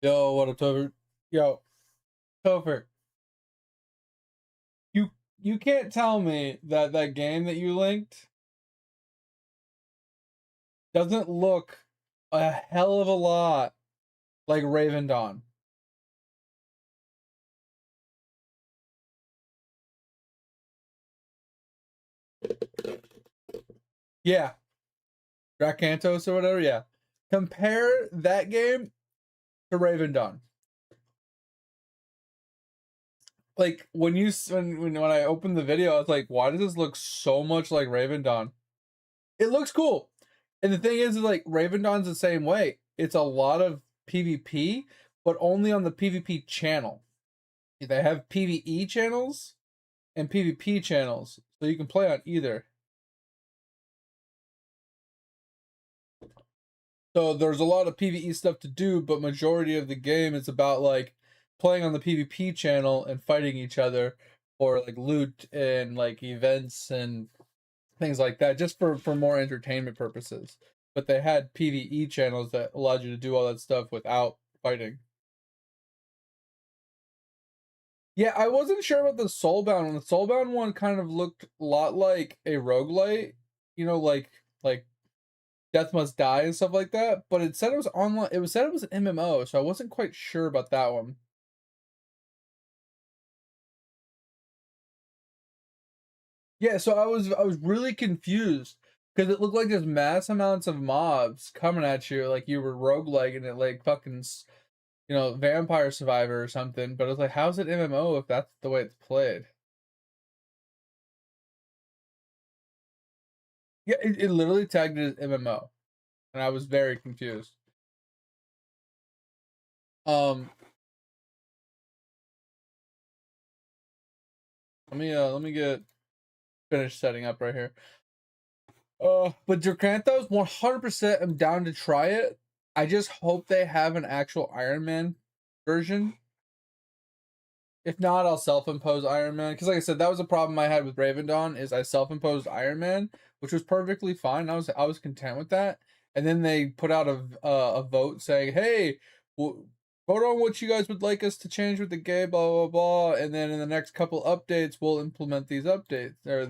Yo, what up, Topher? Yo, Topher, you can't tell me that that game that you linked doesn't look a hell of a lot like Raven Dawn. Yeah, Dracantos or whatever. Yeah, compare that game to Raven Dawn. Like when I opened the video, I was like, why does this look so much like Raven Dawn? It looks cool. And the thing is like Raven Dawn's the same way. It's a lot of PvP, but only on the PvP channel. They have PvE channels and PvP channels, so you can play on either. So there's a lot of PvE stuff to do, but majority of the game is about like playing on the PvP channel and fighting each other for like loot and like events and things like that, just for more entertainment purposes. But they had PvE channels that allowed you to do all that stuff without fighting. Yeah, I wasn't sure about the Soulbound one. The Soulbound one kind of looked a lot like a roguelite, you know, like Death Must Die and stuff like that. But it said it was online. It was said it was an MMO, so I wasn't quite sure about that one. Yeah, so I was really confused because it looked like there's mass amounts of mobs coming at you, like you were roguelike and it like fucking Vampire Survivor or something. But I was like, how's it MMO if that's the way it's played? Yeah, it literally tagged it as MMO, and I was very confused. Um, let me get finished setting up right here. But Dracanthos 100% I'm down to try it. I just hope they have an actual Iron Man version. If not, I'll self-impose Iron Man. Because like I said, that was a problem I had with Raven Dawn, is I self-imposed Iron Man, which was perfectly fine. I was content with that. And then they put out a vote saying, "Hey, vote on what you guys would like us to change with the game, blah blah blah." And then in the next couple updates, we'll implement these updates, or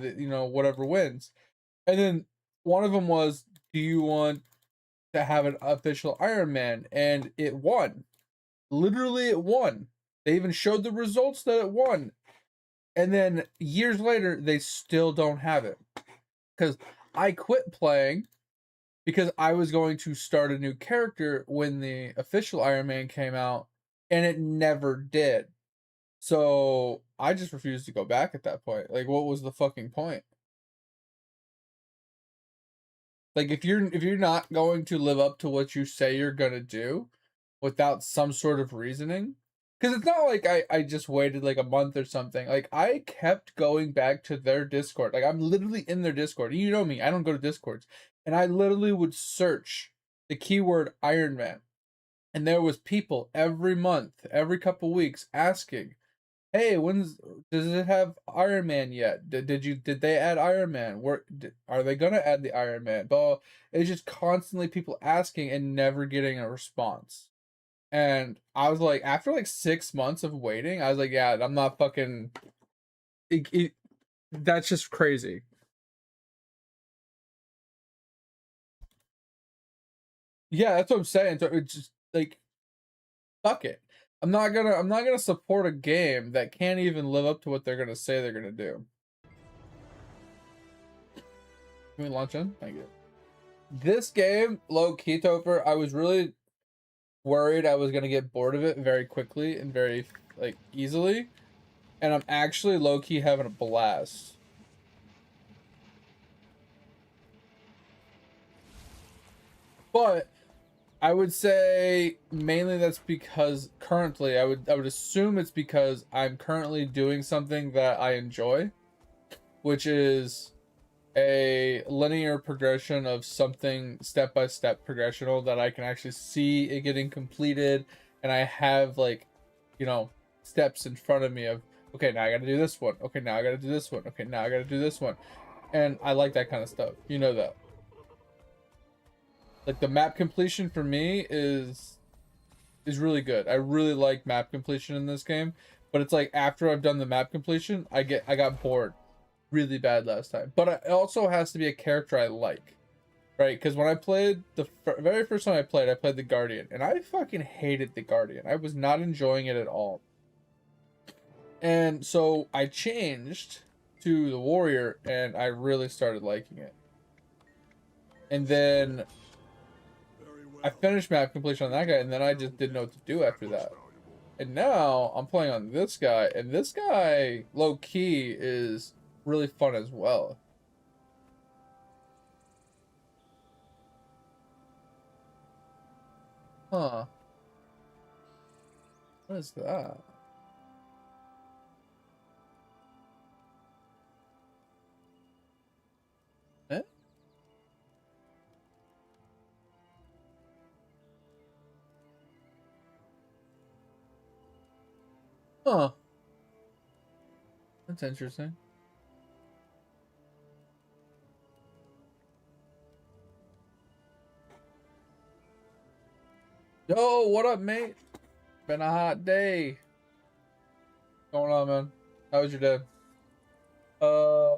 whatever wins. And then one of them was, "Do you want to have an official Iron Man?" And it won. Literally, it won. They even showed the results that it won. And then years later, they still don't have it. Because I quit playing because I was going to start a new character when the official Iron Man came out, and it never did. So I just refused to go back at that point. Like, what was the fucking point? Like, if you're not going to live up to what you say you're gonna do without some sort of reasoning, because it's not like I just waited like a month or something. Like, I kept going back to their Discord. Like, I'm literally in their Discord. You know me, I don't go to Discords. And I literally would search the keyword Iron Man. And there was people every month, every couple weeks asking, "Hey, does it have Iron Man yet? Did they add Iron Man? Are they gonna add the Iron Man?" But it's just constantly people asking and never getting a response. And I was like, after like 6 months of waiting, I was like, yeah, I'm not fucking. That's just crazy. Yeah, that's what I'm saying. So it's just like, fuck it. I'm not gonna support a game that can't even live up to what they're gonna say they're gonna do. Can we launch in? Thank you. This game, low key Topher, I was really worried I was gonna get bored of it very quickly and very like easily, and I'm actually low key having a blast. But I would say mainly that's because currently I would assume it's because I'm currently doing something that I enjoy, which is a linear progression of something, step-by-step progressional that I can actually see it getting completed, and I have like, steps in front of me of, okay, now I gotta do this one, okay, now I gotta do this one, okay, now I gotta do this one. And I like that kind of stuff, that. Like, the map completion for me is is really good. I really like map completion in this game, but it's like after I've done the map completion, I got bored really bad last time. But it also has to be a character I like, right? Because when I played the very first time I played the Guardian, and I fucking hated the Guardian. I was not enjoying it at all. And so I changed to the Warrior, and I really started liking it. And then I finished map completion on that guy, and then I just didn't know what to do after that. And now I'm playing on this guy, and this guy, low key, is really fun as well. Huh. What is that? Eh? Huh. That's interesting. Yo, what up, mate? Been a hot day. What's going on, man? How was your day? Uh,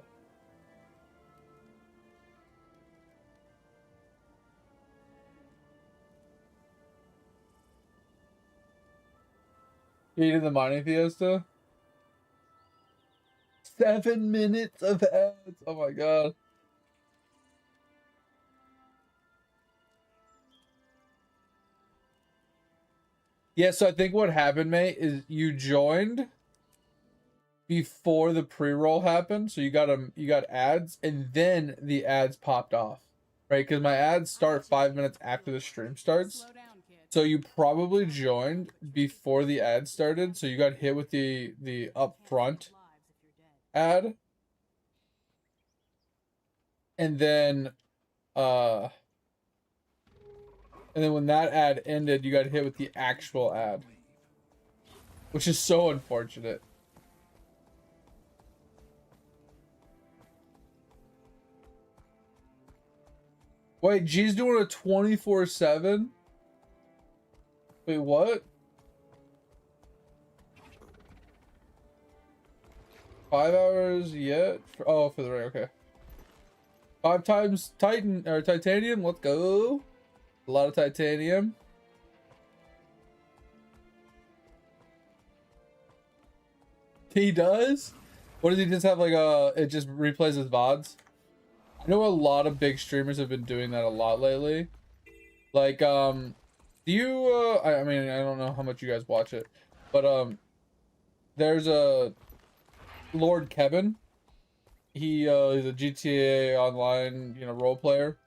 you did the mining fiesta? 7 minutes of ads. Oh my god. Yeah, so I think what happened, mate, is you joined before the pre-roll happened, so you got ads, and then the ads popped off, right? Because my ads start 5 minutes after the stream starts, so you probably joined before the ad started, so you got hit with the upfront ad, and then when that ad ended, you got hit with the actual ad, which is so unfortunate. Wait, G's doing a 24/7? Wait, what? 5 hours yet? Oh, for the ring, okay. 5 times Titan or titanium, let's go. A lot of titanium. He does? What does he just have, like it just replays his VODs? I know a lot of big streamers have been doing that a lot lately. Like, do you, I mean, I don't know how much you guys watch it, but, there's a Lord Kevin. He's a GTA Online, role player.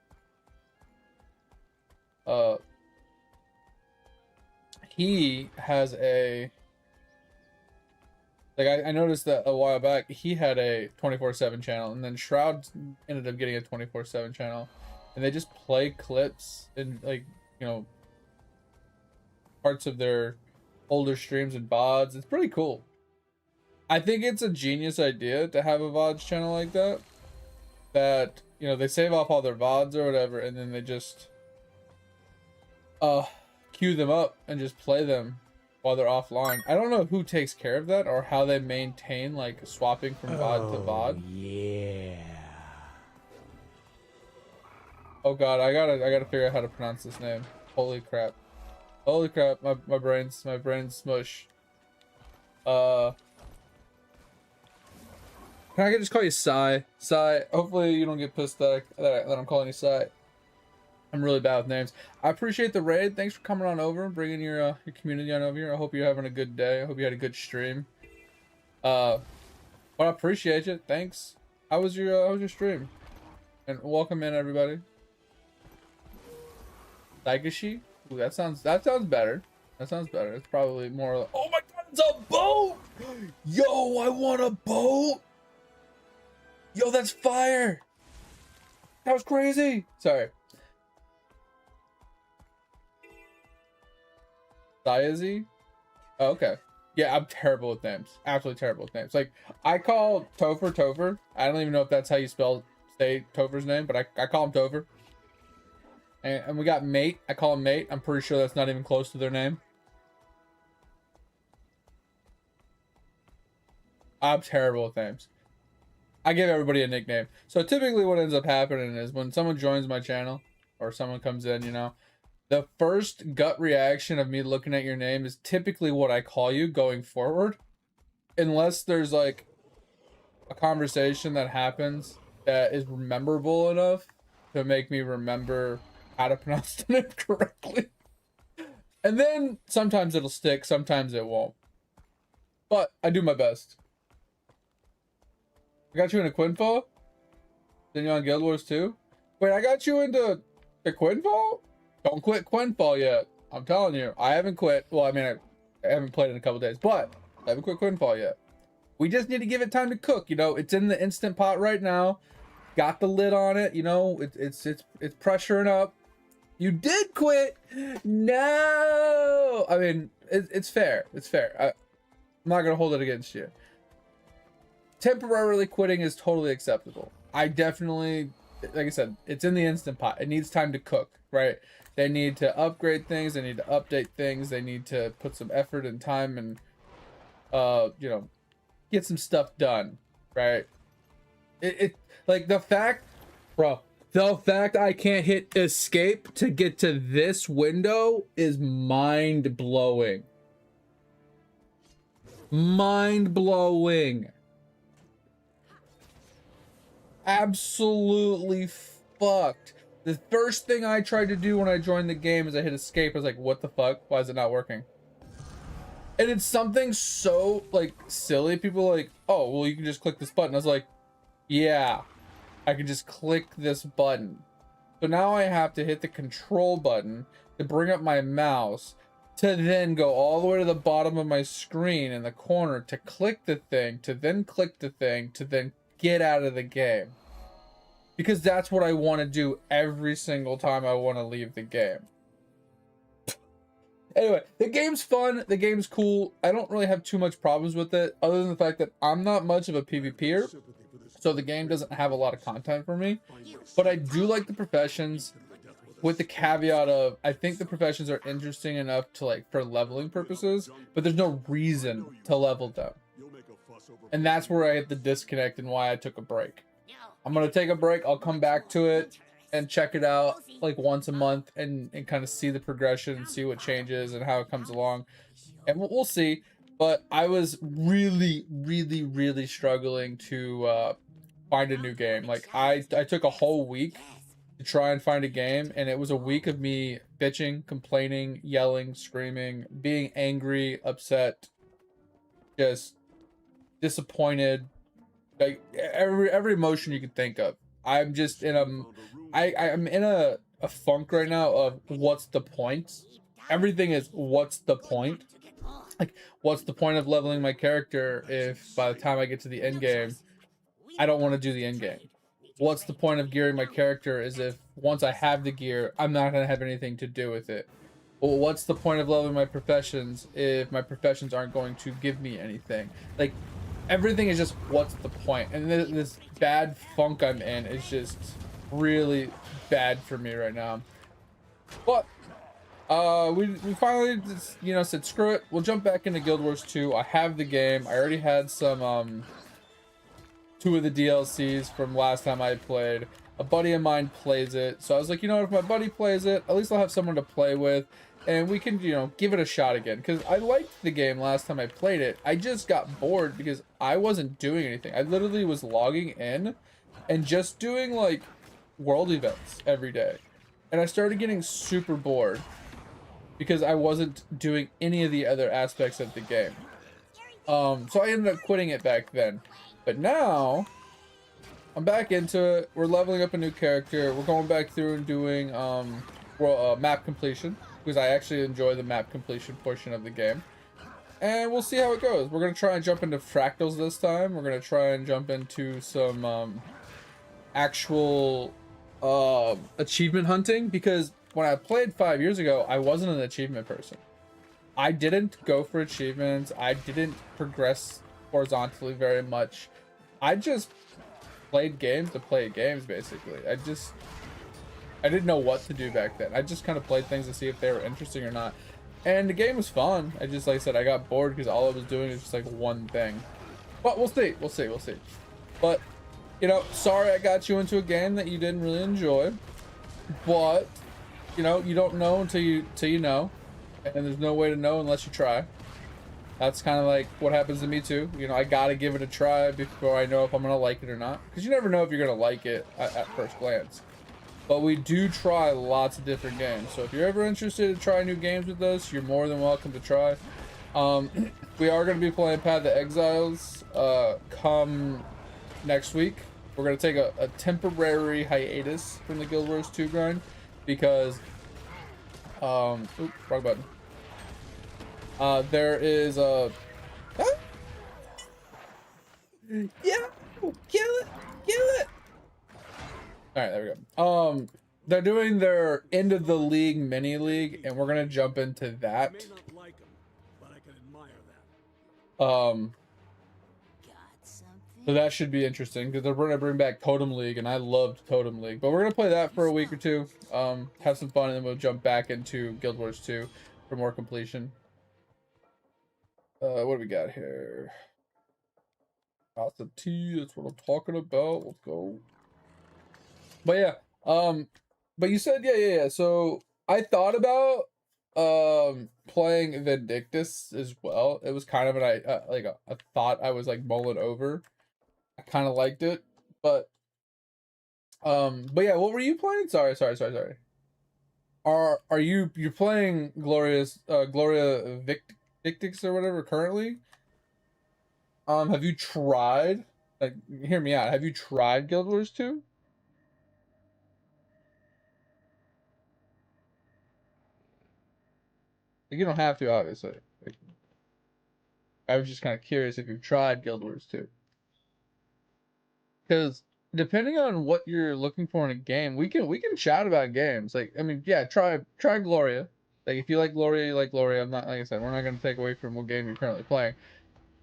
He has a, like, I noticed that a while back, he had a 24/7 channel, and then Shroud ended up getting a 24/7 channel, and they just play clips and, like, parts of their older streams and VODs. It's pretty cool. I think it's a genius idea to have a VODs channel like that. That, they save off all their VODs or whatever, and then they just queue them up and just play them while they're offline. I don't know who takes care of that or how they maintain, like, swapping from VOD to VOD. Yeah. Oh god, I gotta figure out how to pronounce this name. Holy crap. Holy crap, my brain's smush. Can I just call you Sai? Sai, hopefully you don't get pissed that I'm calling you Sai. I'm really bad with names. I appreciate the raid. Thanks for coming on over, bringing your community on over here. I hope you're having a good day. I hope you had a good stream. But I appreciate it. Thanks. How was your stream? And welcome in, everybody. Daigashi? Ooh, that sounds better. That sounds better. It's probably more like, oh my god, it's a boat! Yo, I want a boat! Yo, that's fire! That was crazy! Sorry. Diazy? Oh, okay. Yeah, I'm terrible with names. Absolutely terrible with names. Like, I call Topher Topher. I don't even know if that's how you say Topher's name, but I call him Topher. And we got Mate. I call him Mate. I'm pretty sure that's not even close to their name. I'm terrible with names. I give everybody a nickname. So typically what ends up happening is when someone joins my channel or someone comes in, you know, the first gut reaction of me looking at your name is typically what I call you going forward. Unless there's like a conversation that happens that is memorable enough to make me remember how to pronounce the name correctly. And then sometimes it'll stick, sometimes it won't. But I do my best. I got you into Quinfall? Then you on Guild Wars 2? Wait, I got you into the Quinfall? Don't quit Quinfall yet. I'm telling you, I haven't quit. Well, I mean, I haven't played in a couple days, but I haven't quit Quinfall yet. We just need to give it time to cook. You know, it's in the instant pot right now. Got the lid on it. You know, it's pressuring up. You did quit. No, I mean, it's fair. It's fair. I'm not gonna hold it against you. Temporarily quitting is totally acceptable. I definitely, like I said, it's in the instant pot. It needs time to cook, right? They need to upgrade things. They need to update things. They need to put some effort and time and, you know, get some stuff done, right? It like the fact, bro, the fact I can't hit escape to get to this window is mind blowing. Mind blowing. Absolutely fucked. The first thing I tried to do when I joined the game is I hit escape. I was like, what the fuck? Why is it not working? And it's something so like silly. People are like, oh, well, you can just click this button. I was like, yeah, I can just click this button. So now I have to hit the control button to bring up my mouse to then go all the way to the bottom of my screen in the corner to click the thing, to then click the thing, to then get out of the game. Because that's what I want to do every single time I want to leave the game. Anyway, the game's fun. The game's cool. I don't really have too much problems with it, other than the fact that I'm not much of a PvPer, so the game doesn't have a lot of content for me. But I do like the professions, with the caveat of I think the professions are interesting enough to like for leveling purposes, but there's no reason to level them. And that's where I hit the disconnect and why I took a break. I'm gonna take a break. I'll come back to it and check it out like once a month and kind of see the progression, see what changes and how it comes along, and we'll see. But I was really struggling to find a new game. Like I took a whole week to try and find a game, and it was a week of me bitching, complaining, yelling, screaming, being angry, upset, just disappointed, like every emotion you could think of. I'm just in I'm in a funk right now of what's the point. Everything is what's the point. Like, what's the point of leveling my character if by the time I get to the end game I don't want to do the end game? What's the point of gearing my character is if once I have the gear I'm not going to have anything to do with it? Well, what's the point of leveling my professions if my professions aren't going to give me anything? Like, everything is just what's the point? And this bad funk I'm in is just really bad for me right now. But we finally just, you know, said screw it, we'll jump back into Guild Wars 2. I have the game. I already had some 2 of the DLCs from last time I played. A buddy of mine plays it, so I was like, you know what, if my buddy plays it, at least I'll have someone to play with and we can, you know, give it a shot again, because I liked the game last time I played it. I just got bored because I wasn't doing anything. I literally was logging in and just doing like world events every day, and I started getting super bored because I wasn't doing any of the other aspects of the game. So I ended up quitting it back then, but now I'm back into it. We're leveling up a new character. We're going back through and doing map completion, because I actually enjoy the map completion portion of the game. And we'll see how it goes. We're going to try and jump into fractals this time. We're going to try and jump into some actual achievement hunting, because when I played 5 years ago, I wasn't an achievement person. I didn't go for achievements. I didn't progress horizontally very much. I just played games to play games, basically. I didn't know what to do back then. I just kind of played things to see if they were interesting or not. And the game was fun. I just, like I said, I got bored because all I was doing is just like one thing. But we'll see. We'll see. We'll see. But, you know, sorry I got you into a game that you didn't really enjoy. But, you know, you don't know until you know. And there's no way to know unless you try. That's kind of like what happens to me too. You know, I gotta give it a try before I know if I'm gonna like it or not. Because you never know if you're gonna like it at first glance. But we do try lots of different games. So if you're ever interested to try new games with us, you're more than welcome to try. We are gonna be playing Path of Exiles come next week. We're gonna take a temporary hiatus from the Guild Wars 2 grind because wrong button. There is a yeah, kill it. All right, there we go. They're doing their end of the league mini league, and we're gonna jump into that. I may not like them, but I can admire that. So that should be interesting because they're gonna bring back Totem League, and I loved Totem League. But we're gonna play that for a week or two, have some fun, and then we'll jump back into Guild Wars 2 for more completion. What do we got here? Lots of tea. That's what I'm talking about. Let's go. But yeah, but you said yeah. So I thought about playing Vindictus as well. It was kind of a thought I was like mulling over. I kind of liked it, but yeah, what were you playing? Sorry. Are you're playing Gloria Victix or whatever currently? Have you tried, like, hear me out, have you tried Guild Wars 2? Like, you don't have to, obviously. Like, I was just kind of curious if you've tried Guild Wars 2. Because depending on what you're looking for in a game, we can chat about games. Like, I mean, yeah, try Gloria. Like, if you like Gloria, you like Gloria. I'm not, like I said, we're not gonna take away from what game you're currently playing.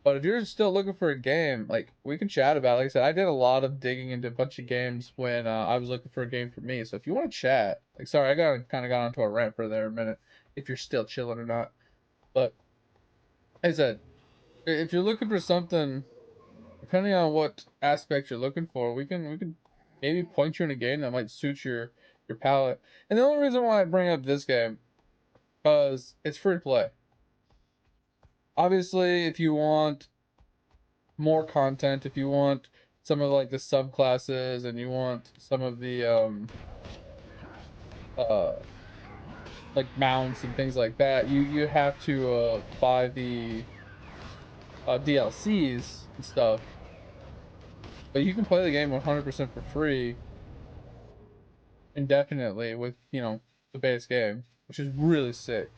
But if you're still looking for a game, like, we can chat about it. Like I said, I did a lot of digging into a bunch of games when I was looking for a game for me. So if you want to chat, like, sorry, I kind of got onto a rant for there a minute. If you're still chilling or not, but like I said, if you're looking for something, depending on what aspect you're looking for, we can maybe point you in a game that might suit your palate. And the only reason why I bring up this game, because it's free to play. Obviously, if you want more content, if you want some of like the subclasses and you want some of the uh like mounts and things like that, you have to buy the DLCs and stuff. But you can play the game 100% for free indefinitely with, you know, the base game, which is really sick.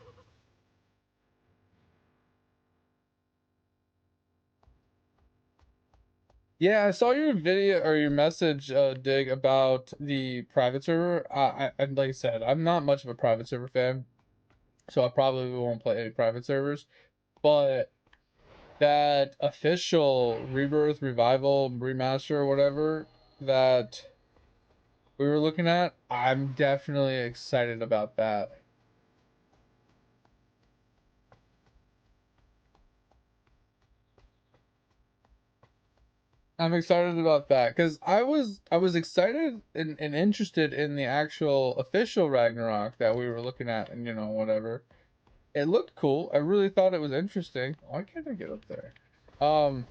Yeah, I saw your video or your message, Dig, about the private server. And like I said, I'm not much of a private server fan, so I probably won't play any private servers. But that official Rebirth, Revival, Remaster, or whatever that we were looking at, I'm definitely excited about that. I'm excited about that because I was excited and interested in the actual official Ragnarok that we were looking at, and you know, whatever. It looked cool. I really thought it was interesting. Why can't I get up there? Um,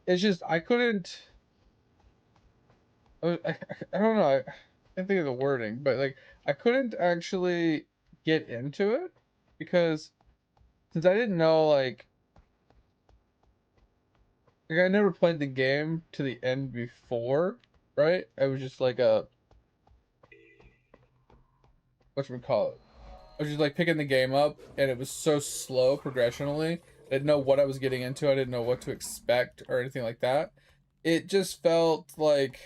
it's just I couldn't. I don't know. I can't think of the wording, but like I couldn't actually get into it because since I didn't know like I never played the game to the end before, right? I was just like a whatchamacallit. I was just like picking the game up and it was so slow progressionally. I didn't know what I was getting into. I didn't know what to expect or anything like that. It just felt like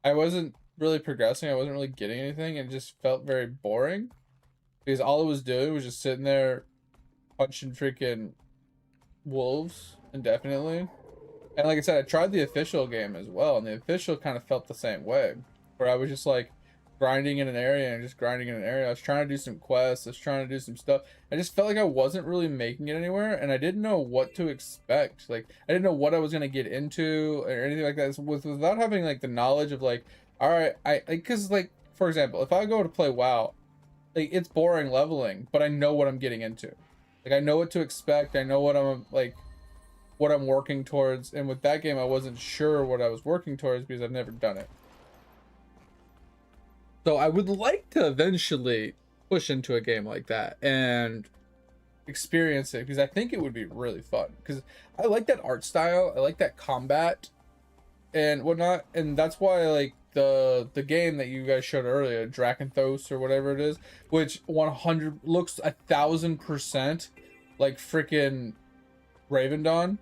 I wasn't really progressing. I wasn't really getting anything. It just felt very boring because all it was doing was just sitting there punching freaking wolves indefinitely. And like I said, I tried the official game as well, and the official kind of felt the same way, where I was just like grinding in an area and just grinding in an area. I was trying to do some quests. I was trying to do some stuff. I just felt like I wasn't really making it anywhere, and I didn't know what to expect. Like, I didn't know what I was gonna get into or anything like that. Without having like the knowledge of like, all right, because like for example, if I go to play WoW, like it's boring leveling, but I know what I'm getting into. Like I know what to expect. I know what I'm like, what I'm working towards. And with that game, I wasn't sure what I was working towards because I've never done it. So I would like to eventually push into a game like that and experience it because I think it would be really fun because I like that art style. I like that combat and whatnot, and that's why I like the game that you guys showed earlier, Drakenthos or whatever it is, which 100 looks 1000% like freaking Raven.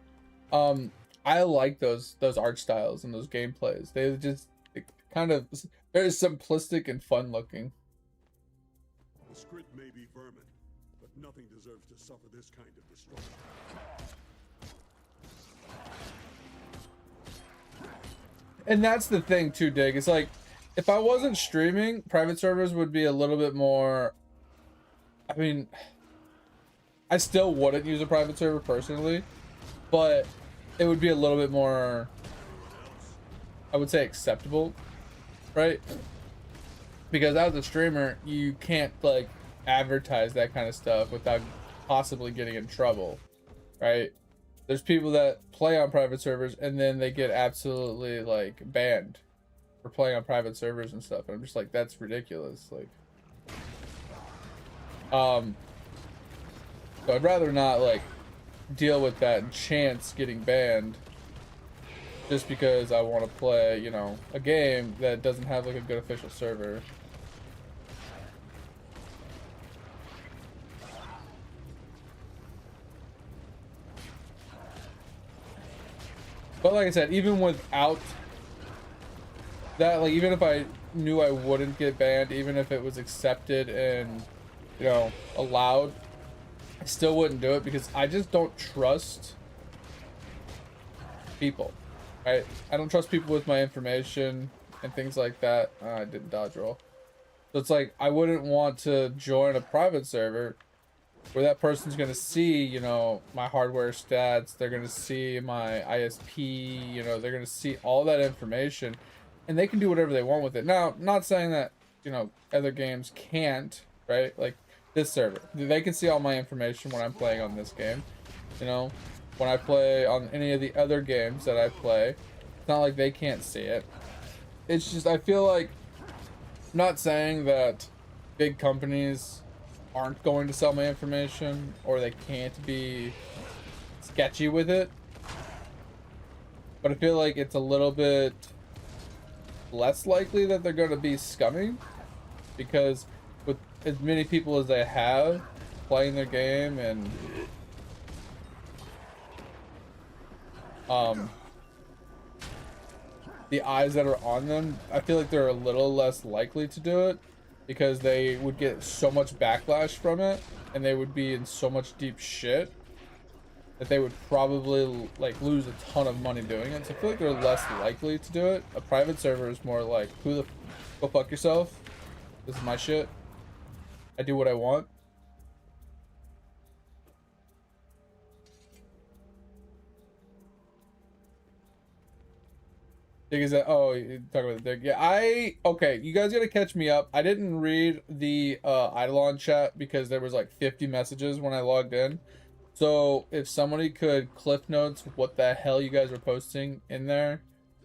I like those art styles and those gameplays. They just kind of very simplistic and fun looking. The script may be vermin, but nothing deserves to suffer this kind of destruction. And that's the thing too, Dig. It's like if I wasn't streaming, private servers would be a little bit more. I mean, I still wouldn't use a private server personally, but it would be a little bit more, I would say, acceptable, right? Because as a streamer, you can't like advertise that kind of stuff without possibly getting in trouble, right? There's people that play on private servers and then they get absolutely like banned for playing on private servers and stuff. And I'm just like, that's ridiculous. Like, so I'd rather not like deal with that and chance getting banned just because I want to play, you know, a game that doesn't have like a good official server. But like I said, even without that, like even if I knew I wouldn't get banned, even if it was accepted and, you know, allowed, I still wouldn't do it because I just don't trust people, right? I don't trust people with my information and things like that. I didn't dodge roll. So it's like, I wouldn't want to join a private server where that person's going to see, you know, my hardware stats, they're going to see my ISP, you know, they're going to see all that information and they can do whatever they want with it. Now, not saying that, you know, other games can't, right? Like this server, they can see all my information when I'm playing on this game, you know, when I play on any of the other games that I play, it's not like they can't see it. It's just, I feel like, I'm not saying that big companies aren't going to sell my information or they can't be sketchy with it, but I feel like it's a little bit less likely that they're going to be scummy because with as many people as they have playing their game and the eyes that are on them, I feel like they're a little less likely to do it because they would get so much backlash from it and they would be in so much deep shit that they would probably like lose a ton of money doing it. So I feel like they're less likely to do it. A private server is more like, who the go fuck yourself. This is my shit. I do what I want. Dig is that, oh, you talk about the dig. Yeah, okay, you guys gotta catch me up. I didn't read the Eidolon chat because there was like 50 messages when I logged in. So if somebody could cliff notes what the hell you guys were posting in there,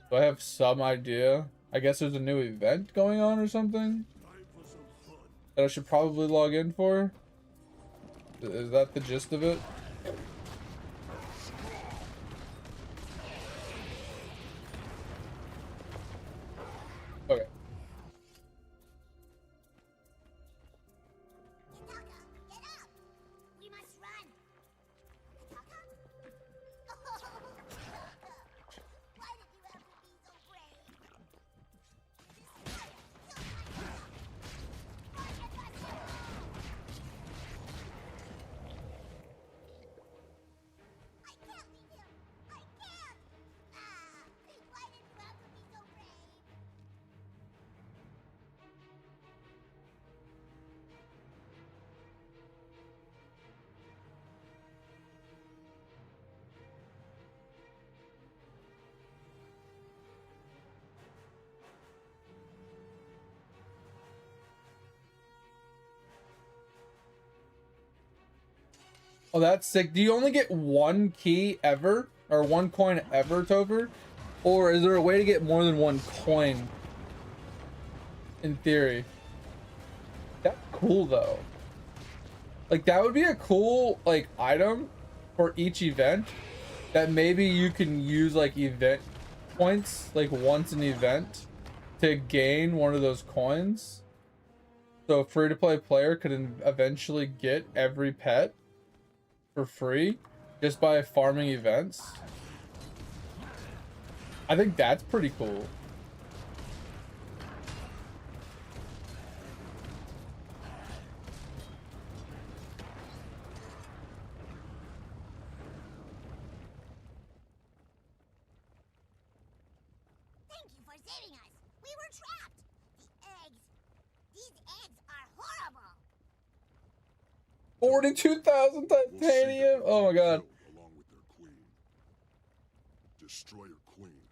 so I have some idea. I guess there's a new event going on or something that I should probably log in for. Is that the gist of it? Okay. Oh, that's sick. Do you only get one key ever, or one coin ever, Topher? Or is there a way to get more than one coin? In theory. That's cool though. Like that would be a cool like item for each event that maybe you can use like event points like once an event to gain one of those coins. So a free-to-play player could eventually get every pet for free just by farming events. I think that's pretty cool. Thank you for saving us. We were trapped. The eggs. These eggs are horrible. 42,000 titanium. Oh my god. Along with their queen. Destroyer queen.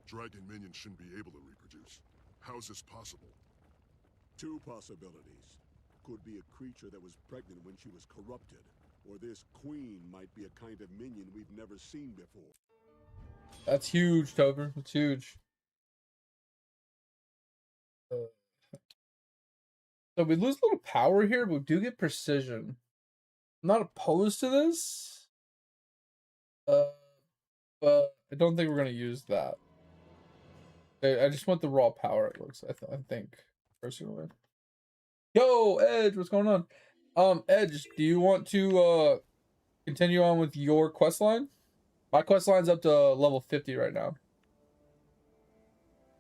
Dragon minions shouldn't be able to reproduce. How's this possible? Two possibilities. Could be a creature that was pregnant when she was corrupted, or this queen might be a kind of minion we've never seen before. That's huge, Topher. That's huge. So we lose a little power here, but we do get precision. I'm not opposed to this. But I don't think we're gonna use that. I just want the raw power. It looks. I think personally. Yo, Edge, what's going on? Edge, do you want to continue on with your quest line? My quest line's up to level 50 right now.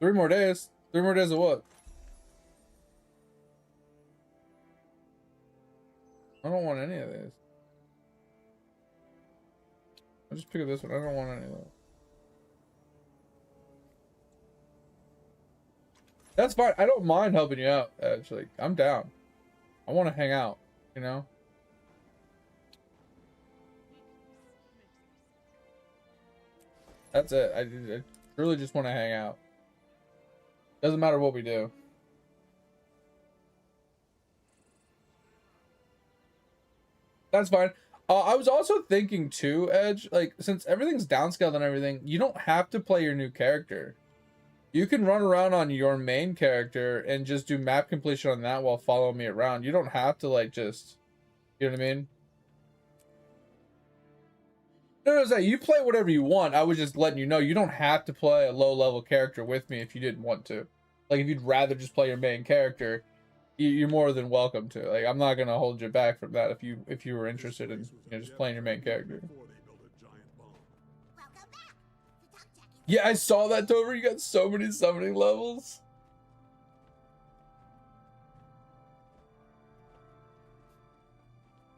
3 more days. 3 more days of what? I don't want any of these. I'll just pick up this one. I don't want any of that. That's fine. I don't mind helping you out, actually. I'm down. I want to hang out, you know? That's it. I really just want to hang out. Doesn't matter what we do. That's fine. I was also thinking too, Edge, like since everything's downscaled and everything, you don't have to play your new character. You can run around on your main character and just do map completion on that while following me around. You don't have to like just, you know what I mean? No, that you play whatever you want. I was just letting you know you don't have to play a low level character with me if you didn't want to. Like if you'd rather just play your main character, you're more than welcome to. Like I'm not gonna hold you back from that if you were interested in just playing your main character. Yeah, I saw that, Dover. You got so many summoning levels.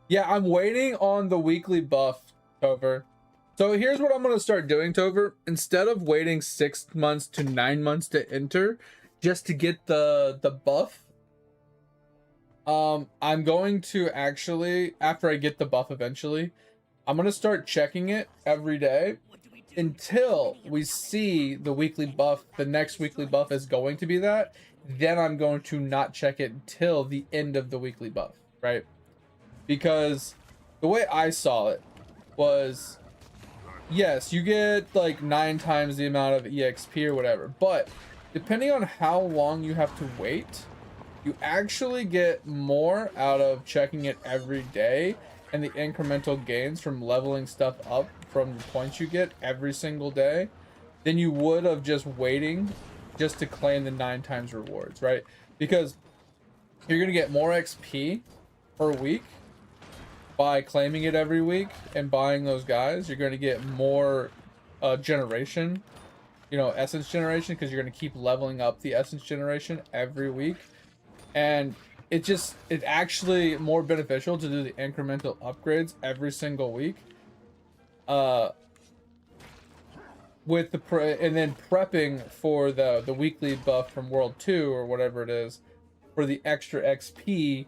Yeah, I'm waiting on the weekly buff, Tover. So here's what I'm going to start doing, Tover. Instead of waiting 6 months to 9 months to enter just to get the buff, I'm going to actually, after I get the buff eventually, I'm going to start checking it every day until we see the weekly buff. The next weekly buff is going to be that. Then I'm going to not check it until the end of the weekly buff, right? Because the way I saw it was, yes, you get like 9 times the amount of EXP or whatever, but depending on how long you have to wait, you actually get more out of checking it every day and the incremental gains from leveling stuff up from the points you get every single day than you would of just waiting just to claim the 9 times rewards, right? Because you're gonna get more XP per week by claiming it every week and buying those guys. You're going to get more generation, you know, essence generation, because you're going to keep leveling up the essence generation every week. And it's actually more beneficial to do the incremental upgrades every single week. With and then prepping for the weekly buff from World 2 or whatever it is for the extra XP,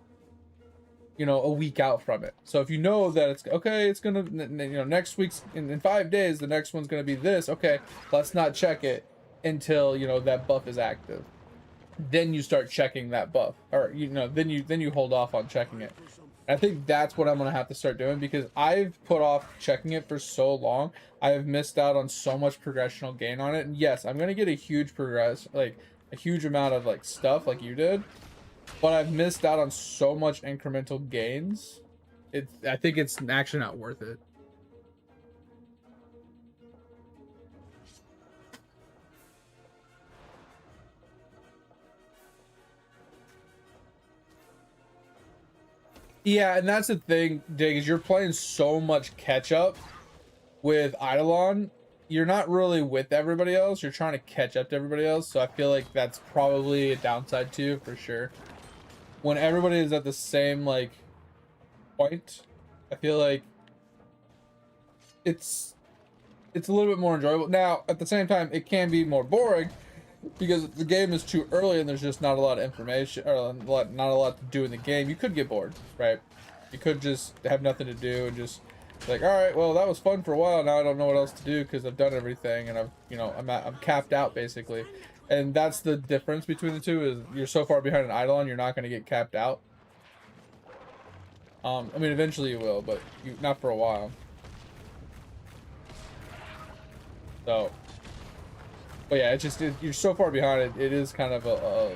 you know, a week out from it. So if you know that it's okay, it's gonna, you know, next week's in 5 days, the next one's gonna be this. Okay, let's not check it until, you know, that buff is active. Then you start checking that buff, or you know, then you hold off on checking it. I think that's what I'm gonna have to start doing because I've put off checking it for so long. I have missed out on so much progressional gain on it. And yes, I'm gonna get a huge like a huge amount of like stuff like you did, but I've missed out on so much incremental gains. I think it's actually not worth it. Yeah, and that's the thing, Dig, is you're playing so much catch up with Eidolon. You're not really with everybody else. You're trying to catch up to everybody else. So I feel like that's probably a downside too, for sure. When everybody is at the same like point, I feel like it's a little bit more enjoyable. Now, at the same time, it can be more boring because the game is too early and there's just not a lot of information or not a lot to do in the game. You could get bored, right? You could just have nothing to do and just like, all right, well, that was fun for a while. Now I don't know what else to do because I've done everything and I'm capped out basically. And that's the difference between the two is you're so far behind an Eidolon, you're not going to get capped out. I mean, eventually you will, but not for a while. So, but yeah, it's just you're so far behind it. It is kind of a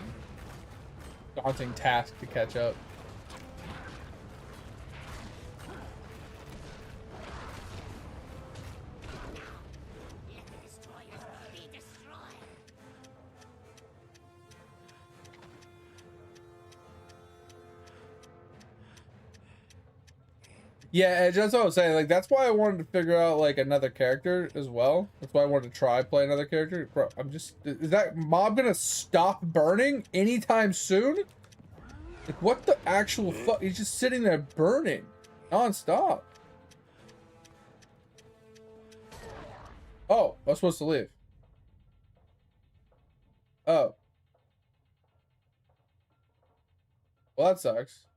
daunting task to catch up. Yeah, that's what I was saying. Like, that's why I wanted to figure out like another character as well. That's why I wanted to try play another character. Bro, is that mob gonna stop burning anytime soon? Like, what the actual fuck? He's just sitting there burning non-stop. Oh, I was supposed to leave. Oh, well, that sucks.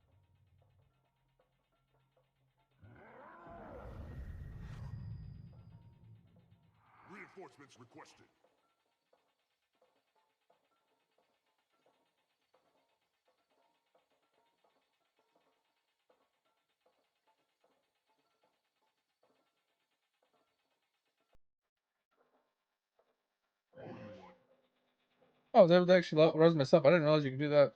Reinforcements requested. Oh, I was able to actually res myself. I didn't realize you could do that.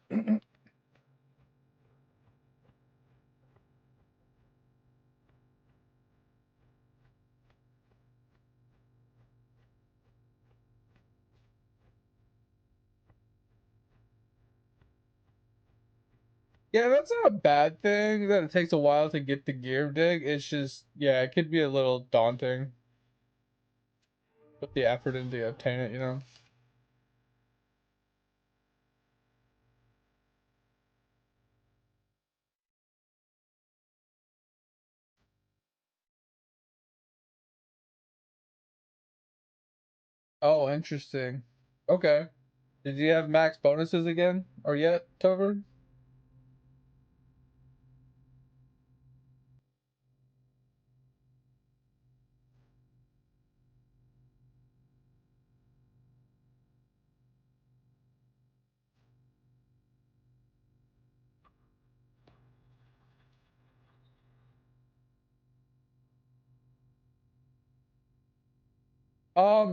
Yeah, that's not a bad thing that it takes a while to get the gear, Dig. It's just, yeah, it could be a little daunting. Put the effort in to obtain it, you know? Oh, interesting. Okay. Did you have max bonuses again? Or yet, Tover?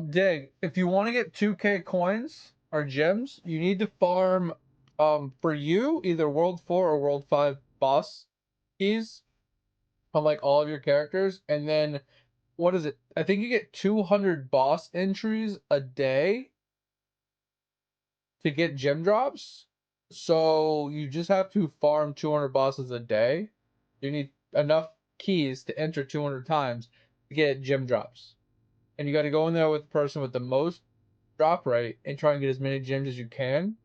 Dig, if you want to get 2K coins or gems, you need to farm, for you, either World 4 or World 5 boss keys on like all of your characters, and then what is it? I think you get 200 boss entries a day to get gem drops. So you just have to farm 200 bosses a day. You need enough keys to enter 200 times to get gem drops. And you got to go in there with the person with the most drop rate and try and get as many gems as you can.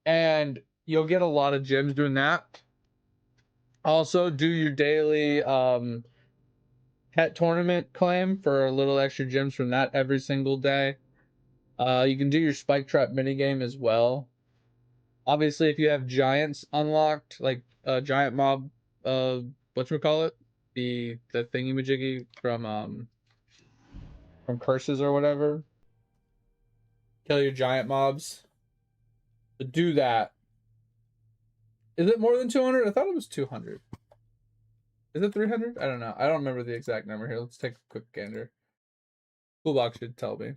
And you'll get a lot of gems doing that. Also, do your daily pet tournament claim for a little extra gems from that every single day. You can do your spike trap minigame as well. Obviously, if you have giants unlocked, like giant mob, whatchamacallit, the thingy majiggy from curses or whatever, kill your giant mobs. To do that Is it more than 200? I thought it was 200. Is it 300? I don't know. I don't remember the exact number here. Let's take a quick gander. Toolbox should tell me.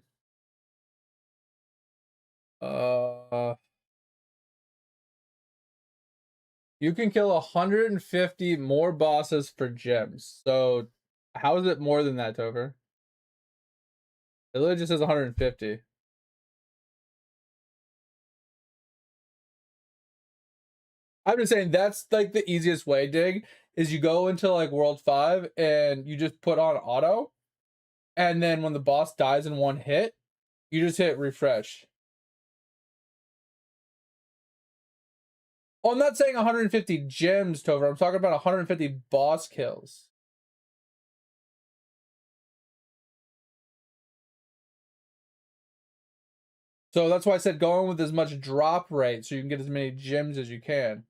You can kill 150 more bosses for gems. So how is it more than that, Topher? It literally just says 150. I'm just saying that's like the easiest way, Dig, is you go into like World 5 and you just put on auto, and then when the boss dies in one hit, you just hit refresh. Oh, I'm not saying 150 gems, Topher. I'm talking about 150 boss kills. So that's why I said going with as much drop rate so you can get as many gems as you can.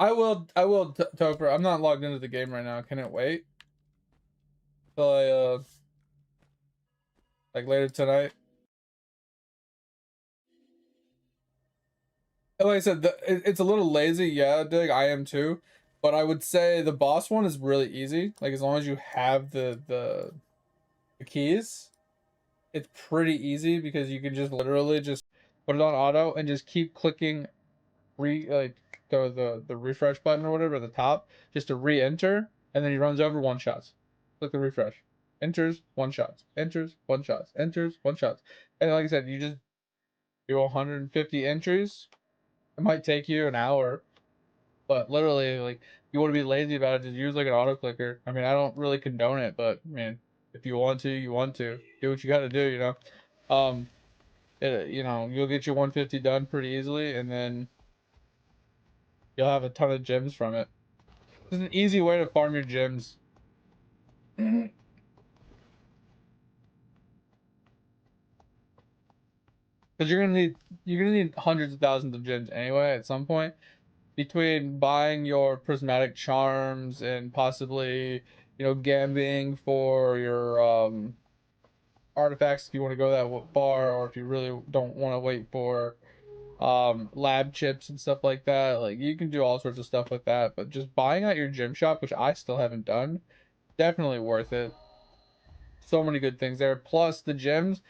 I will, Topher. I'm not logged into the game right now. Can it wait till I, like later tonight? Like I said, it's a little lazy, yeah, Dig. I am too, but I would say the boss one is really easy. Like as long as you have the keys, it's pretty easy because you can just literally just put it on auto and just keep clicking like the refresh button or whatever at the top just to re-enter, and then he runs over one shots. Click the refresh, enters one shots, enters one shots, enters one shots, and like I said, you just do 150 entries. It might take you an hour, but literally, like, if you want to be lazy about it, just use like an auto clicker. I mean, I don't really condone it, but I mean, if you want to, you want to. Do what you got to do, you know. You'll get your 150 done pretty easily, and then you'll have a ton of gems from it. It's an easy way to farm your gems. Because you're gonna need hundreds of thousands of gems anyway at some point. Between buying your prismatic charms and possibly, gambling for your artifacts if you want to go that far, or if you really don't want to wait for lab chips and stuff like that. Like you can do all sorts of stuff with that, but just buying at your gym shop, which I still haven't done, definitely worth it. So many good things there. Plus the gems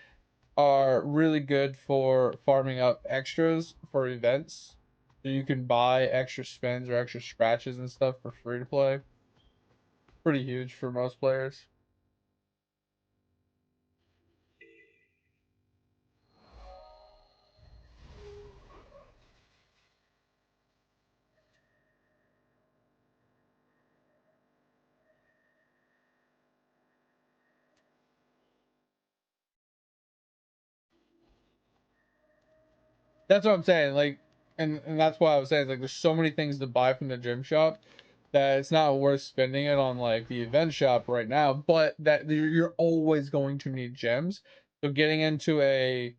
are really good for farming up extras for events. So you can buy extra spins or extra scratches and stuff for free to play. Pretty huge for most players. That's what I'm saying. Like, and that's why I was saying, like, there's so many things to buy from the gym shop that it's not worth spending it on like the event shop right now. But that you're always going to need gems. So getting into a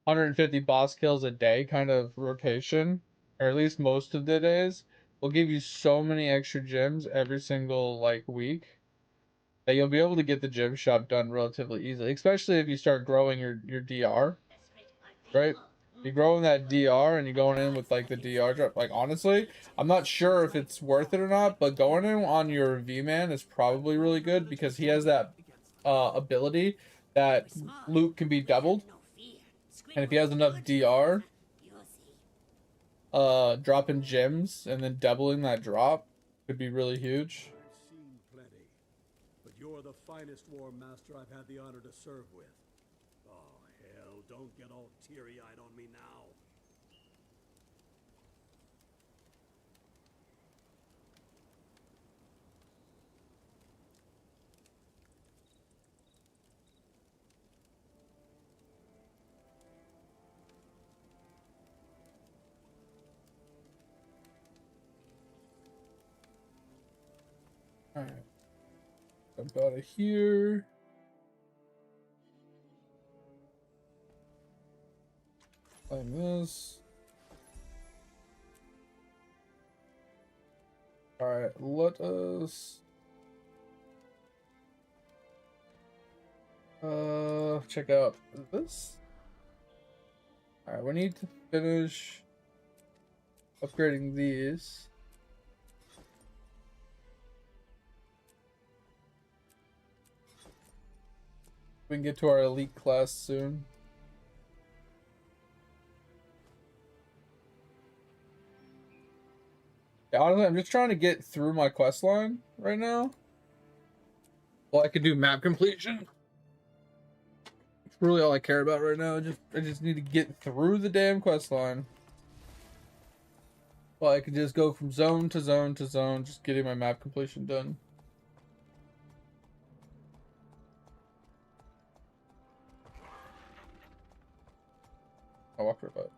150 boss kills a day kind of rotation, or at least most of the days, will give you so many extra gems every single like week that you'll be able to get the gym shop done relatively easily, especially if you start growing your DR, right? You're growing that DR and you're going in with like the DR drop. Like honestly, I'm not sure if it's worth it or not, but going in on your V-Man is probably really good because he has that ability that loot can be doubled. And if he has enough DR, dropping gems and then doubling that drop could be really huge. I've seen plenty, but you're the finest war master I've had the honor to serve with. Oh, hell, don't get all teary-eyed on me now. Alright. Jump out of here. Claim this. All right, let us check out this. All right, we need to finish upgrading these. We can get to our elite class soon. Yeah, honestly, I'm just trying to get through my quest line right now. Well, I can do map completion. It's really all I care about right now. I just need to get through the damn quest line. Well, I can just go from zone to zone to zone, just getting my map completion done. I'll walk right by it.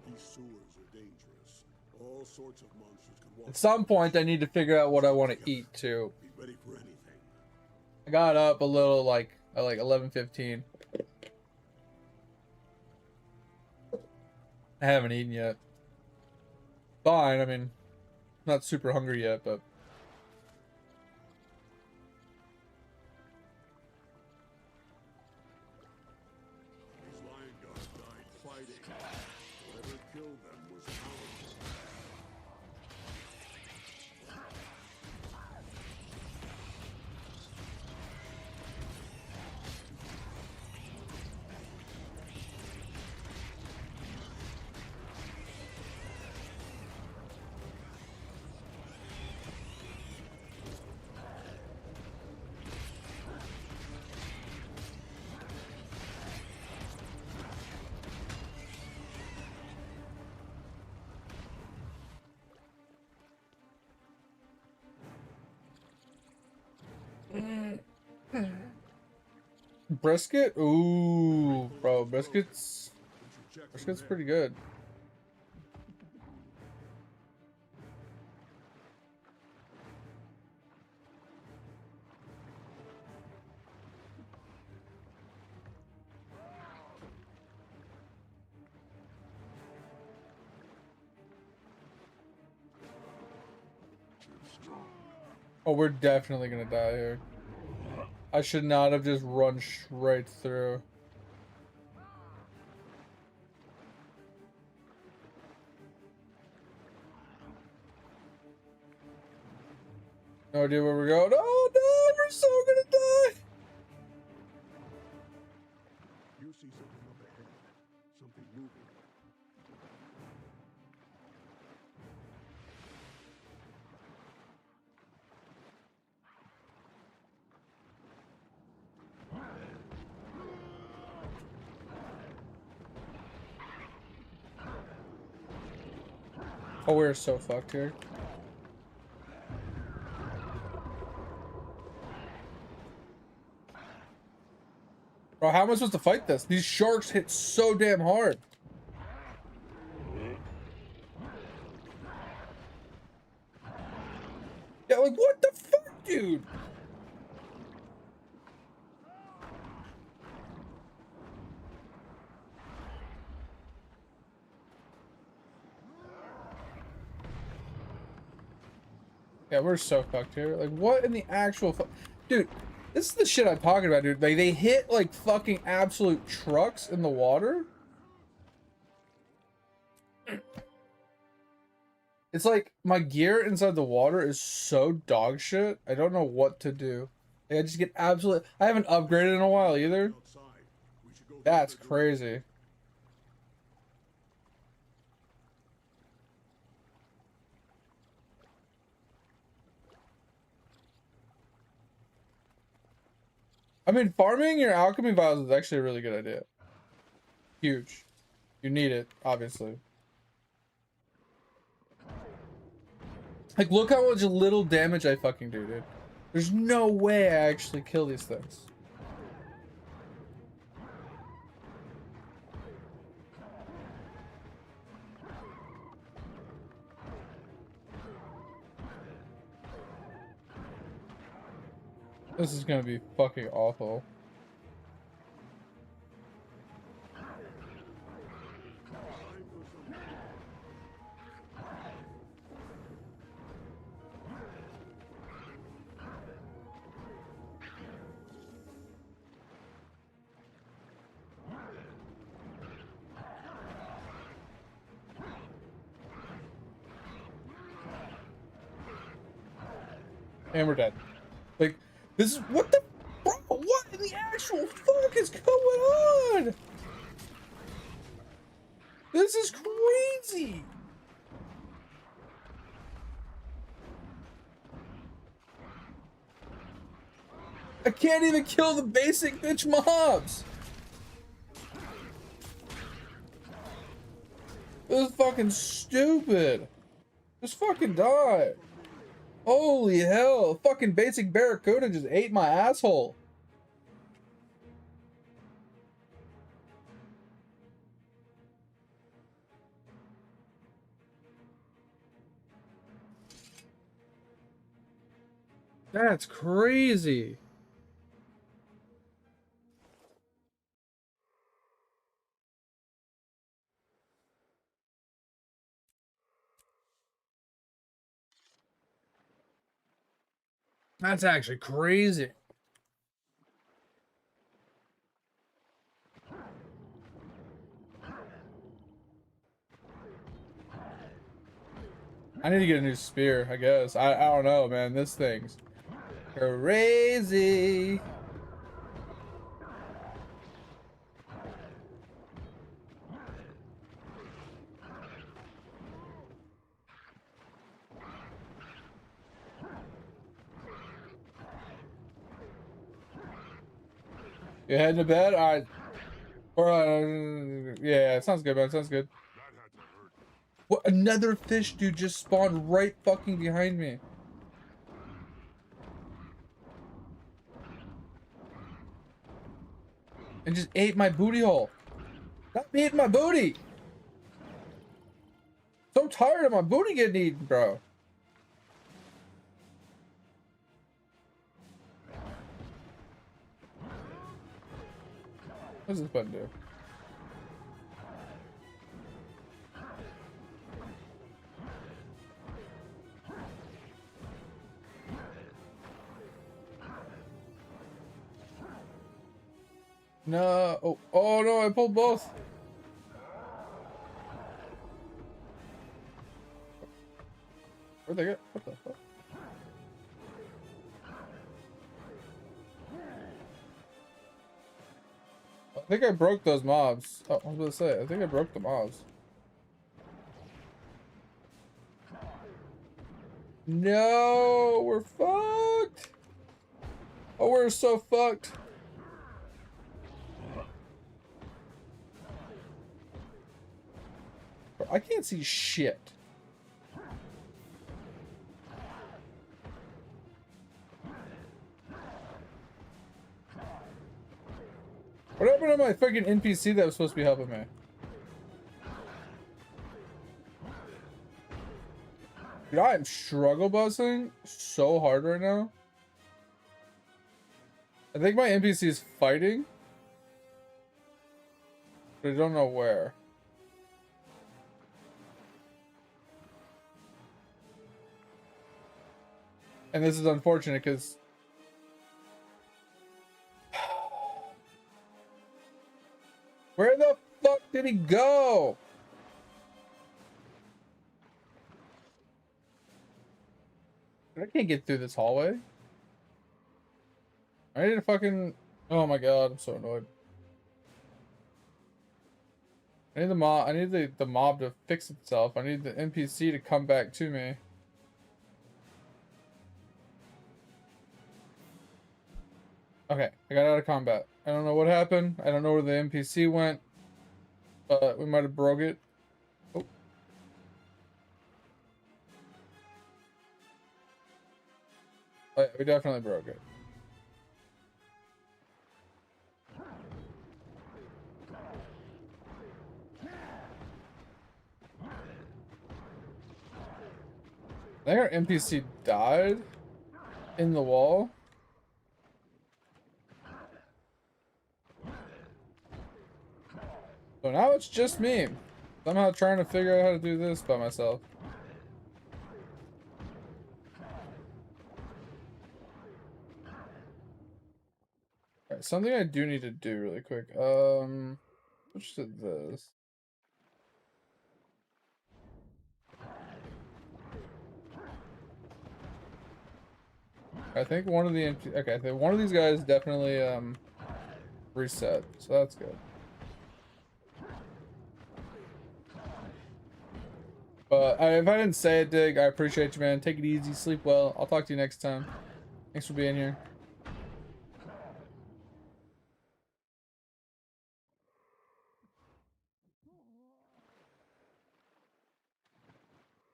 These sewers are dangerous. All sorts of monsters can walk. At some point, I need to figure out what I want to eat too. Be ready for anything. I got up a little at like 11:15. I haven't eaten yet. Fine, I mean, not super hungry yet, but These lion guards died fighting. Whatever killed them was powerful. brisket? Ooh, bro, brisket's We should check brisket's from pretty there. good. Oh, we're definitely gonna die here. I should not have just run straight through. No idea where we're going. Oh no, we're so gonna die. You see something up ahead. Something moving. Oh, we're so fucked here. Bro, how am I supposed to fight this? These sharks hit so damn hard. Yeah, like what the fuck, dude? Yeah, we're so fucked here. Like, what in the actual dude, this is the shit I'm talking about, dude. Like, they hit, like, fucking absolute trucks in the water. It's like, my gear inside the water is so dog shit. I don't know what to do. Like, I just get absolute... I haven't upgraded in a while, either. Outside. We should go the That's other direction. crazy. I mean, farming your alchemy vials is actually a really good idea. Huge. You need it, obviously. Like, look how much little damage I fucking do, dude. There's no way I actually kill these things. This is gonna be fucking awful. And we're dead. Like, this is what the bro, what in the actual fuck is going on? This is crazy. I can't even kill the basic bitch mobs. This is fucking stupid. Just fucking die. Holy hell. Fucking basic barracuda just ate my asshole. That's crazy. That's actually crazy. I need to get a new spear, I guess. I don't know, man. This thing's crazy. You heading to bed? All right. Or yeah, it sounds good, man. Sounds good. What? Another fish dude just spawned right fucking behind me. And just ate my booty hole. Stop eating my booty. So tired of my booty getting eaten, bro. What does this button do? No. Oh, oh no, I pulled both. Where'd they get? What the fuck? I think I broke those mobs. Oh, I was about to say, I think I broke the mobs. No, we're fucked. Oh, we're so fucked. Bro, I can't see shit. What happened to my freaking NPC that was supposed to be helping me? Dude, I am struggle busing so hard right now. I think my NPC is fighting, but I don't know where. And this is unfortunate because where the fuck did he go? I can't get through this hallway. I need to fucking... Oh my god, I'm so annoyed. I need the mob. I need the mob to fix itself. I need the NPC to come back to me. Okay, I got out of combat. I don't know what happened. I don't know where the NPC went. But we might have broke it. Oh. Oh yeah, we definitely broke it. I think our NPC died in the wall. So now it's just me. Somehow trying to figure out how to do this by myself. Alright, something I do need to do really quick. Switch to this. I think one of the okay, I think one of these guys definitely reset, so that's good. But if I didn't say it, Dig, I appreciate you, man. Take it easy, sleep well. I'll talk to you next time. Thanks for being here.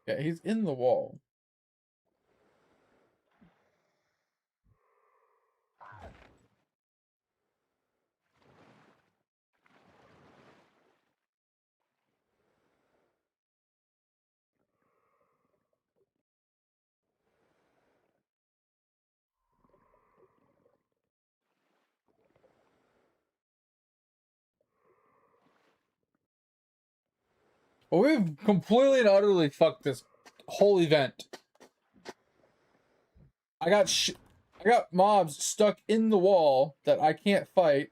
Yeah, he's in the wall. Well, we've completely and utterly fucked this whole event. I got mobs stuck in the wall that I can't fight.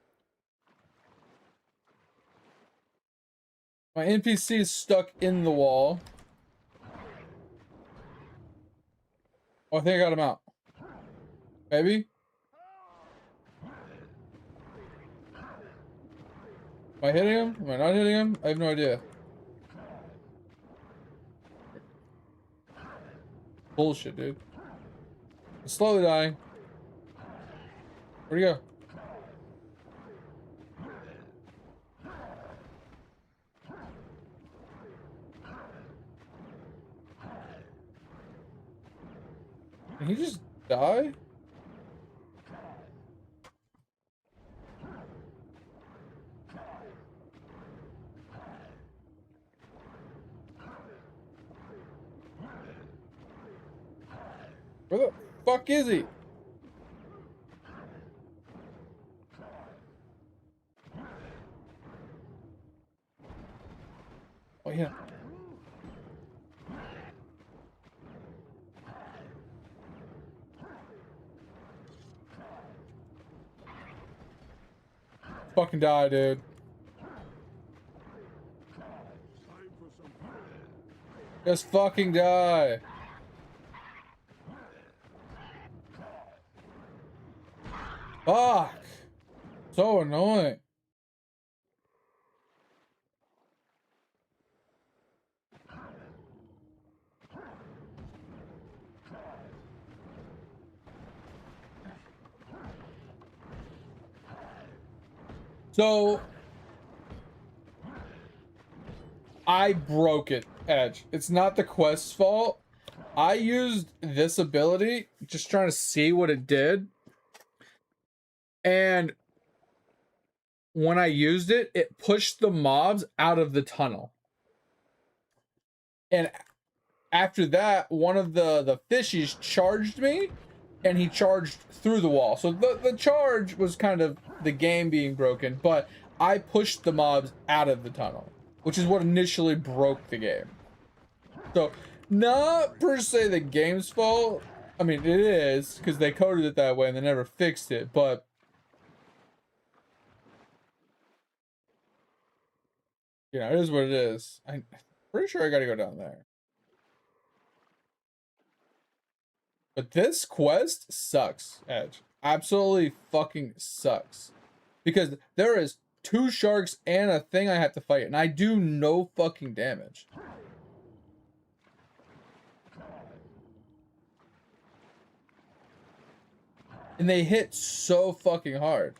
My NPC is stuck in the wall. Oh, I think I got him out. Maybe? Am I hitting him? Am I not hitting him? I have no idea. Bullshit, dude. He's slowly dying. Where'd he go? Did he just die? Where the fuck is he? Oh, yeah. Fucking die, dude. Just fucking die. Fuck. So annoying. So I broke it, Edge. It's not the quest's fault. I used this ability just trying to see what it did. And when I used it, it pushed the mobs out of the tunnel. And after that, one of the fishies charged me, and he charged through the wall. So the charge was kind of the game being broken, but I pushed the mobs out of the tunnel, which is what initially broke the game. So not per se the game's fault. I mean, it is, because they coded it that way and they never fixed it, but you know, it is what it is. I'm pretty sure I gotta go down there. But this quest sucks, Edge. Absolutely fucking sucks. Because there is 2 sharks and a thing I have to fight, and I do no fucking damage. And they hit so fucking hard.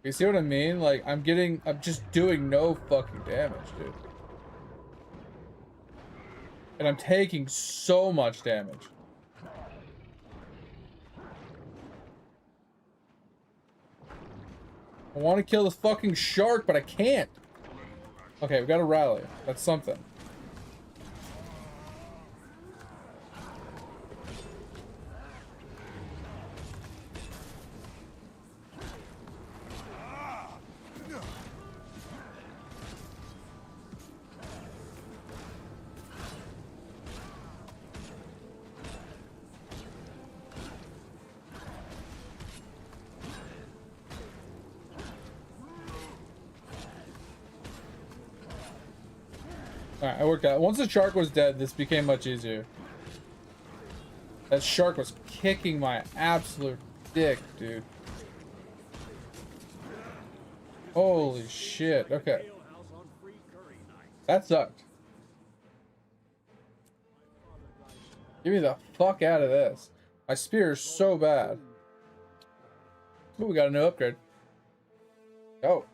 You see what I mean? Like, I'm just doing no fucking damage, dude. And I'm taking so much damage. I want to kill this fucking shark, but I can't. Okay, we got to rally. That's something. Alright, I worked out. Once the shark was dead, this became much easier. That shark was kicking my absolute dick, dude. Holy shit. Okay. That sucked. Get me the fuck out of this. My spear is so bad. Ooh, we got a new upgrade. Oh.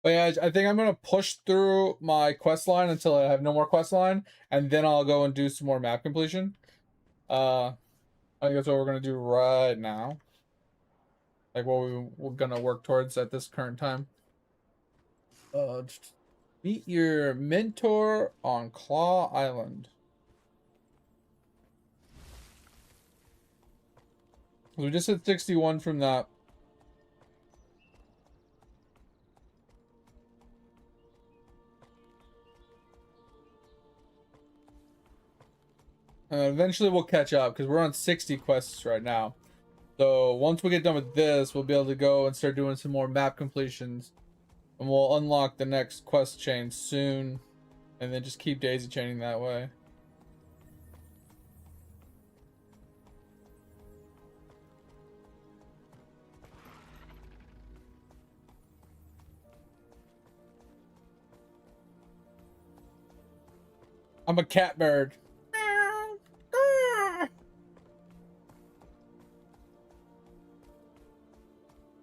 But yeah, I think I'm gonna push through my quest line until I have no more quest line, and then I'll go and do some more map completion. I think that's what we're gonna do right now. Like what we're gonna work towards at this current time. Just meet your mentor on Claw Island. We just hit 61 from that. Eventually we'll catch up because we're on 60 quests right now. So once we get done with this, we'll be able to go and start doing some more map completions. And we'll unlock the next quest chain soon. And then just keep daisy chaining that way. I'm a cat bird.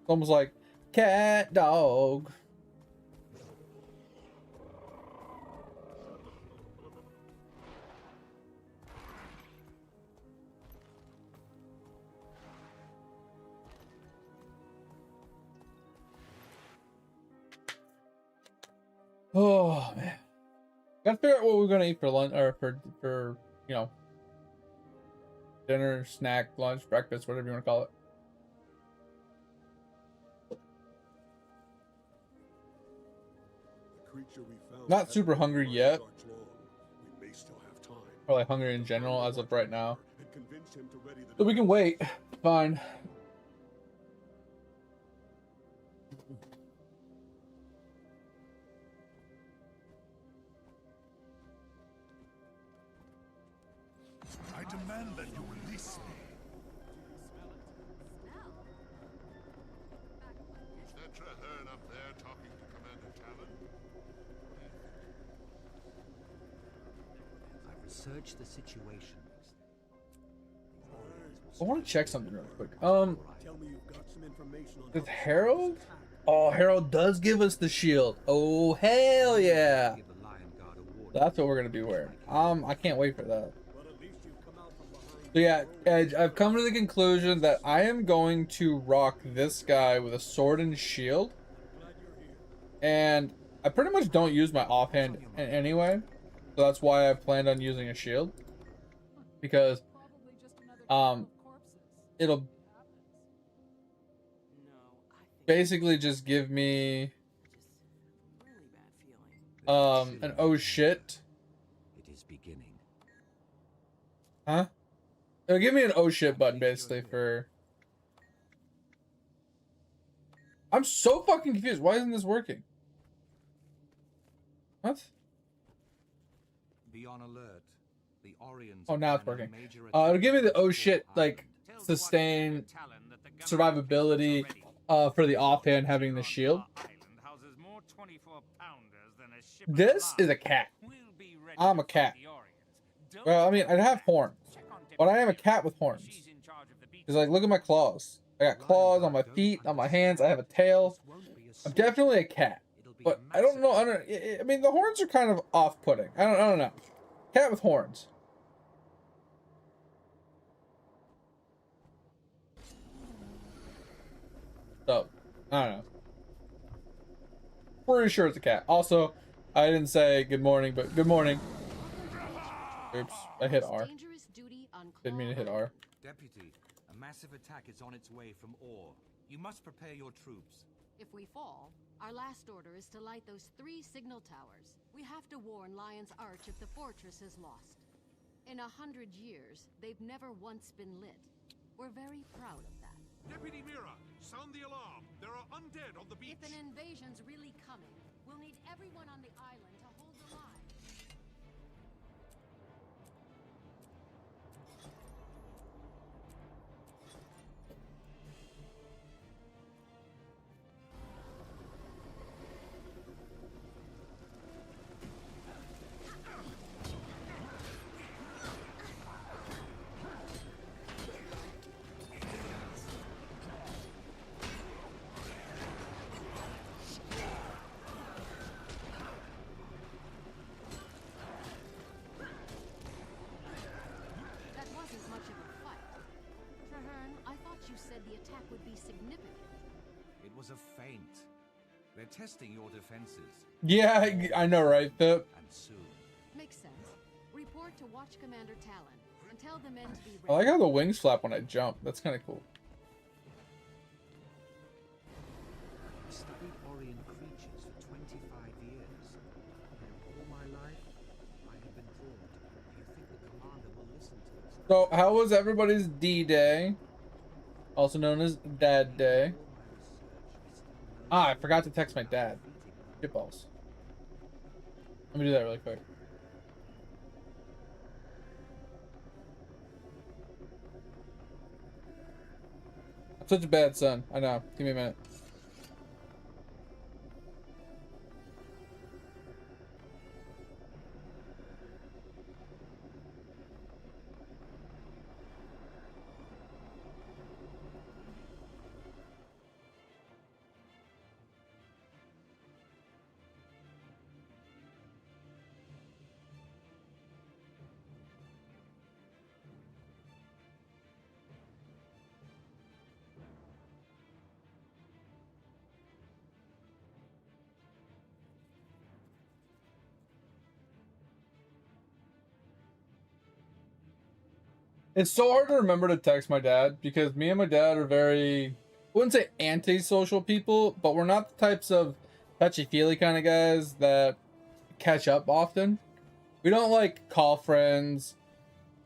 It's almost like cat dog. Oh man. Gotta figure out what we're gonna eat for lunch or for you know, dinner, snack, lunch, breakfast, whatever you want to call it. Not super hungry yet. Or like hungry in general as of right now. So we can wait. Fine. I demand that you release me. Is that Traherne up there talking to Commander Talon? I researched the situation. I want to check something real quick. With Harold? Oh, Harold does give us the shield. Oh, hell yeah. That's what we're going to be wearing. I can't wait for that. So yeah, Edge, I've come to the conclusion that I am going to rock this guy with a sword and shield. And I pretty much don't use my offhand anyway. So that's why I planned on using a shield. Because it'll basically just give me an oh shit. It is beginning. Huh? It'll give me an oh shit button basically for... I'm so fucking confused. Why isn't this working? What? Be on alert. The Orions. Oh, now it's working. It'll give me the oh shit, like, sustain survivability for the offhand having the shield. This is a cat. I'm a cat. Well, I mean, I'd have horns, but I am a cat with horns. Because, like, look at my claws. I got claws on my feet, on my hands. I have a tail. I'm definitely a cat. But I don't know. I mean, the horns are kind of off-putting. I don't know. Cat with horns. So, I don't know. Pretty sure it's a cat. Also, I didn't say good morning, but good morning. Oops, I hit R. Didn't mean to hit R. Deputy, a massive attack is on its way from Ore. You must prepare your troops. If we fall, our last order is to light those 3 signal towers. We have to warn Lion's Arch if the fortress is lost. In 100 years, they've never once been lit. We're very proud of that. Deputy Mira, sound the alarm. There are undead on the beach. If an invasion's really coming, we'll need everyone on the island to hold the line. That wasn't much of a fight. Traherne, I thought you said the attack would be significant. It was a feint. They're testing your defenses. Yeah, I know, right, Pip? And soon. Makes sense. Report to Watch Commander Talon and tell the men to be I like ready. how the wings flap when I jump. That's kind of cool. I studied Orient creatures for 25 years. And all my life, I have been drawn to them. Do you think the commander will listen to us? So, how was everybody's D-Day? Also known as Dad Day. Ah, I forgot to text my dad. Shitballs. Let me do that really quick. I'm such a bad son. I know. Give me a minute. It's so hard to remember to text my dad because me and my dad are very, I wouldn't say anti-social people, but we're not the types of touchy-feely kind of guys that catch up often. We don't like call friends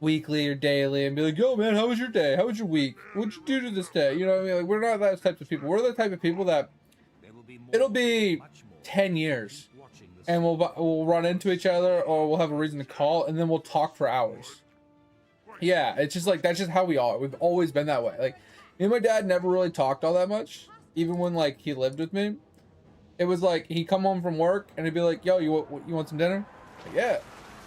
weekly or daily and be like, yo man, how was your day? How was your week? What'd you do to this day? You know what I mean? Like, we're not those types of people. We're the type of people that There will be more, it'll be much more. 10 years Keep watching the and we'll run into each other or we'll have a reason to call and then we'll talk for hours. Yeah, it's just like, that's just how we are. We've always been that way. Like, me and my dad never really talked all that much, even when like he lived with me. It was like he'd come home from work and he'd be like, yo, you want some dinner? Like, yeah.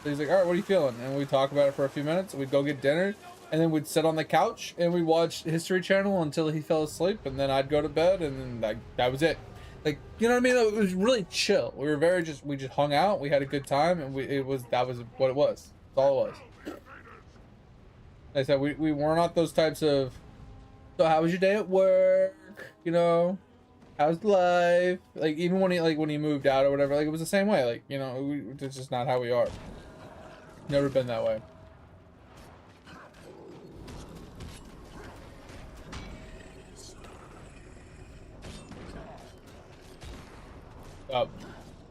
So he's like, all right, what are you feeling? And we'd talk about it for a few minutes. We'd go get dinner and then we'd sit on the couch and we'd watch History Channel until he fell asleep, and then I'd go to bed, and then that was it. Like, you know what I mean? It was really chill. We were we just hung out. We had a good time, and that was what it was. That's all it was. Like I said, we were not those types of, so how was your day at work? You know, how's life? Like, even when he moved out or whatever, like, it was the same way. Like, you know, it's just not how we are. Never been that way.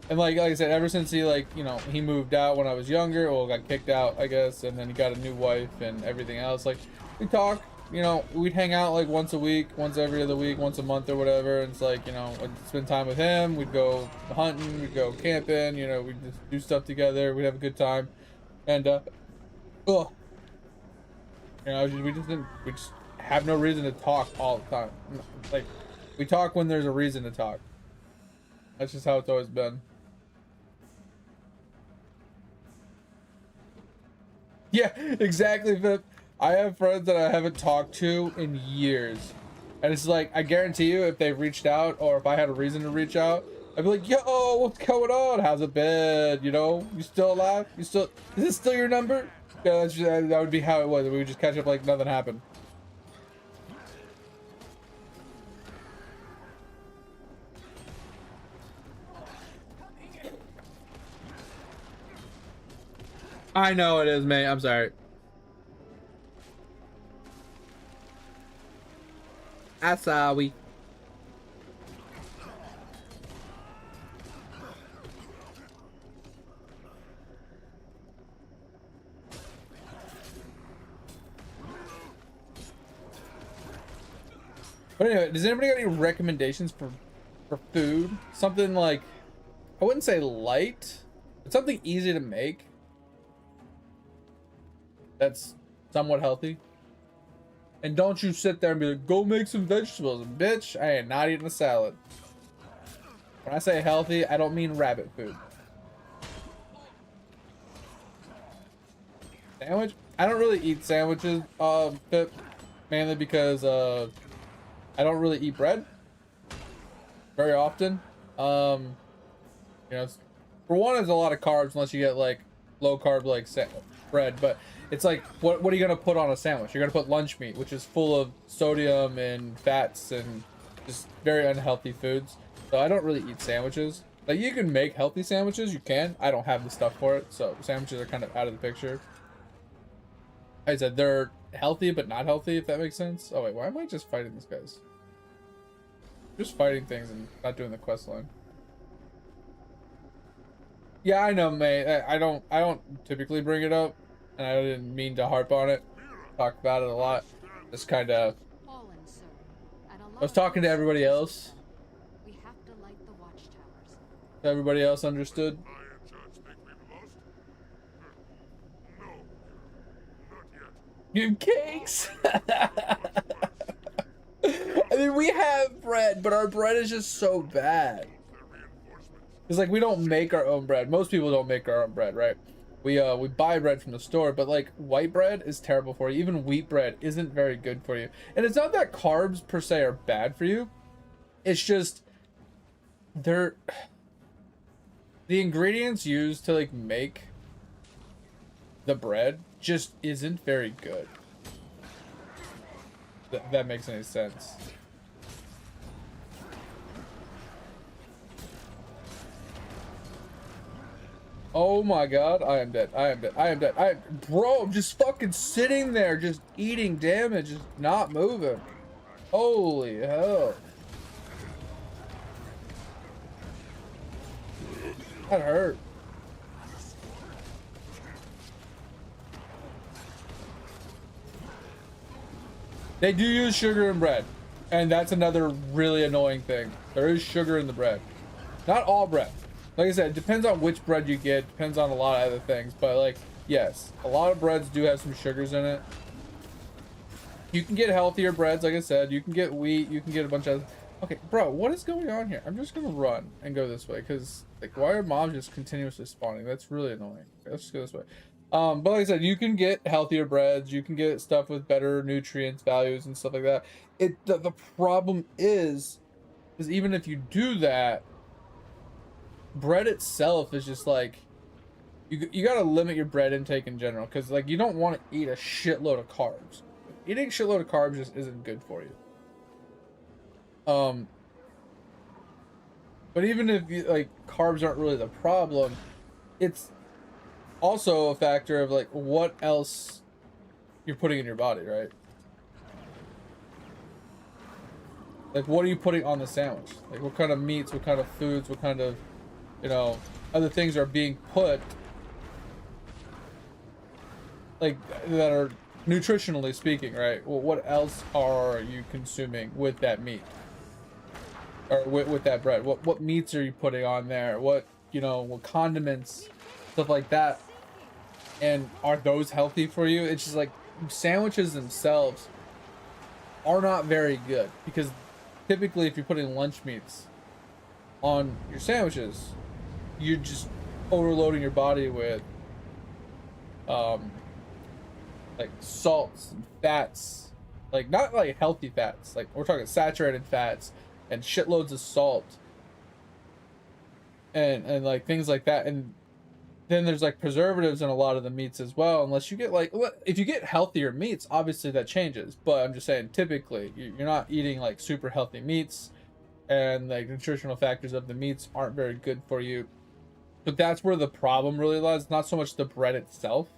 And like I said, ever since he he moved out when I was younger, well, got kicked out, I guess, and then he got a new wife and everything else. Like, we talk, we'd hang out like once a week, once every other week, once a month or whatever. And it's like, I'd spend time with him. We'd go hunting, we'd go camping, we'd just do stuff together. We'd have a good time. And we just have no reason to talk all the time. Like, we talk when there's a reason to talk. That's just how it's always been. Yeah, exactly, Vip. I have friends that I haven't talked to in years. And it's like, I guarantee you, if they reached out or if I had a reason to reach out, I'd be like, yo, what's going on? How's it been? You still alive? Is this still your number? Yeah, that would be how it was. We would just catch up like nothing happened. I know it is, mate. I'm sorry. Asawi. But anyway, does anybody got any recommendations for food? Something like, I wouldn't say light, but something easy to make that's somewhat healthy. And don't you sit there and be like, go make some vegetables. Bitch, I am not eating a salad. When I say healthy, I don't mean rabbit food. Sandwich? I don't really eat sandwiches, Pip, mainly because I don't really eat bread very often. You know, for one, it's a lot of carbs unless you get like low carb like bread. But it's like, what are you gonna put on a sandwich? You're gonna put lunch meat, which is full of sodium and fats and just very unhealthy foods. So I don't really eat sandwiches. Like, you can make healthy sandwiches, you can. I don't have the stuff for it, so sandwiches are kind of out of the picture. Like I said, they're healthy but not healthy, if that makes sense. Oh wait, why am I just fighting these guys? Just fighting things and not doing the quest line. Yeah, I know, mate. I don't typically bring it up, and I didn't mean to harp on it. Talk about it a lot. Just kind of. Fallen, sir. And a lot I was talking to everybody else. We have to light the watchtowers. Everybody else understood. I and Judge think we've lost? No, not yet. You cakes. I mean, we have bread, but our bread is just so bad. Their reinforcements. It's like, we don't make our own bread. Most people don't make our own bread, right? We buy bread from the store, but like, white bread is terrible for you. Even wheat bread isn't very good for you. And it's not that carbs per se are bad for you. It's just the ingredients used to like make the bread just isn't very good. That makes any sense. Oh my god, I am dead. I am dead. I am dead. Bro, I'm just fucking sitting there, just eating damage, just not moving. Holy hell. That hurt. They do use sugar in bread, and that's another really annoying thing. There is sugar in the bread. Not all bread. Like I said, it depends on which bread you get, depends on a lot of other things, but like, yes, a lot of breads do have some sugars in it. You can get healthier breads, like I said, you can get wheat, you can get a bunch of... Okay, bro, what is going on here? I'm just gonna run and go this way, because, like, why are mobs just continuously spawning? That's really annoying. Okay, let's just go this way. But like I said, you can get healthier breads, you can get stuff with better nutrients values and stuff like that. The problem is even if you do that, bread itself is just like, you gotta limit your bread intake in general, because like, you don't want to eat a shitload of carbs. Eating a shitload of carbs just isn't good for you. But even if you, like, carbs aren't really the problem, it's also a factor of like what else you're putting in your body, right? Like, what are you putting on the sandwich? Like, what kind of meats, what kind of foods, what kind of, you know, other things are being put, like, that are nutritionally speaking, right? Well, what else are you consuming with that meat, or with that bread? What meats are you putting on there? What, you know, what condiments, stuff like that? And are those healthy for you? It's just like, sandwiches themselves are not very good, because typically if you're putting lunch meats on your sandwiches, you're just overloading your body with like salts and fats, like not like healthy fats, like we're talking saturated fats and shitloads of salt and like things like that. And then there's like preservatives in a lot of the meats as well, unless you get like, if you get healthier meats, obviously that changes, but I'm just saying, typically you're not eating like super healthy meats, and like nutritional factors of the meats aren't very good for you. But that's where the problem really lies. Not so much the bread itself,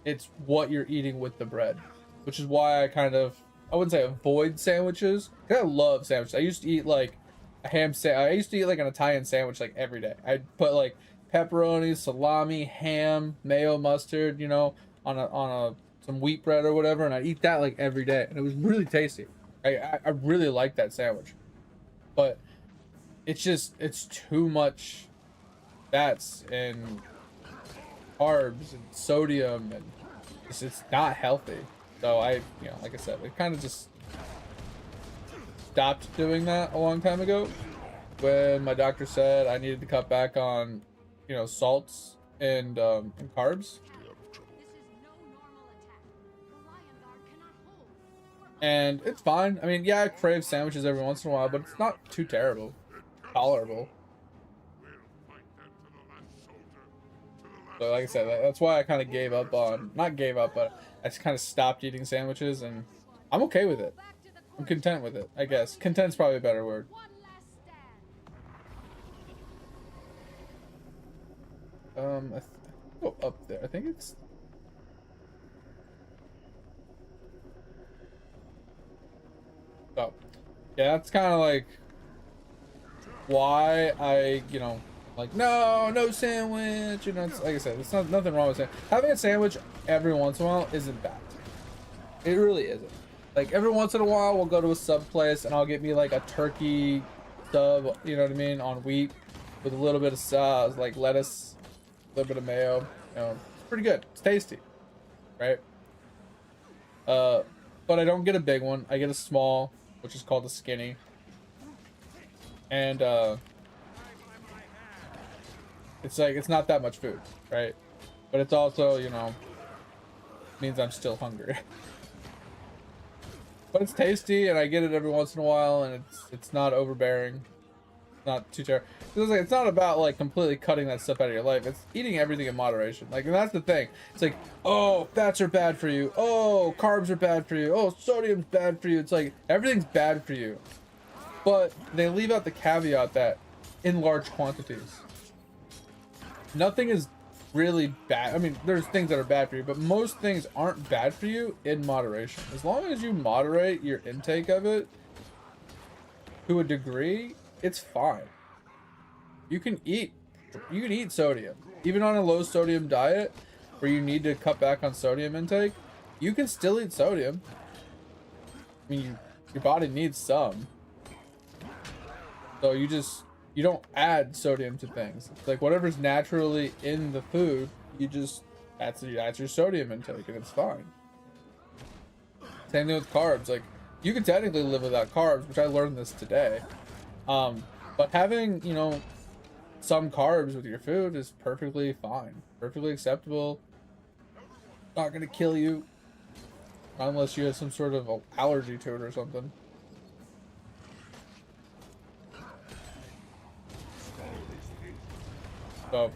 it's what you're eating with the bread, which is why I kind of, I wouldn't say avoid sandwiches. I love sandwiches. I used to eat like a I used to eat like an Italian sandwich like every day. I'd put like pepperoni, salami, ham, mayo, mustard, you know, on some wheat bread or whatever, and I'd eat that like every day, and it was really tasty. I really like that sandwich, but it's too much fats and carbs and sodium, and it's not healthy. So like I said, I kind of just stopped doing that a long time ago when my doctor said I needed to cut back on, salts and carbs. And it's fine. I mean, yeah, I crave sandwiches every once in a while, but it's not too terrible. Tolerable. So like I said, that's why I kind of gave up on, not gave up, but I just kind of stopped eating sandwiches, and I'm okay with it. I'm content with it, I guess. Content's probably a better word. Go up there. I think it's... Oh. Yeah, that's kind of like why I, like, no sandwich. It's, like I said, it's nothing wrong with it. Having a sandwich every once in a while isn't bad. It really isn't. Like, every once in a while, we'll go to a sub place and I'll get me like a turkey sub, you know what I mean, on wheat with a little bit of sauce, like lettuce, a little bit of mayo. It's pretty good. It's tasty, right? But I don't get a big one. I get a small, which is called a skinny. And it's like, it's not that much food, right? But it's also, means I'm still hungry. But it's tasty, and I get it every once in a while, and it's not overbearing. Not too terrible. It's not about like completely cutting that stuff out of your life. It's eating everything in moderation. Like, and that's the thing. It's like, oh, fats are bad for you. Oh, carbs are bad for you. Oh, sodium's bad for you. It's like everything's bad for you. But they leave out the caveat that in large quantities. Nothing is really bad. I mean, there's things that are bad for you, but most things aren't bad for you in moderation. As long as you moderate your intake of it to a degree, it's fine. You can eat sodium. Even on a low sodium diet where you need to cut back on sodium intake, you can still eat sodium. I mean, your body needs some. So you don't add sodium to things. It's like whatever's naturally in the food, that's your sodium intake, and it's fine. Same thing with carbs. Like, you can technically live without carbs, which I learned this today. But having, some carbs with your food is perfectly fine, perfectly acceptable. Not gonna kill you unless you have some sort of allergy to it or something. So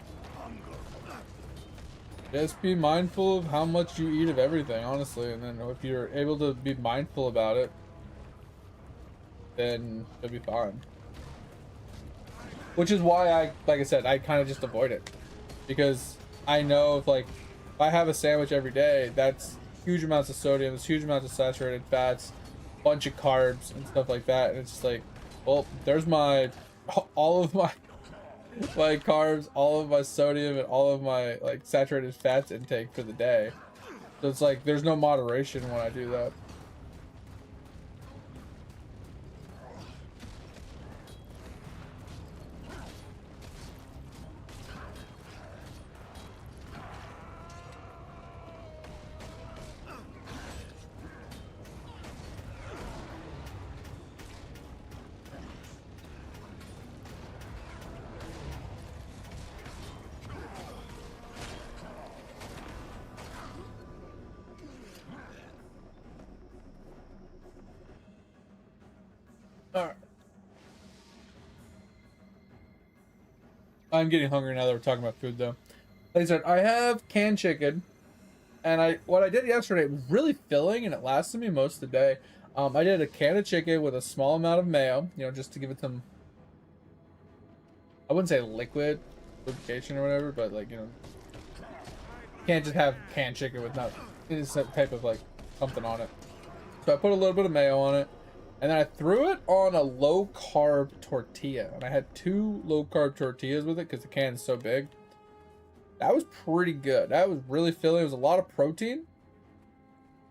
just be mindful of how much you eat of everything, honestly, and then if you're able to be mindful about it, then you'll be fine. Which is why like I said, I kind of just avoid it, because I know if I have a sandwich every day, that's huge amounts of sodium, it's huge amounts of saturated fats, bunch of carbs and stuff like that, and it's just like, well, there's all of my carbs, all of my sodium, and all of my saturated fats intake for the day. So it's like there's no moderation when I do that. Alright. I'm getting hungry now that we're talking about food, though. Like I said, I have canned chicken, and what I did yesterday was really filling, and it lasted me most of the day. I did a can of chicken with a small amount of mayo, just to give it some, I wouldn't say liquid lubrication or whatever, but you can't just have canned chicken with not any type of something on it. So I put a little bit of mayo on it, and then I threw it on a low-carb tortilla. And I had 2 low-carb tortillas with it because the can is so big. That was pretty good. That was really filling. It was a lot of protein.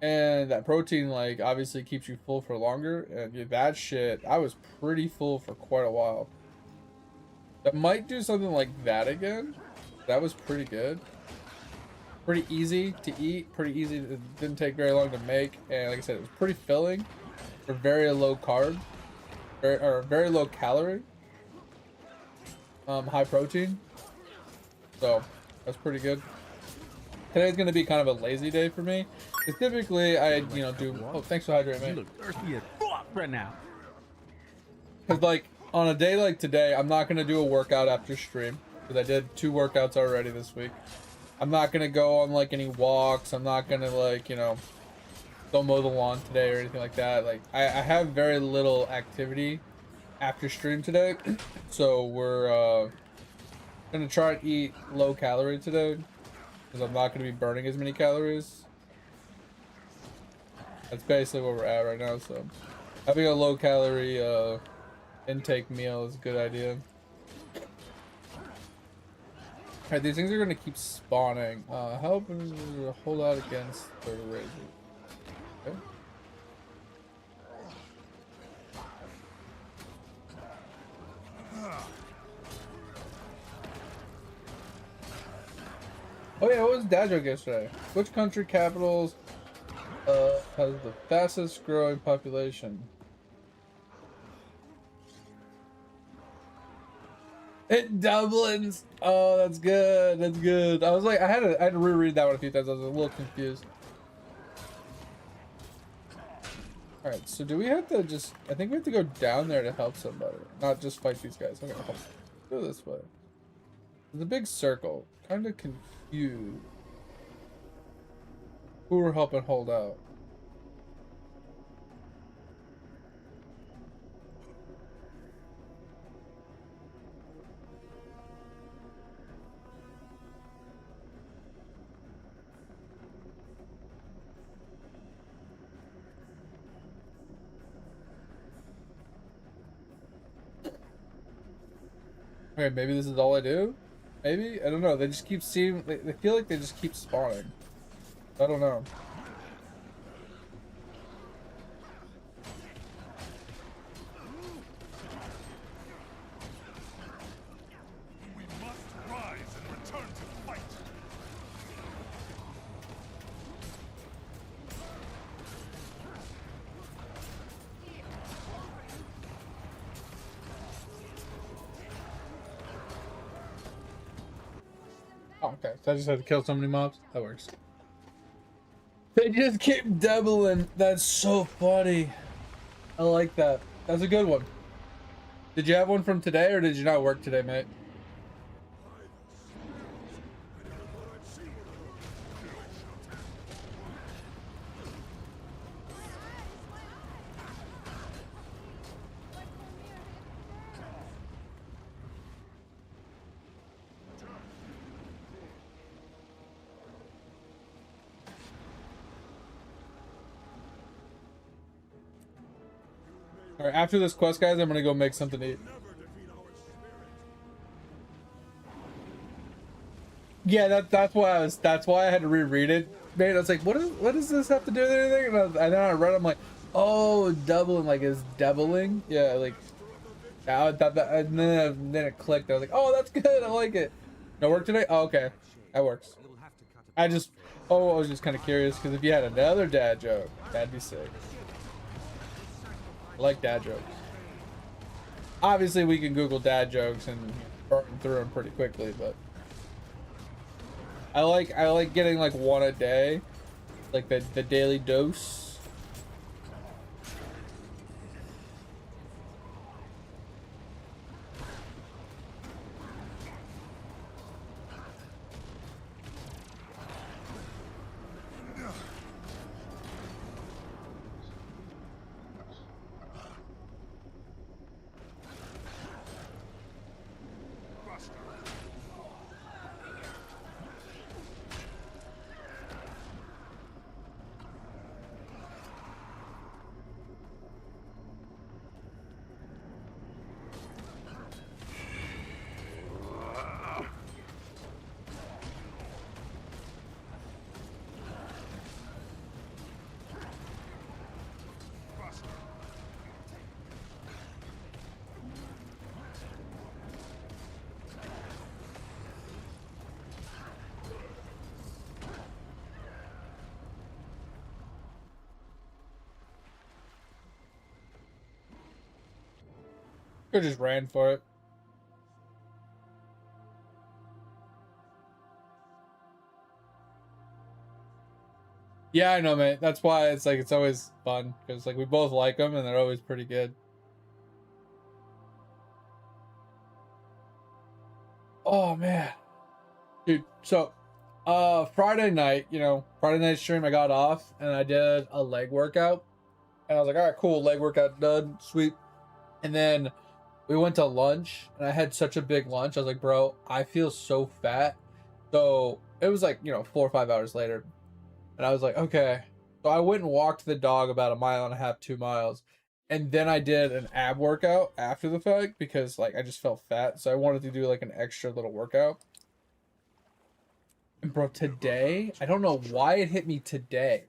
And that protein, like, obviously keeps you full for longer. And yeah, that shit, I was pretty full for quite a while. That might do something like that again. That was pretty good. Pretty easy to eat, pretty easy. It didn't take very long to make. And like I said, it was pretty filling for very low carb, very low calorie, high protein. So that's pretty good. Today's gonna be kind of a lazy day for me. Because typically I, do. Oh, thanks for hydrating, You man. look thirsty as fuck right now. Because like on a day like today, I'm not gonna do a workout after stream. Because I did 2 workouts already this week. I'm not gonna go on like any walks. I'm not gonna like, go mow the lawn today or anything like that. Like I have very little activity after stream today. So we're gonna try to eat low calorie today. Because I'm not gonna be burning as many calories. That's basically where we're at right now, so having a low calorie intake meal is a good idea. Alright, these things are gonna keep spawning. Help hold out against the rage. Okay. Oh yeah, what was dad joke yesterday? Which country capitals has the fastest growing population? It Dublin's. Oh, that's good. That's good. I was like, I had to reread that one a few times. I was a little confused. All right, so do we have to just? I think we have to go down there to help somebody, not just fight these guys. Okay, go this way. There's a big circle. Kind of confused. Who we're helping hold out? Okay, maybe this is all I do? Maybe? I don't know. They just keep seeing... They feel like they just keep spawning. I don't know. We must rise and return to the fight. Oh, okay. So I just had to kill so many mobs? That works. They just keep doubling. That's so funny. I like that. That's a good one. Did you have one from today or did you not work today, mate? All right, after this quest, guys, I'm gonna go make something to eat. Yeah, that's why that's why I had to reread it. Man, I was like, what does this have to do with anything? And then I read, I'm like, oh, doubling, like is doubling? Yeah, like, and then it clicked. I was like, oh, that's good. I like it. No work today? Oh, okay, that works. I was just kind of curious because if you had another dad joke, that'd be sick. I like dad jokes. Obviously, we can Google dad jokes and burn through them pretty quickly, but I like getting like one a day, like the daily dose. Could just ran for it. Yeah, I know, mate. That's why it's like it's always fun because like we both like them and they're always pretty good. Oh man, dude. So, Friday night, Friday night stream, I got off and I did a leg workout, and I was like, all right, cool, leg workout done, sweet. And then we went to lunch, and I had such a big lunch. I was like, bro, I feel so fat. So it was like 4 or 5 hours later, and I was like, okay. So I went and walked the dog about a mile and a half, 2 miles. And then I did an ab workout after the fact because like I just felt fat. So I wanted to do like an extra little workout. And bro, today, I don't know why it hit me today.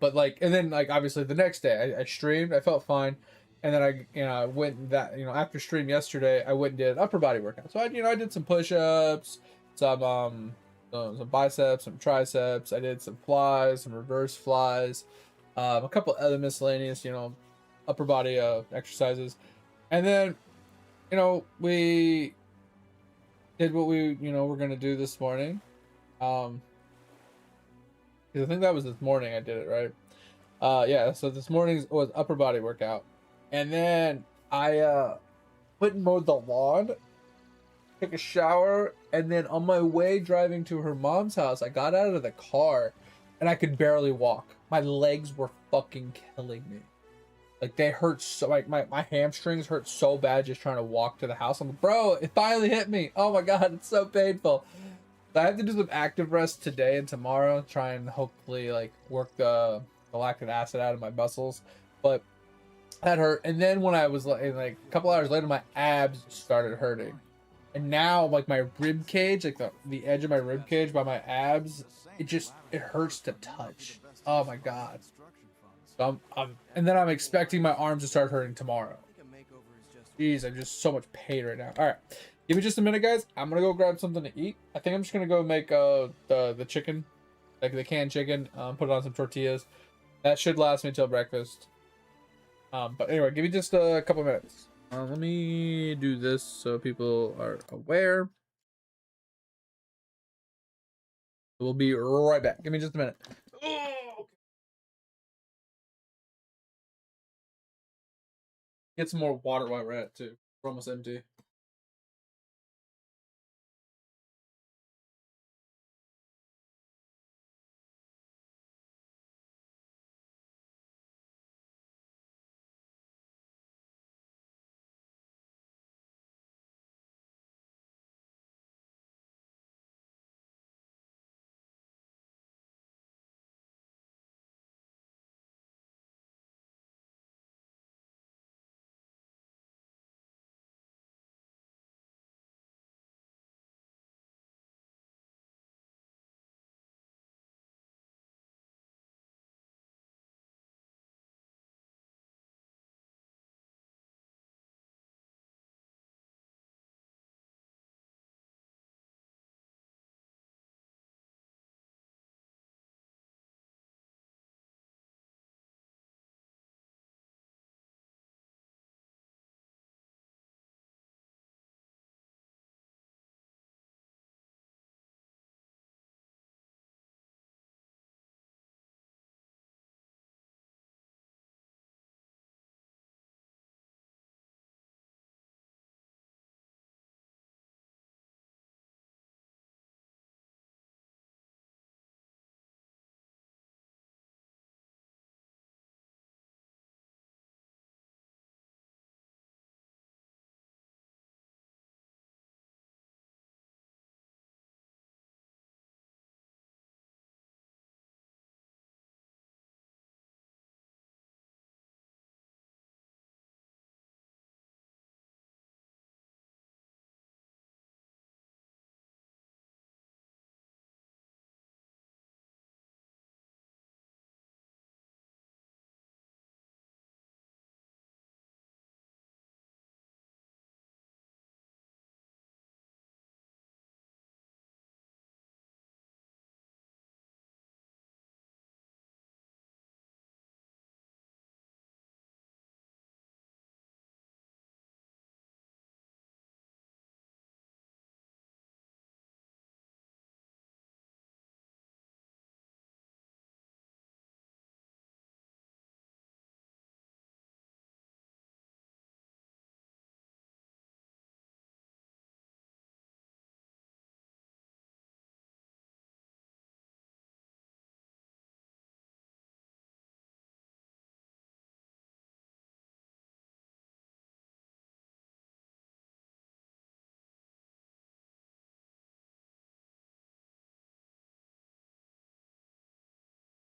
But like, and then like obviously the next day I streamed, I felt fine. And then I went that, after stream yesterday, I went and did an upper body workout. So I did some push-ups, some biceps, some triceps. I did some flies, some reverse flies, a couple other miscellaneous, upper body exercises. And then, we did what we're gonna do this morning. Because I think that was this morning I did it, right? Yeah, so this morning's was upper body workout. And then I went and mowed the lawn, took a shower, and then on my way driving to her mom's house, I got out of the car and I could barely walk. My legs were fucking killing me. Like they hurt so, like my hamstrings hurt so bad just trying to walk to the house. I'm like, bro, it finally hit me. Oh my god, it's so painful. So I have to do some active rest today and tomorrow, try and hopefully like work the lactic acid out of my muscles. But that hurt. And then when I was like a couple hours later, my abs started hurting. And now like my rib cage, like the edge of my rib cage by my abs, it hurts to touch. Oh my god. So and then I'm expecting my arms to start hurting tomorrow. Jeez, I'm just so much pain right now. All right, give me just a minute, guys. I'm gonna go grab something to eat. I think I'm just gonna go make the chicken, like the canned chicken. Put it on some tortillas. That should last me till breakfast. But anyway, give me just a couple minutes. Let me do this so people are aware. We'll be right back. Give me just a minute. Oh! Get some more water while we're at it too. We're almost empty.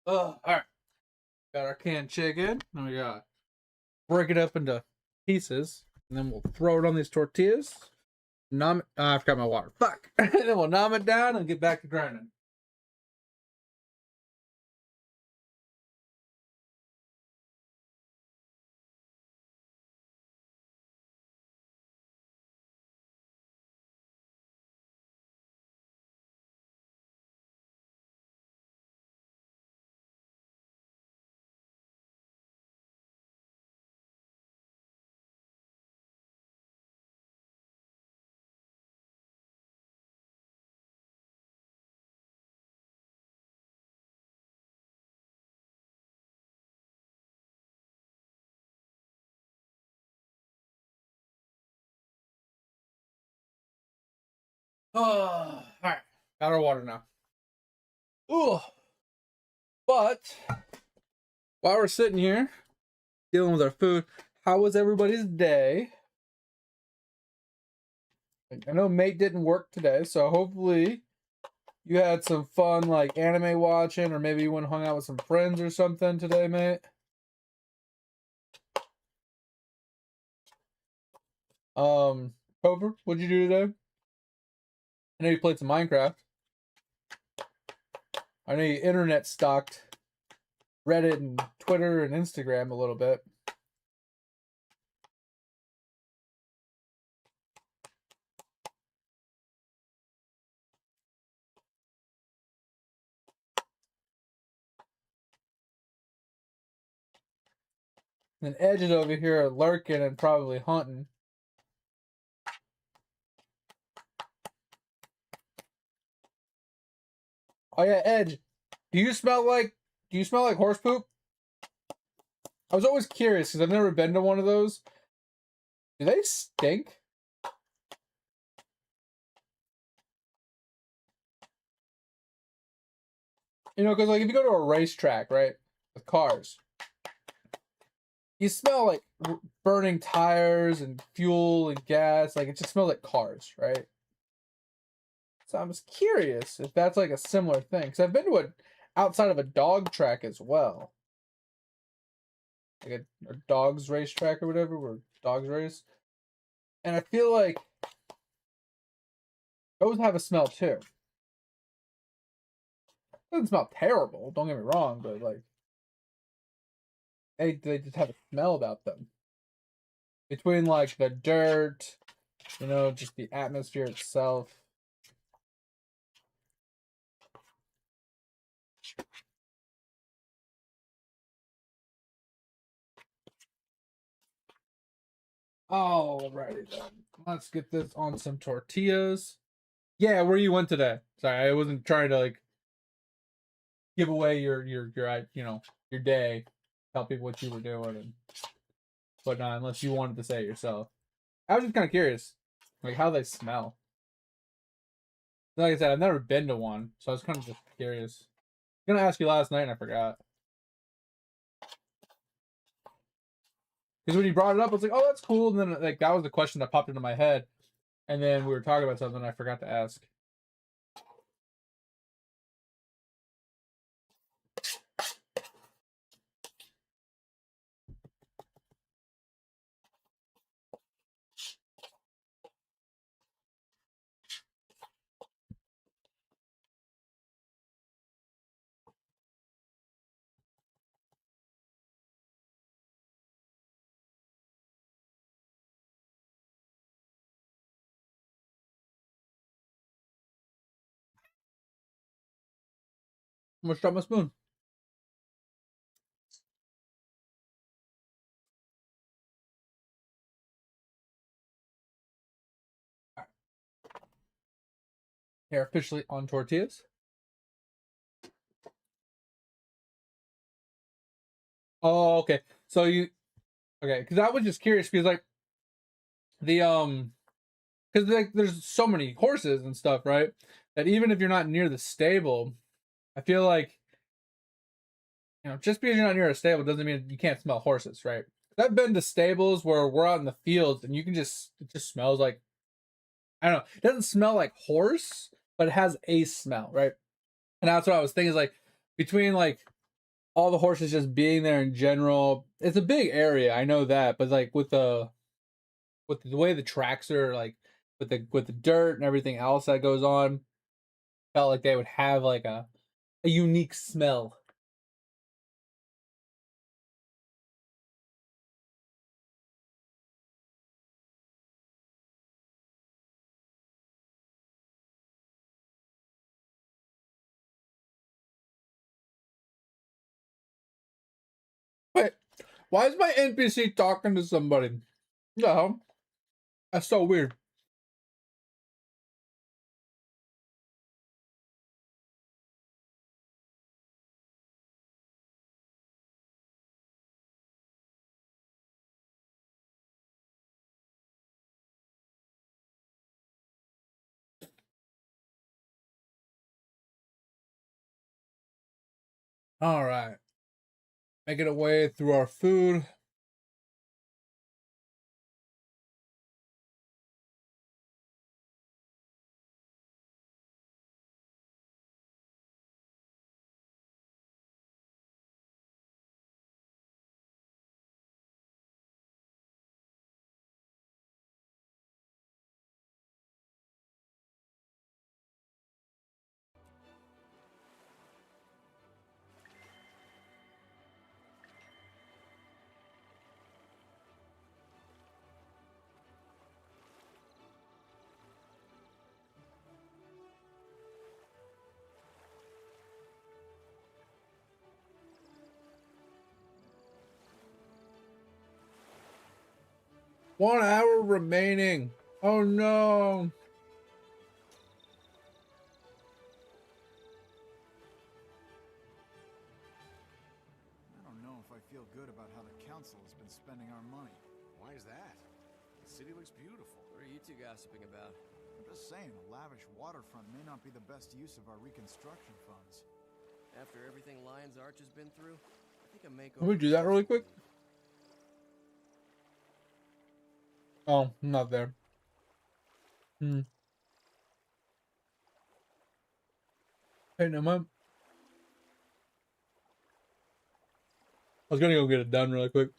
All right. Got our canned chicken. And we got break it up into pieces, and then we'll throw it on these tortillas. Nom it. I forgot my water. Fuck. And then we'll nom it down and get back to grinding. Oh, all right. Got our water now. Ooh. But while we're sitting here dealing with our food, how was everybody's day? I know mate didn't work today, so hopefully you had some fun like anime watching, or maybe you went and hung out with some friends or something today, mate. Cover, what'd you do today? I know you played some Minecraft. I know you internet stalked Reddit and Twitter and Instagram a little bit. And Edge is over here lurking and probably hunting. Oh yeah, Edge. Do you smell like horse poop? I was always curious because I've never been to one of those. Do they stink? You know, because like if you go to a racetrack, right, with cars, you smell like burning tires and fuel and gas. Like it just smells like cars, right? So I was curious if that's like a similar thing. Because I've been to a outside of a dog track as well, like a dog's racetrack or whatever, where dogs race, and I feel like those have a smell too. It doesn't smell terrible. Don't get me wrong, but like they just have a smell about them. Between like the dirt, you know, just the atmosphere itself. Alrighty then. Let's get this on some tortillas. Yeah, where you went today? Sorry, I wasn't trying to like give away your you know, your day. Tell people what you were doing and whatnot, unless you wanted to say it yourself. I was just kind of curious, like how they smell. Like I said, I've never been to one, so I was kind of just curious. I was gonna ask you last night and I forgot. Because when you brought it up, I was like, "Oh, that's cool." And then like that was the question that popped into my head, and then we were talking about something I forgot to ask. I'm gonna drop my spoon. They're officially on tortillas. Oh, okay. So you okay? Because I was just curious because like the because like there's so many horses and stuff, right? That even if you're not near the stable, I feel like you know just because you're not near a stable doesn't mean you can't smell horses, right? I've been to stables where we're out in the fields and you can just it just smells like I don't know. It doesn't smell like horse, but it has a smell, right? And that's what I was thinking is like between like all the horses just being there in general. It's a big area, I know that, but like with the way the tracks are, like with the dirt and everything else that goes on, felt like they would have like a unique smell. Wait, why is my NPC talking to somebody? No, that's so weird. All right, making our way through our food. One hour remaining. Oh no. I don't know if I feel good about how the council has been spending our money. Why is that? The city looks beautiful. What are you two gossiping about? I'm just saying, a lavish waterfront may not be the best use of our reconstruction funds. After everything Lion's Arch has been through, I think a makeover. Can we do that really quick? Oh, I'm not there. Hey, no mind. I was gonna go get it done really quick.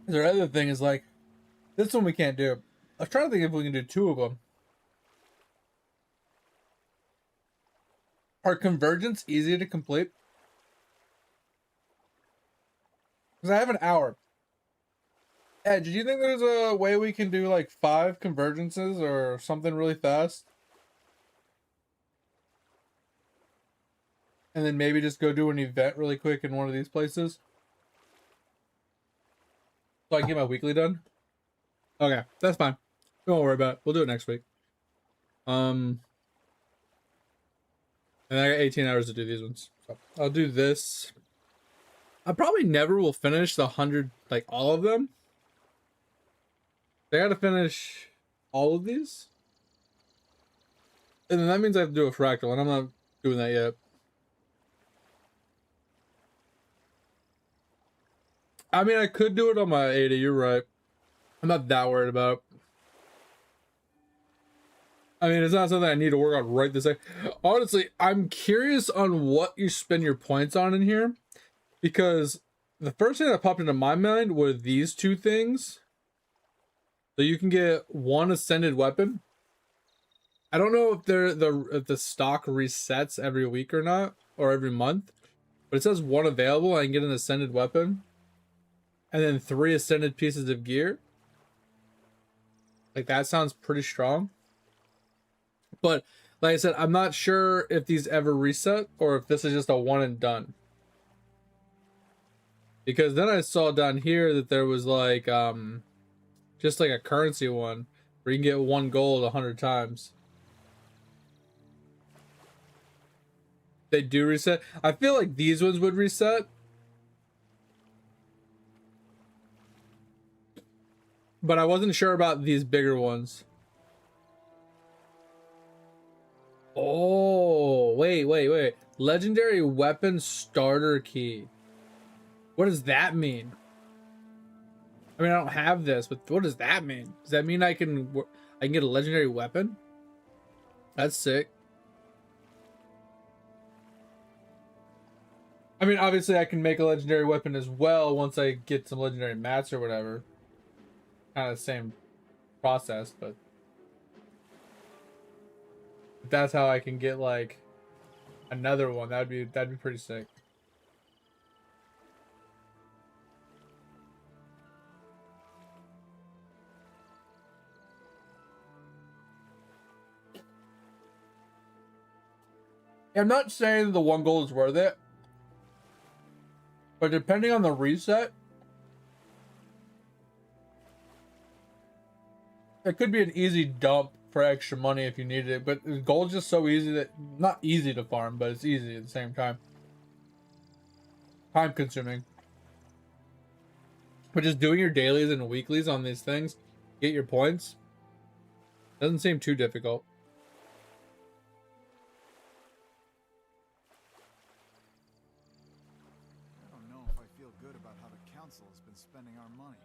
Their other thing is like, this one we can't do. I was trying to think if we can do two of them. Are convergence easy to complete? Because I have an hour. Ed, do you think there's a way we can do like 5 convergences or something really fast? And then maybe just go do an event really quick in one of these places? So I can get my weekly done? Okay, that's fine. Don't worry about it. We'll do it next week. And I got 18 hours to do these ones. So I'll do this. I probably never will finish the 100, like all of them. I gotta finish all of these. And then that means I have to do a fractal, and I'm not doing that yet. I mean, I could do it on my 80, you're right. I'm not that worried about it. I mean, it's not something I need to work on right this second. Honestly, I'm curious on what you spend your points on in here. Because the first thing that popped into my mind were these two things. So you can get one ascended weapon. I don't know if if the stock resets every week or not, or every month. But it says one available, I can get an ascended weapon. And then 3 ascended pieces of gear. Like, that sounds pretty strong. But, like I said, I'm not sure if these ever reset, or if this is just a one and done. Because then I saw down here that there was like, just like a currency one, where you can get 1 gold 100 times. They do reset. I feel like these ones would reset. But I wasn't sure about these bigger ones. Oh, wait. Legendary weapon starter key. What does that mean? I mean, I don't have this, but what does that mean? Does that mean I can get a legendary weapon? That's sick. I mean, obviously I can make a legendary weapon as well once I get some legendary mats or whatever. Kind of the same process, but if that's how I can get like another one, that'd be pretty sick. I'm not saying the 1 gold is worth it, but depending on the reset, it could be an easy dump for extra money if you needed it. But gold's just so easy that, not easy to farm, but it's easy at the same time. Time consuming. But just doing your dailies and weeklies on these things, get your points, doesn't seem too difficult. Spending our money.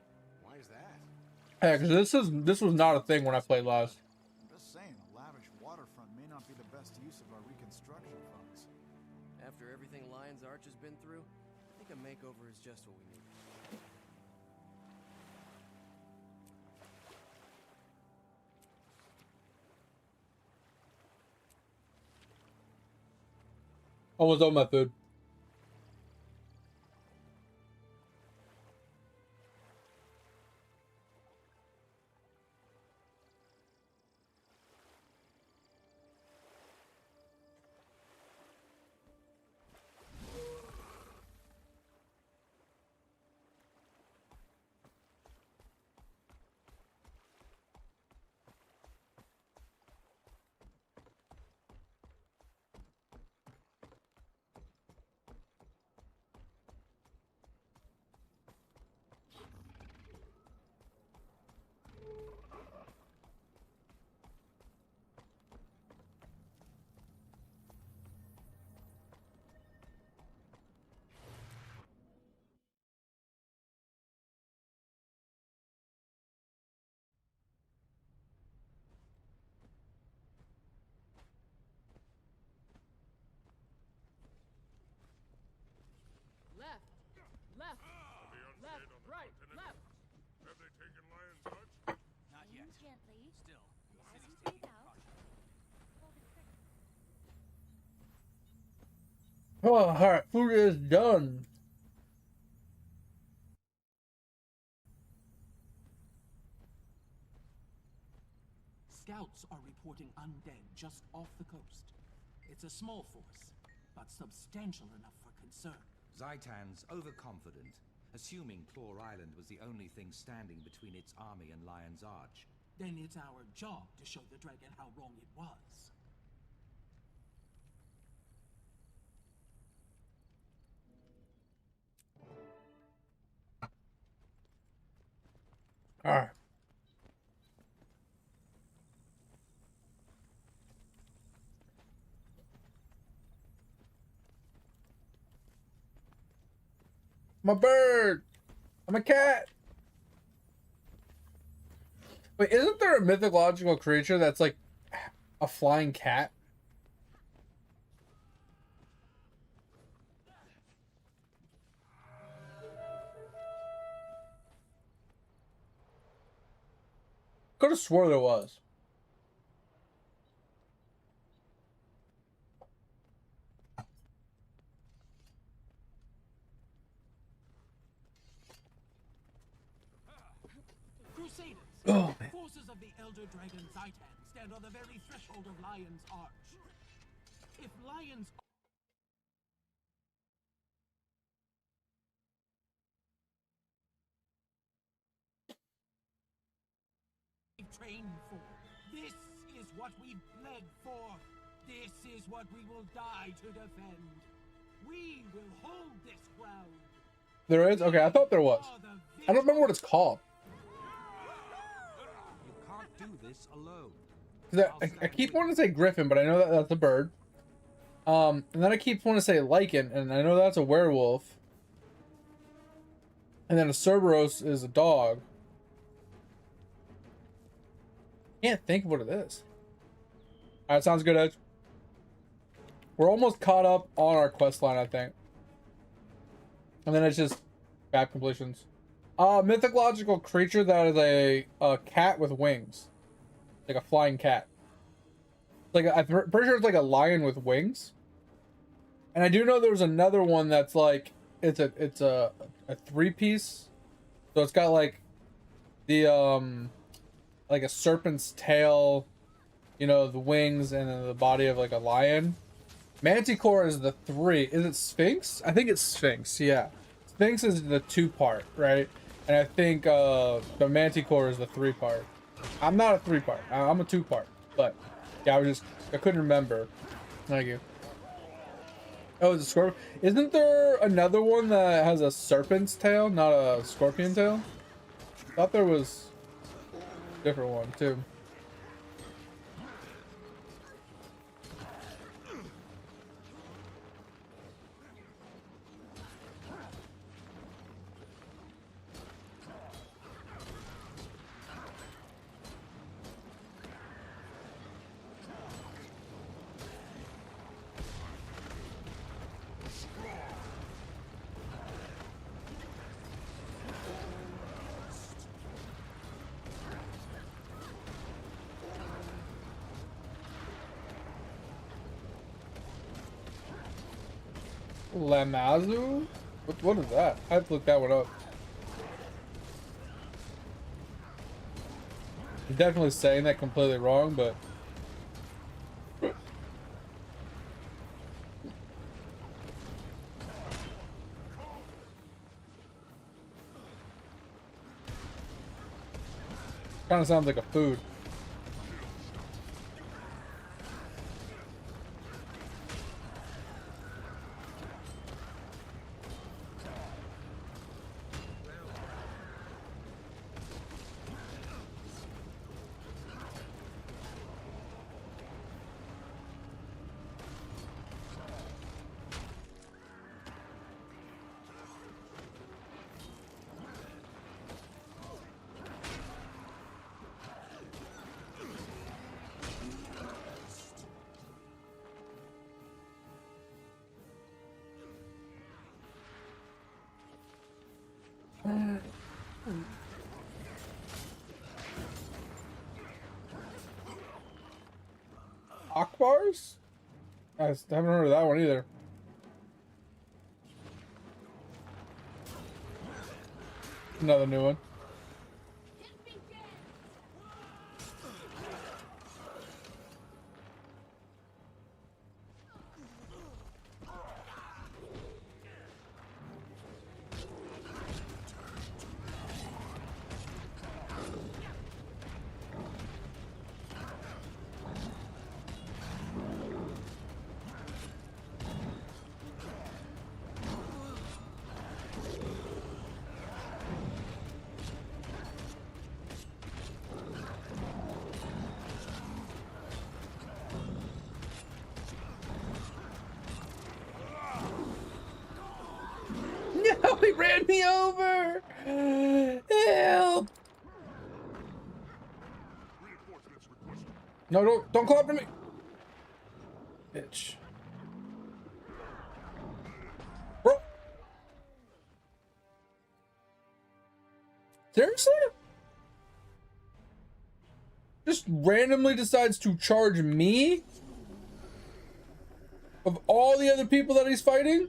Why is that? Yeah, because this was not a thing when I played last. I'm just saying, a lavish waterfront may not be the best use of our reconstruction funds. After everything Lion's Arch has been through, I think a makeover is just what we need. Almost all my food. Left, left, left, right, left. Have they taken Lion's Arch? Not yet. Gently. Still, As you breathe out, hold it quick. Oh, alright, food is done. Scouts are reporting undead just off the coast. It's a small force, but substantial enough for concern. Zaitan's overconfident, assuming Claw Island was the only thing standing between its army and Lion's Arch. Then it's our job to show the dragon how wrong it was. Alright. My bird! I'm a cat! Wait, isn't there a mythological creature that's like a flying cat? Could have swore there was. Crusaders! Oh, man. Forces of the Elder Dragon Zaitan stand on the very threshold of Lion's Arch. If Lion's we've trained for. This is what we've bled for. This is what we will die to defend. We will hold this ground. There is? Okay, I thought there was. I don't remember what it's called. You can't do this alone. 'Cause I keep wanting to say griffin, but I know that that's a bird. And then I keep wanting to say lichen, and I know that's a werewolf. And then a Cerberus is a dog. Can't think of what it is. Alright, sounds good, Edge. We're almost caught up on our quest line, I think. And then it's just map completions. Mythological creature that is a cat with wings. Like a flying cat. Like I'm pretty sure it's like a lion with wings. And I do know there's another one that's like it's a 3-piece. So it's got like the like a serpent's tail, you know, the wings, and then the body of like a lion. Manticore is the 3. Is it Sphinx? I think it's Sphinx, yeah. Sphinx is the 2-part, right? And I think the Manticore is the 3-part. I'm not a 3-part. I'm a 2-part. But yeah, I couldn't remember. Thank you. Oh, it's a scorpion. Isn't there another one that has a serpent's tail, not a scorpion tail? I thought there was a different one too. Lamazu? What is that? I have to look that one up. I'm definitely saying that completely wrong, but kind of sounds like a food. Akbars? I haven't heard of that one either. Another new one. No, he ran me over! Help! No, don't come after me! Bitch. Bro! Seriously? Just randomly decides to charge me? Of all the other people that he's fighting?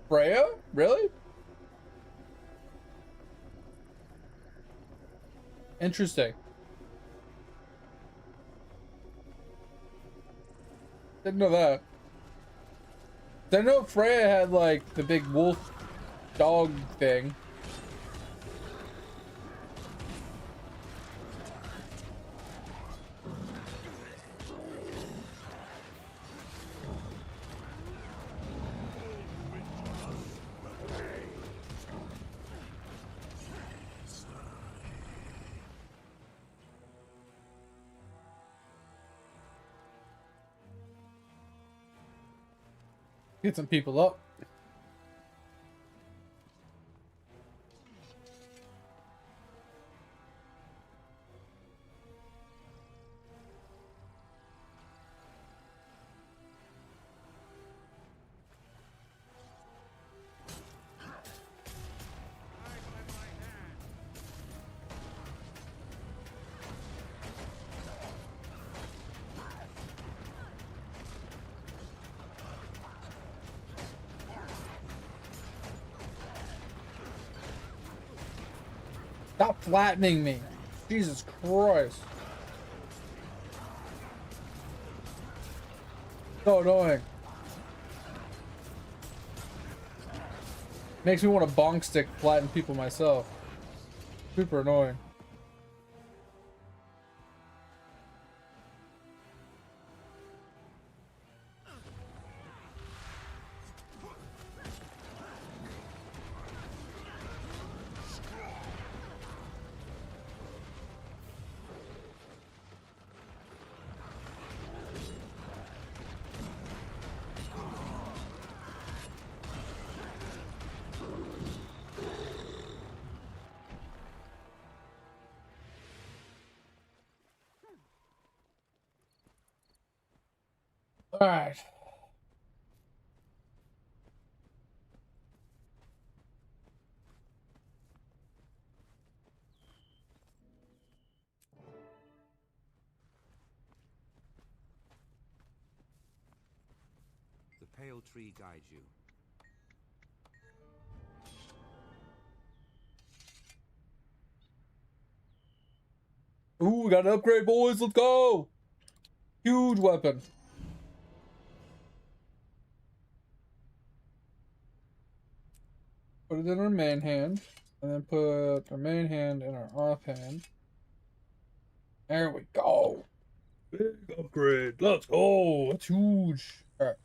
Freya? Really? Interesting. Didn't know that. I know Freya had like the big wolf dog thing. Get some people up. Stop flattening me. Jesus Christ. So annoying. Makes me want to bonk stick flatten people myself. Super annoying. All right. The pale tree guides you. Ooh, we got an upgrade, boys. Let's go. Huge weapon. Put it in our main hand, and then put our main hand in our offhand. There we go. Big upgrade. Let's go. That's huge. All right.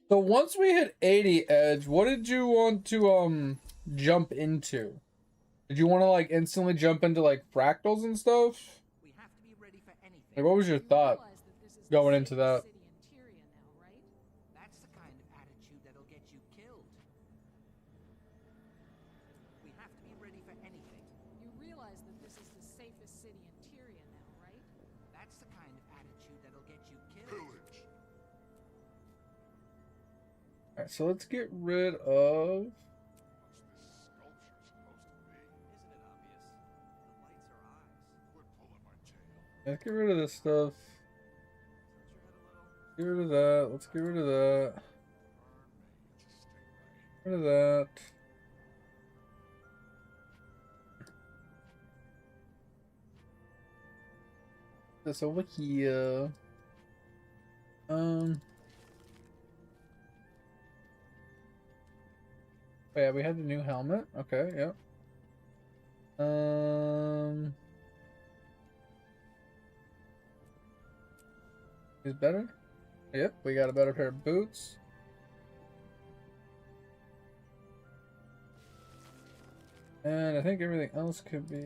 So once we hit 80 edge, what did you want to jump into? Did you want to like instantly jump into like fractals and stuff? We have to be ready for anything. Like, what was your thought going into that? That's the kind of attitude that'll get you killed. We have to be ready for anything. You realize that this is the safest city in Tyria now, right? That's the kind of attitude that'll get you killed. Pillage. Alright, so let's get rid of... Isn't it obvious? The lights are eyes. Let's get rid of this stuff. Get rid of that. Let's get rid of that. Get rid of that. This over here. Oh yeah, we had the new helmet. Okay, yep. Is better? Yep, we got a better pair of boots. And I think everything else could be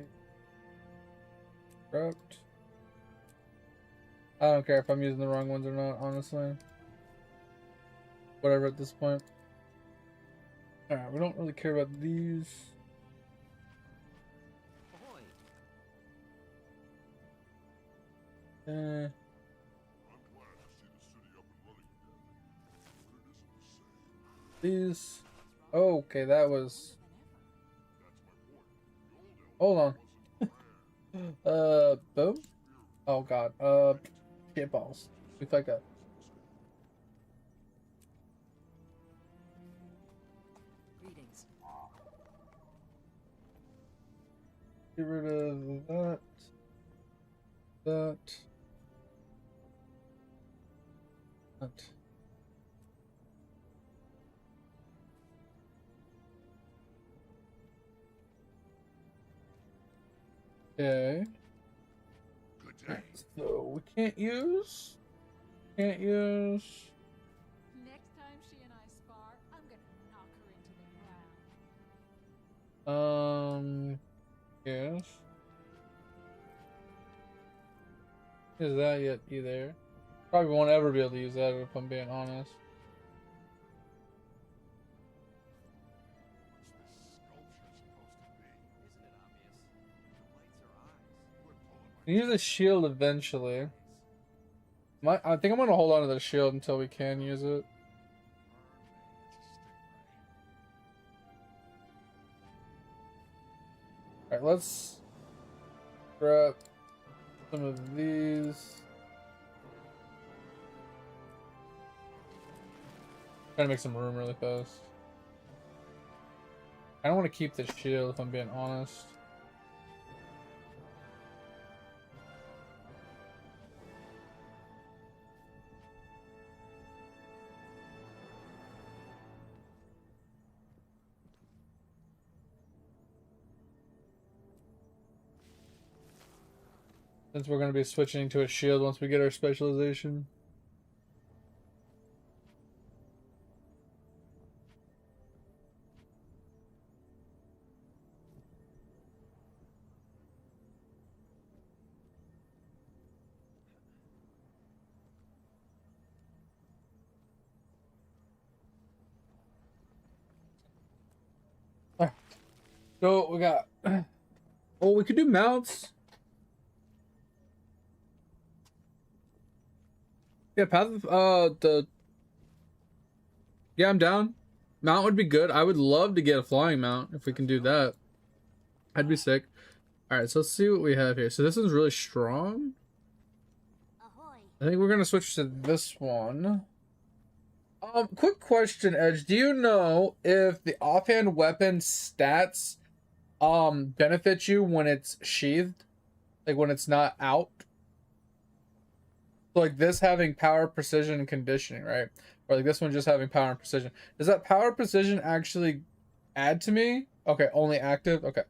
scrapped. I don't care if I'm using the wrong ones or not, honestly. Whatever at this point. Alright, we don't really care about these. Ahoy. Uh, these. Oh, okay, that was. Hold on. Boom. Oh god. Shit balls. We fucked up. Greetings. Get rid of that. That. That. Okay. Good day. So we can't use. Can't use. Next time she and I spar, I'm gonna knock her into the Yes. Is that yet either? Probably won't ever be able to use that if I'm being honest. Use the shield eventually. I think I'm gonna hold on to the shield until we can use it. Alright, let's grab some of these. Trying to make some room really fast. I don't want to keep the shield if I'm being honest. Since we're going to be switching to a shield once we get our specialization. Alright. So we got... Oh, we could do mounts. Yeah, yeah, I'm down. Mount would be good. I would love to get a flying mount if we can do that. I'd be sick. Alright, so let's see what we have here. So this one's really strong. I think we're gonna switch to this one. Quick question, Edge. Do you know if the offhand weapon stats benefit you when it's sheathed? Like when it's not out? So like this having power, precision, and conditioning, right? Or like this one just having power and precision. Does that power precision actually add to me? Okay, only active? Okay.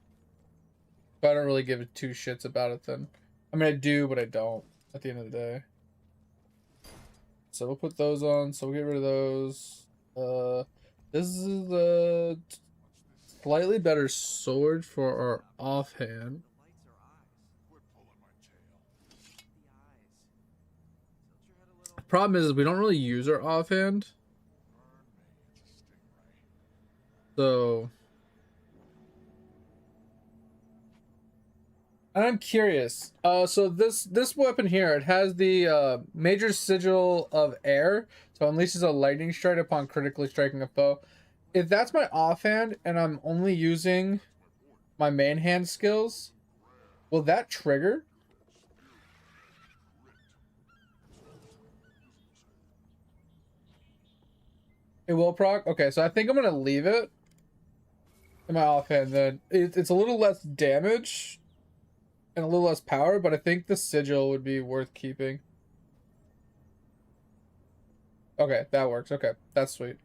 But I don't really give two shits about it then. I mean, I do, but I don't at the end of the day. So we'll put those on. So we'll get rid of those. This is a slightly better sword for our offhand. Problem is we don't really use our offhand. So I'm curious. So this weapon here, it has the major sigil of air, so unleashes a lightning strike upon critically striking a foe. If that's my offhand and I'm only using my main hand skills, will that trigger? It will proc? Okay, so I think I'm gonna leave it in my offhand then. It's a little less damage and a little less power, but I think the sigil would be worth keeping. Okay, that works. Okay, that's sweet.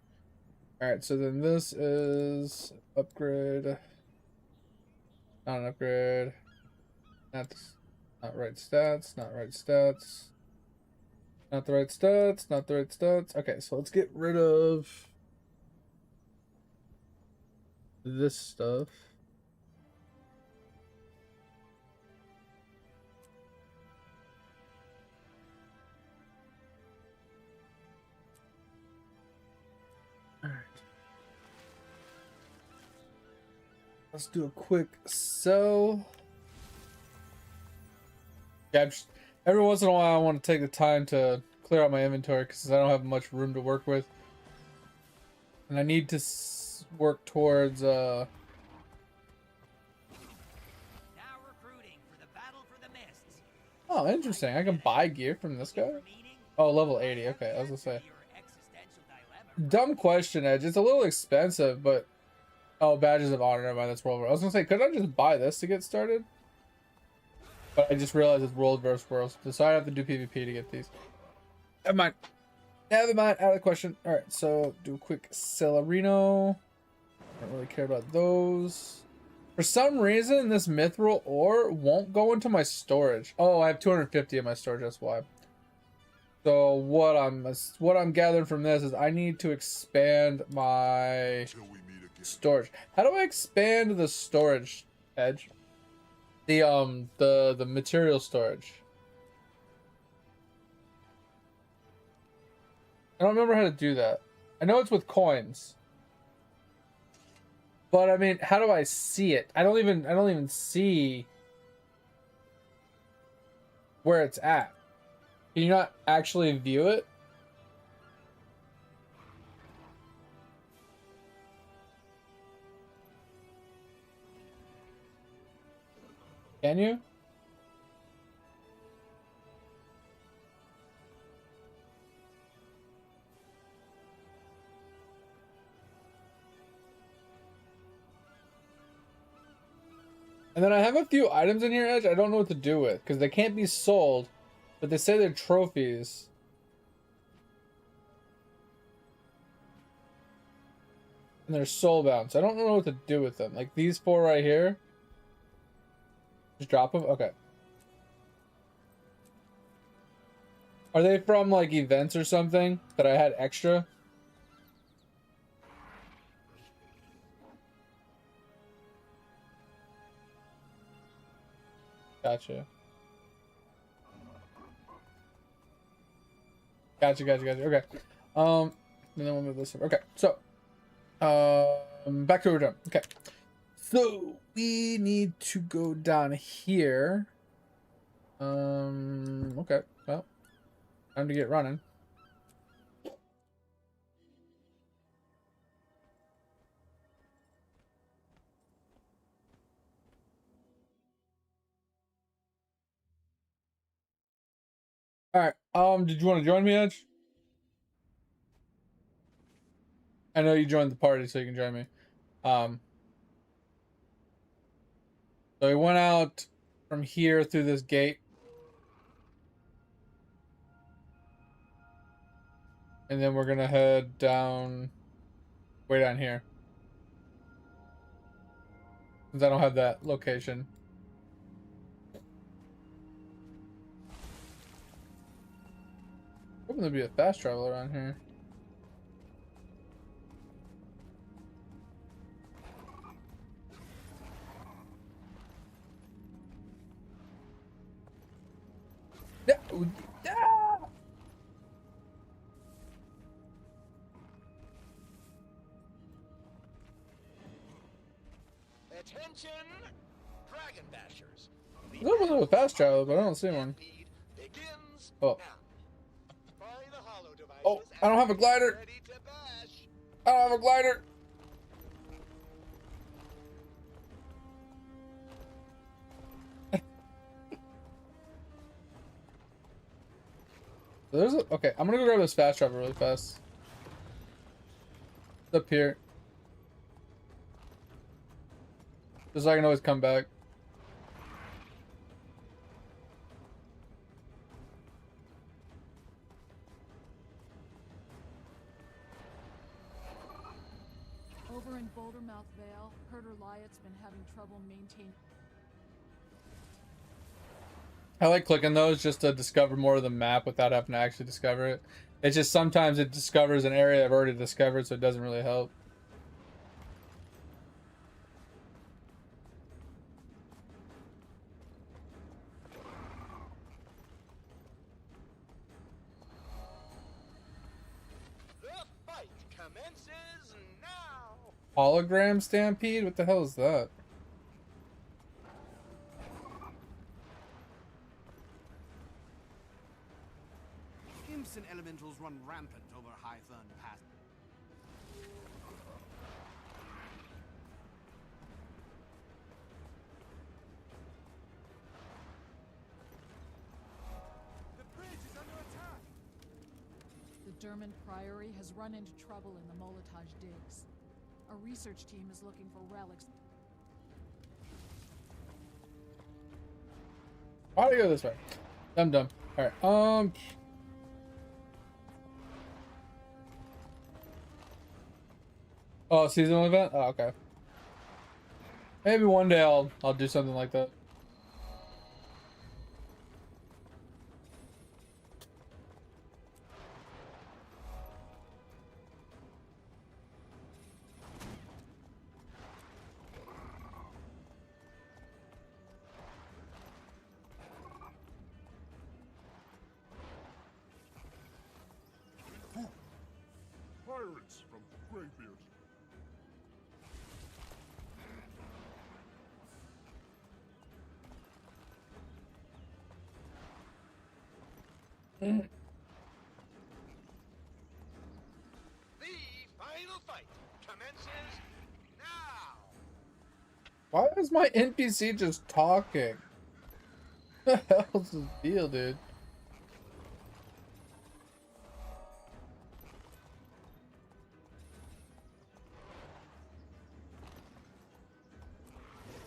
Alright, so then this is upgrade. Not an upgrade. That's not right stats, not right stats. Not the right stats, not the right stats. Okay, so let's get rid of this stuff. Alright. Let's do a quick sell. Yeah, every once in a while I want to take the time to clear out my inventory because I don't have much room to work with. And I need to work towards Now recruiting for the battle for the mists. Oh, interesting. I can buy gear from this guy? Oh, level 80. Okay, I was gonna say. Dumb question, Edge. It's a little expensive, but... Oh, badges of honor. Never mind, that's World War. I was gonna say, could I just buy this to get started? But I just realized it's World vs. World, so I have to do PvP to get these. Never mind. Never mind, out of the question. Alright, so do a quick Celerino. Don't really care about those. For some reason, this mithril ore won't go into my storage. Oh, I have 250 in my storage, that's why. So what I'm gathering from this is I need to expand my Storage. How do I expand the storage, Edge? The material storage. I don't remember how to do that. I know it's with coins. But I mean, how do I see it? I don't even see where it's at. Can you not actually view it? Can you? And then I have a few items in here, Edge, I don't know what to do with, because they can't be sold, but they say they're trophies. And they're soulbound, so I don't know what to do with them. Like these 4 right here. Just drop them? Okay. Are they from like events or something that I had extra? Gotcha. Gotcha. Okay. And then we'll move this over. Okay, so back to what we're doing. Okay. So we need to go down here. Okay, well, time to get running. Alright, did you want to join me, Edge? I know you joined the party, so you can join me. So we went out from here through this gate. And then we're gonna head down, way down here. Since I don't have that location. Hoping there'd be a fast travel around here. Yeah. Attention, Dragon Bashers. There was a fast travel, but I don't see one. Oh. Oh, I don't have a glider. I don't have a glider. There's a, okay, I'm gonna go grab this fast travel really fast. It's up here. Just so I can always come back. Over in Bouldermouth Vale, Herder Lyot's been having trouble maintaining. I like clicking those just to discover more of the map without having to actually discover it. It's just sometimes it discovers an area I've already discovered, so it doesn't really help. The fight commences now. Hologram Stampede? What the hell is that? Imps and elementals run rampant over Highthorn Pass. The bridge is under attack! The Dermond Priory has run into trouble in the Molotage digs. A research team is looking for relics. Why do I go this way? Dumb. Alright, oh, seasonal event? Oh, okay. Maybe one day I'll do something like that. Greybeard. The final fight commences now. Why is my NPC just talking? What the hell's this deal, dude?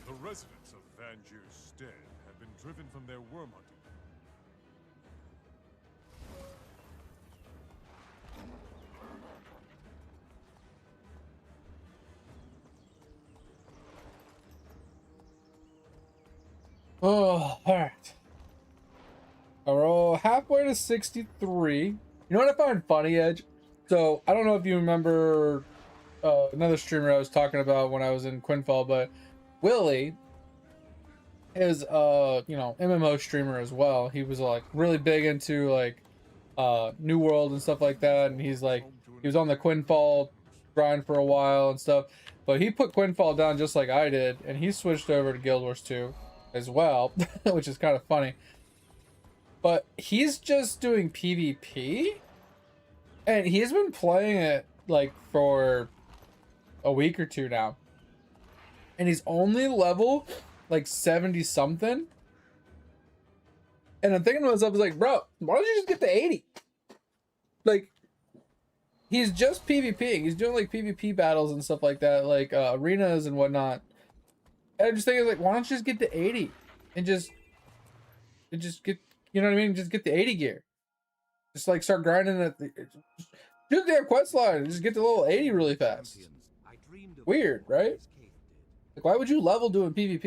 The residents of Vanjir's Stead have been driven from their worm hunting. Oh, alright. We're halfway to 63. You know what I find funny, Edge? So, I don't know if you remember another streamer I was talking about when I was in Quinfall, but Willie is you know, MMO streamer as well. He was like really big into like New World and stuff like that, and he's like he was on the Quinfall grind for a while and stuff. But he put Quinfall down just like I did, and he switched over to Guild Wars 2 as well, which is kind of funny. But he's just doing PvP, and he's been playing it like for a week or two now, and he's only level like 70 something. And I'm thinking to myself, I was like, bro, why don't you just get to 80? Like, he's just PvPing. He's doing like PvP battles and stuff like that, like arenas and whatnot. And I'm just thinking, like, why don't you just get to 80 and just get, you know what I mean? Just get the 80 gear. Just like start grinding at the, do the damn quest line and just get to level 80 really fast. Weird, right? Like, why would you level doing PvP?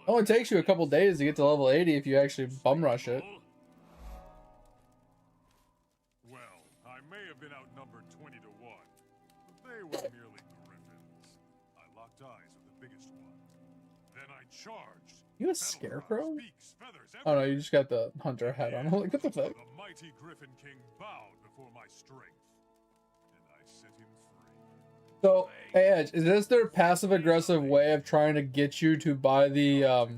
It only takes you a couple days to get to level 80 if you actually bum rush it. Well, I may have been outnumbered 20 to 1, but they were merely griffins. I locked eyes with the biggest one. Then I charged. You a scarecrow? Oh no, you just got the hunter hat on. Like, what the fuck? The mighty Griffin King bowed before my strength, and I set him free. So, hey Edge, is this their passive aggressive way of trying to get you to buy the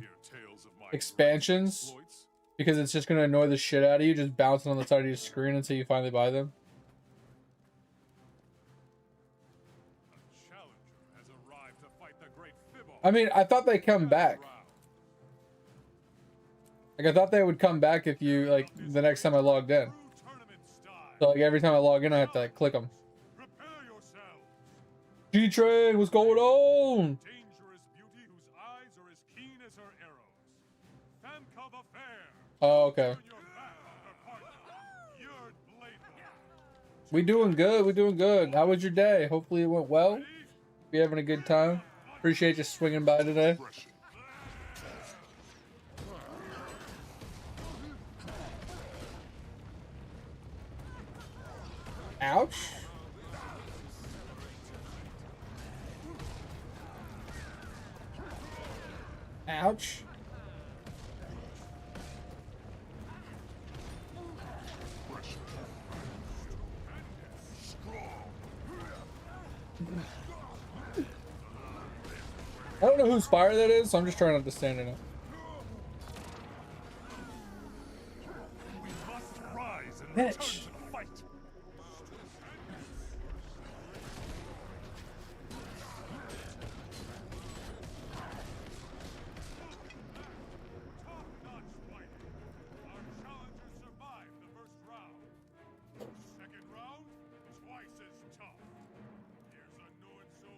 expansions? Because it's just gonna annoy the shit out of you, just bouncing on the side of your screen until you finally buy them? I mean, I thought they come back. Like, I thought they would come back if you, like, the next time I logged in. So, like, every time I log in, I have to, like, click them. G-Train, what's going on? Oh, okay. We doing good, we doing good. How was your day? Hopefully it went well. You having a good time? Appreciate you swinging by today. Ouch. Ouch. I don't know whose fire that is, so I'm just trying not to stand in it. Bitch.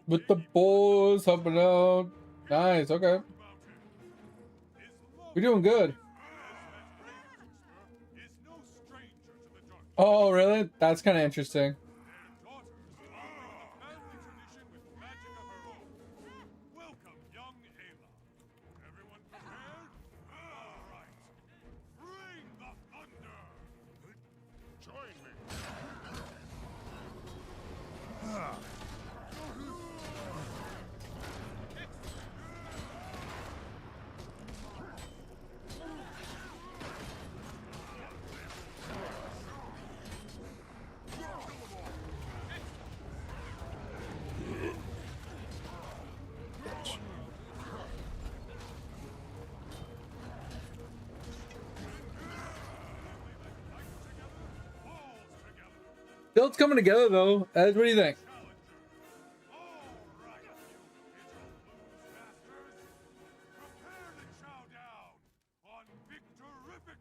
With the boys helping out. Nice, okay. We're doing good. Oh, really? That's kind of interesting. Build's coming together though. Ed, what do you think?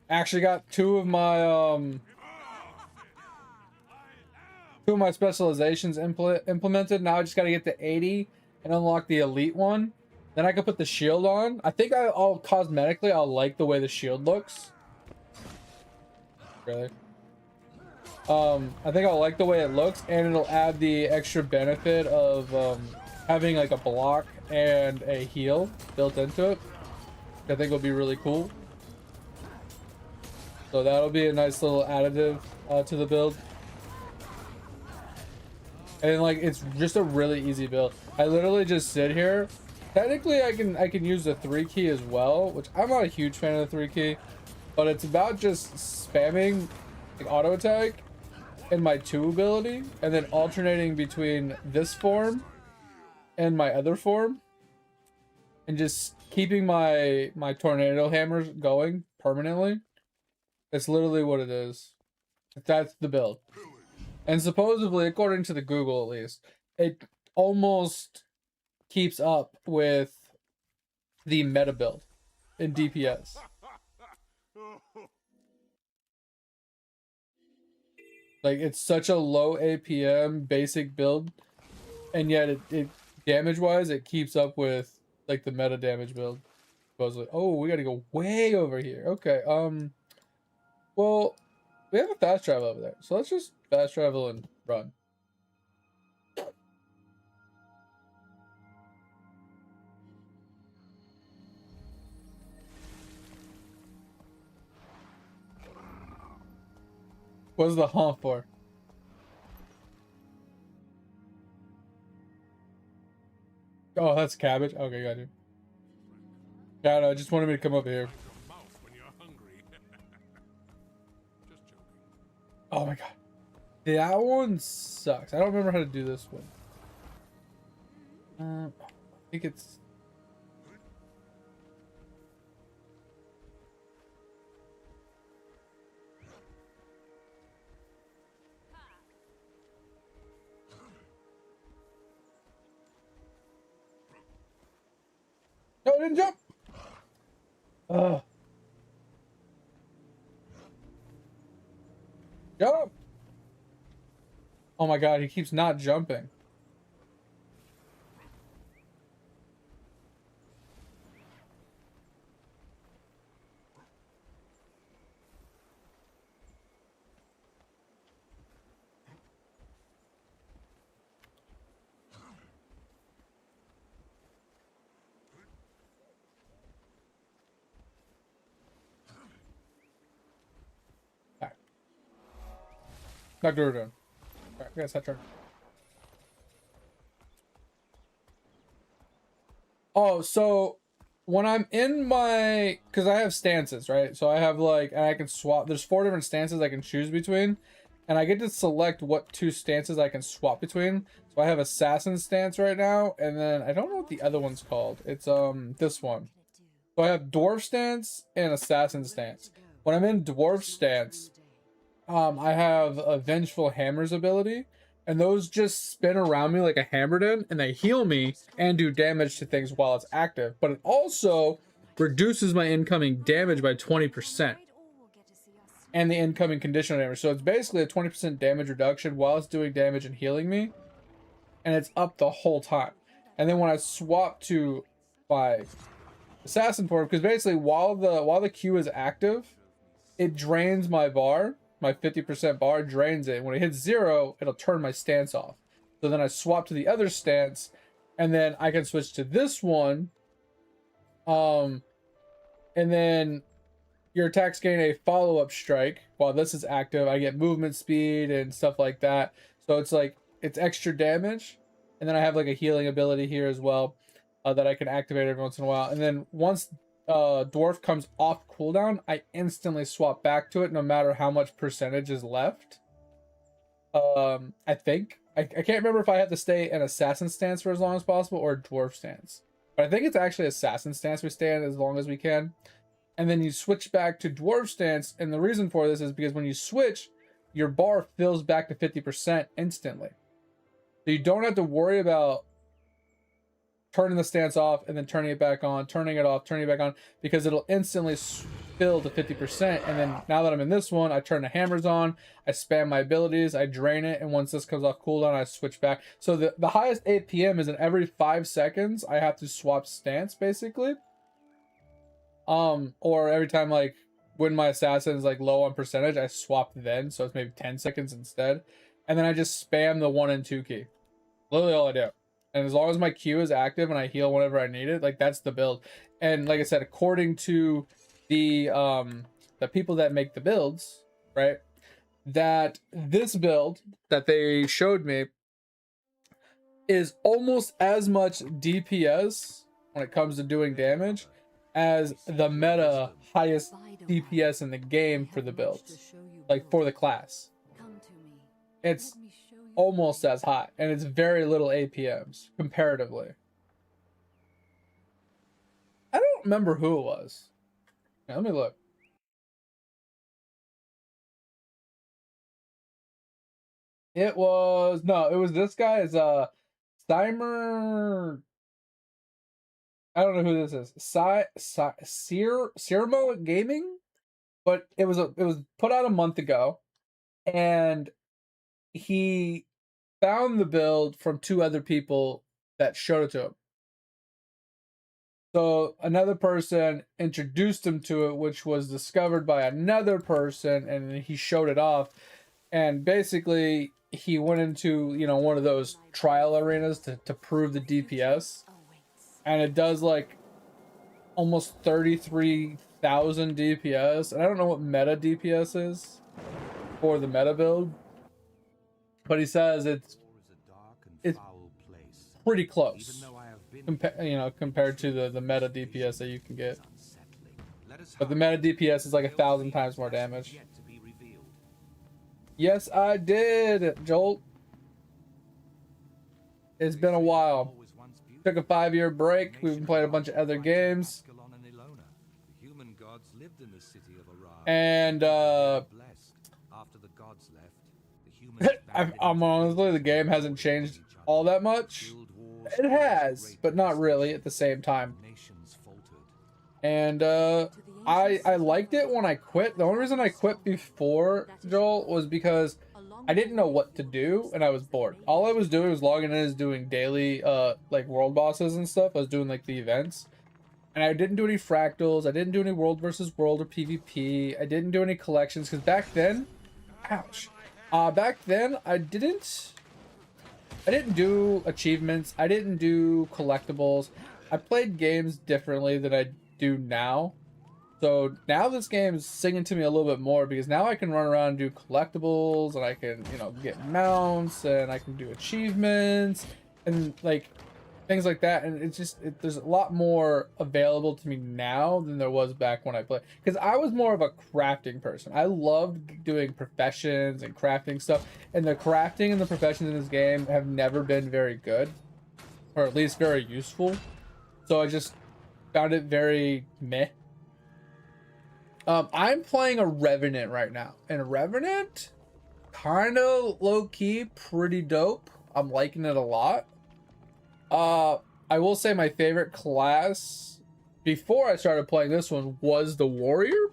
Actually got two of my specializations implemented. Now I just got to get to 80 and unlock the elite one. Then I can put the shield on. I think I'll cosmetically I'll like the way the shield looks. Really? I think I'll like the way it looks, and it'll add the extra benefit of having like a block and a heal built into it. I think will be really cool. So that'll be a nice little additive to the build. And like it's just a really easy build. I literally just sit here. Technically I can use the 3 key as well, which I'm not a huge fan of the 3 key, but it's about just spamming like auto attack and my 2 ability and then alternating between this form and my other form and just keeping my tornado hammers going permanently. It's literally what it is. That's the build. And supposedly, according to the Google at least, it almost keeps up with the meta build in DPS. Like, it's such a low APM basic build, and yet it damage-wise, it keeps up with, like, the meta damage build. Supposedly. Oh, we gotta go way over here. Okay, well, we have a fast travel over there, so let's just fast travel and run. What's the honk for? Oh, that's cabbage. Okay, got you. Yeah, no, I just wanted me to come over here. Oh my god. That one sucks. I don't remember how to do this one. I think it's... No, I didn't jump! Ugh. Jump! Oh my god, he keeps not jumping. Alright. Back to her turn. Alright, I guess that turn. Oh, so when I'm in my, because I have stances, right? So I have like, and I can swap, there's 4 different stances I can choose between, and I get to select what 2 stances I can swap between. So I have assassin stance right now, and then I don't know what the other one's called. It's this one. So I have dwarf stance and assassin stance. When I'm in dwarf stance, I have a vengeful hammers ability, and those just spin around me like a hammer did, and they heal me and do damage to things while it's active. But it also reduces my incoming damage by 20%. And the incoming conditional damage. So it's basically a 20% damage reduction while it's doing damage and healing me. And it's up the whole time. And then when I swap to my assassin form, because basically while the Q is active, it drains my bar. My 50% bar drains it. When it hits 0, it'll turn my stance off. So then I swap to the other stance, and then I can switch to this one. And then your attacks gain a follow-up strike. While this is active, I get movement speed and stuff like that. So it's like, it's extra damage. And then I have like a healing ability here as well that I can activate every once in a while. And then once dwarf comes off cooldown, I instantly swap back to it no matter how much percentage is left. I think I can't remember if I have to stay in assassin stance for as long as possible or dwarf stance, but I think it's actually assassin stance we stay in as long as we can, and then you switch back to dwarf stance. And the reason for this is because when you switch, your bar fills back to 50% instantly. So you don't have to worry about turning the stance off and then turning it back on, turning it off, turning it back on, because it'll instantly fill to 50%. And then now that I'm in this one, I turn the hammers on, I spam my abilities, I drain it, and once this comes off cooldown, I switch back. So the highest APM is in every 5 seconds, I have to swap stance, basically. Or every time, like, when my assassin is, like, low on percentage, I swap then, so it's maybe 10 seconds instead. And then I just spam the 1 and 2 key. Literally all I do. And as long as my Q is active and I heal whenever I need it, like, that's the build. And like I said, according to the people that make the builds, right, that this build that they showed me is almost as much DPS when it comes to doing damage as the meta highest DPS in the game for the builds, like for the class. It's almost as high, and it's very little APMs comparatively. I don't remember who it was. Yeah, let me look. It was this guy. Is Steimer. I don't know who this is. Sirmo Gaming, but it was put out a month ago, and he found the build from 2 other people that showed it to him. So another person introduced him to it, which was discovered by another person, and he showed it off. And basically, he went into, you know, one of those trial arenas to prove the DPS. And it does like almost 33,000 DPS. And I don't know what meta DPS is for the meta build, but he says it's pretty close, compared to the meta DPS that you can get. But the meta DPS is like 1,000 times more damage. Yes, I did, Jolt. It's been a while. Took a 5-year break. We've been playing a bunch of other games. And I'm honestly, the game hasn't changed all that much. It has, but not really at the same time. And I liked it when I quit. The only reason I quit before, Joel, was because I didn't know what to do and I was bored. All I was doing was logging in as doing daily like world bosses and stuff. I was doing like the events. And I didn't do any fractals. I didn't do any world versus world or PvP. I didn't do any collections because back then, ouch. Back then I didn't do achievements. I didn't do collectibles. I played games differently than I do now. So now this game is singing to me a little bit more because now I can run around and do collectibles, and I can, you know, get mounts, and I can do achievements and like things like that. And it's just, there's a lot more available to me now than there was back when I played, because I was more of a crafting person. I loved doing professions and crafting stuff, and the crafting and the professions in this game have never been very good, or at least very useful. So I just found it very meh. I'm playing a Revenant right now, and Revenant, kind of low-key, pretty dope. I'm liking it a lot. I will say my favorite class before I started playing this one was the Warrior,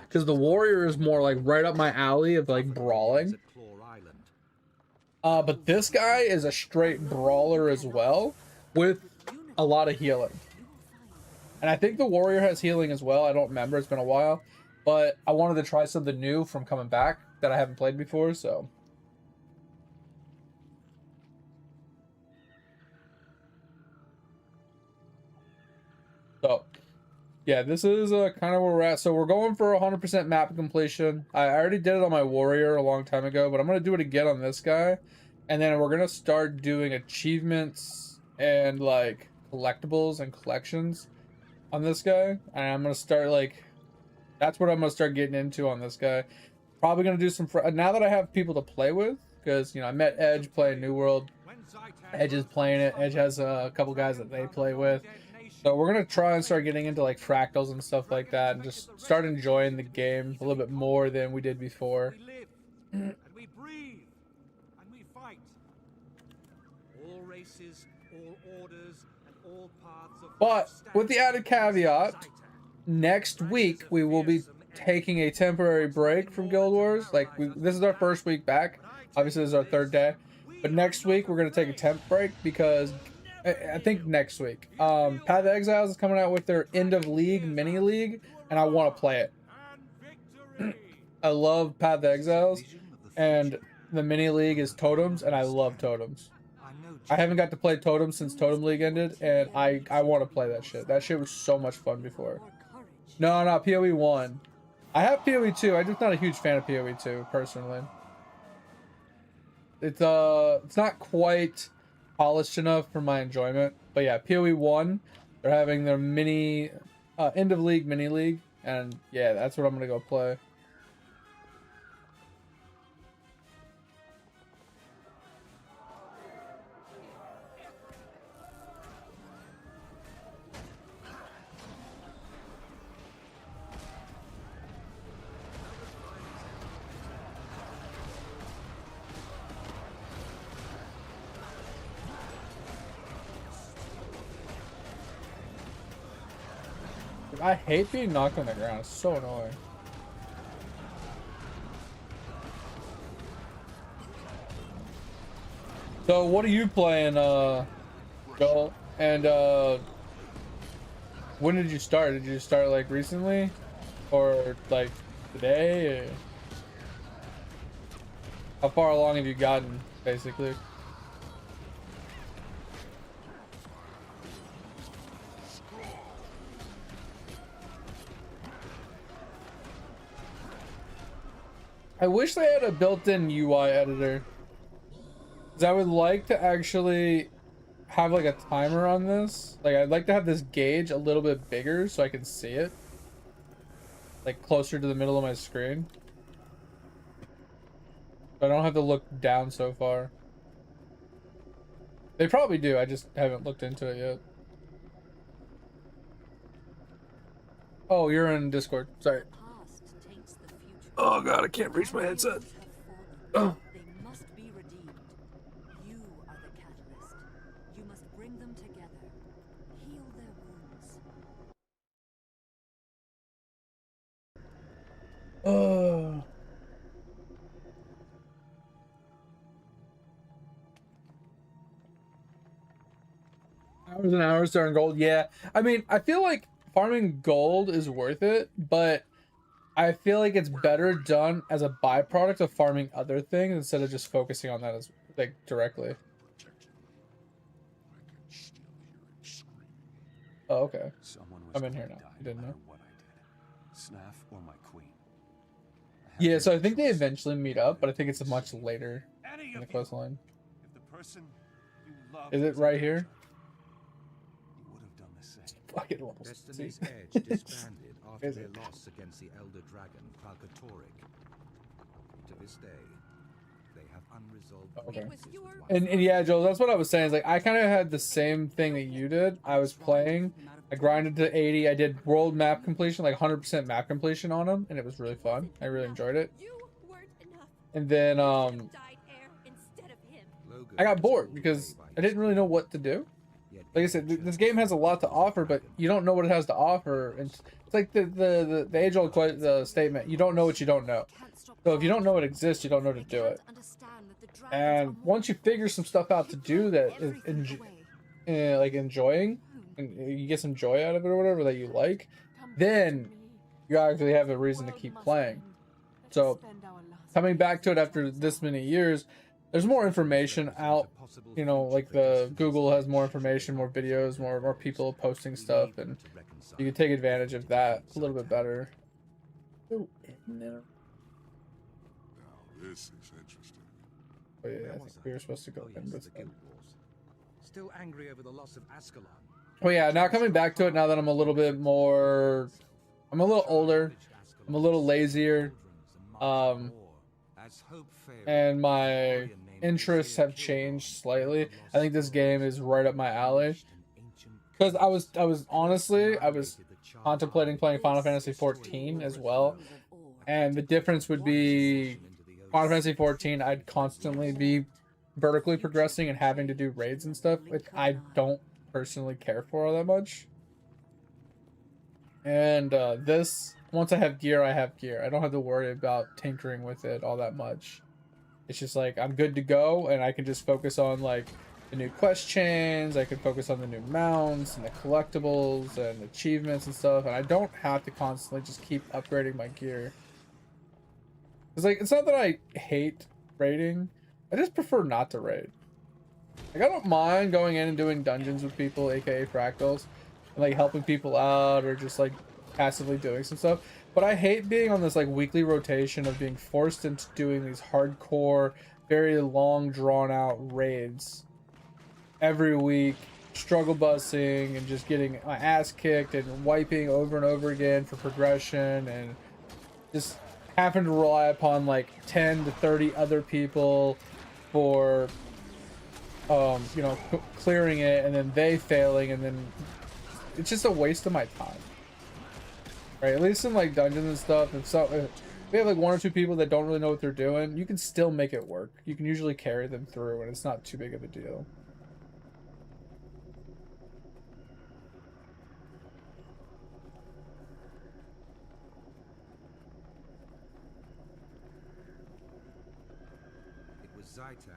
because the Warrior is more like right up my alley of like brawling. But this guy is a straight brawler as well, with a lot of healing. And I think the Warrior has healing as well. I don't remember, it's been a while. But I wanted to try something new from coming back that I haven't played before, so. So, yeah, this is kind of where we're at. So we're going for 100% map completion. I already did it on my Warrior a long time ago, but I'm going to do it again on this guy. And then we're going to start doing achievements and, like, collectibles and collections on this guy. And I'm going to start, like, that's what I'm going to start getting into on this guy. Probably going to do some, now that I have people to play with, because, you know, I met Edge playing New World. Edge is playing it. Edge has a couple guys that they play with. So we're going to try and start getting into, like, fractals and stuff like that, and just start enjoying the game a little bit more than we did before. and we breathe, and we fight. All races, all orders, and all paths of But life with the added caveat, next week we will be taking a temporary break from Guild Wars. Like, this is our first week back. Obviously, this is our third day. But next week we're gonna take a temp break because I think next week, Path of Exiles is coming out with their end of league mini league, and I want to play it. I love Path of Exiles, and the mini league is Totems, and I love Totems. I haven't got to play Totems since Totem League ended, and I want to play that shit. That shit was so much fun before. No, not PoE 1. I have PoE 2. I'm just not a huge fan of PoE 2 personally. It's not quite polished enough for my enjoyment. But yeah, PoE 1, they're having their mini end of league mini league, and yeah, that's what I'm gonna go play. I hate being knocked on the ground. It's so annoying. So what are you playing, Joel? And when did you start? Did you start like recently, or like today? Or how far along have you gotten, basically? I wish they had a built-in UI editor. 'Cause I would like to actually have like a timer on this. Like, I'd like to have this gauge a little bit bigger so I can see it. Like closer to the middle of my screen. So I don't have to look down so far. They probably do, I just haven't looked into it yet. Oh, you're in Discord. Sorry. Oh god, I can't reach my headset. Oh. They must be redeemed. You are the catalyst. You must bring them together. Heal their wounds. Oh. Hours and hours to earn gold. Yeah. I mean, I feel like farming gold is worth it, but I feel like it's better done as a byproduct of farming other things instead of just focusing on that as like directly. Oh, okay. I'm in here now. I didn't know. Yeah, so I think they eventually meet up, but I think it's much later in the quest line. Is it right here? Fucking almost. Destiny's Edge disbanded after their loss against the Elder Dragon, Falcatoric. To this day, they have unresolved. Okay. And yeah, Joel, that's what I was saying. Is like I kind of had the same thing that you did. I was playing, I grinded to 80. I did world map completion, like 100% map completion on them, and it was really fun. I really enjoyed it. And then I got bored because I didn't really know what to do. Like I said, this game has a lot to offer, but you don't know what it has to offer. And it's like the age-old statement: you don't know what you don't know. So if you don't know it exists, you don't know to do it. And once you figure some stuff out to do that is like enjoying, and you get some joy out of it or whatever that you like, then you actually have a reason to keep playing. So coming back to it after this many years, there's more information out. You know, like the Google has more information, more videos, more people posting stuff, and you can take advantage of that a little bit better. Oh, Now this is interesting. Oh yeah, I think we were supposed to go in this one. Still angry over the loss of Ascalon. Oh yeah, now coming back to it, now that I'm a little bit more, I'm a little older, I'm a little lazier, and my interests have changed slightly. I think this game is right up my alley. Because I was honestly, I was contemplating playing Final Fantasy 14 as well. And the difference would be Final Fantasy 14, I'd constantly be vertically progressing and having to do raids and stuff, which I don't personally care for all that much. And this, once I have gear, I have gear. I don't have to worry about tinkering with it all that much. It's just like I'm good to go, and I can just focus on like the new quest chains. I can focus on the new mounts and the collectibles and achievements and stuff, and I don't have to constantly just keep upgrading my gear. It's like, it's not that I hate raiding, I just prefer not to raid. Like, I don't mind going in and doing dungeons with people, aka fractals, and like helping people out or just like passively doing some stuff. But I hate being on this like weekly rotation of being forced into doing these hardcore, very long drawn out raids every week, struggle busing and just getting my ass kicked and wiping over and over again for progression, and just having to rely upon like 10 to 30 other people for you know, clearing it, and then they failing, and then it's just a waste of my time, right? At least in like dungeons and stuff, if we have like 1 or 2 people that don't really know what they're doing, you can still make it work. You can usually carry them through, and it's not too big of a deal. It was Zaitan,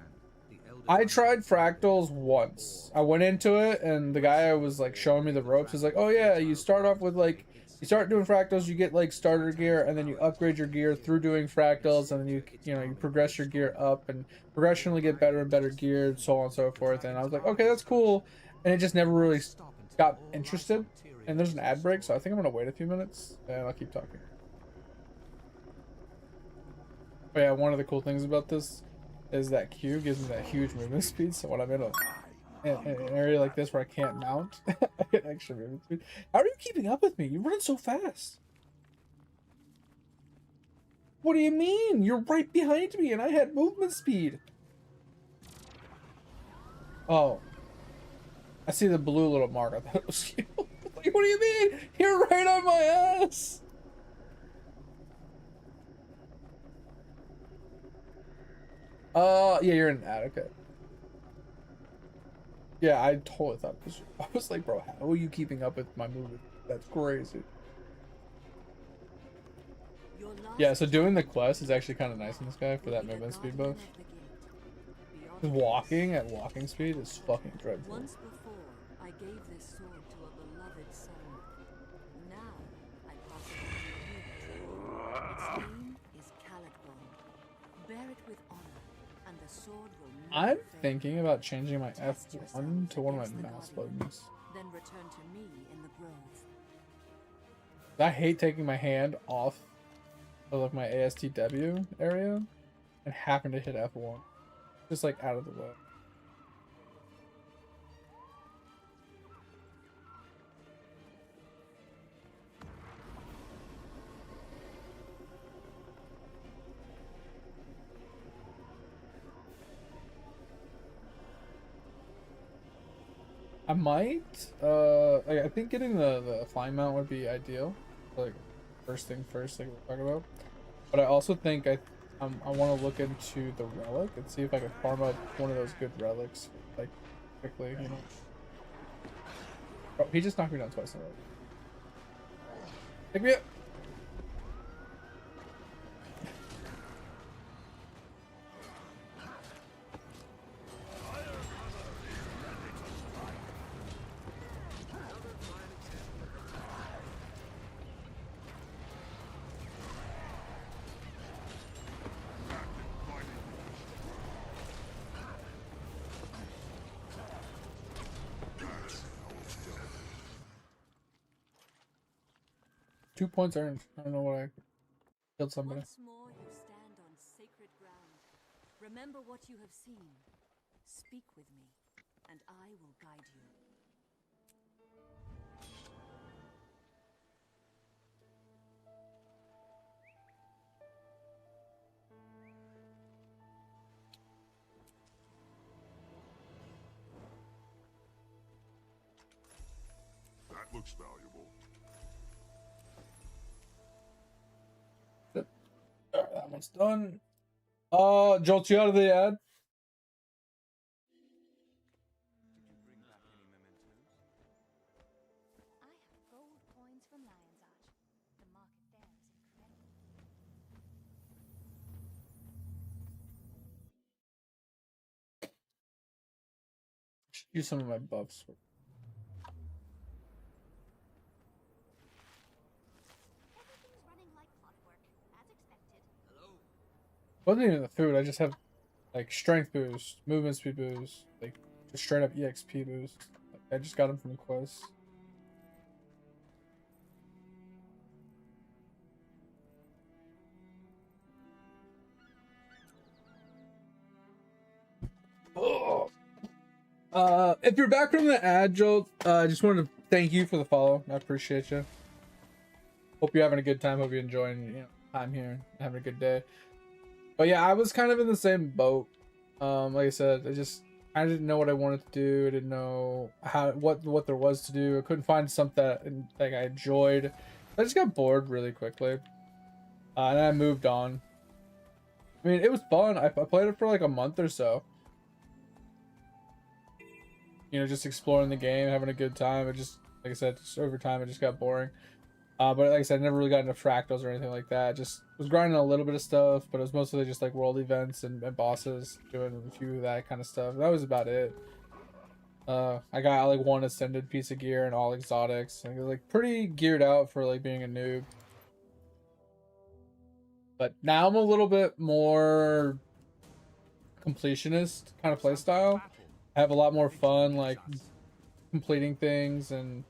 the elder I tried fractals once. I went into it, and the guy was like showing me the ropes. He's like, oh yeah, you start off with like, you start doing fractals, you get like starter gear, and then you upgrade your gear through doing fractals, and then you know, you progress your gear up and progressionally get better and better gear, so on and so forth. And I was like, okay, that's cool. And it just never really got interested. And there's an ad break, so I think I'm gonna wait a few minutes and I'll keep talking. But yeah, one of the cool things about this is that Q gives me that huge movement speed, so when I'm in an area like this where I can't mount, I get extra movement speed. How are you keeping up with me? You run so fast. What do you mean? You're right behind me and I had movement speed. Oh. I see the blue little mark. I thought it was you. Like, what do you mean? You're right on my ass. Yeah, you're in an ad, okay. Yeah, I totally thought this. I was like, bro, how are you keeping up with my movement? That's crazy. Yeah, so doing the quest is actually kind of nice in this guy for that movement speed buff. Walking at walking speed is fucking dreadful. Once before, I gave this sword to a beloved son. Now, I pass it on to you. Its name is Calic. Bear it with honor, and the sword will never I'm fail. thinking about changing my F1 to one of my mouse buttons. Then return to me in the grove. I hate taking my hand off of like my ASTW area and having to hit F1. Just like out of the way. I might, I think getting the flying mount would be ideal. Like, first thing first, like we're talking about. But I also think I want to look into the relic and see if I can farm up one of those good relics, like, quickly, you know. Oh, he just knocked me down twice in a row. Pick me up! 2 points earned. I don't know what I killed somebody. Once more you stand on sacred ground. Remember what you have seen. Speak with me, and I will guide you. That looks valuable. Alright, that one's done. Jolt you out of the ad. I have gold coins from Lion's Arch. The market there is incredible. Use some of my buffs. Everything's running like clockwork, as expected. Hello. Wasn't even the food. I just have like strength boost, movement speed boost, like just straight up EXP boost. Like, I just got them from the quest. Oh. If you're back from the ad, Joel, I just wanted to thank you for the follow. I appreciate you. Hope you're having a good time. Hope you're enjoying time here, having a good day. But yeah, I was kind of in the same boat. Like I said, I didn't know what I wanted to do. I didn't know what there was to do. I couldn't find something that like I enjoyed. I just got bored really quickly, and I moved on. I mean, it was fun. I played it for like a month or so. You know, just exploring the game, having a good time. It just, like I said, just over time, it just got boring. But like I said, I never really got into fractals or anything like that. Just was grinding a little bit of stuff, but it was mostly just like world events and bosses, doing a few of that kind of stuff. That was about it. I got like one ascended piece of gear and all exotics. I was like pretty geared out for like being a noob. But now I'm a little bit more completionist kind of playstyle. I have a lot more fun like completing things and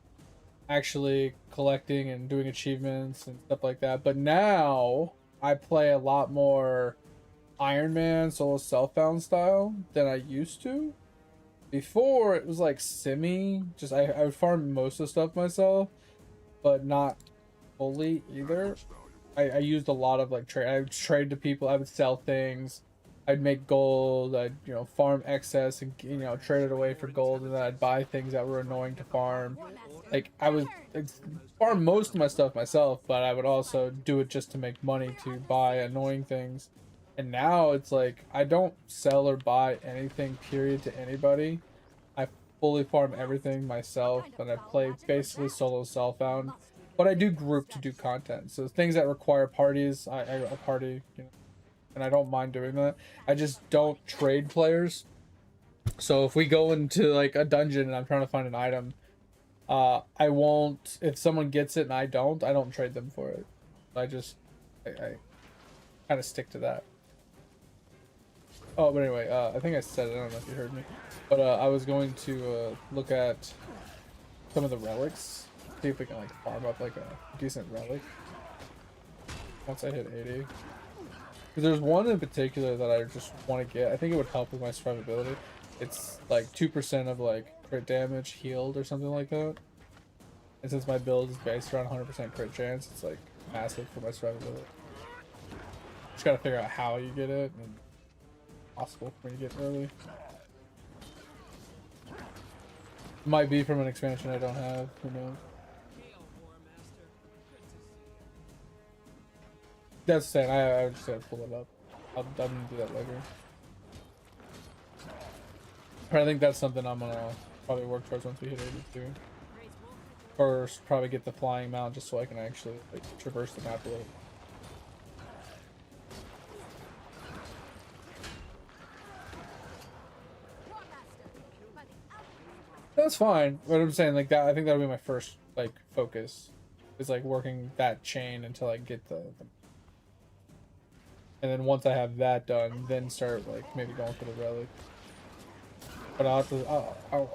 actually collecting and doing achievements and stuff like that. But now I play a lot more Ironman solo self-bound style than I used to. Before it was like semi, just I would farm most of the stuff myself, but not fully either. I used a lot of like trade. I would trade to people. I would sell things. I'd make gold. I'd farm excess and trade it away for gold, and then I'd buy things that were annoying to farm. Like I'd farm most of my stuff myself, but I would also do it just to make money to buy annoying things. And now it's like I don't sell or buy anything period to anybody. I fully farm everything myself, and I play basically solo self-bound. But I do group to do content. So things that require parties, I party, and I don't mind doing that. I just don't trade players. So if we go into like a dungeon and I'm trying to find an item, I won't, if someone gets it and I don't trade them for it. I kind of stick to that. Oh, but anyway, I think I said it, I don't know if you heard me. But I was going to look at some of the relics. See if we can like farm up like a decent relic. Once I hit 80. Because there's one in particular that I just want to get. I think it would help with my survivability. It's like 2% of like crit damage healed or something like that. And since my build is based around 100% crit chance, it's like massive for my survivability. Just gotta figure out how you get it and possible for me to get early. Might be from an expansion I don't have, who knows. That's saying I just gotta pull it up. I'm gonna do that later. But I think that's something I'm gonna probably work towards once we hit 82. Or probably get the flying mount just so I can actually like traverse the map a little. That's fine. What I'm saying, like that, I think that'll be my first like focus, is like working that chain until I get the and then once I have that done, then start like maybe going for the relic. But I'll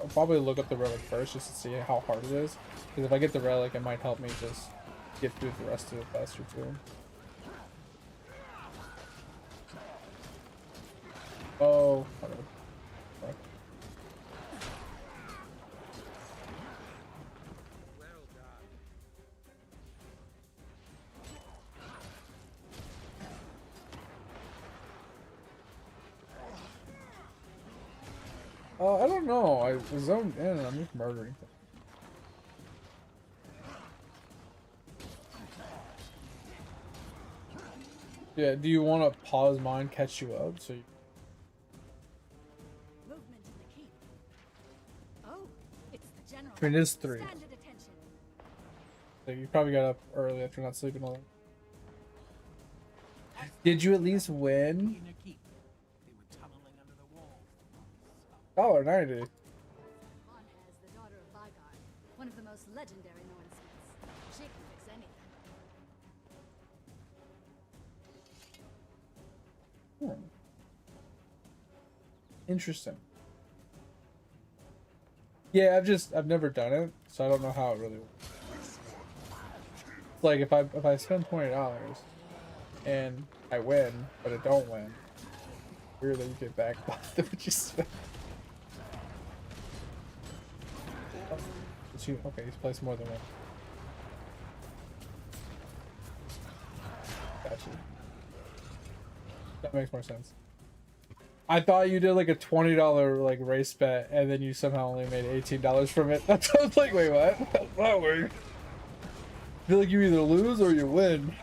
probably look up the relic first just to see how hard it is. Because if I get the relic, it might help me just get through the rest of it faster too. Oh, I don't know. I zoned in and I'm just murdering things. Yeah, do you want to pause mine, catch you up? So you... Movement in the keep. Oh, it's the general. I mean, it is 3. Stand at attention. So you probably got up early after not sleeping all night. Did you at least win? In a keep. They were tunneling under the wall. $1.90. Monhez, the daughter of Vigar, one of the most legendary Norn smiths. She can fix anything. Interesting. Yeah, I've never done it, so I don't know how it really works. Like if I spend $20 and I win, but I don't win, weird that you get back what you spent. Okay, he's placed more than one. Gotcha. That makes more sense. I thought you did like a $20 like race bet, and then you somehow only made $18 from it. That's what I was like, wait, what? How's that work? I feel like you either lose or you win.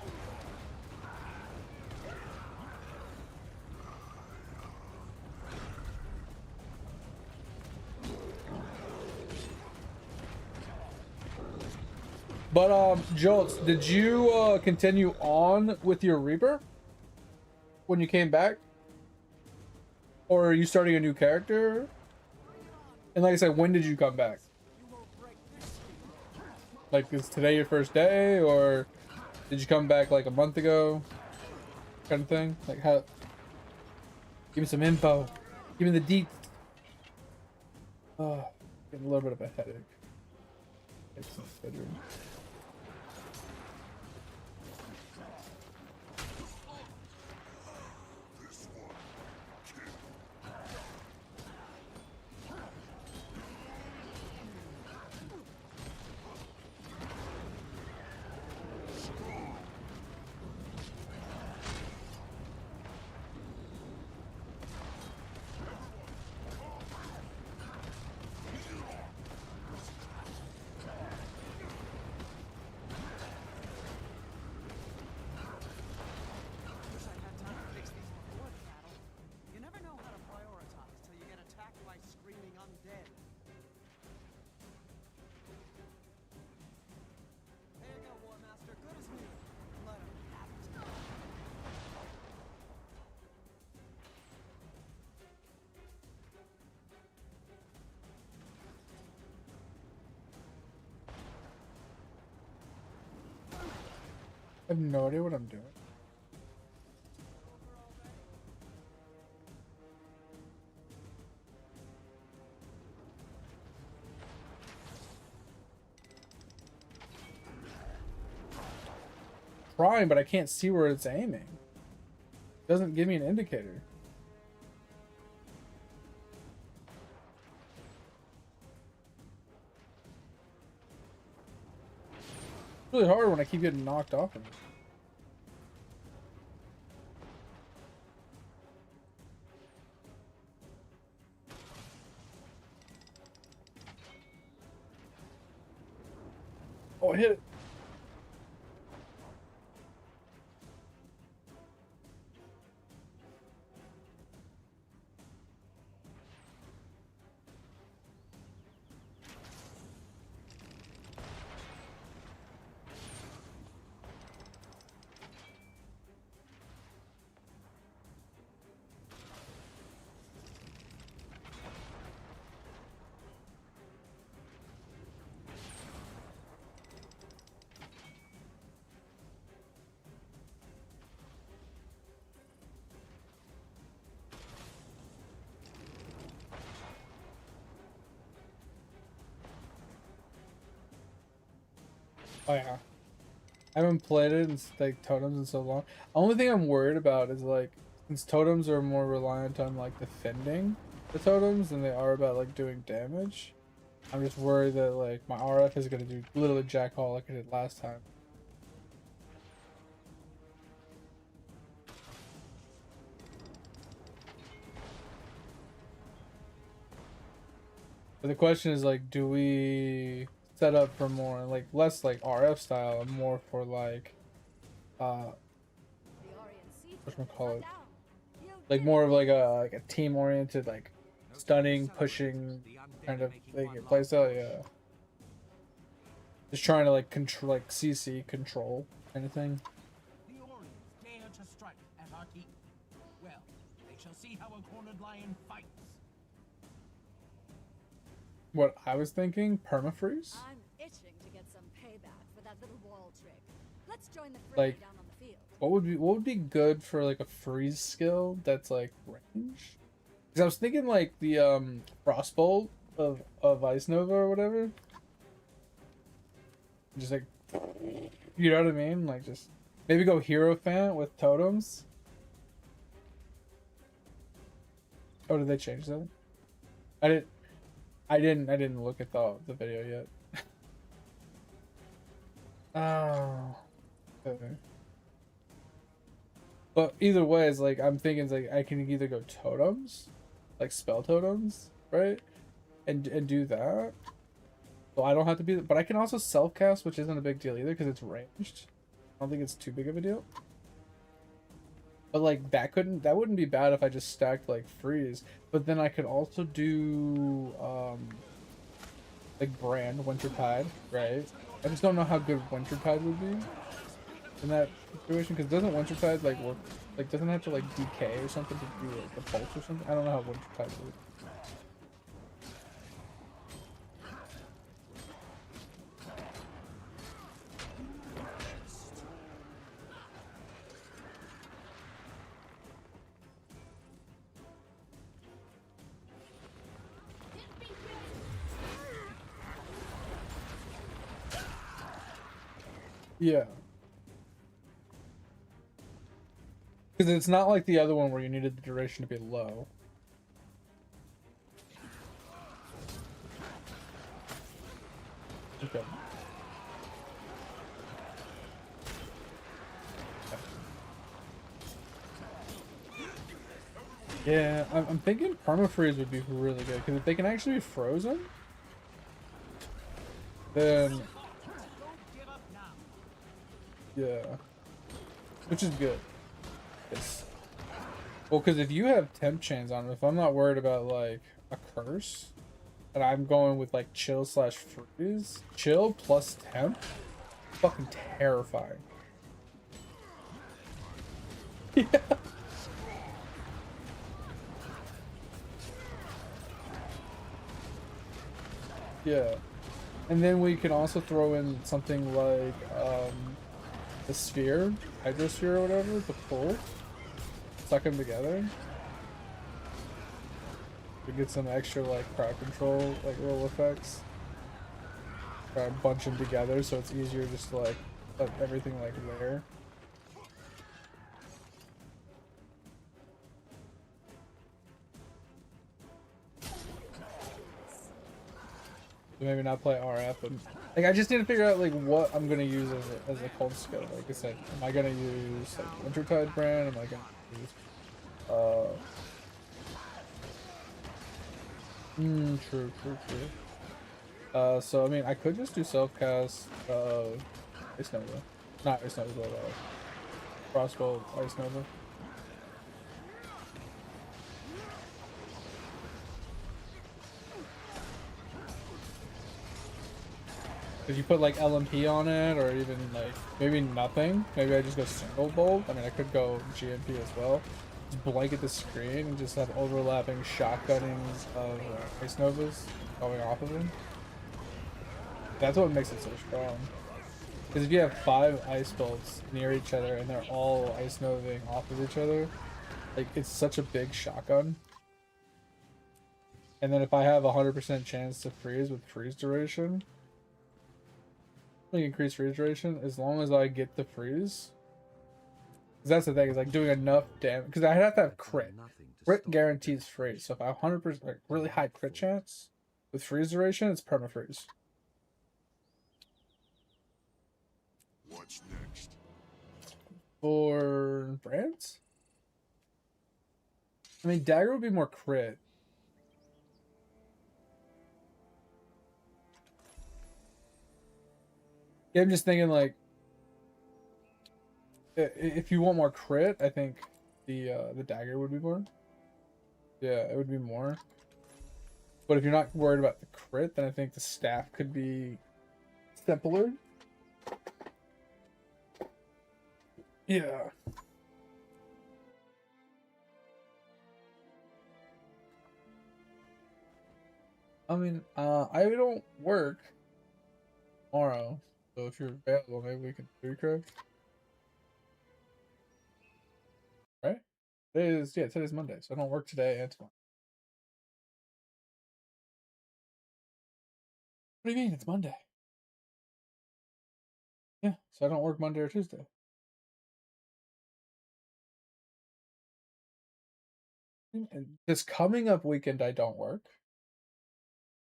But Jolts, did you continue on with your Reaper when you came back? Or are you starting a new character? And like I said, when did you come back? Like, is today your first day, or did you come back like a month ago? Kind of thing? Like how? Give me some info. Give me the deets. Oh, getting a little bit of a headache. Take some bedroom. I have no idea what I'm doing. Trying, but I can't see where it's aiming. It doesn't give me an indicator. It's really hard when I keep getting knocked off of it. Oh, I hit it. Oh yeah. I haven't played it in like totems in so long. Only thing I'm worried about is like, since totems are more reliant on like defending the totems than they are about like doing damage. I'm just worried that like my RF is gonna do literally jack all like I did last time. But the question is like, do we set up for more like less like RF style and more for like The Orient Sea whatchamacallit, like more of like a team oriented, like stunning, pushing kind of thing playstyle. Yeah, just trying to like control, like CC control kind of thing. The Orions dare to strike at our keep. Well, they shall see how a cornered lion fights. What I was thinking, permafreeze. I'm itching to get some payback for that little wall trick. Let's join the fray Like, down on the field. what would be good for like a freeze skill that's like range? Because I was thinking like the frostbolt of Ice Nova or whatever. Just like, you know what I mean? Like just maybe go Hierophant with totems. Oh, did they change that? I didn't look at the video yet. Oh. Okay. But either way, it's like I'm thinking it's like I can either go totems, like spell totems, right? And do that. So I don't have to be, but I can also self cast, which isn't a big deal either because it's ranged. I don't think it's too big of a deal. But like that wouldn't be bad if I just stacked like freeze. But then I could also do like brand Wintertide, right? I just don't know how good Wintertide would be in that situation, because doesn't Wintertide like work, like doesn't it have to like decay or something to do like the pulse or something? I don't know how Wintertide works. Yeah. Because it's not like the other one where you needed the duration to be low. Okay. Yeah, I'm thinking permafreeze would be really good, because if they can actually be frozen, then yeah, which is good. Well, because if you have temp chains on it, if I'm not worried about like a curse, and I'm going with like chill slash freeze, chill plus temp, fucking terrifying. Yeah. Yeah. And then we can also throw in something like the sphere, hydrosphere or whatever, the pull. Suck them together. We get some extra like crowd control, like little effects. Try to bunch them together so it's easier just to like let everything like layer. So maybe not play RF, but like I just need to figure out like what I'm gonna use as a cold skill. Like I said, am I gonna use like Wintertide brand? Am I gonna use true. So I mean I could just do self cast Ice Nova. Not Ice Nova, but Crossbow Ice Nova. If you put like LMP on it, or even like maybe nothing, maybe I just go single bolt. I mean, I could go GMP as well. Just blanket the screen and just have overlapping shotgunnings of Ice Novas going off of him. That's what makes it so strong. Because if you have 5 ice bolts near each other and they're all Ice Novaing off of each other, like it's such a big shotgun. And then if I have 100% chance to freeze with freeze duration, increase freeze duration as long as I get the freeze. Because that's the thing, is like doing enough damage. Because I have to have crit. Crit guarantees freeze. So if I have 100% like really high crit chance with freeze duration, it's perma freeze. What's next? For brands? I mean, dagger would be more crit. Yeah, I'm just thinking like, if you want more crit, I think the dagger would be more. Yeah, it would be more. But if you're not worried about the crit, then I think the staff could be simpler. Yeah. I mean, I don't work tomorrow, so if you're available, maybe we can do craft. Right? Today's Monday, so I don't work today and tomorrow. What do you mean? It's Monday. Yeah, so I don't work Monday or Tuesday. And this coming up weekend, I don't work,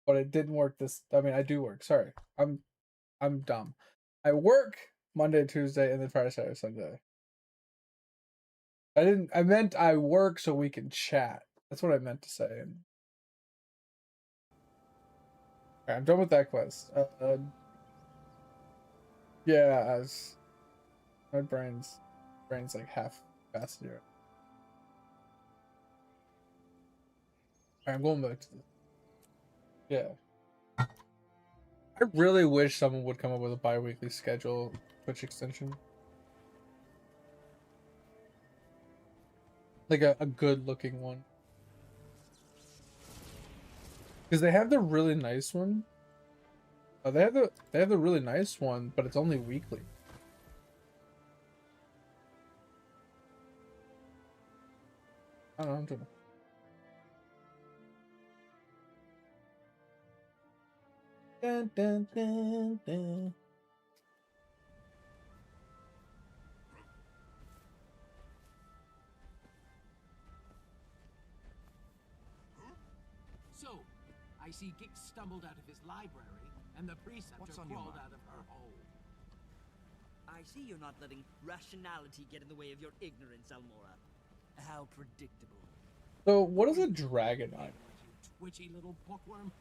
but it didn't work this. I mean, I do work. Sorry, I'm dumb. I work Monday, Tuesday, and then Friday, Saturday, Sunday. I meant I work so we can chat. That's what I meant to say. And okay, I'm done with that quest. Yeah, as my brain's like half capacity. Right? Alright, I'm going back to this. Yeah. I really wish someone would come up with a bi-weekly schedule Twitch extension. Like a good looking one. Because they have the really nice one. They have the really nice one, but it's only weekly. I don't know, I'm doing it. Dun, dun, dun, dun. So, I see Gix stumbled out of his library, and the preceptor crawled out of her hole. I see you're not letting rationality get in the way of your ignorance, Almora. How predictable. So, what is a dragon eye? Twitchy little bookworm.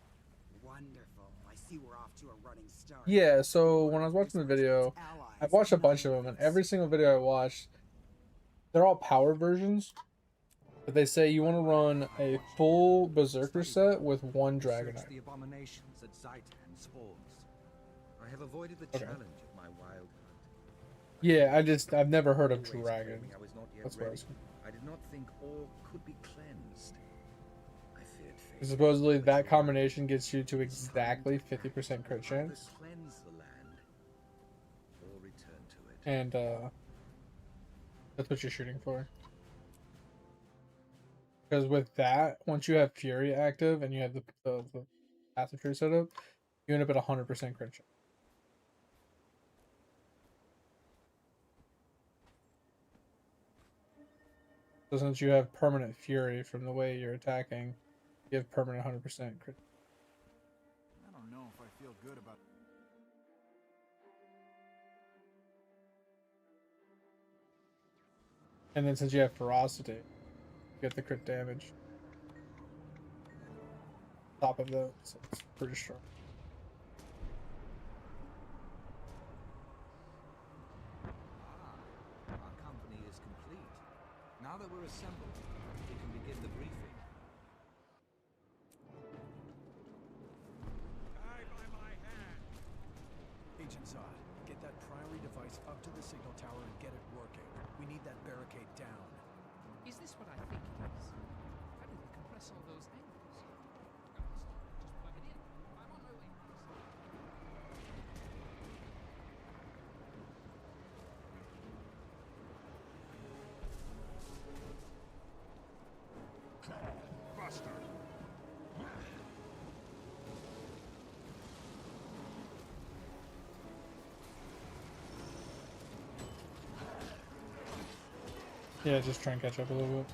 Wonderful. I see we're off to a running start. Yeah, so when I was watching the video, I've watched a bunch of them, and every single video I watched, they're all power versions. But they say you want to run a full berserker set with one dragon eye. The abominations at Zite and spawns. I have avoided the challenge of my wild hunt. Yeah, I've never heard of dragon. That's what I was. I did not think all could be cleansed. I feared fate. Supposedly that combination gets you to exactly 50% crit chance. Cleanse the land or return to it. And that's what you're shooting for. Because with that, once you have Fury active and you have the Path of Fury set up, you end up at 100% crit chance. So since you have permanent Fury from the way you're attacking, you have permanent 100% crit. I don't know if I feel good about. And then since you have Ferocity, you get the crit damage. Top of that, so it's pretty strong. Our company is complete. Now that we're assembled, we can begin the briefing. Die by my hand. Agent Zod, get that Priory device up to the signal tower and get it working. We need that barricade down. Is this what I think it is? How did they compress all those angles? Just plug it in. I'm on my way. Buster. Yeah, just try and catch up a little bit.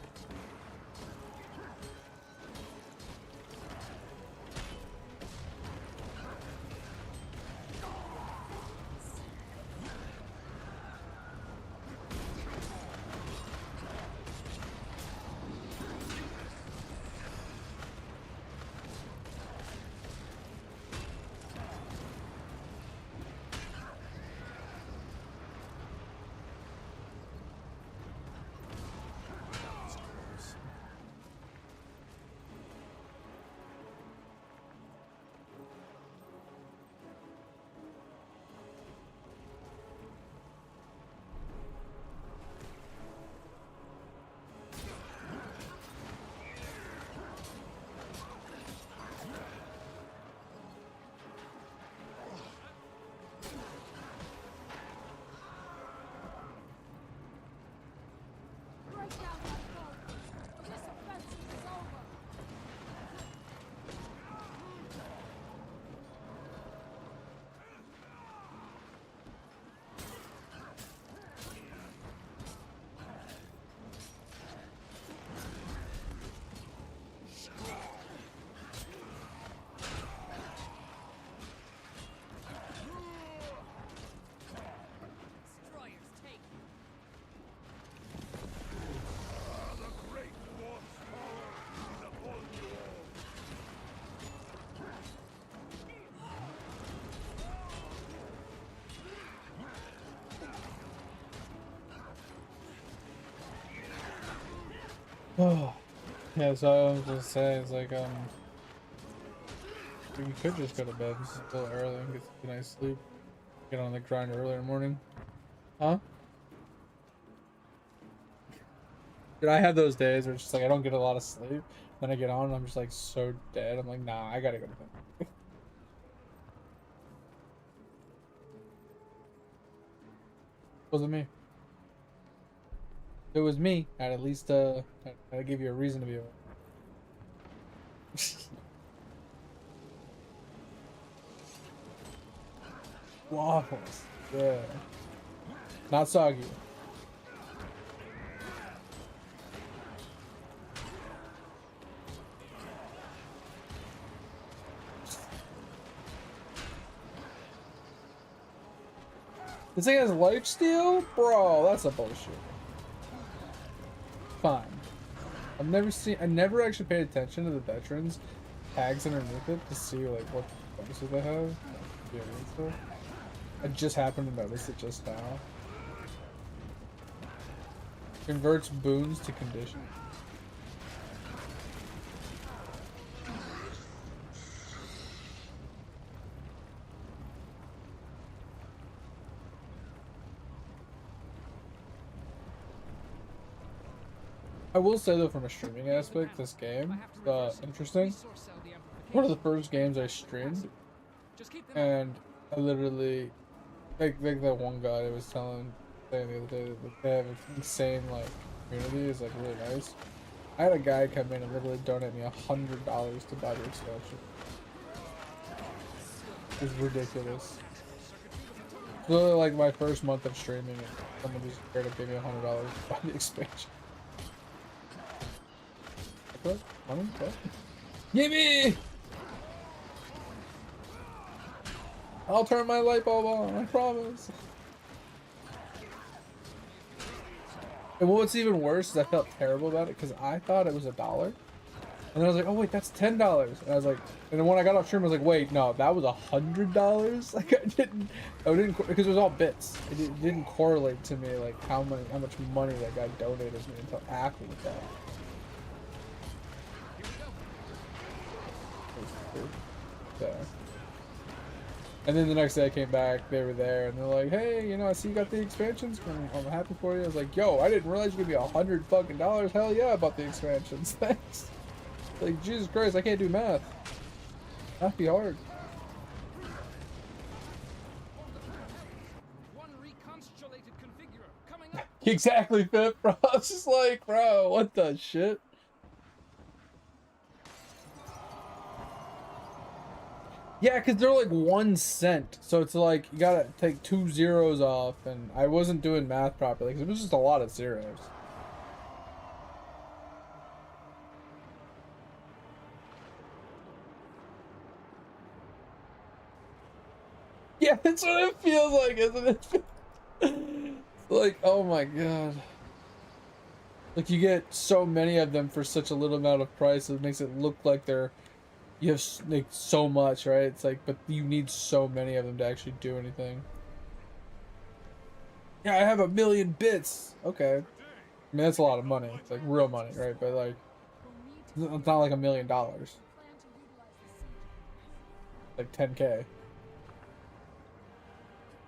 breakdown that boat. This offensive is over. Destroyers take. The great dwarf's power is upon you all. Oh, yeah. So I was just saying, it's like we could just go to bed. It's still early and get a nice sleep. Get on the grind early in the morning. Huh? Dude, I have those days where it's just like I don't get a lot of sleep. Then I get on and I'm just like so dead. I'm like, nah, I gotta go to bed. Wasn't me. If it was me, I'd at least I'd give you a reason to be awake. Waffles. Yeah. Not soggy. This thing has lifesteal? Bro, that's a bullshit. Fine. I never actually paid attention to the veterans tags underneath it to see like what bonuses they have. Yeah, stuff. I just happened to notice it just now. Converts boons to condition. I will say though, from a streaming aspect, this game is interesting. One of the first games I streamed, and I literally, like that one guy that was saying the other day that they have an insane like community is like really nice. I had a guy come in and literally donate me $100 to buy the expansion. It was ridiculous. It's literally like my first month of streaming, and someone just straight up gave me $100 to buy the expansion. What? Money? What? Gimme! I'll turn my light bulb on, I promise. And what's even worse is I felt terrible about it because I thought it was $1. And then I was like, oh wait, that's $10. And I was like, and then when I got off stream, I was like, wait, no, that was $100? Like I didn't, because it was all bits. It didn't correlate to me like how much money that guy donated me until after the fact. Yeah. And then the next day I came back, they were there, and they're like, hey, you know, I see you got the expansions, I'm happy for you. I was like, yo, I didn't realize you could be $100 fucking dollars. Hell yeah, I bought the expansions. Thanks. Like, Jesus Christ, I can't do math. That'd be hard. Exactly, Pip, bro. I was just like, bro, what the shit? Yeah, because they're like 1 cent. So it's like, you gotta take 2 zeros off, and I wasn't doing math properly, because it was just a lot of zeros. Yeah, that's what it feels like, isn't it? It's like, oh my god. Like, you get so many of them for such a little amount of price, it makes it look like you have like so much, right? It's like, but you need so many of them to actually do anything. Yeah, I have 1,000,000 bits. Okay. I mean, that's a lot of money. It's like real money, right? But like, it's not like $1 million. Like 10K.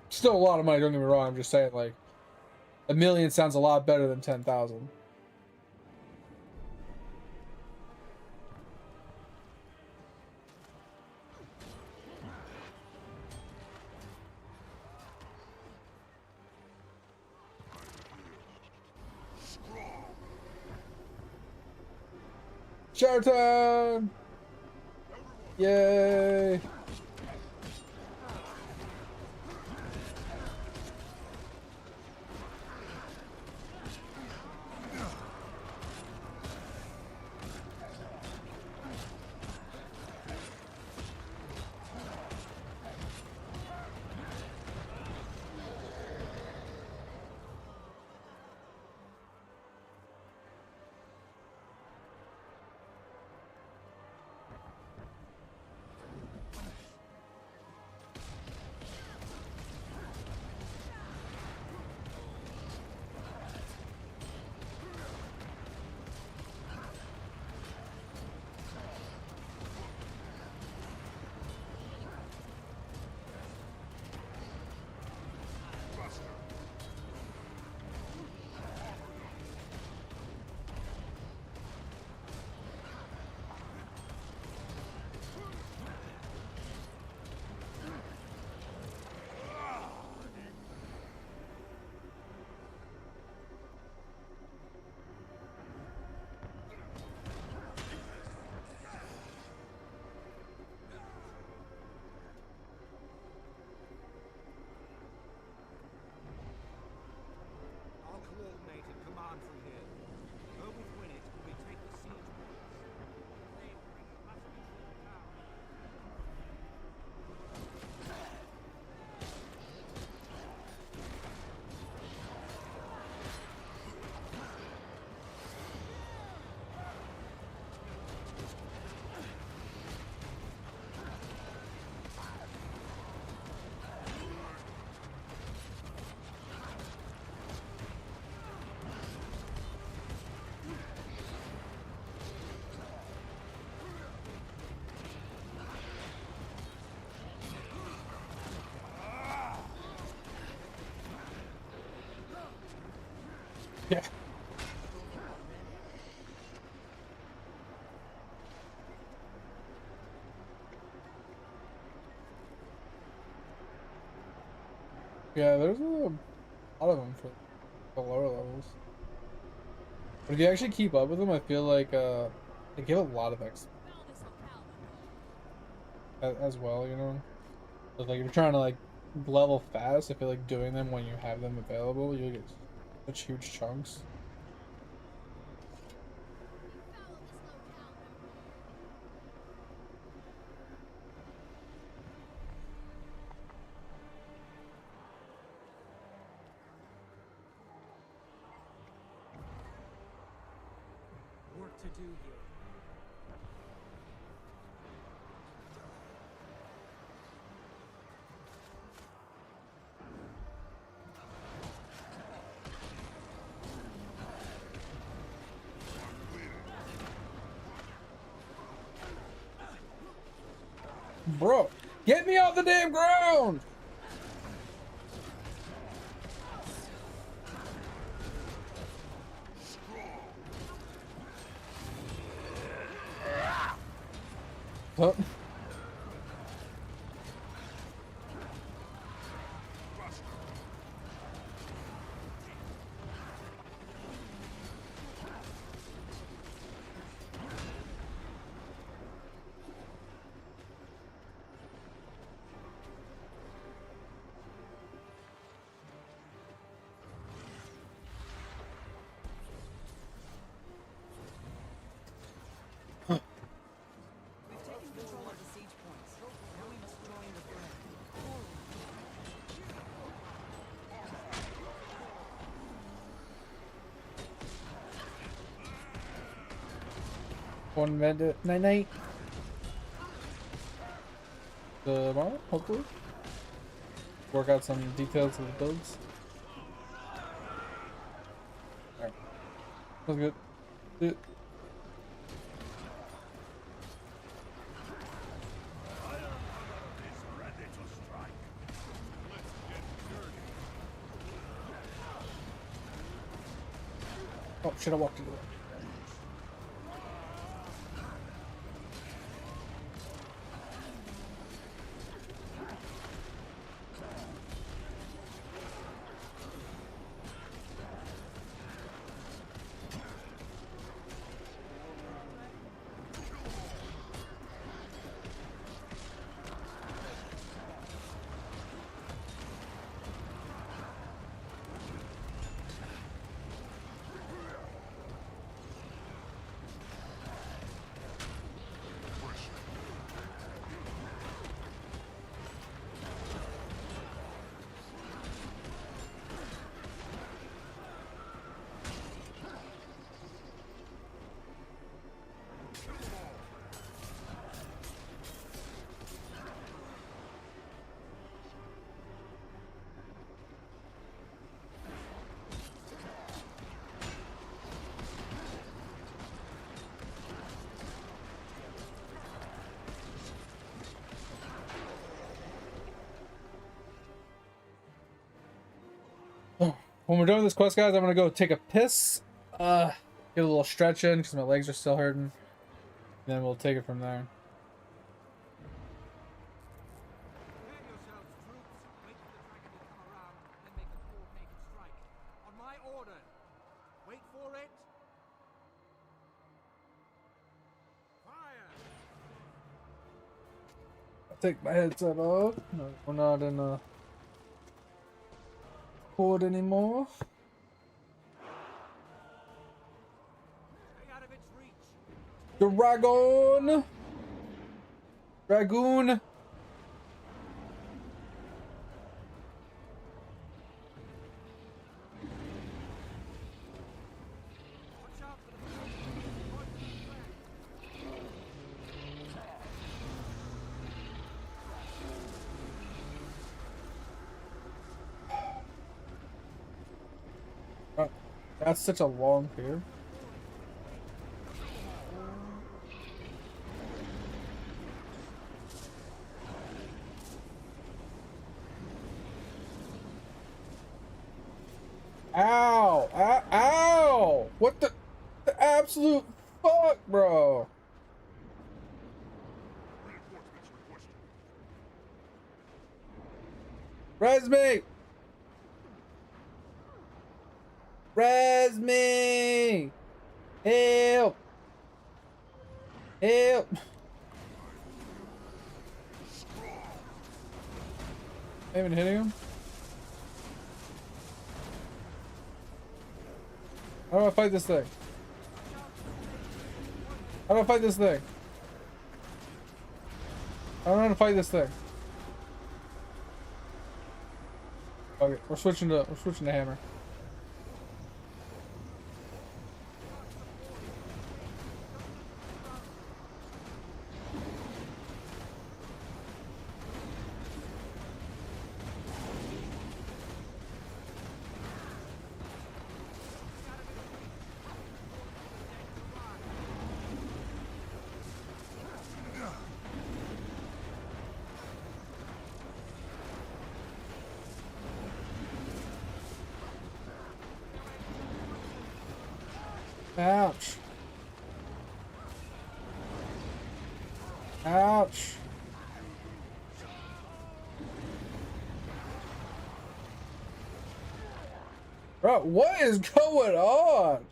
Still a lot of money, don't get me wrong. I'm just saying, like, 1,000,000 sounds a lot better than 10,000. Shower time! Yay! I'll coordinate and command from here. Go with Winnet and we take the siege points. They bring a massive into the town. Yeah. Yeah, there's a lot of them for the lower levels. But if you actually keep up with them, I feel like they give a lot of XP as well, you know? So like if you're trying to like level fast, I feel like doing them when you have them available, you'll get such huge chunks. Work to do here. Bro, get me off the damn ground! Huh? We've taken control of the siege points. Now we must join the fray. One minute, night. Tomorrow, hopefully. Work out some details of the builds. Alright. That's good. Good. Oh, should have walked into it. When we're done with this quest, guys, I'm gonna go take a piss. Get a little stretch in because my legs are still hurting. Then we'll take it from there. Prepare yourselves, troops. Wait for the dragon to come around, then make a coordinated strike. On my order. Wait for it. Fire! I'll take my headset off. No, we're not in a horde anymore. Stay out of its reach. Dragon! Dragoon! Watch out for the poisonous threat. That's such a long fear. Ow! Ow! Ow! What the absolute fuck, bro? Res me! Res me! Help! Help! Not even hitting him? How do I fight this thing? How do I fight this thing? I don't know how to fight this thing. Okay, we're switching to hammer. Ouch. Ouch. Bro, what is going on?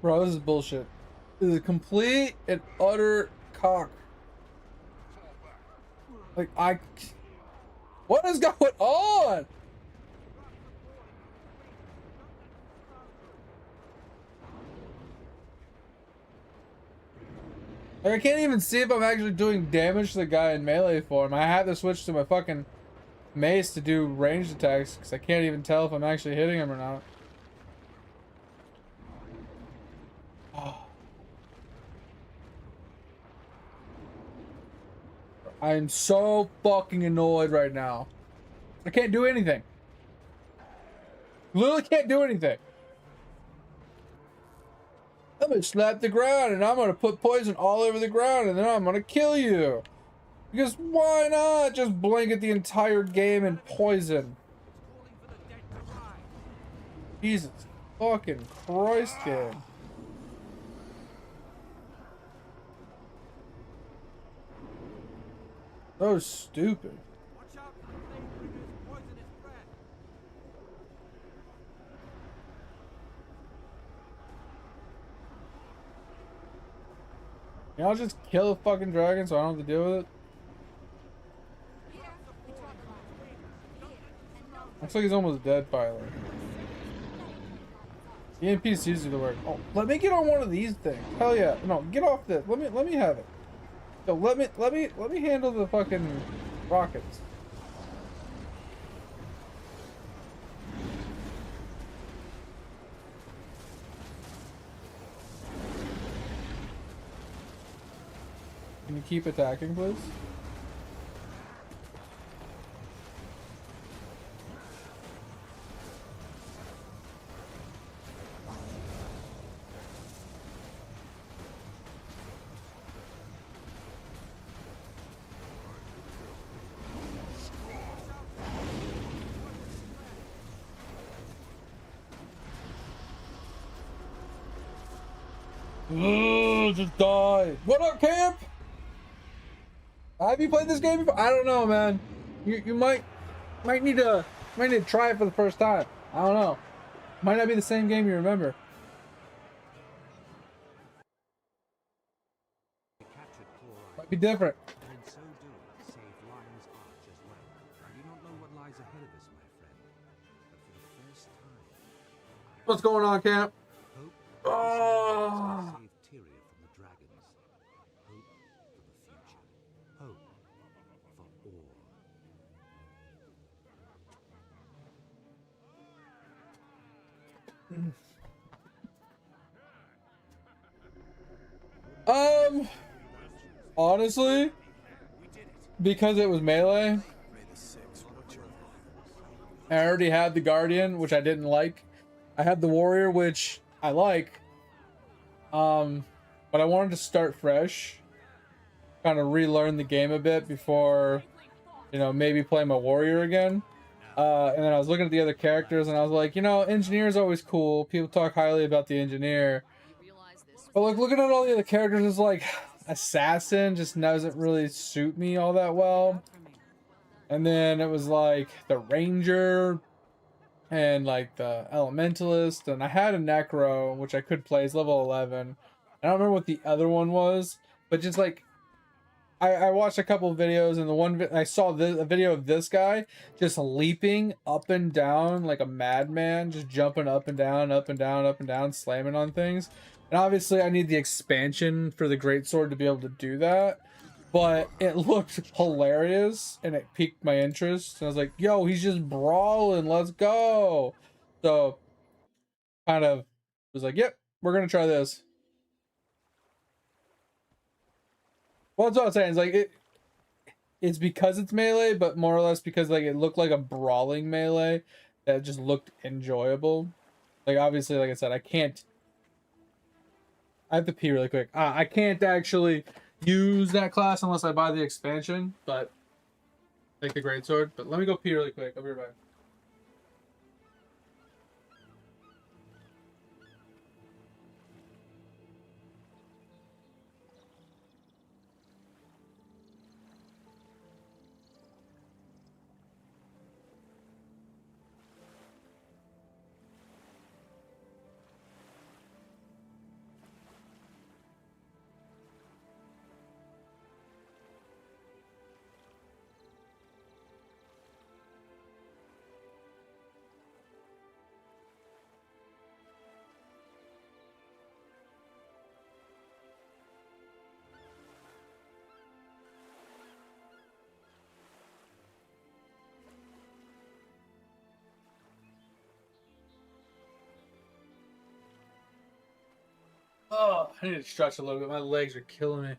Bro, this is bullshit. This is a complete and utter cock. Like, what is going on? Like, I can't even see if I'm actually doing damage to the guy in melee form. I have to switch to my fucking mace to do ranged attacks because I can't even tell if I'm actually hitting him or not. I'm so fucking annoyed right now. I can't do anything. Literally can't do anything. I'm gonna slap the ground and I'm gonna put poison all over the ground and then I'm gonna kill you. Because why not just blanket the entire game in poison? Jesus fucking Christ, game. So stupid. Watch out for the Flamebringer's poisonous breath. Can y'all just kill the fucking dragon so I don't have to deal with it? Looks like he's almost dead finally. The NPCs do the work. Oh, let me get on one of these things. Hell yeah. No, get off this. Let me have it. Yo, let me handle the fucking rockets. Can you keep attacking, please? Ugh, just die. What up, Camp? Have you played this game before? I don't know, man. You might need to try it for the first time. I don't know. Might not be the same game you remember. Might be different. And in so doing, saved Lion's Arch as well. I do not know what lies ahead of us, my friend. But for the first time, What's going on, Camp? hope Oh. save Tyria from the dragons. Hope for the future. Hope for all. Honestly, because it was melee, I already had the Guardian, which I didn't like. I had the Warrior, which I like. But I wanted to start fresh, kind of relearn the game a bit before, you know, maybe play my Warrior again. And then I was looking at the other characters, and I was like, you know, Engineer is always cool. People talk highly about the Engineer. But like looking at all the other characters, is like Assassin just doesn't really suit me all that well. And then it was like the Ranger and like the Elementalist, and I had a Necro, which I could play. It's level 11. I don't remember what the other one was, but just like I watched a couple of videos, and the one I saw a video of this guy just leaping up and down like a madman, just jumping up and down, up and down, up and down, slamming on things. And obviously, I need the expansion for the greatsword to be able to do that. But it looked hilarious, and it piqued my interest. And I was like, "Yo, he's just brawling. Let's go!" So, kind of was like, "Yep, we're gonna try this." Well, that's what I'm saying. It's like it's because it's melee, but more or less because like it looked like a brawling melee that just looked enjoyable. Like obviously, like I said, I have to pee really quick. I can't actually use that class unless I buy the expansion, but like the greatsword. But let me go pee really quick. I'll be right back. Oh, I need to stretch a little bit. My legs are killing me.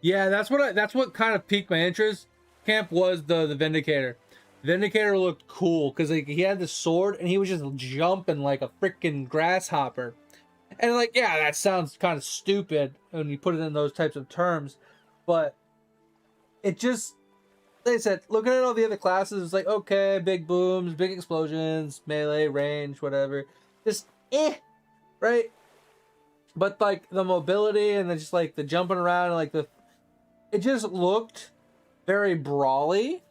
Yeah, that's what kind of piqued my interest. Camp was the Vindicator. Vindicator looked cool because like he had the sword and he was just jumping like a freaking grasshopper. And like, yeah, that sounds kind of stupid when you put it in those types of terms, but it just, like I said, looking at all the other classes, it's like, okay, big booms, big explosions, melee, range, whatever. Just right? But like the mobility and then just like the jumping around and like it just looked very brawly.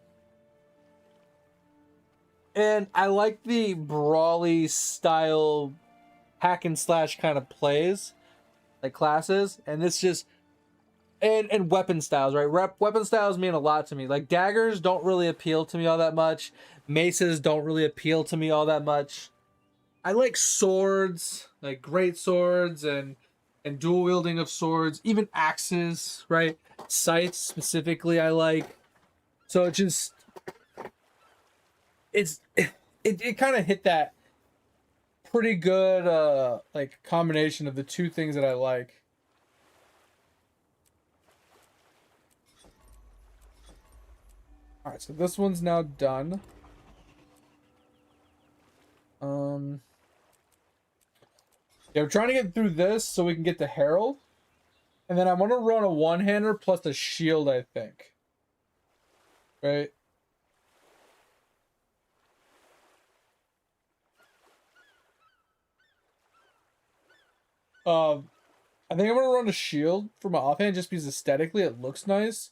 And I like the brawly style hack and slash kind of plays, like classes. And this just and weapon styles, right? Weapon styles mean a lot to me. Like daggers don't really appeal to me all that much. Maces don't really appeal to me all that much. I like swords, like great swords and dual wielding of swords, even axes, right? Scythes specifically I like. So it just it kind of hit that pretty good like combination of the two things that I like. All right, so this one's now done. Yeah, we're trying to get through this so we can get the Herald. And then I'm going to run a one-hander plus a shield, I think. Right? I think I'm gonna run a shield for my offhand just because aesthetically it looks nice.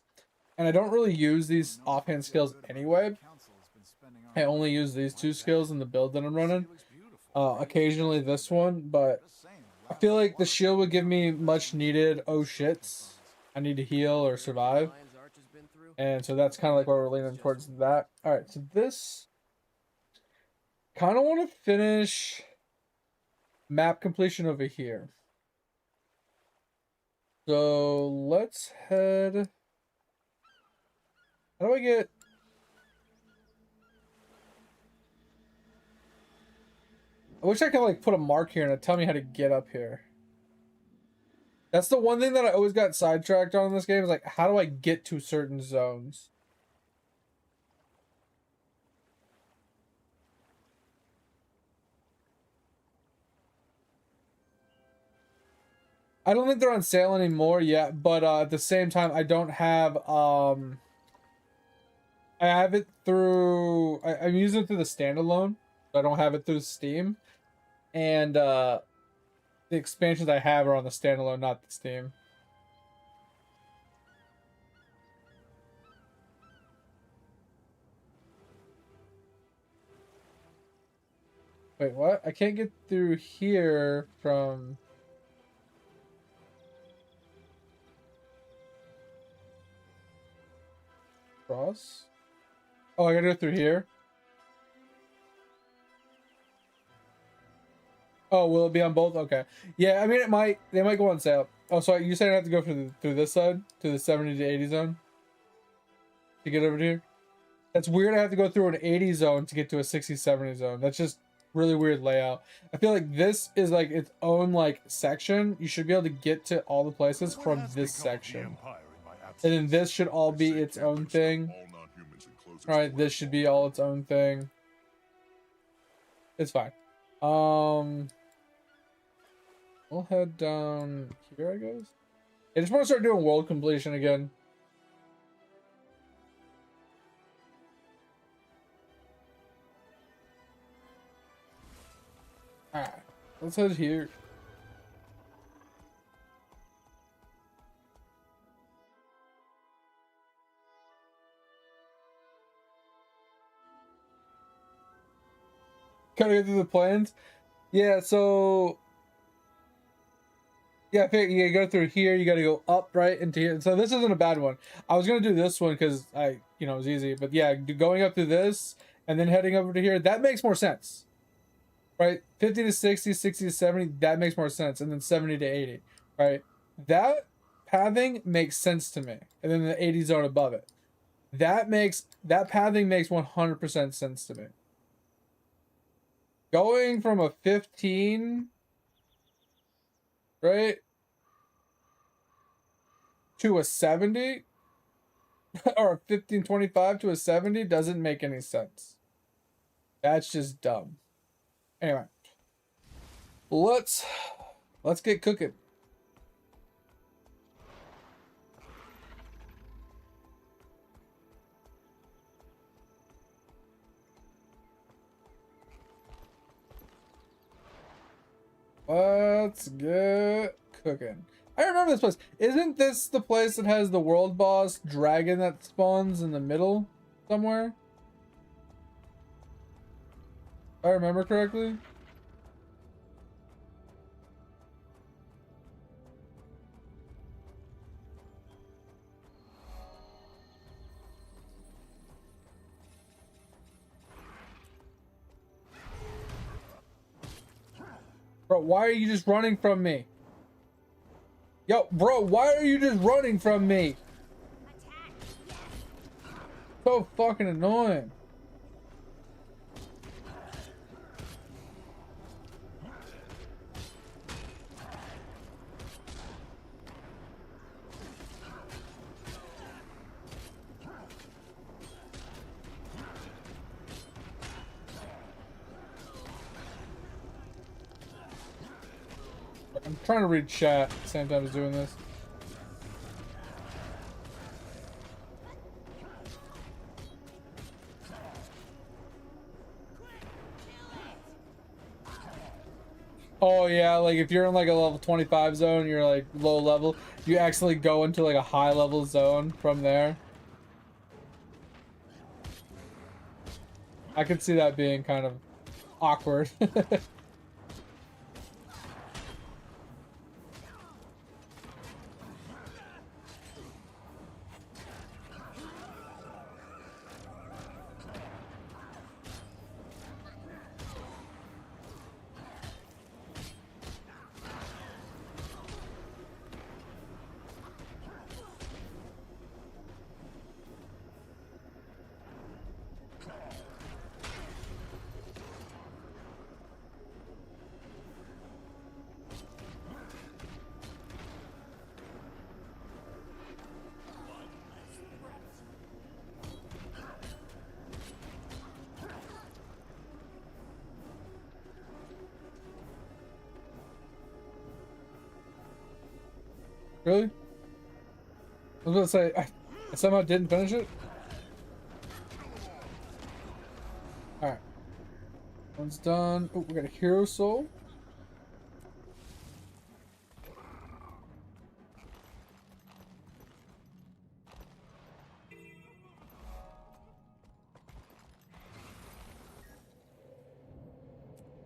And I don't really use these offhand skills anyway. I only use these two skills in the build that I'm running. Occasionally this one, but I feel like the shield would give me much needed oh shits. I need to heal or survive. And so that's kind of like why we're leaning towards that. Alright, so this kind of want to finish map completion over here. So let's head. How do I get? I wish I could like put a mark here and it'd tell me how to get up here. That's the one thing that I always got sidetracked on in this game is like, how do I get to certain zones? I don't think they're on sale anymore yet, but at the same time, I don't have, I have it through, I'm using it through the standalone. I don't have it through Steam. And, the expansions I have are on the standalone, not the Steam. Wait, what? I can't get through here from... Cross? Oh, I gotta go through here? Oh, will it be on both? Okay. Yeah, I mean, they might go on sale. Oh, so you said I have to go through this side? To the 70 to 80 zone? To get over here? That's weird. I have to go through an 80 zone to get to a 60, 70 zone. That's just really weird layout. I feel like this is like its own like section. You should be able to get to all the places from this section. And then this should all be its own thing. Alright, this should be all its own thing. It's fine. We'll head down here, I guess. I just want to start doing world completion again. Alright, let's head here. Gotta go through the plans. Yeah, so yeah, you gotta go through here. You gotta go up right into here. So this isn't a bad one. I was gonna do this one because it was easy. But yeah, going up through this and then heading over to here, that makes more sense, right? 50 to 60, 60 to 70, that makes more sense, and then 70 to 80, right? That pathing makes sense to me, and then the 80 zone above it. That pathing makes 100% sense to me. Going from a 15, right, to a 70, or a 1525 to a 70 doesn't make any sense. That's just dumb. Anyway, let's get cooking. Let's get cooking. I remember this place. Isn't this the place that has the world boss dragon that spawns in the middle somewhere? If I remember correctly. Bro, why are you just running from me? Yo, bro, why are you just running from me? So fucking annoying. I'm trying to read chat at the same time as doing this. Oh yeah, like if you're in like a level 25 zone, you're like low level, you actually go into like a high level zone from there. I could see that being kind of awkward. Really? I was gonna say, I somehow didn't finish it. Alright. One's done. Oh, we got a hero soul.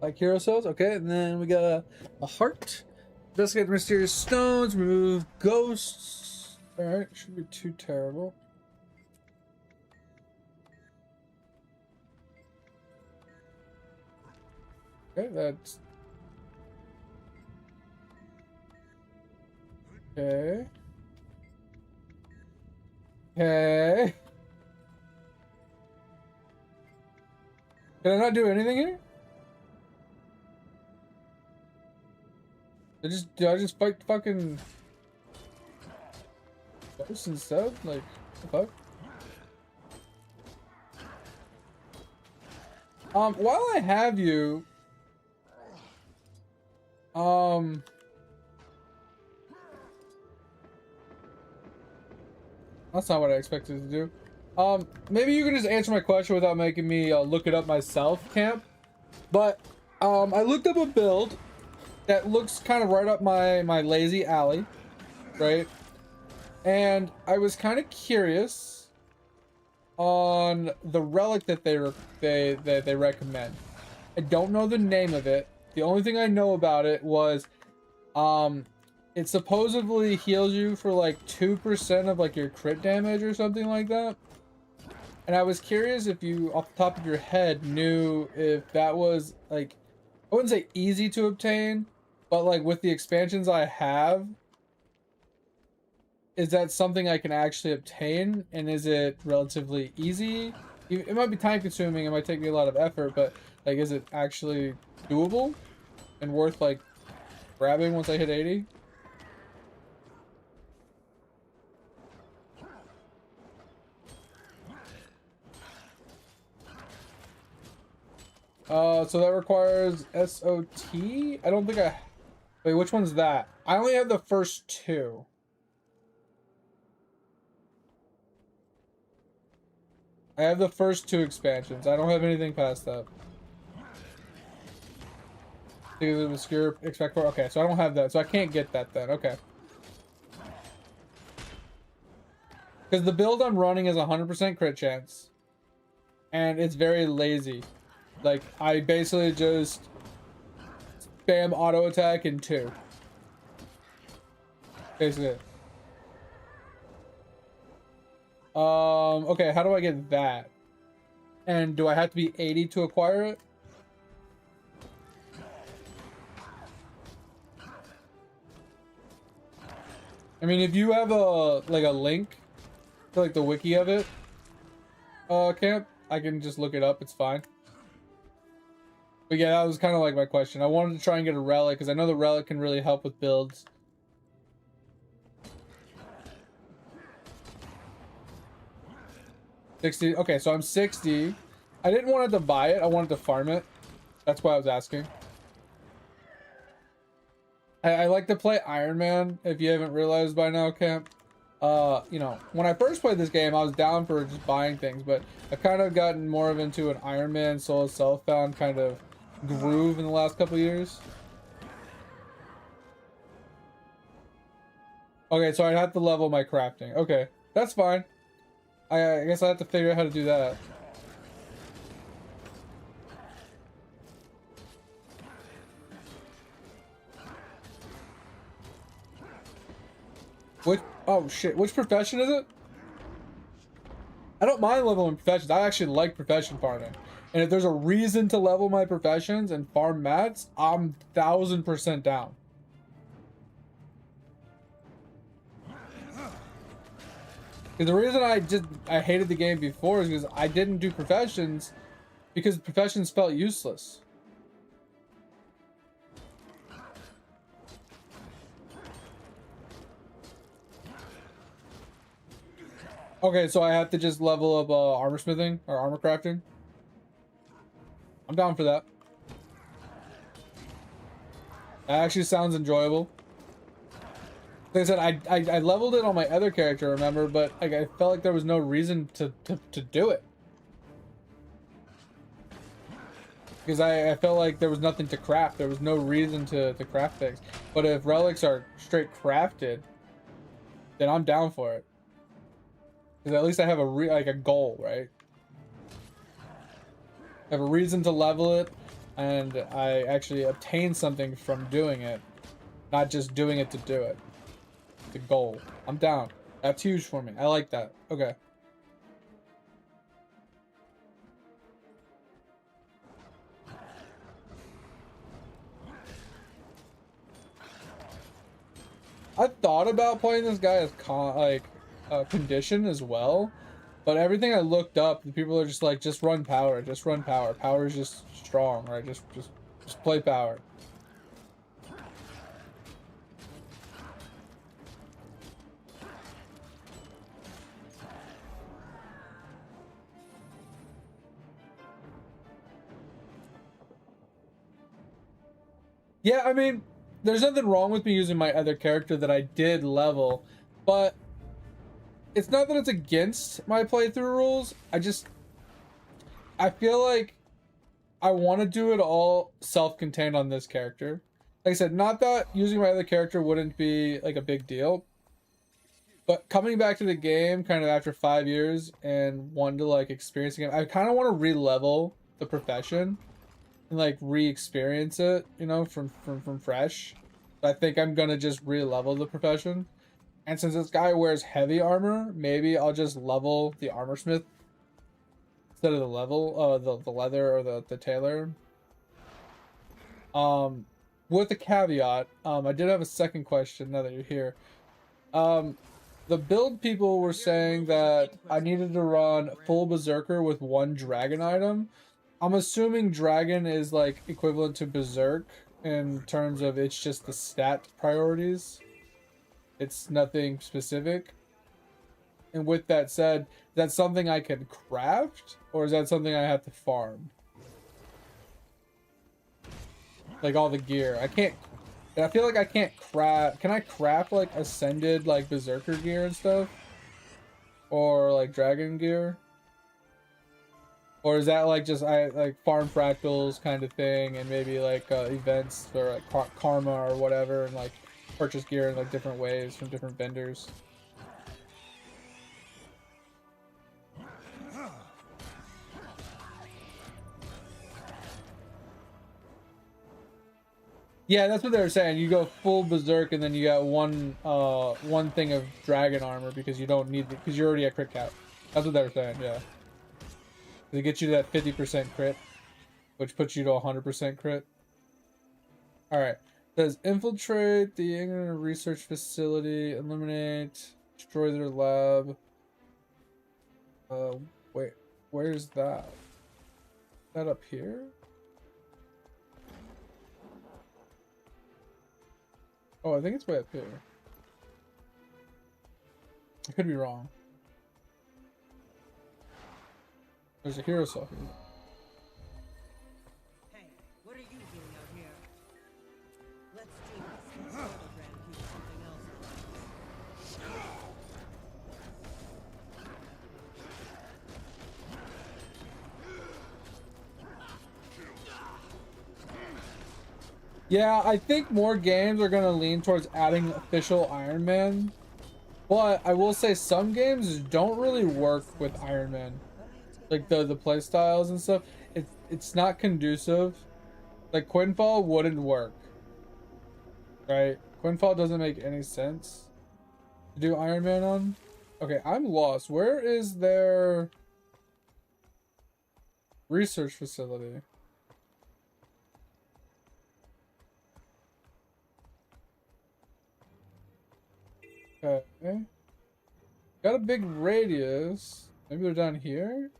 Like hero souls, okay, and then we got a heart. Investigate the mysterious stones, remove ghosts. Alright, shouldn't be too terrible. Okay, that's... Okay. Okay. Can I not do anything here? Do I just fight fucking ghosts instead? Like, what the fuck? While I have you, that's not what I expected to do. Maybe you can just answer my question without making me look it up myself, Camp. But, I looked up a build that looks kind of right up my lazy alley, right? And I was kind of curious on the relic that they recommend. I don't know the name of it. The only thing I know about it was, it supposedly heals you for like 2% of like your crit damage or something like that. And I was curious if you, off the top of your head, knew if that was like, I wouldn't say easy to obtain, but like with the expansions I have, is that something I can actually obtain? And is it relatively easy? It might be time consuming, it might take me a lot of effort, but like, is it actually doable and worth like grabbing once I hit 80? So that requires SOT? I don't think I... Wait, which one's that? I only have the first two. I have the first two expansions. I don't have anything past that. The obscure expect for... Okay, so I don't have that, so I can't get that then. Okay. Because the build I'm running is 100% crit chance. And it's very lazy. Like, I basically just spam auto attack in 2. Basically. Okay, how do I get that? And do I have to be 80 to acquire it? I mean, if you have a link to like the wiki of it, Camp, I can just look it up, it's fine. But yeah, that was kind of like my question. I wanted to try and get a relic because I know the relic can really help with builds. $60. Okay, so I'm 60. I didn't want to buy it. I wanted to farm it. That's why I was asking. I like to play Ironman, if you haven't realized by now, Camp. You know, when I first played this game, I was down for just buying things, but I've kind of gotten more into an Ironman solo self-found kind of groove in the last couple years. Okay, so I'd have to level my crafting. Okay, that's fine. I guess I have to figure out how to do that. Which, oh shit, which profession is it? I don't mind leveling professions. I actually like profession farming. And if there's a reason to level my professions and farm mats, I'm 1000% down. Because the reason I hated the game before is because I didn't do professions because professions felt useless. Okay, so I have to just level up armor smithing or armor crafting. I'm down for that. That actually sounds enjoyable. Like I said, I leveled it on my other character, remember, but like I felt like there was no reason to do it. Because I felt like there was nothing to craft. There was no reason to craft things. But if relics are straight crafted, then I'm down for it. Because at least I have a goal, right? I have a reason to level it, and I actually obtain something from doing it, not just doing it to do it. It's a goal. I'm down. That's huge for me. I like that. Okay. I thought about playing this guy as condition as well, but everything I looked up, the people are just like, just run power, just run power. Power is just strong, right? Just play power. Yeah, I mean, there's nothing wrong with me using my other character that I did level, but it's not that it's against my playthrough rules. I feel like I want to do it all self-contained on this character. Like I said, not that using my other character wouldn't be like a big deal, but coming back to the game kind of after 5 years and wanting to like experience again, I kind of want to re-level the profession and like re-experience it, you know, from fresh. I think I'm gonna just re-level the profession. And since this guy wears heavy armor, maybe I'll just level the armor smith instead of the leather or the tailor. With a caveat, I did have a second question now that you're here. The build people were saying that I needed to run full berserker with 1 dragon item. I'm assuming dragon is like equivalent to berserk in terms of it's just the stat priorities. It's nothing specific. And with that said, is that something I can craft, or is that something I have to farm? Like all the gear. I feel like I can't craft. Can I craft like ascended like berserker gear and stuff? Or like dragon gear? Or is that like just like farm fractals kind of thing, and maybe like events or like karma or whatever, and like purchase gear in like different ways from different vendors? Yeah, that's what they were saying. You go full berserk, and then you got one thing of dragon armor because you don't need because you're already at crit cap. That's what they were saying. Yeah. They get you to that 50% crit, which puts you to 100% crit. Alright. Says infiltrate the ignorant research facility, eliminate, destroy their lab. Wait, where's that? Is that up here? Oh, I think it's way up here. I could be wrong. There's a hero cell here. Hey, what are you doing out here? Let's do this. Brand do something else. Yeah, I think more games are gonna lean towards adding official Ironman But I will say some games don't really work with Iron Man. Like the play styles and stuff. It's not conducive. Like Quinfall wouldn't work. Right? Quinfall doesn't make any sense to do Iron Man on. Okay, I'm lost. Where is their research facility? Okay. Got a big radius. Maybe they're down here?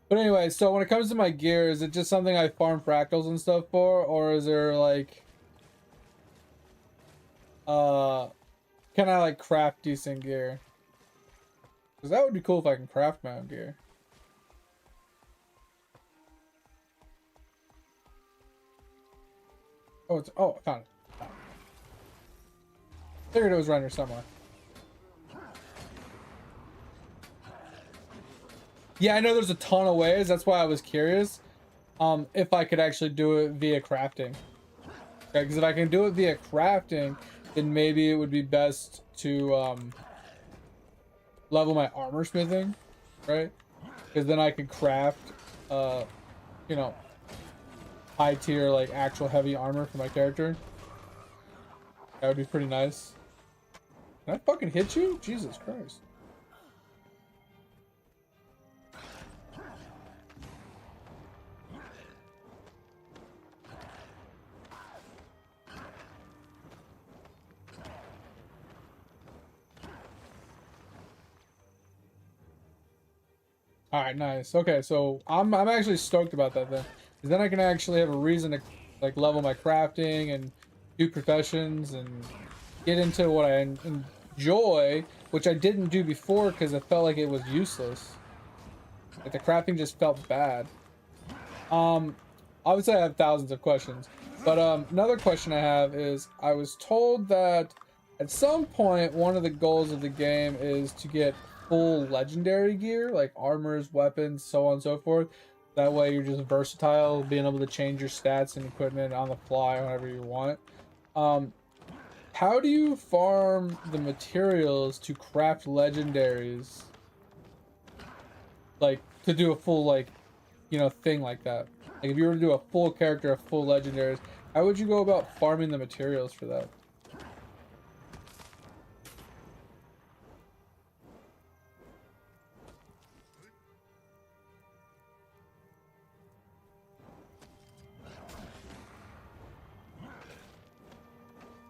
But anyway, so when it comes to my gear, is it just something I farm fractals and stuff for? Or is there like... Can I like craft decent gear? Because that would be cool if I can craft my own gear. Oh, it's... Oh, I found it. Figured it was around here somewhere. Yeah, I know there's a ton of ways. That's why I was curious. If I could actually do it via crafting. Okay, because if I can do it via crafting, then maybe it would be best to level my armor smithing, right? Because then I could craft, you know, high tier like actual heavy armor for my character. That would be pretty nice. Can I fucking hit you? Jesus Christ. All right, nice. Okay, so I'm actually stoked about that then, because then I can actually have a reason to like level my crafting and do professions and get into what I enjoy, which I didn't do before because I felt like it was useless. Like the crafting just felt bad. Obviously I have thousands of questions, but another question I have is I was told that at some point one of the goals of the game is to get full legendary gear, like armors, weapons, so on and so forth. That way you're just versatile, being able to change your stats and equipment on the fly whenever you want. How do you farm the materials to craft legendaries? Like to do a full like, you know, thing like that. Like if you were to do a full character of full legendaries, how would you go about farming the materials for that?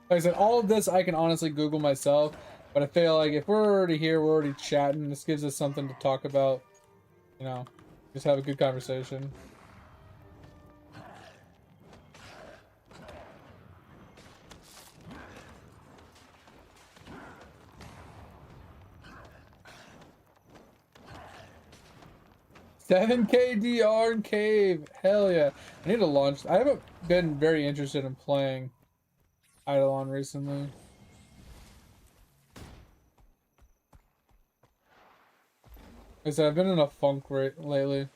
Like I said, all of this I can honestly Google myself, but I feel like if we're already here, we're already chatting, this gives us something to talk about, you know, just have a good conversation. $7K DR and cave, hell yeah! I need to launch. I haven't been very interested in playing Eidolon recently. Like I said, I've been in a funk lately.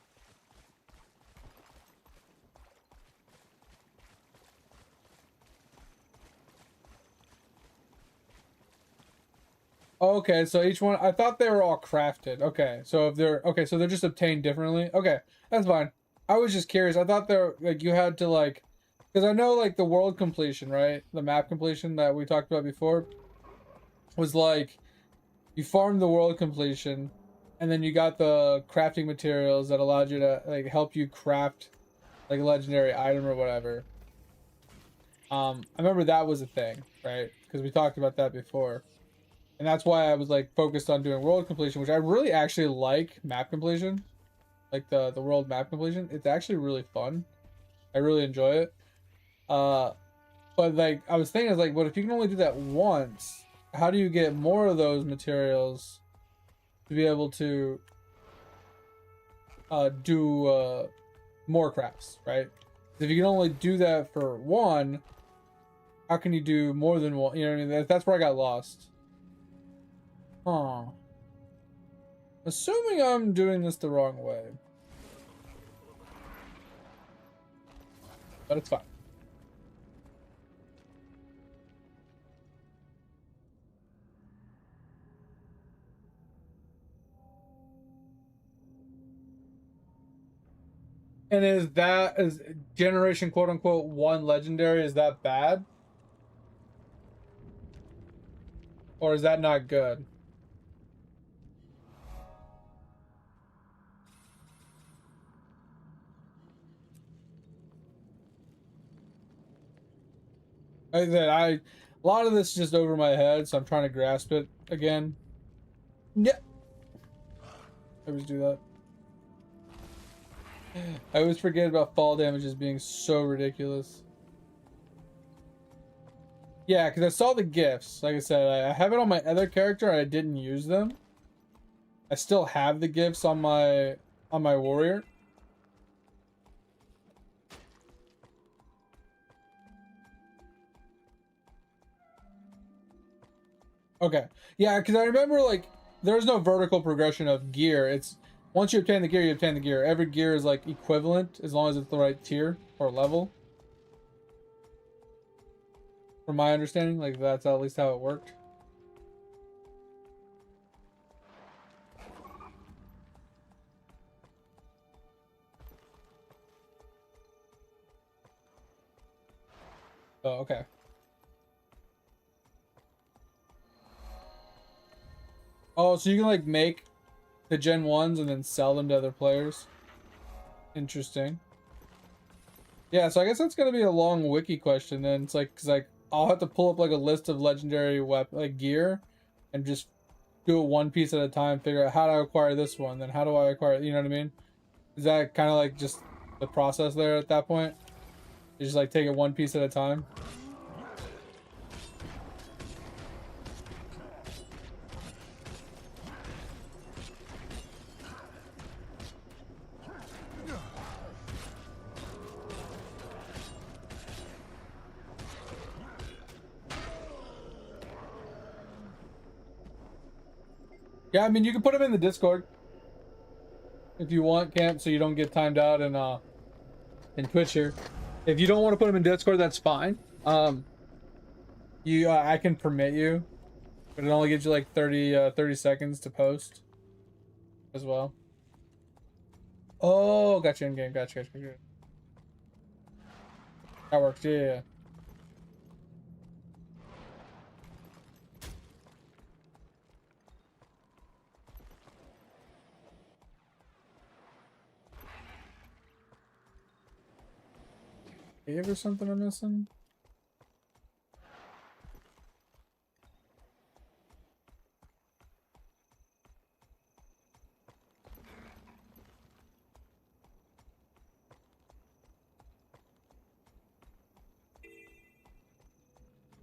Okay, so each one, I thought they were all crafted. Okay, so if they're, okay, so they're just obtained differently. Okay, that's fine. I was just curious. I thought they're, like, you had to, like, because I know, like, the world completion, right? The map completion that we talked about before was, like, you farmed the world completion, and then you got the crafting materials that allowed you to, like, help you craft, like, a legendary item or whatever. I remember that was a thing, right? Because we talked about that before. And that's why I was like focused on doing world completion, which I really actually like map completion. Like the world map completion. It's actually really fun. I really enjoy it. But like I was thinking, like, what if you can only do that once? How do you get more of those materials to be able to do more crafts, right? If you can only do that for one, how can you do more than one? You know what I mean? That's where I got lost. Huh. Assuming I'm doing this the wrong way. But it's fine. And is generation quote unquote 1 legendary, is that bad? Or is that not good? A lot of this is just over my head, so I'm trying to grasp it again. Yeah. I always do that. I always forget about fall damage as being so ridiculous. Yeah, because I saw the gifts. Like I said, I have it on my other character and I didn't use them. I still have the gifts on my warrior. Okay. Yeah, because I remember like there's no vertical progression of gear. It's once you obtain the gear, you obtain the gear. Every gear is like equivalent as long as it's the right tier or level. From my understanding, like that's at least how it worked. Oh, okay. Oh, so you can like make the Gen 1s and then sell them to other players. Interesting. Yeah, so I guess that's gonna be a long wiki question then. It's like, cause like I'll have to pull up like a list of legendary weapon like gear, and just do it one piece at a time. Figure out how do I acquire this one, then how do I acquire? You know what I mean? Is that kind of like just the process there at that point? You just like take it one piece at a time. Yeah, I mean you can put them in the Discord if you want, Camp, so you don't get timed out in Twitch here. If you don't want to put them in Discord, that's fine. I can permit you, but it only gives you like 30 seconds to post as well. Oh, gotcha in game. Gotcha. That works. Yeah. Cave or something I'm missing?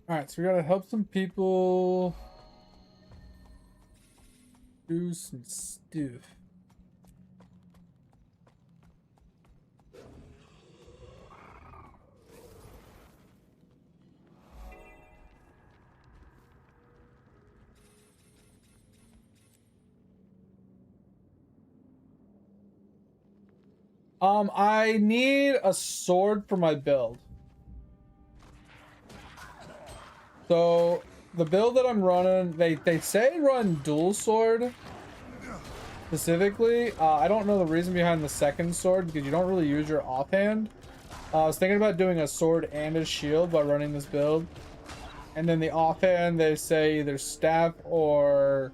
Alright, so we gotta help some people do some stuff. I need a sword for my build. So the build that I'm running, they say run dual sword specifically. I don't know the reason behind the second sword because you don't really use your offhand. I was thinking about doing a sword and a shield by running this build. And then the offhand, they say either staff or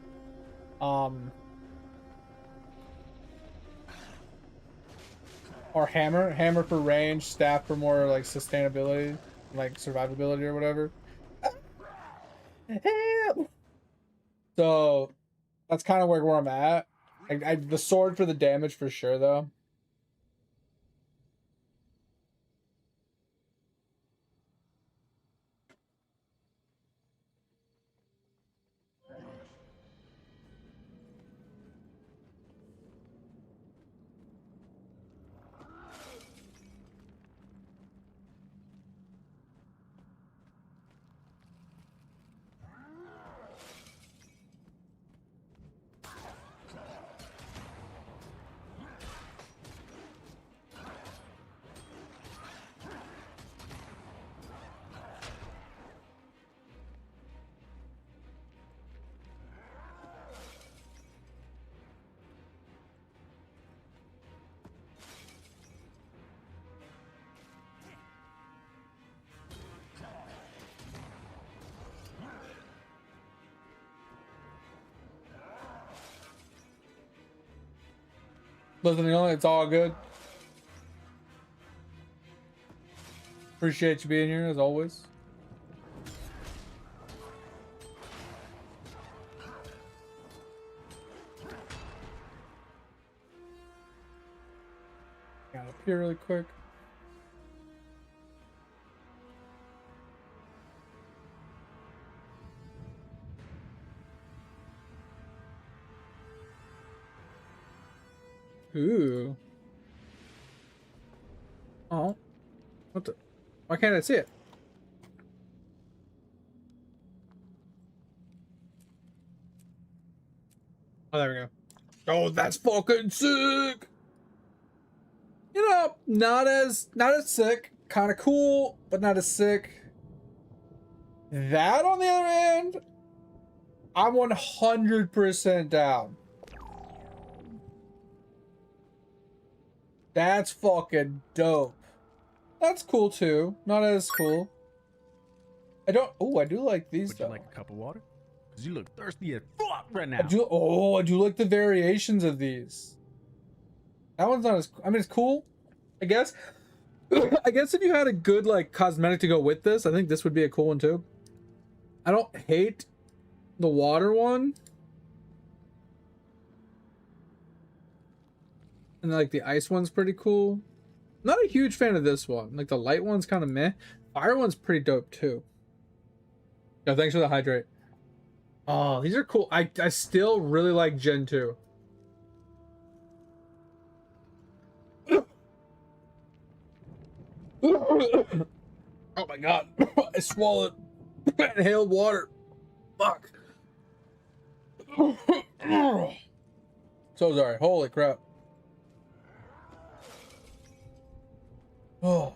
hammer. Hammer for range, staff for more like sustainability, like survivability or whatever. So that's kind of where I'm at. The sword for the damage for sure though. Listening only, it's all good. Appreciate you being here as always. Got up here really quick. Ooh. Oh. What the? Why can't I see it? Oh, there we go. Oh, that's fucking sick. You know, not as sick. Kind of cool, but not as sick. That, on the other hand, I'm 100% down. That's fucking dope. That's cool too. Not as cool. I don't. Oh, I do like these. Would you like a cup of water? Cause you look thirsty as fuck right now. I do. Oh, I do like the variations of these. That one's not as. I mean, it's cool. I guess. I guess if you had a good like cosmetic to go with this, I think this would be a cool one too. I don't hate the water one. And like the ice one's pretty cool. Not a huge fan of this one. Like the light one's kind of meh. Fire one's pretty dope too. Yeah, thanks for the hydrate. Oh, these are cool. I still really like Gen 2. Oh my god. I swallowed inhaled water. Fuck. So sorry. Holy crap. Oh.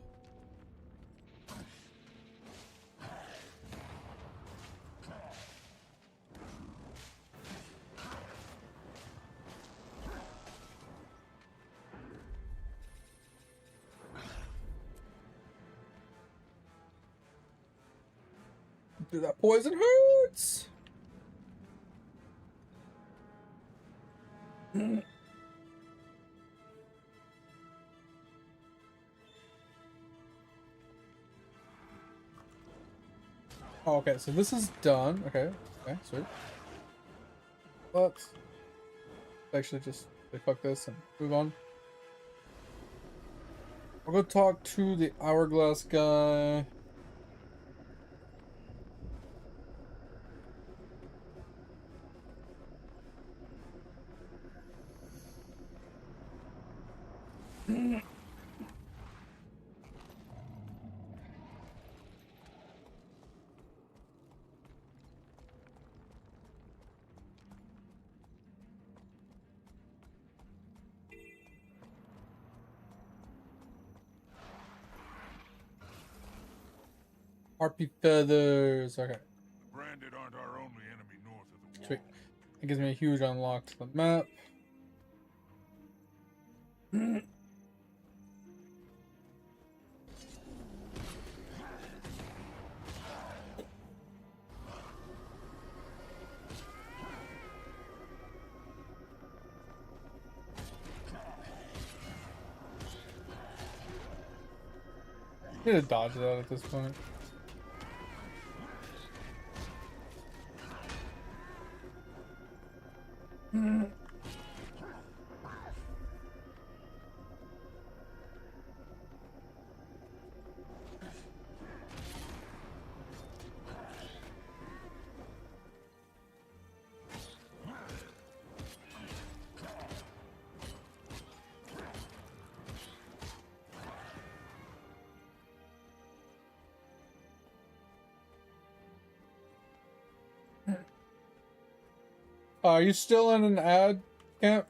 Dude, that poison hurts. Oh, okay, so this is done. Okay, sweet. Let's actually just fuck this and move on. I'll go talk to the hourglass guy. Harpy feathers. Okay. The branded aren't our only enemy north of the wall. Sweet. It gives me a huge unlock to the map. I'm gonna dodge that at this point. Are you still in an ad camp?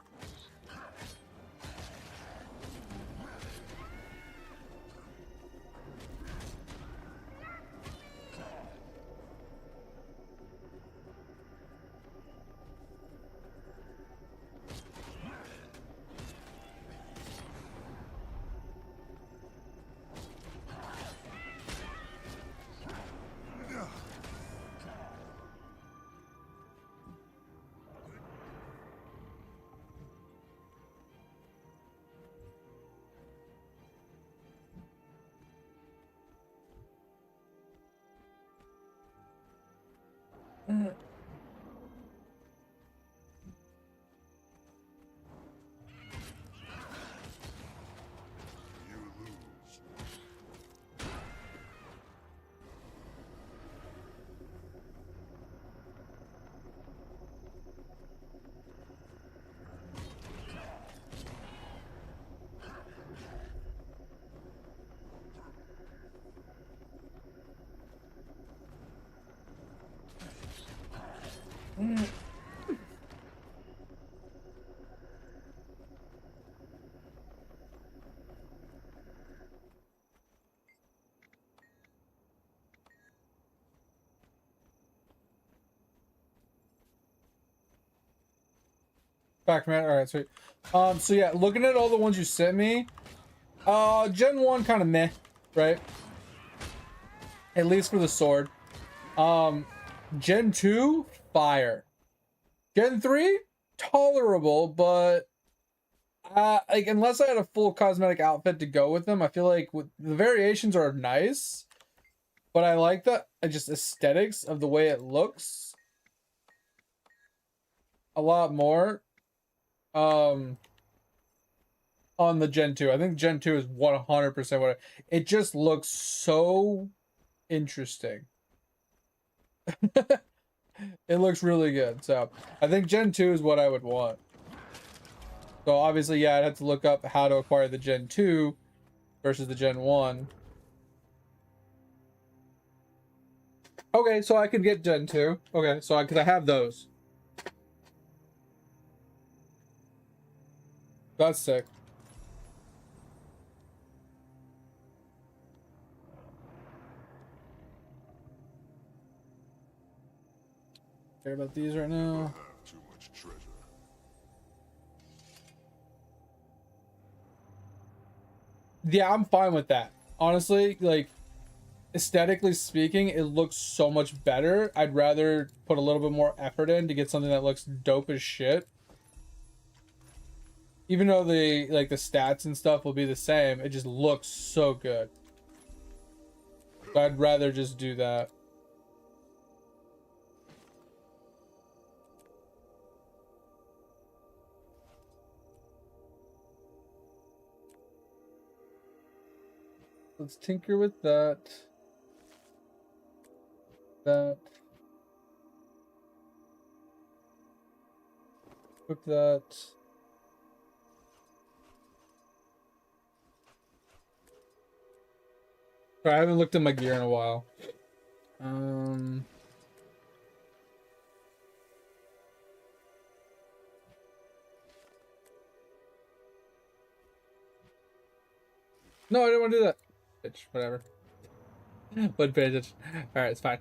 Back, man. All right, sweet. So yeah, looking at all the ones you sent me, Gen 1 kind of meh, right? At least for the sword. Gen 2, fire. Gen 3, tolerable, but like unless I had a full cosmetic outfit to go with them, I feel like the variations are nice, but I like the just aesthetics of the way it looks a lot more. On the Gen 2. I think Gen 2 is 100% what it just looks so interesting. It looks really good. So I think Gen 2 is what I would want. So obviously, yeah, I'd have to look up how to acquire the Gen 2 versus the Gen 1. Okay, so I could get Gen 2. Okay, so because I have those. That's sick. Care about these right now. Too much treasure. Yeah, I'm fine with that. Honestly, like aesthetically speaking, it looks so much better. I'd rather put a little bit more effort in to get something that looks dope as shit. Even though the stats and stuff will be the same, it just looks so good. So I'd rather just do that. Let's tinker with that. Equip that. Sorry, I haven't looked at my gear in a while. No, I didn't want to do that. Bitch, whatever. What page? Alright, it's fine.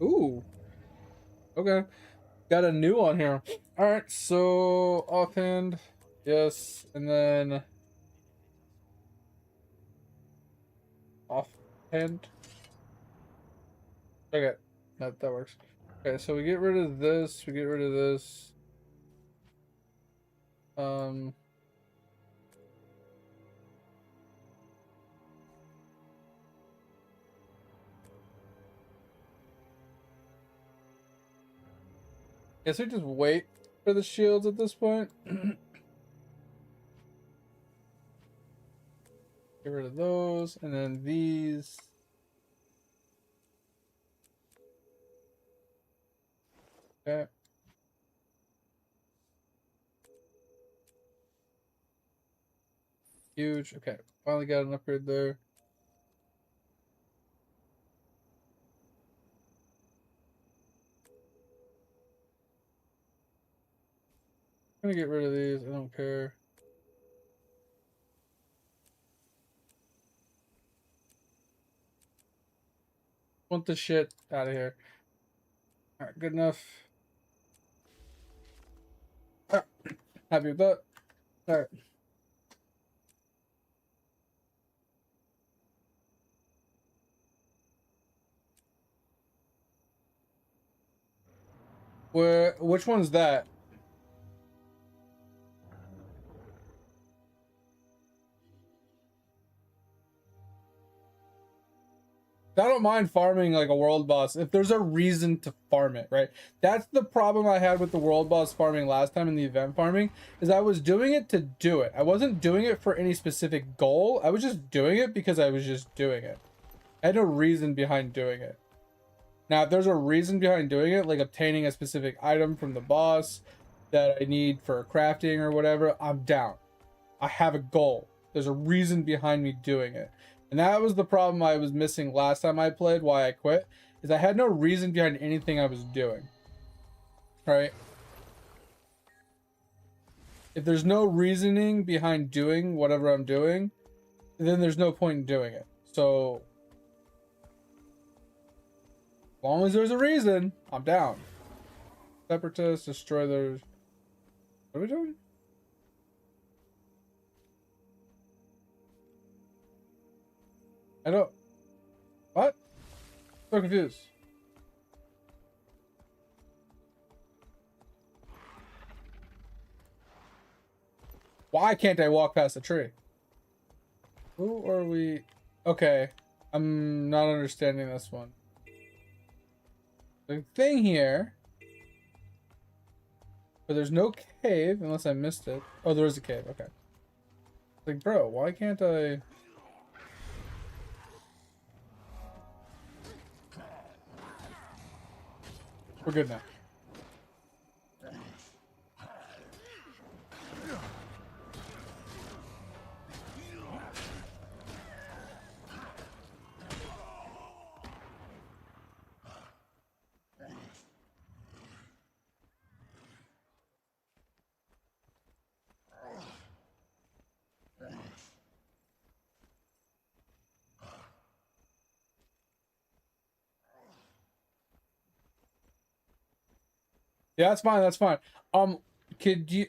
Ooh. Okay. Got a new one here. Alright, so offhand, yes, and then offhand. Okay, that works. Okay, so we get rid of this, we get rid of this. Guess we just wait for the shields at this point. Get rid of those, and then these. Okay. Huge. Okay, finally got an upgrade there. I'm gonna get rid of these. I don't care. Want the shit out of here. All right, good enough. Ah, happy with that. All right. Which one's that? I don't mind farming like a world boss if there's a reason to farm it, right? That's the problem I had with the world boss farming last time in the event farming, is I was doing it to do it. I wasn't doing it for any specific goal. I was just doing it because I was just doing it. I had no reason behind doing it. Now, if there's a reason behind doing it, like obtaining a specific item from the boss that I need for crafting or whatever, I'm down. I have a goal. There's a reason behind me doing it. And that was the problem I was missing last time I played, why I quit, is I had no reason behind anything I was doing. Right? If there's no reasoning behind doing whatever I'm doing, then there's no point in doing it. So, as long as there's a reason, I'm down. Separatists destroy their. What are we doing? I don't. What? So confused. Why can't I walk past the tree? Who are we? Okay, I'm not understanding this one. The thing here, but there's no cave unless I missed it. Oh, there is a cave. Okay. Like, bro, why can't I? We're good now. Yeah, that's fine. That's fine. Could you?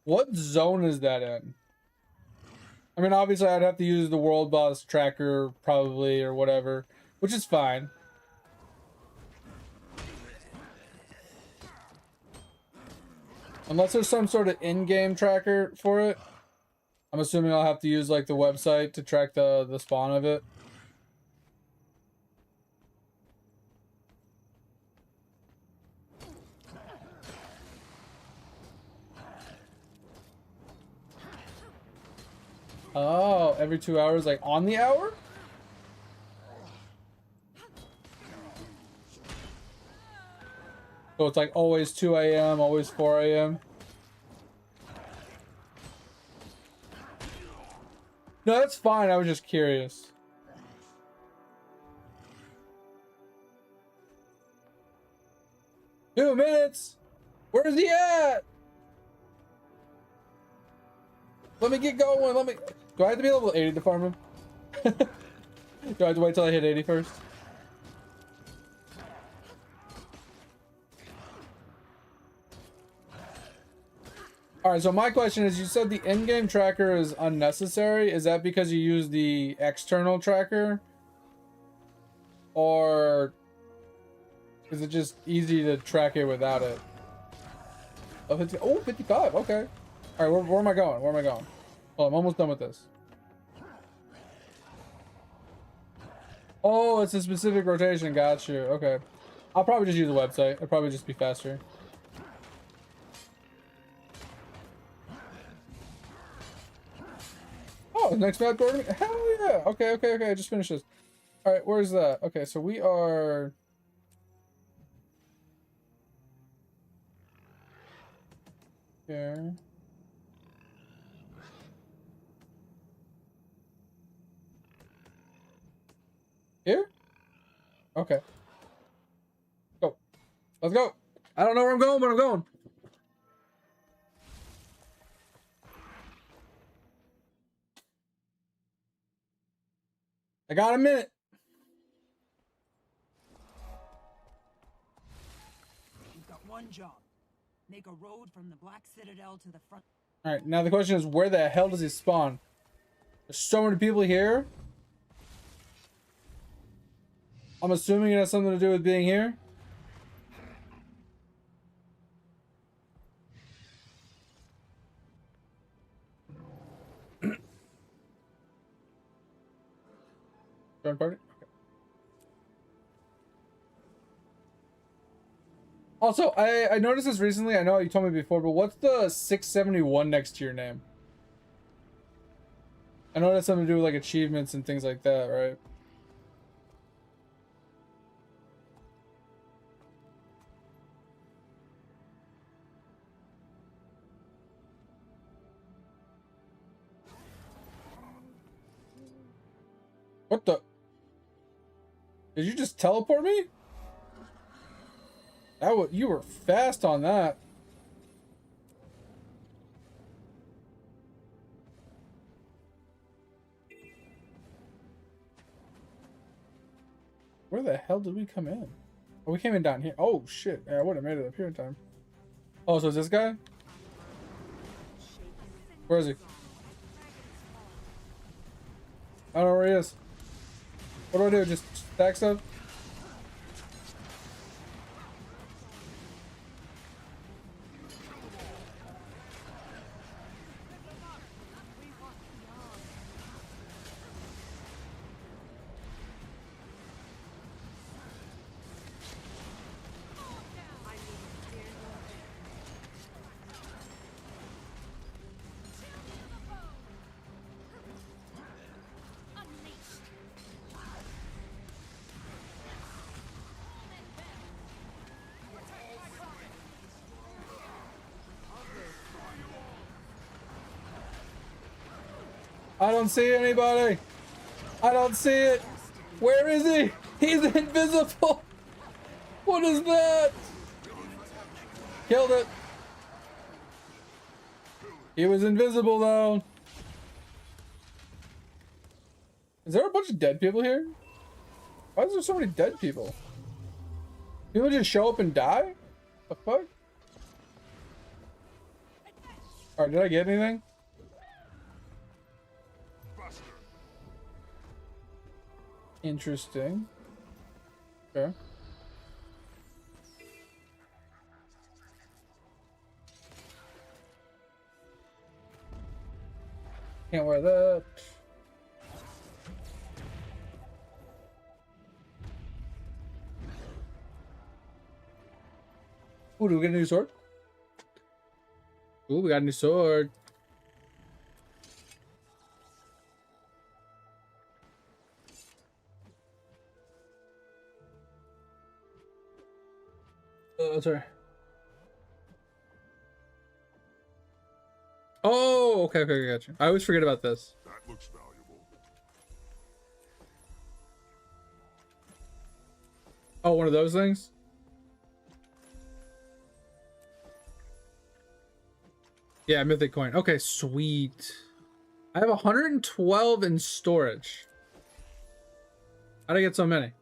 What zone is that in? I mean, obviously, I'd have to use the world boss tracker probably or whatever, which is fine. Unless there's some sort of in-game tracker for it. I'm assuming I'll have to use like the website to track the spawn of it. Oh, every 2 hours, like on the hour? So it's like always 2 a.m., always 4 a.m. No, that's fine. I was just curious. Two minutes. Where's he at? Let me get going. Let me. Do I have to be level 80 to farm him? Do I have to wait till I hit 80 first? Alright, so my question is, you said the in-game tracker is unnecessary. Is that because you use the external tracker? Or is it just easy to track it without it? Oh, 50, oh 55, okay. Alright, where am I going? Where am I going? Oh, I'm almost done with this. Oh, it's a specific rotation. Got you. Okay. I'll probably just use the website. It'll probably just be faster. Oh, next map door. Hell yeah. Okay, okay, okay. I just finished this. All right, where's that? Okay, so we are... here. Here? Okay. Go. Let's go. I don't know where I'm going, but I'm going. I got a minute. You've got one job. Make a road from the Black Citadel to the front. All right, now the question is, where the hell does he spawn? There's so many people here. I'm assuming it has something to do with being here. Join party? Okay. Also, I noticed this recently. I know you told me before, but what's the 671 next to your name? I know that's something to do with like achievements and things like that, right? What the? Did you just teleport me? That was, you were fast on that. Where the hell did we come in? Oh, we came in down here. Oh shit! Yeah, I would have made it up here in time. Oh, so is this guy? Where is he? I don't know where he is. What do I do? Just stack stuff? I don't see anybody. I don't see it. Where is he? He's invisible. What is that? Killed it. He was invisible though. Is there a bunch of dead people here? Why is there so many dead people? People just show up and die? The fuck? Alright, did I get anything? Interesting. Okay. Can't wear that. Ooh, do we get a new sword? Ooh, we got a new sword. Sorry. Oh, okay, gotcha. I always forget about this. That looks valuable. Oh, one of those things? Yeah, mythic coin. Okay, sweet. I have 112 in storage. How'd I get so many?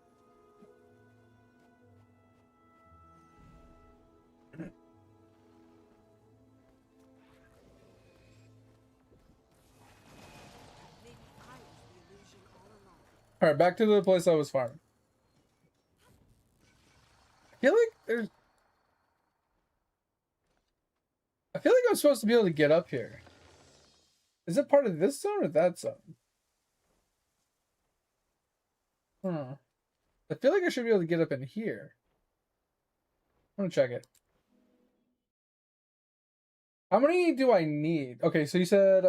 All right, back to the place I was farming. I feel like I'm supposed to be able to get up here. Is it part of this zone or that zone? Huh. I feel like I should be able to get up in here. I'm gonna check it. How many do I need? Okay, so you said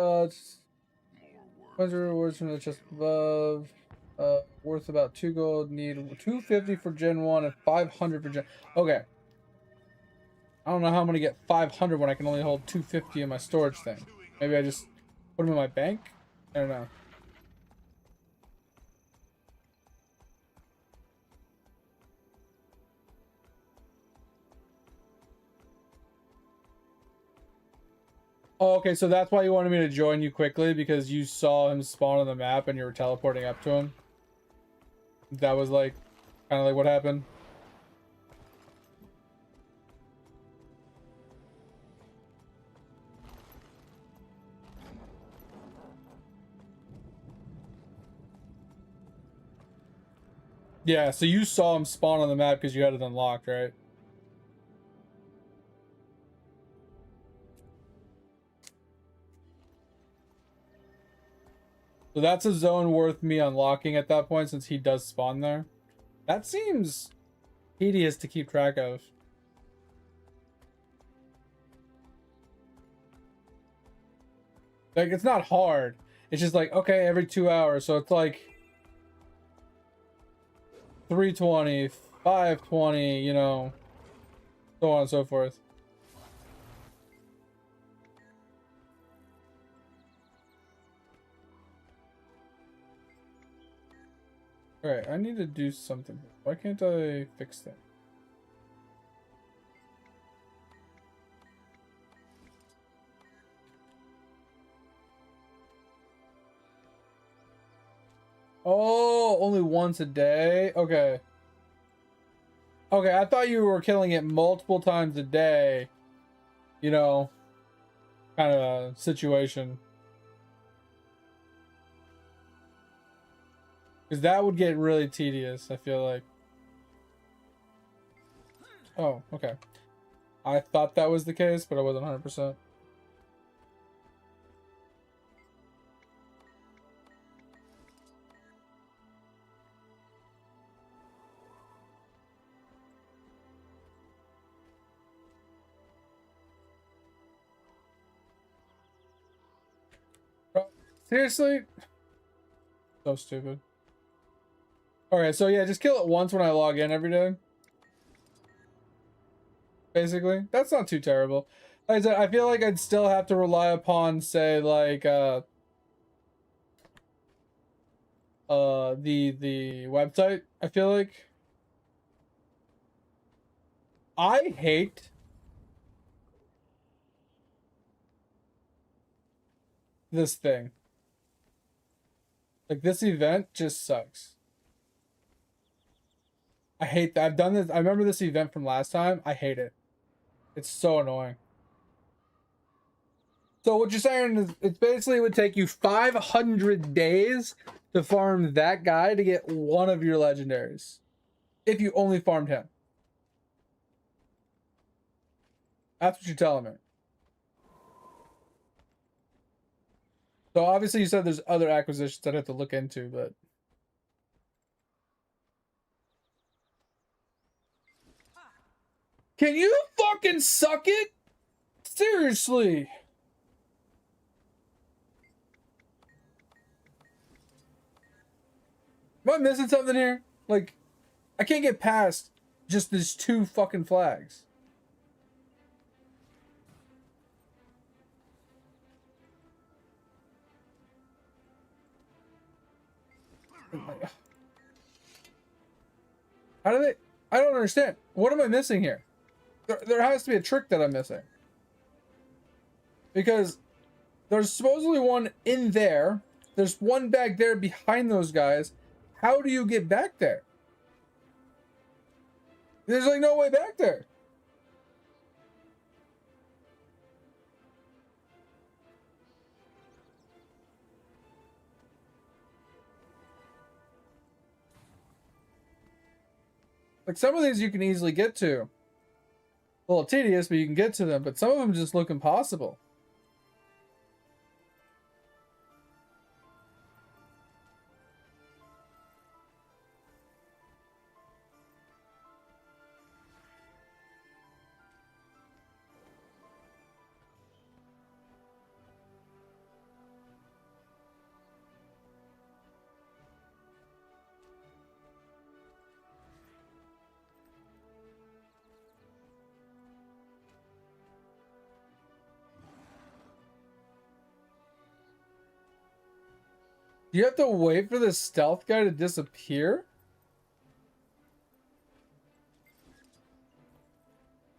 rewards from the chest above. Worth about 2 gold. Need 250 for Gen 1 and 500 for Gen. Okay. I don't know how I'm gonna get 500 when I can only hold 250 in my storage thing. Maybe I just put them in my bank? I don't know. Oh, okay, so that's why you wanted me to join you quickly, because you saw him spawn on the map and you were teleporting up to him. That was like, kind of like what happened. Yeah, so you saw him spawn on the map because you had it unlocked, right? So that's a zone worth me unlocking at that point, since he does spawn there. That seems tedious to keep track of. Like, it's not hard. It's just like, okay, every 2 hours. So it's like 320, 520, you know, so on and so forth. Alright, I need to do something. Why can't I fix that? Oh, only once a day? Okay. Okay, I thought you were killing it multiple times a day. You know, kind of situation. Because that would get really tedious, I feel like. Oh, okay. I thought that was the case, but I wasn't 100%. Bro, seriously? So stupid. Okay, so yeah, just kill it once when I log in every day. Basically. That's not too terrible. Like I said, I feel like I'd still have to rely upon, say, like, the website, I feel like. I hate this thing. Like, this event just sucks. I hate that. I've done this. I remember this event from last time. I hate it. It's so annoying. So what you're saying is it basically would take you 500 days to farm that guy to get one of your legendaries. If you only farmed him. That's what you're telling me. So obviously you said there's other acquisitions I'd have to look into, but... Can you fucking suck it? Seriously. Am I missing something here? Like, I can't get past just these two fucking flags. How do they... I don't understand. What am I missing here? There has to be a trick that I'm missing. Because there's supposedly one in there. There's one back there behind those guys. How do you get back there? There's like no way back there. Like some of these you can easily get to. A little tedious, but you can get to them. But some of them just look impossible. You have to wait for the stealth guy to disappear?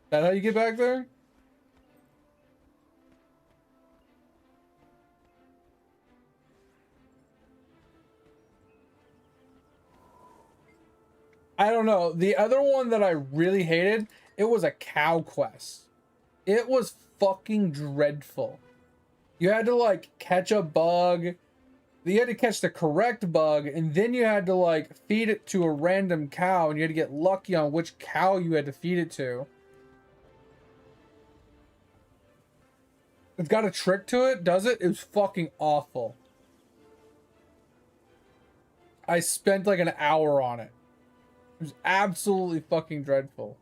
That how you get back there? I don't know. The other one that I really hated, it was a cow quest. It was fucking dreadful. You had to like catch a bug. You had to catch the correct bug, and then you had to like feed it to a random cow, and you had to get lucky on which cow you had to feed it to. It's got a trick to it, does it? It was fucking awful. I spent like an hour on it. It was absolutely fucking dreadful.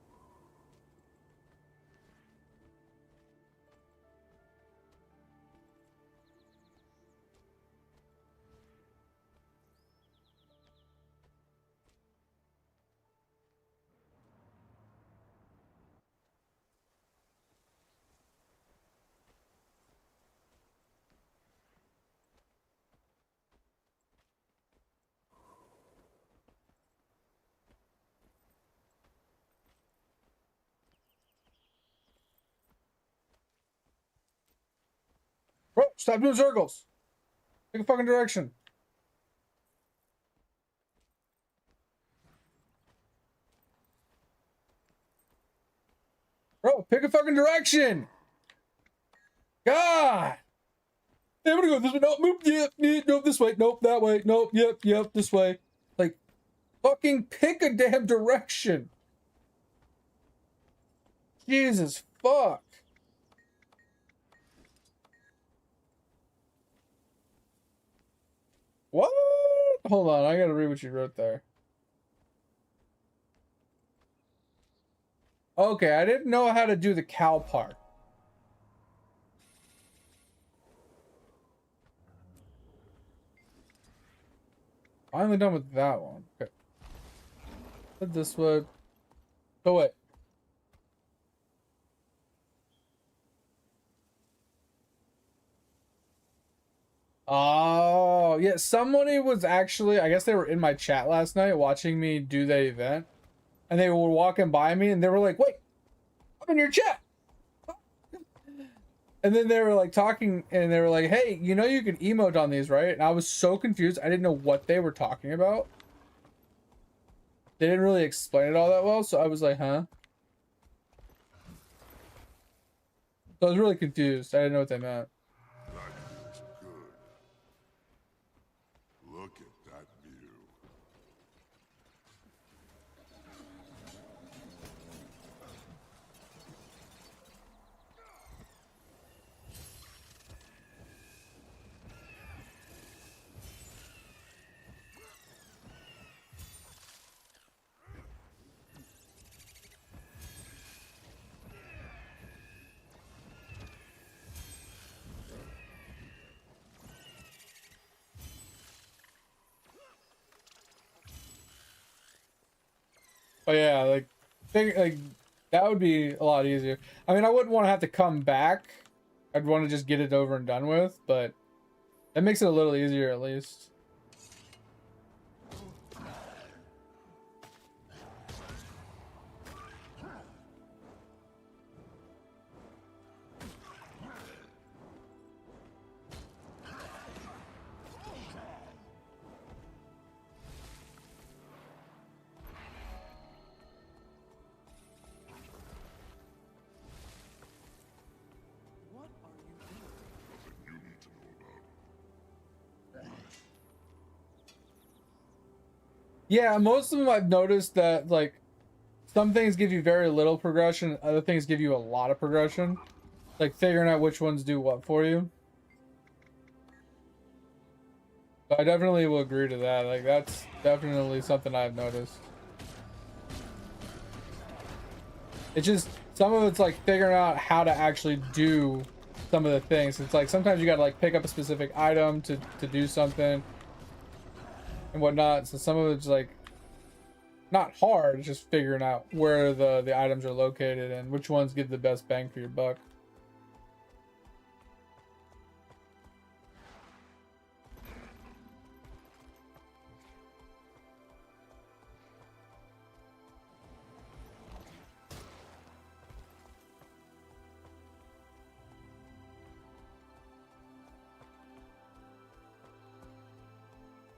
Bro, stop doing circles. Pick a fucking direction. Pick a fucking direction. God. Hey, I'm gonna go this way. Nope, nope, this way. Nope, that way. Nope, yep, this way. Like, fucking pick a damn direction. Jesus fuck. What? Hold on, I gotta read what you wrote there. Okay, I didn't know how to do the cow part. Finally done with that one. Okay. Put this one. Go away. Oh, yeah. Somebody was actually, I guess they were in my chat last night watching me do the event. And they were walking by me and they were like, wait, I'm in your chat. And then they were like talking and they were like, hey, you know you can emote on these, right? And I was so confused. I didn't know what they were talking about. They didn't really explain it all that well. So I was like, huh? So I was really confused. I didn't know what they meant. That feels good. Look at that view. Oh yeah, like that would be a lot easier. I mean, I wouldn't want to have to come back. I'd want to just get it over and done with, but that makes it a little easier at least. Yeah, most of them I've noticed that like some things give you very little progression, other things give you a lot of progression. Like figuring out which ones do what for you. But I definitely will agree to that. Like that's definitely something I've noticed. It's just some of it's like figuring out how to actually do some of the things. It's like sometimes you gotta like pick up a specific item to do something and whatnot. So some of it's like not hard, it's just figuring out where the items are located and which ones give the best bang for your buck.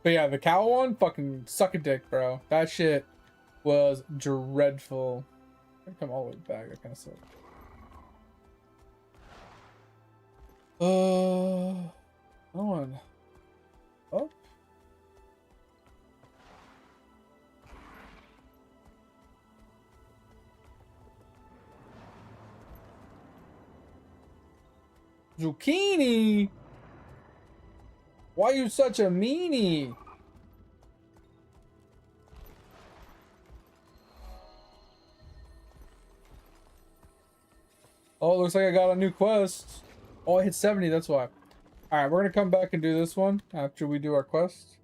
But yeah, the cow one, fucking suck a dick, bro. That shit was dreadful. I come all the way back. That kind of sucks. No one. Oh. Zucchini. Why you such a meanie? Oh, it looks like I got a new quest. Oh, I hit 70, that's why. Alright, we're gonna come back and do this one after we do our quest.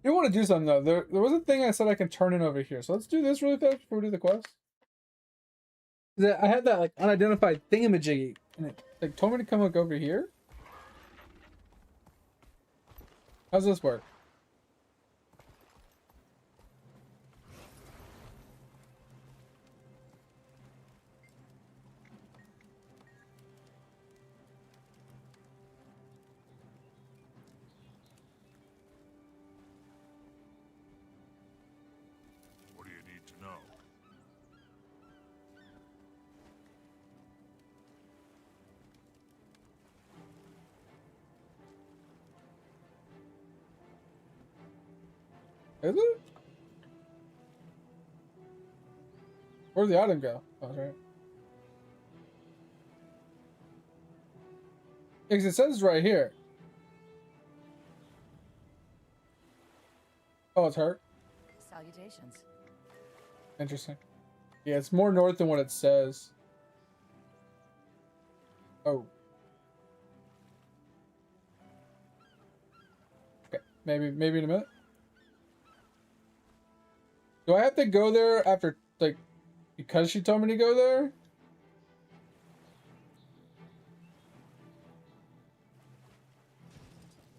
You want to do something though. There was a thing I said I can turn in over here. So let's do this really fast before we do the quest. I had that like unidentified thingamajiggy and it like told me to come like over here. How's this work? What do you need? Is it? Where'd the item go? Oh, that's right. Because it says right here. Oh, it's hurt. Salutations. Interesting. Yeah, it's more north than what it says. Oh. Okay, maybe in a minute. Do I have to go there after, like, because she told me to go there?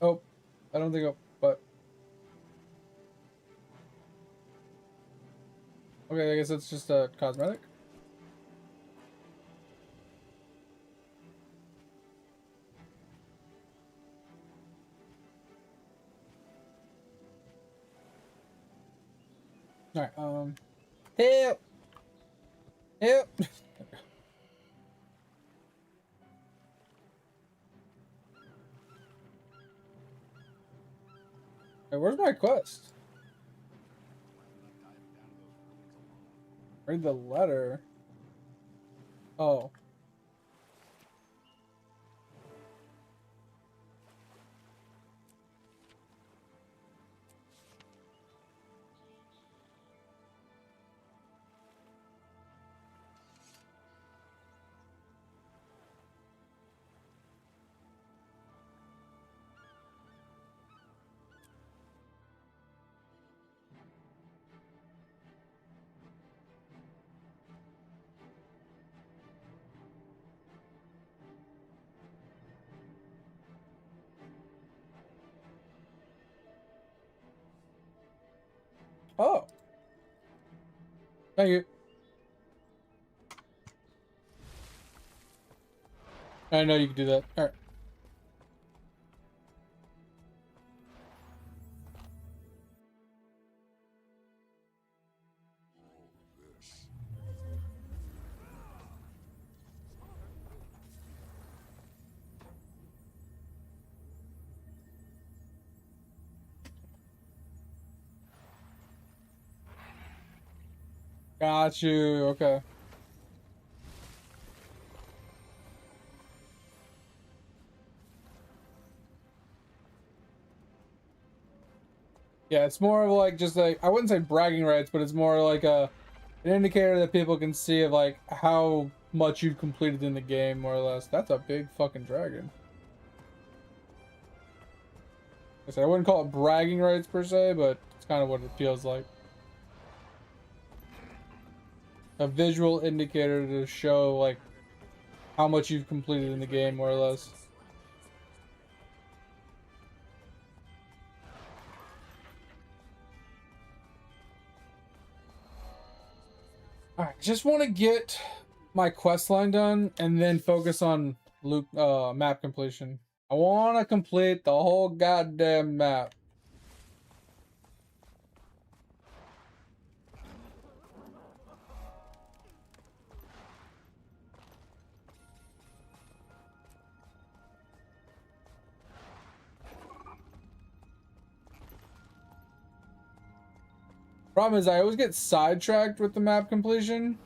Oh, I don't think. But okay, I guess it's just a cosmetic. All right. Help! Help! Hey, where's my quest? Read the letter. Oh. Oh. Thank you. I know you can do that. All right. Got you. Okay. Yeah, it's more of like just like I wouldn't say bragging rights, but it's more like an indicator that people can see of like how much you've completed in the game, more or less. That's a big fucking dragon. I wouldn't call it bragging rights per se, but it's kind of what it feels like. A visual indicator to show like how much you've completed in the game, more or less. Alright, just want to get my quest line done and then focus on map completion. I want to complete the whole goddamn map. Problem is, I always get sidetracked with the map completion.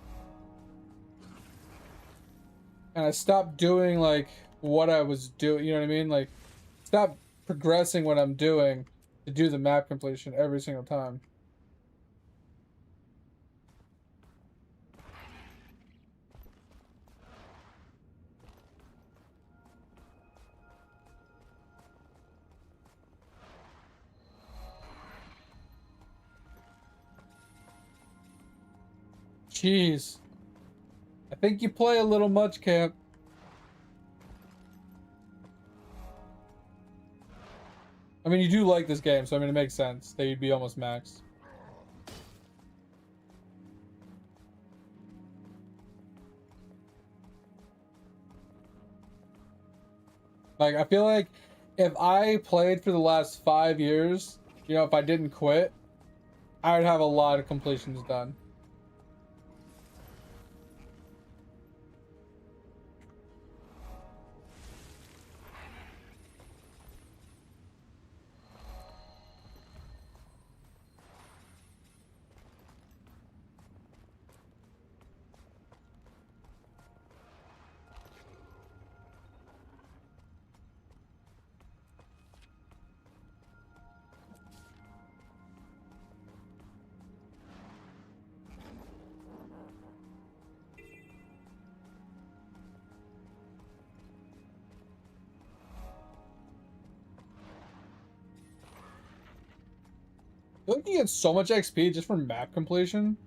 And I stopped doing, like, what I was doing, you know what I mean? Like, stop progressing what I'm doing to do the map completion every single time. Jeez. I think you play a little much, Camp. I mean, you do like this game, so I mean, it makes sense that you'd be almost max. Like, I feel like if I played for the last 5 years, you know, if I didn't quit, I would have a lot of completions done. I feel like you get so much XP just from map completion.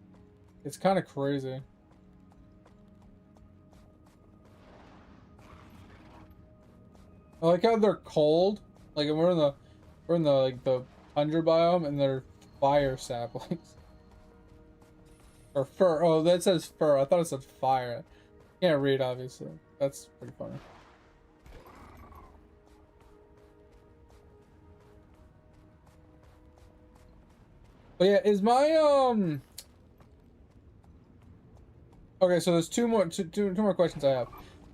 It's kind of crazy. I like how they're cold. Like we're in the like the tundra biome and they're fire saplings. Or fur. Oh, that says fur. I thought it said fire. Can't read obviously. That's pretty funny. But yeah, is my okay, so there's two more questions I have.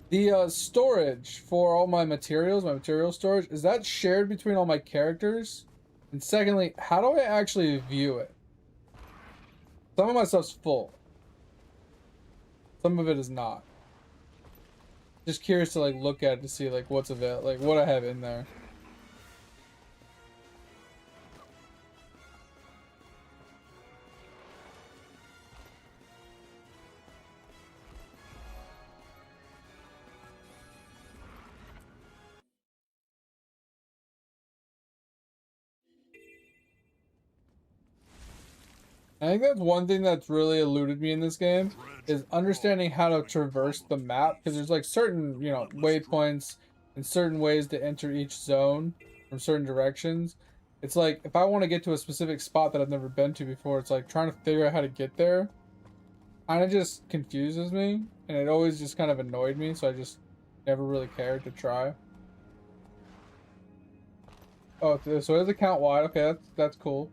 The storage for all my materials, my material storage, is that shared between all my characters? And secondly, how do I actually view it? Some of my stuff's full. Some of it is not. Just curious to like look at it to see like what's available, like what I have in there. I think that's one thing that's really eluded me in this game is understanding how to traverse the map, because there's like certain, you know, waypoints and certain ways to enter each zone from certain directions. It's like if I want to get to a specific spot that I've never been to before, it's like trying to figure out how to get there kind of just confuses me, and it always just kind of annoyed me, so I just never really cared to try. Oh, so it is account wide. Okay, that's cool.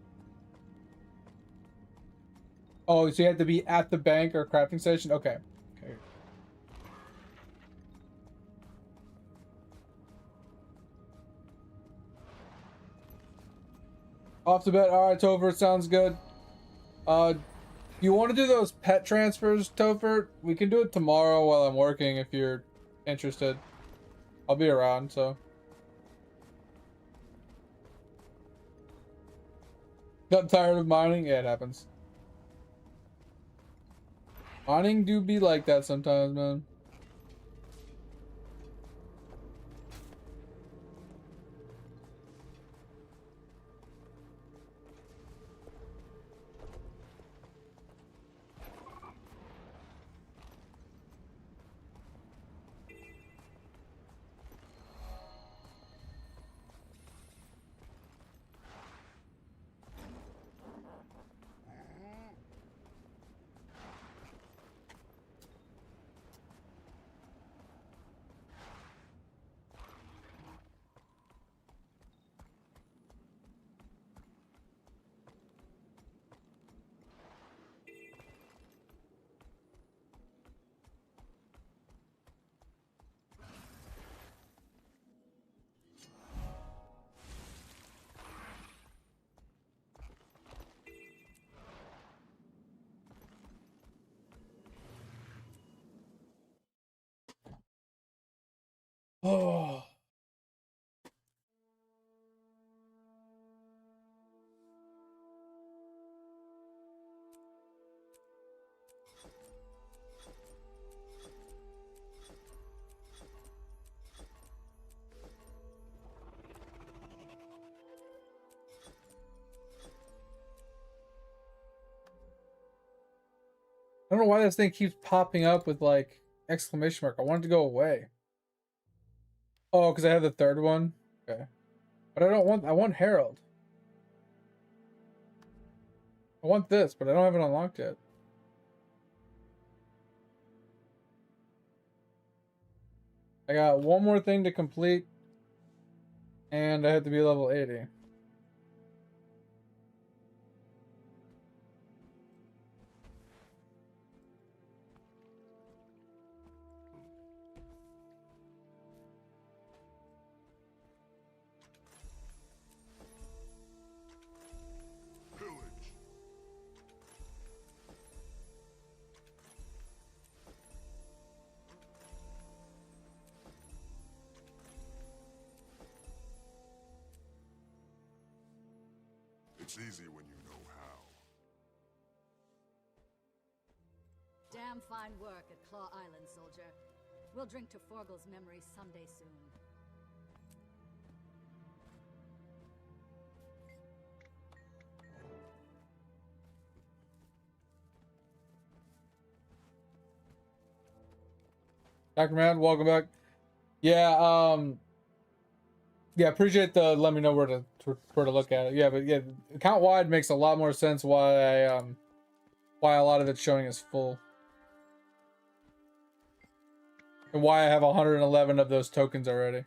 Oh, so you have to be at the bank or crafting station? Okay. Okay. Off to bed. Alright, Topher, sounds good. You want to do those pet transfers, Topher? We can do it tomorrow while I'm working if you're interested. I'll be around, so. Got tired of mining? Yeah, it happens. Mining do be like that sometimes, man. Oh. I don't know why this thing keeps popping up with like exclamation mark. I want it to go away. Oh, because I have the third one? Okay. But I want Herald. I want this, but I don't have it unlocked yet. I got one more thing to complete, and I have to be level 80. It's easy when you know how. Damn fine work at Claw Island, soldier. We'll drink to Forgel's memory someday soon. Dr. Mad, welcome back. Yeah, yeah, appreciate the let me know where to look at it. Yeah, but yeah, account wide makes a lot more sense why why a lot of it's showing as full. And why I have 111 of those tokens already.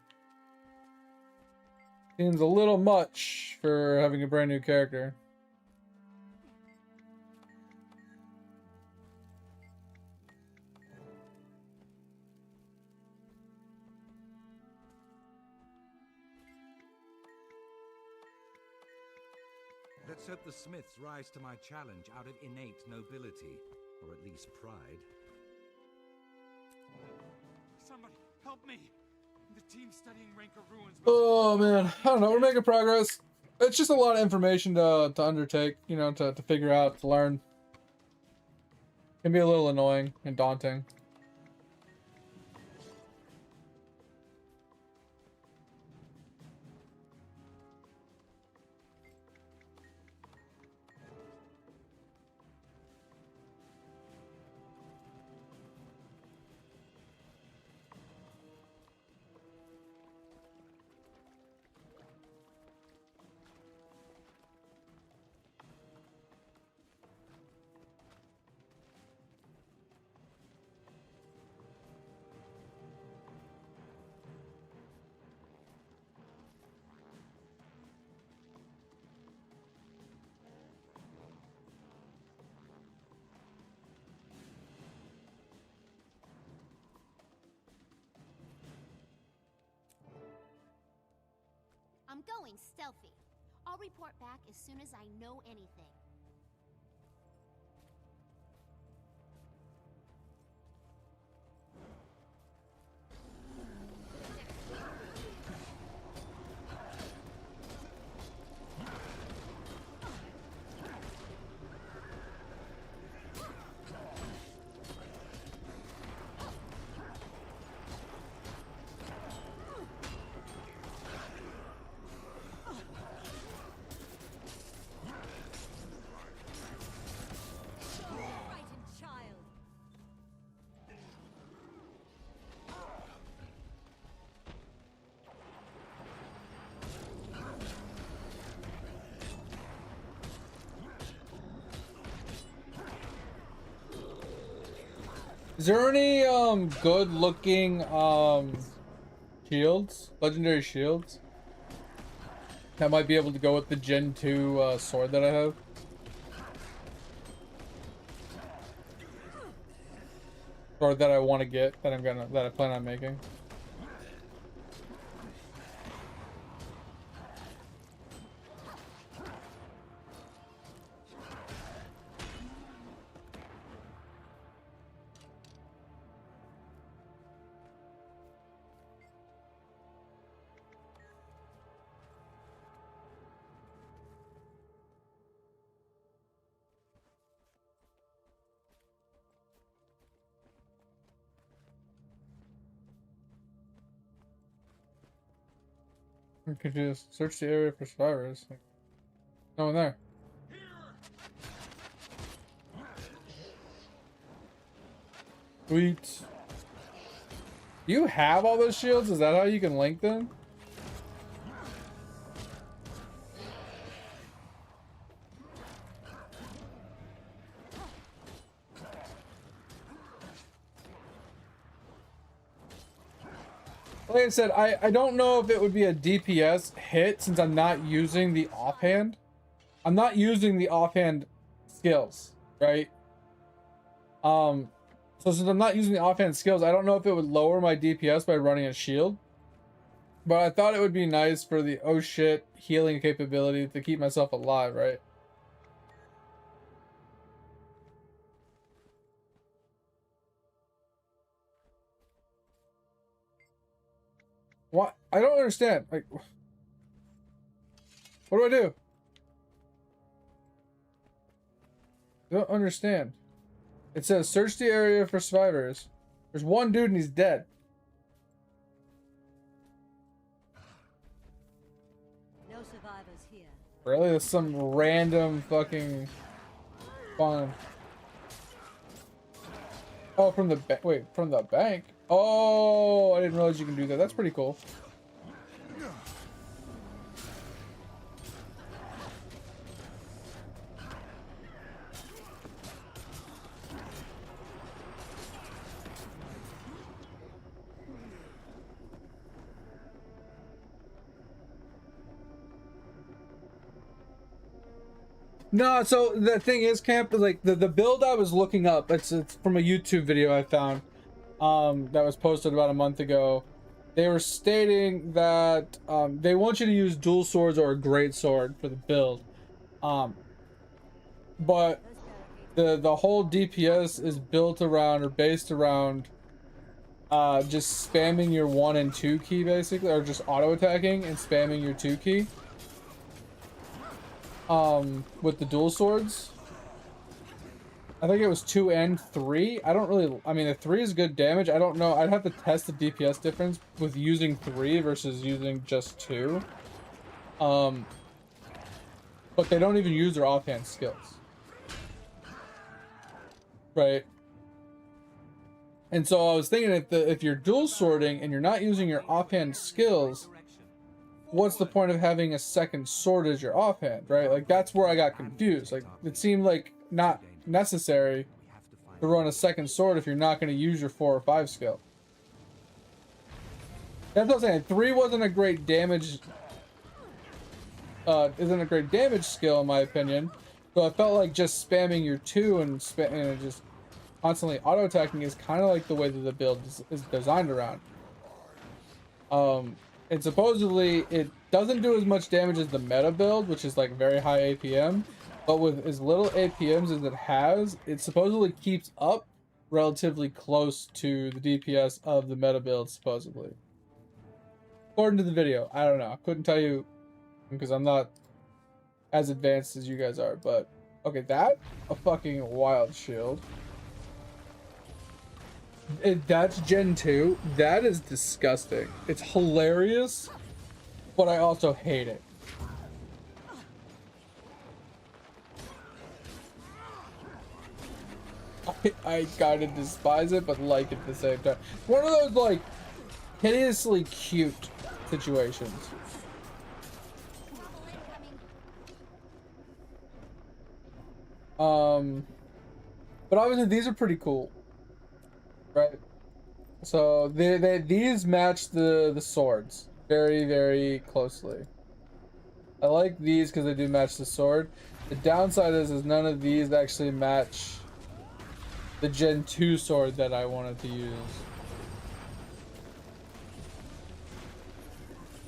Seems a little much for having a brand new character. Let's hope the Smiths rise to my challenge out of innate nobility, or at least pride. Somebody help me! The team studying Rancor ruins. Oh man, I don't know. We're making progress. It's just a lot of information to undertake, you know, to figure out, to learn. Can be a little annoying and daunting. I'm going stealthy. I'll report back as soon as I know anything. Is there any good looking shields, legendary shields that might be able to go with the Gen 2 sword that I have? Or that I want to get, that I plan on making. I'm confused. Search the area for survivors. Like, no one there. Sweet. You have all those shields? Is that how you can link them? Like I said, I don't know if it would be a DPS hit since I'm not using the offhand. I'm not using the offhand skills, right? So since I'm not using the offhand skills, I don't know if it would lower my DPS by running a shield. But I thought it would be nice for the oh shit healing capability to keep myself alive, right? What? I don't understand. Like, what do I do? I don't understand. It says search the area for survivors. There's one dude and he's dead. No survivors here. Really? That's some random fucking spawn. Oh, from the bank. Wait, from the bank? Oh, I didn't realize you can do that. That's pretty cool. No, so the thing is, Camp, like the build I was looking up, it's from a YouTube video I found, that was posted about a month ago. They were stating that they want you to use dual swords or a great sword for the build, but the whole DPS is built around or based around just spamming your 1 and 2 key basically, or just auto attacking and spamming your 2 key. With the dual swords. I think it was 2 and 3. I don't really, I mean, the 3 is good damage. I don't know. I'd have to test the DPS difference with using 3 versus using just 2. But they don't even use their offhand skills. Right. And so I was thinking if you're dual swording and you're not using your offhand skills, what's the point of having a second sword as your offhand, right? Like, that's where I got confused. Like, it seemed like not necessary to run a second sword if you're not going to use your 4 or 5 skill. That's what I'm saying. 3 wasn't a great damage, isn't a great damage skill in my opinion. So I felt like just spamming your 2 and just constantly auto attacking is kind of like the way that the build is designed around. And supposedly it doesn't do as much damage as the meta build, which is like very high APM, but with as little APMs as it has, it supposedly keeps up relatively close to the DPS of the meta build, supposedly. According to the video. I don't know. I couldn't tell you because I'm not as advanced as you guys are, but okay, that a fucking wild shield. That's Gen 2. That is disgusting. It's hilarious, but I also hate it. I kind of despise it, but like it at the same time. One of those, like, hideously cute situations. But obviously these are pretty cool. Right. So these match the swords very, very closely. I like these because they do match the sword. The downside is none of these actually match the Gen 2 sword that I wanted to use.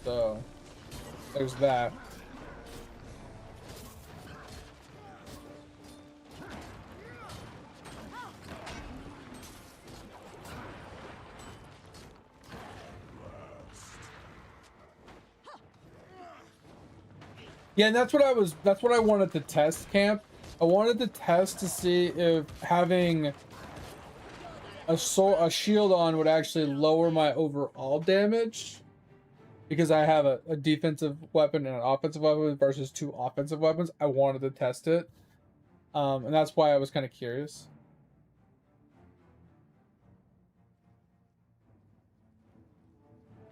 So there's that. Yeah, and that's what I wanted to test, Camp. I wanted to test to see if having a shield on would actually lower my overall damage, because I have a defensive weapon and an offensive weapon versus 2 offensive weapons. I wanted to test it. And that's why I was kind of curious.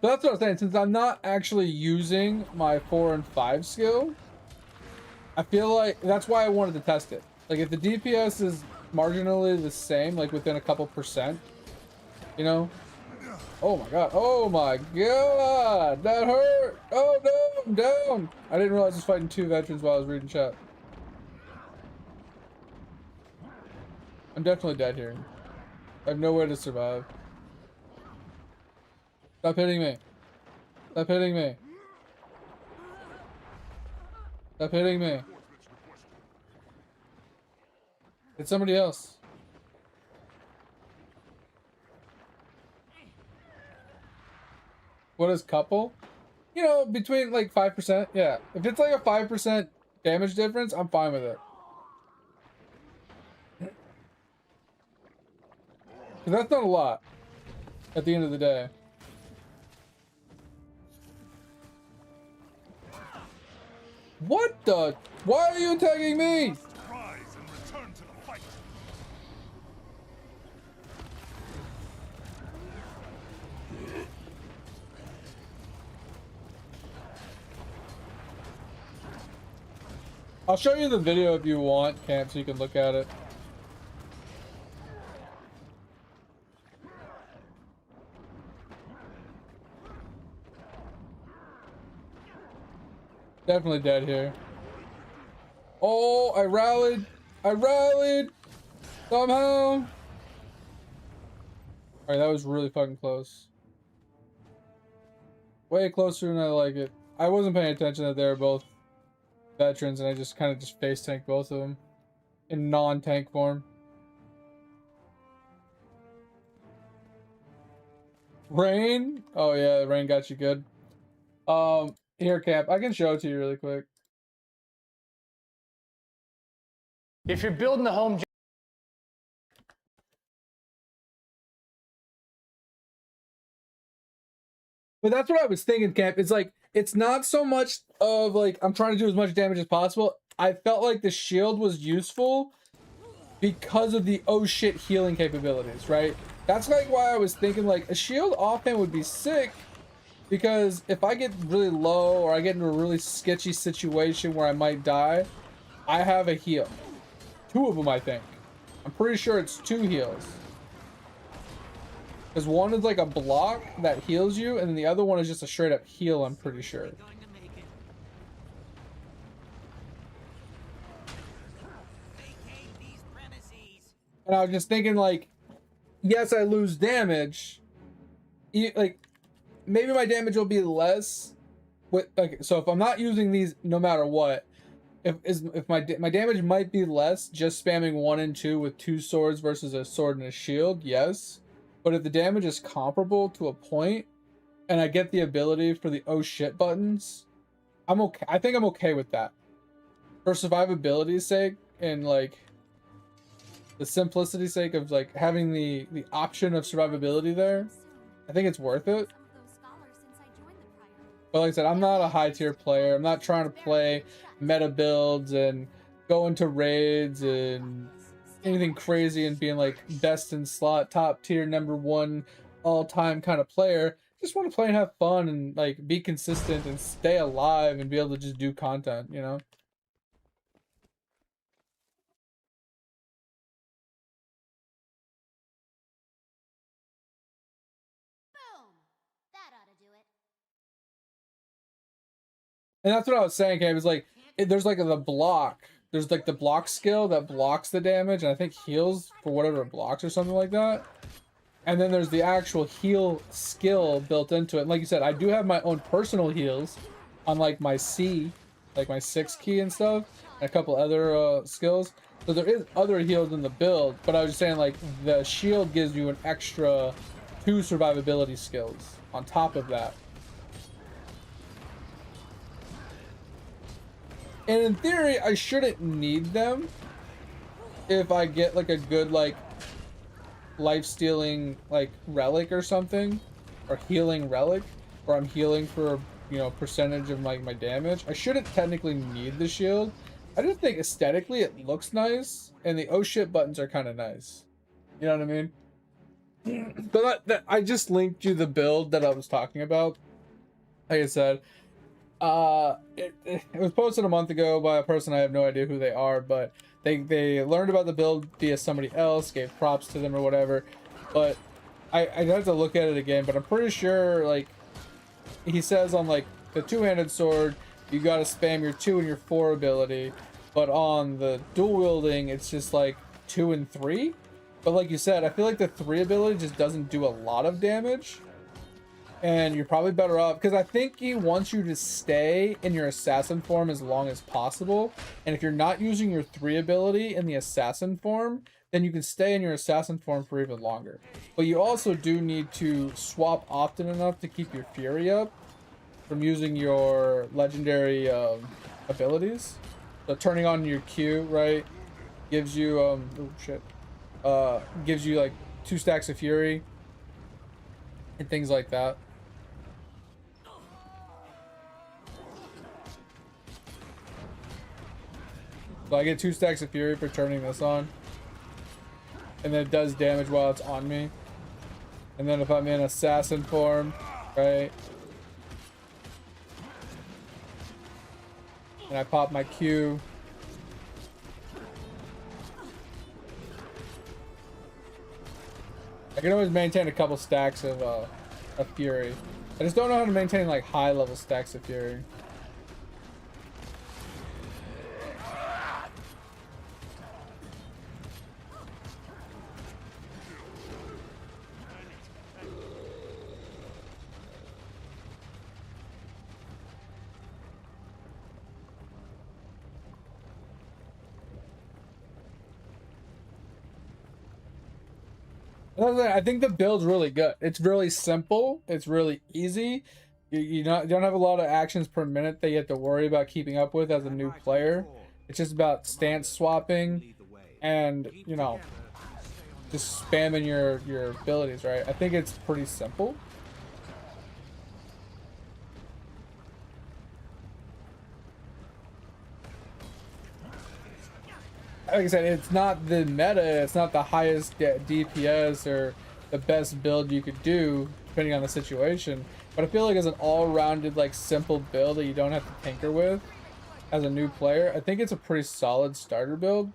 So that's what I'm saying. Since I'm not actually using my 4 and 5 skill, I feel like that's why I wanted to test it. Like, if the DPS is marginally the same, like within a couple %, you know? Oh my god. Oh my god. That hurt. Oh no, I'm down. I didn't realize I was fighting 2 veterans while I was reading chat. I'm definitely dead here. I have no way to survive. Stop hitting me. Stop hitting me. Stop hitting me. It's somebody else. What is couple? You know, between like 5%. Yeah. If it's like a 5% damage difference, I'm fine with it. Because that's not a lot at the end of the day. What the? Why are you attacking me? Rise and return to the fight. I'll show you the video if you want, Camp, so you can look at it. Definitely dead here. Oh, I rallied. I rallied. Somehow. Alright, that was really fucking close. Way closer than I like it. I wasn't paying attention that they were both veterans, and I just kind of just face tanked both of them in non-tank form. Rain? Oh yeah, rain got you good. Here, Camp, I can show it to you really quick. If you're building a home. But that's what I was thinking, Camp. It's like, it's not so much of like, I'm trying to do as much damage as possible. I felt like the shield was useful because of the oh shit healing capabilities, right? That's like why I was thinking like a shield offhand would be sick, because if I get really low or I get into a really sketchy situation where I might die, I have a heal. 2 of them, I think. I'm pretty sure it's 2 heals. Because one is like a block that heals you, and then the other one is just a straight up heal, I'm pretty sure. And I was just thinking like, yes, I lose damage. Like, maybe my damage will be less. So if I'm not using these no matter what, if my damage might be less just spamming 1 and 2 with 2 swords versus a sword and a shield, yes. But if the damage is comparable to a point, and I get the ability for the oh shit buttons, I'm okay. I think I'm okay with that. For survivability's sake, and like the simplicity's sake of like having the option of survivability there, I think it's worth it. But like I said, I'm not a high tier player. I'm not trying to play meta builds and go into raids and anything crazy and being like best in slot, top tier, #1 all-time kind of player. Just want to play and have fun and like be consistent and stay alive and be able to just do content, you know? And that's what I was saying, Cam. It's like, there's like the block. There's like the block skill that blocks the damage, and I think heals for whatever it blocks or something like that. And then there's the actual heal skill built into it. And like you said, I do have my own personal heals on like my C, like my 6 key and stuff, and a couple other skills. So there is other heals in the build, but I was just saying like the shield gives you an extra 2 survivability skills on top of that. And in theory, I shouldn't need them if I get like a good like life-stealing like relic or something, or healing relic, or I'm healing for, you know, percentage of like my damage. I shouldn't technically need the shield. I just think aesthetically it looks nice, and the oh shit buttons are kind of nice. You know what I mean? But I just linked you the build that I was talking about. Like I said, it was posted a month ago by a person. I have no idea who they are, but they learned about the build via somebody else, gave props to them or whatever. But I'd have to look at it again, but I'm pretty sure like he says on like the 2-handed sword you gotta spam your 2 and your 4 ability, but on the dual wielding it's just like 2 and 3. But like you said, I feel like the 3 ability just doesn't do a lot of damage. And you're probably better off, because I think he wants you to stay in your assassin form as long as possible. And if you're not using your 3 ability in the assassin form, then you can stay in your assassin form for even longer. But you also do need to swap often enough to keep your fury up from using your legendary abilities. So turning on your Q, right, gives you gives you like 2 stacks of fury and things like that. So I get 2 stacks of fury for turning this on, and then it does damage while it's on me. And then if I'm in assassin form, right, and I pop my Q, I can always maintain a couple stacks of Fury. I just don't know how to maintain like high level stacks of Fury. I think the build's really good. It's really simple. It's really easy. You don't have a lot of actions per minute that you have to worry about keeping up with as a new player. It's just about stance swapping and, you know, just spamming your abilities, right? I think it's pretty simple. Like I said, it's not the meta, it's not the highest DPS or the best build you could do, depending on the situation. But I feel like as an all-rounded, like, simple build that you don't have to tinker with as a new player, I think it's a pretty solid starter build.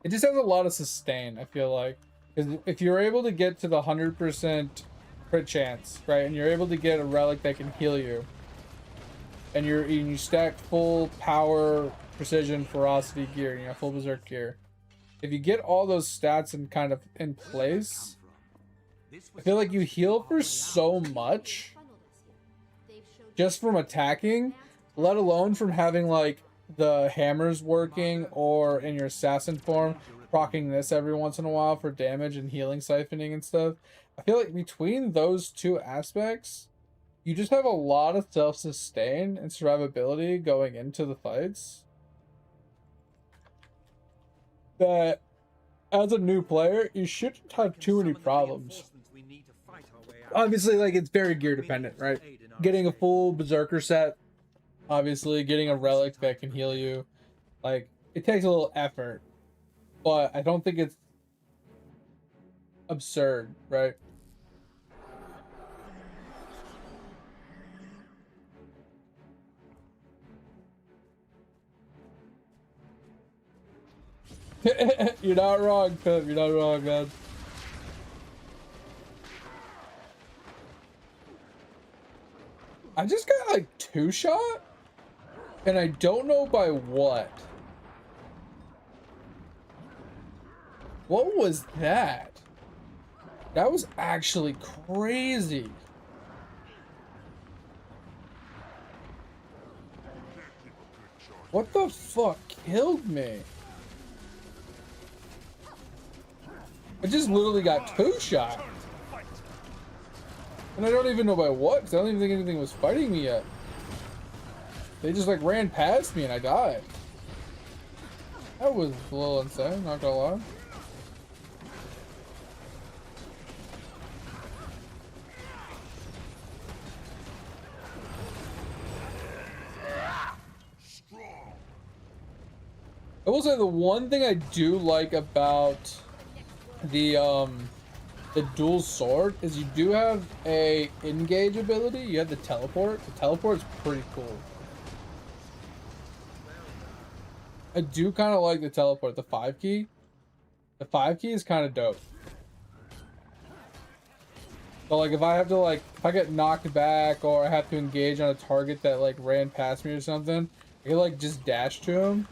It just has a lot of sustain, I feel like. Because if you're able to get to the 100% crit chance, right, and you're able to get a relic that can heal you, and you stack full power, precision, ferocity gear, you know, full berserk gear. If you get all those stats in place, I feel like you heal for so much just from attacking, let alone from having like the hammers working, or in your assassin form proccing this every once in a while for damage and healing siphoning and stuff. I feel like between those two aspects, you just have a lot of self-sustain and survivability going into the fights that as a new player you shouldn't have too many problems. Obviously, like, it's very gear dependent, right? Getting a full berserker set, obviously getting a relic that can heal you, like, it takes a little effort, but I don't think it's absurd, right? You're not wrong, Pip. You're not wrong, man. I just got like 2-shot, and I don't know by what. What was that? That was actually crazy. What the fuck killed me? I just literally got 2-shot. And I don't even know by what, because I don't even think anything was fighting me yet. They just like ran past me and I died. That was a little insane, not gonna lie. I will say the one thing I do like about the dual sword is you do have a engage ability. You have the teleport. The teleport's pretty cool. I do kind of like the teleport, the 5 key. The 5 key is kind of dope. So like if I get knocked back or I have to engage on a target that like ran past me or something, I can like just dash to him.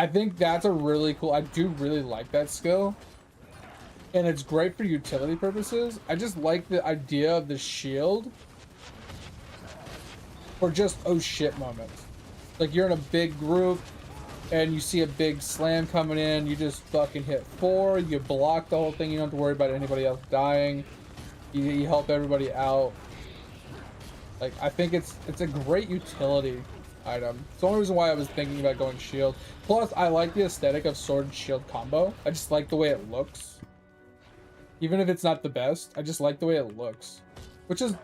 I think that's a really cool, I do really like that skill. And it's great for utility purposes. I just like the idea of the shield for just oh shit moments. Like you're in a big group and you see a big slam coming in, you just fucking hit 4, you block the whole thing, you don't have to worry about anybody else dying. You help everybody out. Like, I think it's a great utility item. It's the only reason why I was thinking about going shield. Plus, I like the aesthetic of sword and shield combo. I just like the way it looks. Even if it's not the best, I just like the way it looks. Which is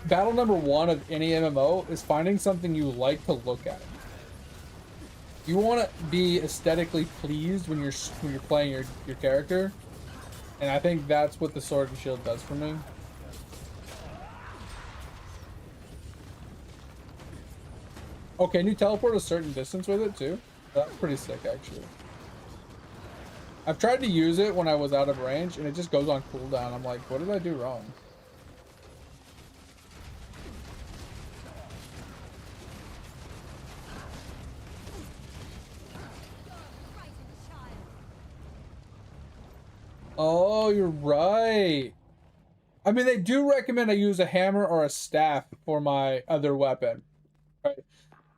battle number 1 of any MMO, is finding something you like to look at. You want to be aesthetically pleased when you're playing your character, and I think that's what the sword and shield does for me. Oh, can you teleport a certain distance with it too? That's pretty sick, actually. I've tried to use it when I was out of range, and it just goes on cooldown. I'm like, what did I do wrong? Oh, you're right. I mean, they do recommend I use a hammer or a staff for my other weapon. Right?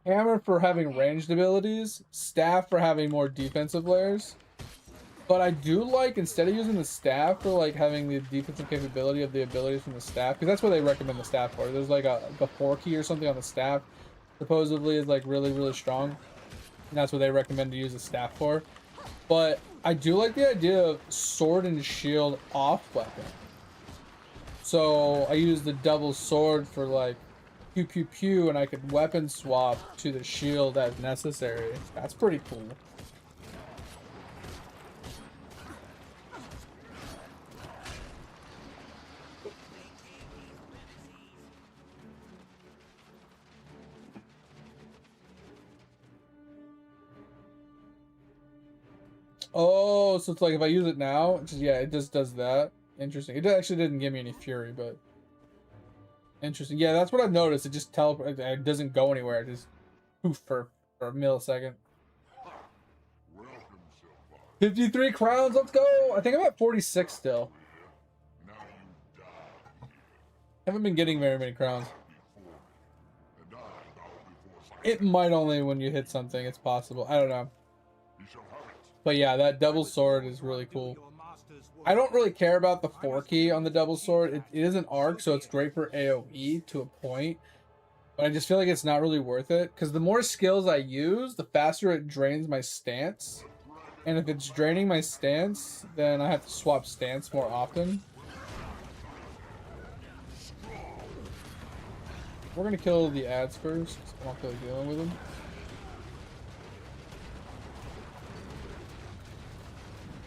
Hammer for having ranged abilities, staff for having more defensive layers. But I do like, instead of using the staff for like having the defensive capability of the abilities from the staff, because that's what they recommend the staff for. There's like a 4 key or something on the staff, supposedly is like really, really strong. And that's what they recommend to use the staff for. But I do like the idea of sword and shield off weapon. So I use the double sword for like pew pew pew, and I could weapon swap to the shield as necessary. That's pretty cool. Oh, so it's like if I use it now, yeah, it just does that. Interesting. It actually didn't give me any fury, but interesting. Yeah, that's what I've noticed. It just it doesn't go anywhere. It just poof for a millisecond. 53 crowns, let's go! I think I'm at 46 still. Haven't been getting very many crowns. It might only when you hit something, it's possible. I don't know. But yeah, that double sword is really cool. I don't really care about the 4 key on the double sword. It is an arc, so it's great for AoE to a point. But I just feel like it's not really worth it. Because the more skills I use, the faster it drains my stance. And if it's draining my stance, then I have to swap stance more often. We're going to kill the ads first. I'm not really dealing with them.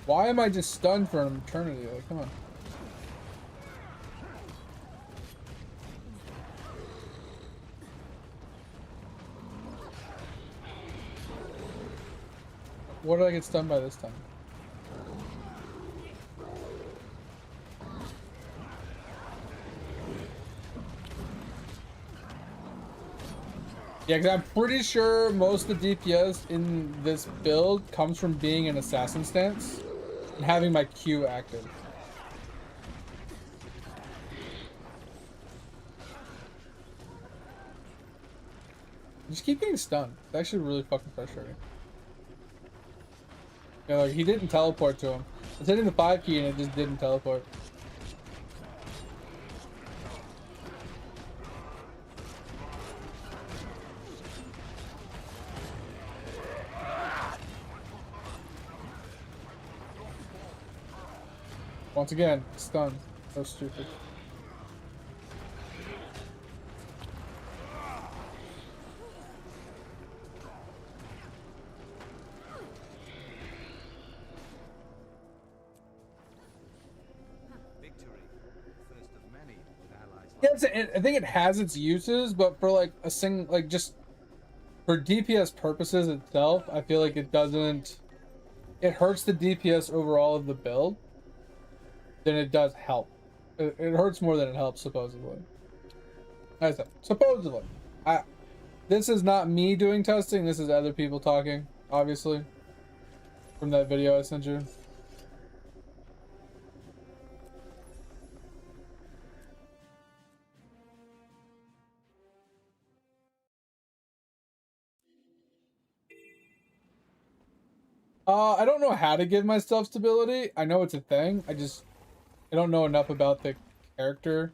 Why am I just stunned for an eternity? Like, come on. What did I get stunned by this time? Yeah, because I'm pretty sure most of the DPS in this build comes from being an assassin stance and having my Q active. I just keep getting stunned. It's actually really fucking frustrating. Yeah, like he didn't teleport to him. I was hitting the 5 key and it just didn't teleport. Once again, stunned. So stupid. Yeah, I think it has its uses, but for like a just for DPS purposes itself, I feel like it doesn't. It hurts the DPS overall of the build than it does help. It hurts more than it helps, supposedly. As I said, supposedly. This is not me doing testing. This is other people talking, obviously, from that video I sent you. I don't know how to give myself stability. I know it's a thing. I don't know enough about the character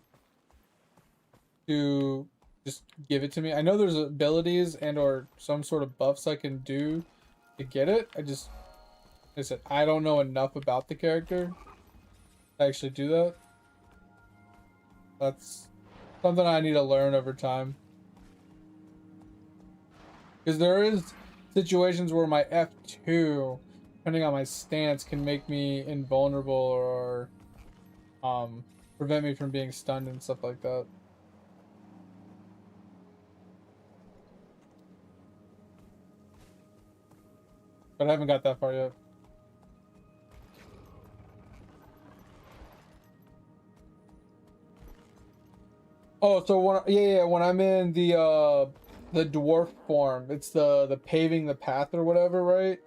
to just give it to me. I know there's abilities and or some sort of buffs I can do to get it. Like I said, I don't know enough about the character to actually do that. That's something I need to learn over time. Because situations where my F2, depending on my stance, can make me invulnerable or prevent me from being stunned and stuff like that. But I haven't got that far yet. Oh, so when I'm in the dwarf form, it's the paving the path or whatever, right?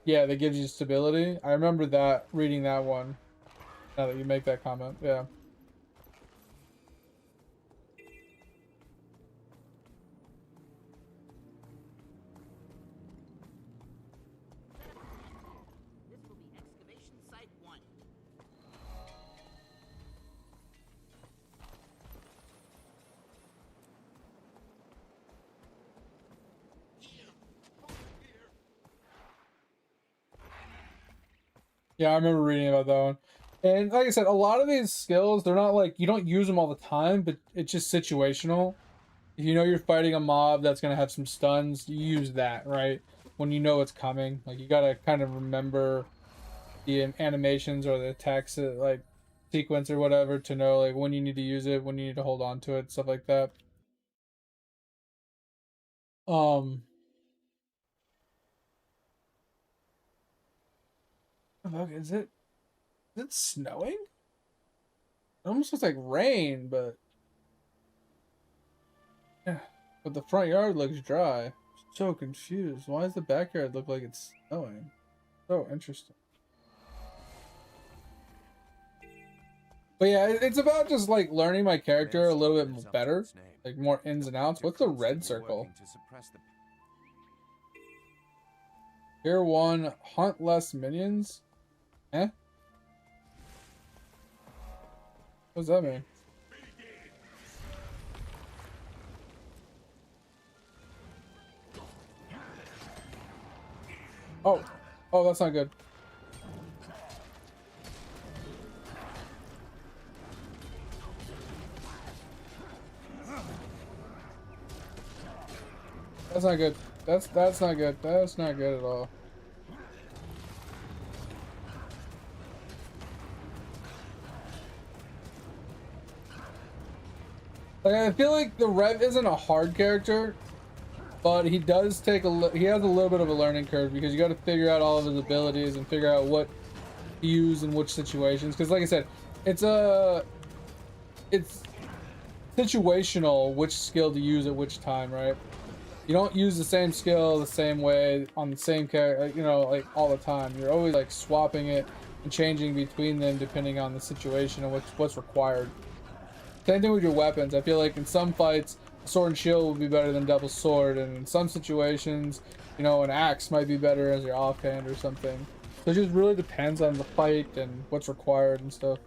Yeah, that gives you stability. I remember that, reading that one. Now that you make that comment, yeah. This will be excavation site 1. Yeah, I remember reading about that one. And like I said, a lot of these skills, they're not like, you don't use them all the time, but it's just situational. If you know you're fighting a mob that's going to have some stuns, you use that, right? When you know it's coming. Like, you got to kind of remember the animations or the attacks, like, sequence or whatever, to know, like, when you need to use it, when you need to hold on to it, stuff like that. Look, is it snowing? It almost looks like rain, but yeah. But the front yard looks dry. So confused. Why does the backyard look like it's snowing? So interesting. But yeah, it's about just like learning my character a little bit better, like more ins and outs. What's the red circle? Tier 1, hunt less minions? Eh? What does that mean? Oh, that's not good. That's not good. That's not good. That's not good at all. Like, I feel like the Rev isn't a hard character, but he does take he has a little bit of a learning curve, because you got to figure out all of his abilities and figure out what to use in which situations. Because like I said, it's situational which skill to use at which time, right? You don't use the same skill the same way on the same character, you know, like all the time. You're always like swapping it and changing between them depending on the situation and what's required. Same thing with your weapons. I feel like in some fights, sword and shield will be better than double sword, and in some situations, you know, an axe might be better as your offhand or something. So it just really depends on the fight and what's required and stuff.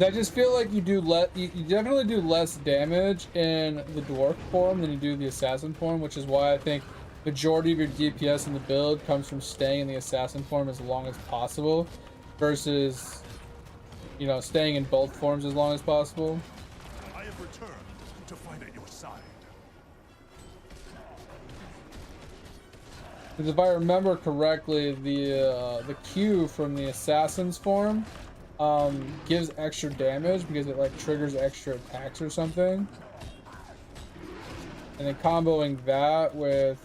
I just feel like you definitely do less damage in the dwarf form than you do the assassin form, which is why I think majority of your DPS in the build comes from staying in the assassin form as long as possible, versus, you know, staying in both forms as long as possible. I have returned to fight at your side. Because if I remember correctly, the Q from the assassin's form gives extra damage because it like triggers extra attacks or something, and then comboing that with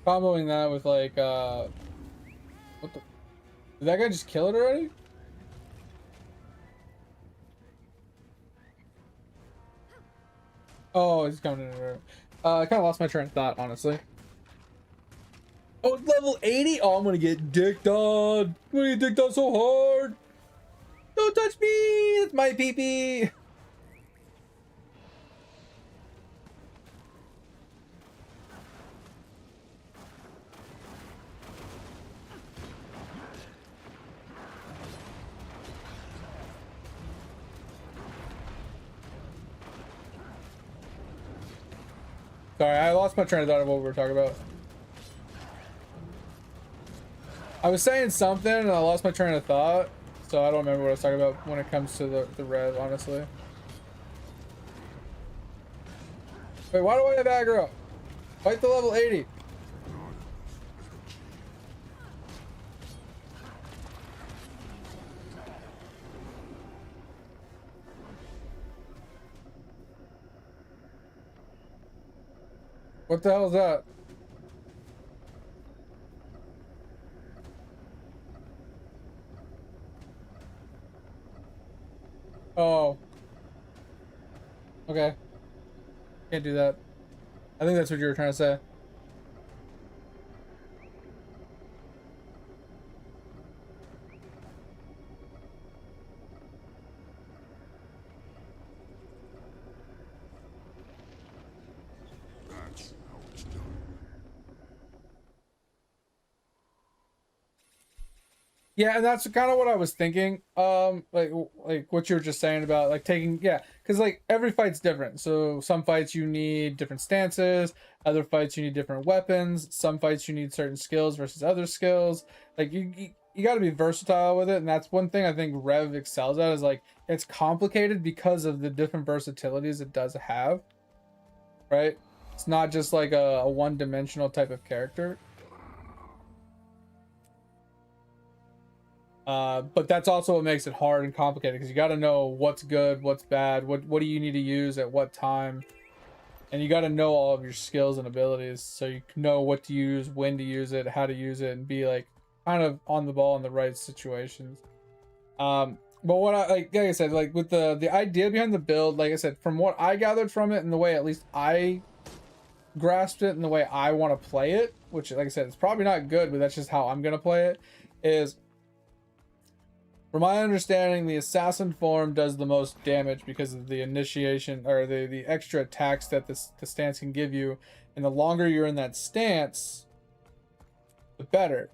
comboing that with like what the, did that guy just kill it already? Oh, he's coming in there. I kind of lost my train of thought, honestly. Oh, it's level 80? Oh, I'm gonna get dicked on. I'm gonna get dicked on so hard. Don't touch me! It's my pee-pee! Sorry, I lost my train of thought of what we were talking about. I was saying something and I lost my train of thought, so I don't remember what I was talking about when it comes to the Rev, honestly. Wait, why do I have aggro? Fight the level 80. What the hell is that? Oh. Okay. Can't do that. I think that's what you were trying to say. That's how it's done. Yeah, and that's kind of what I was thinking. Like what you were just saying about like taking, yeah, because like every fight's different. So some fights you need different stances, other fights you need different weapons, some fights you need certain skills versus other skills. Like you got to be versatile with it, and that's one thing I think Rev excels at is like it's complicated because of the different versatilities it does have. Right? It's not just like a one-dimensional type of character. But that's also what makes it hard and complicated because you got to know what's good, what's bad, what do you need to use at what time, and you got to know all of your skills and abilities so you know what to use, when to use it, how to use it, and be like kind of on the ball in the right situations. But what like I said, like with the idea behind the build, like I said, from what I gathered from it and the way at least I grasped it and the way I want to play it, which like I said, it's probably not good, but that's just how I'm gonna play it, is from my understanding, the assassin form does the most damage because of the initiation or the extra attacks that the stance can give you, and the longer you're in that stance, the better.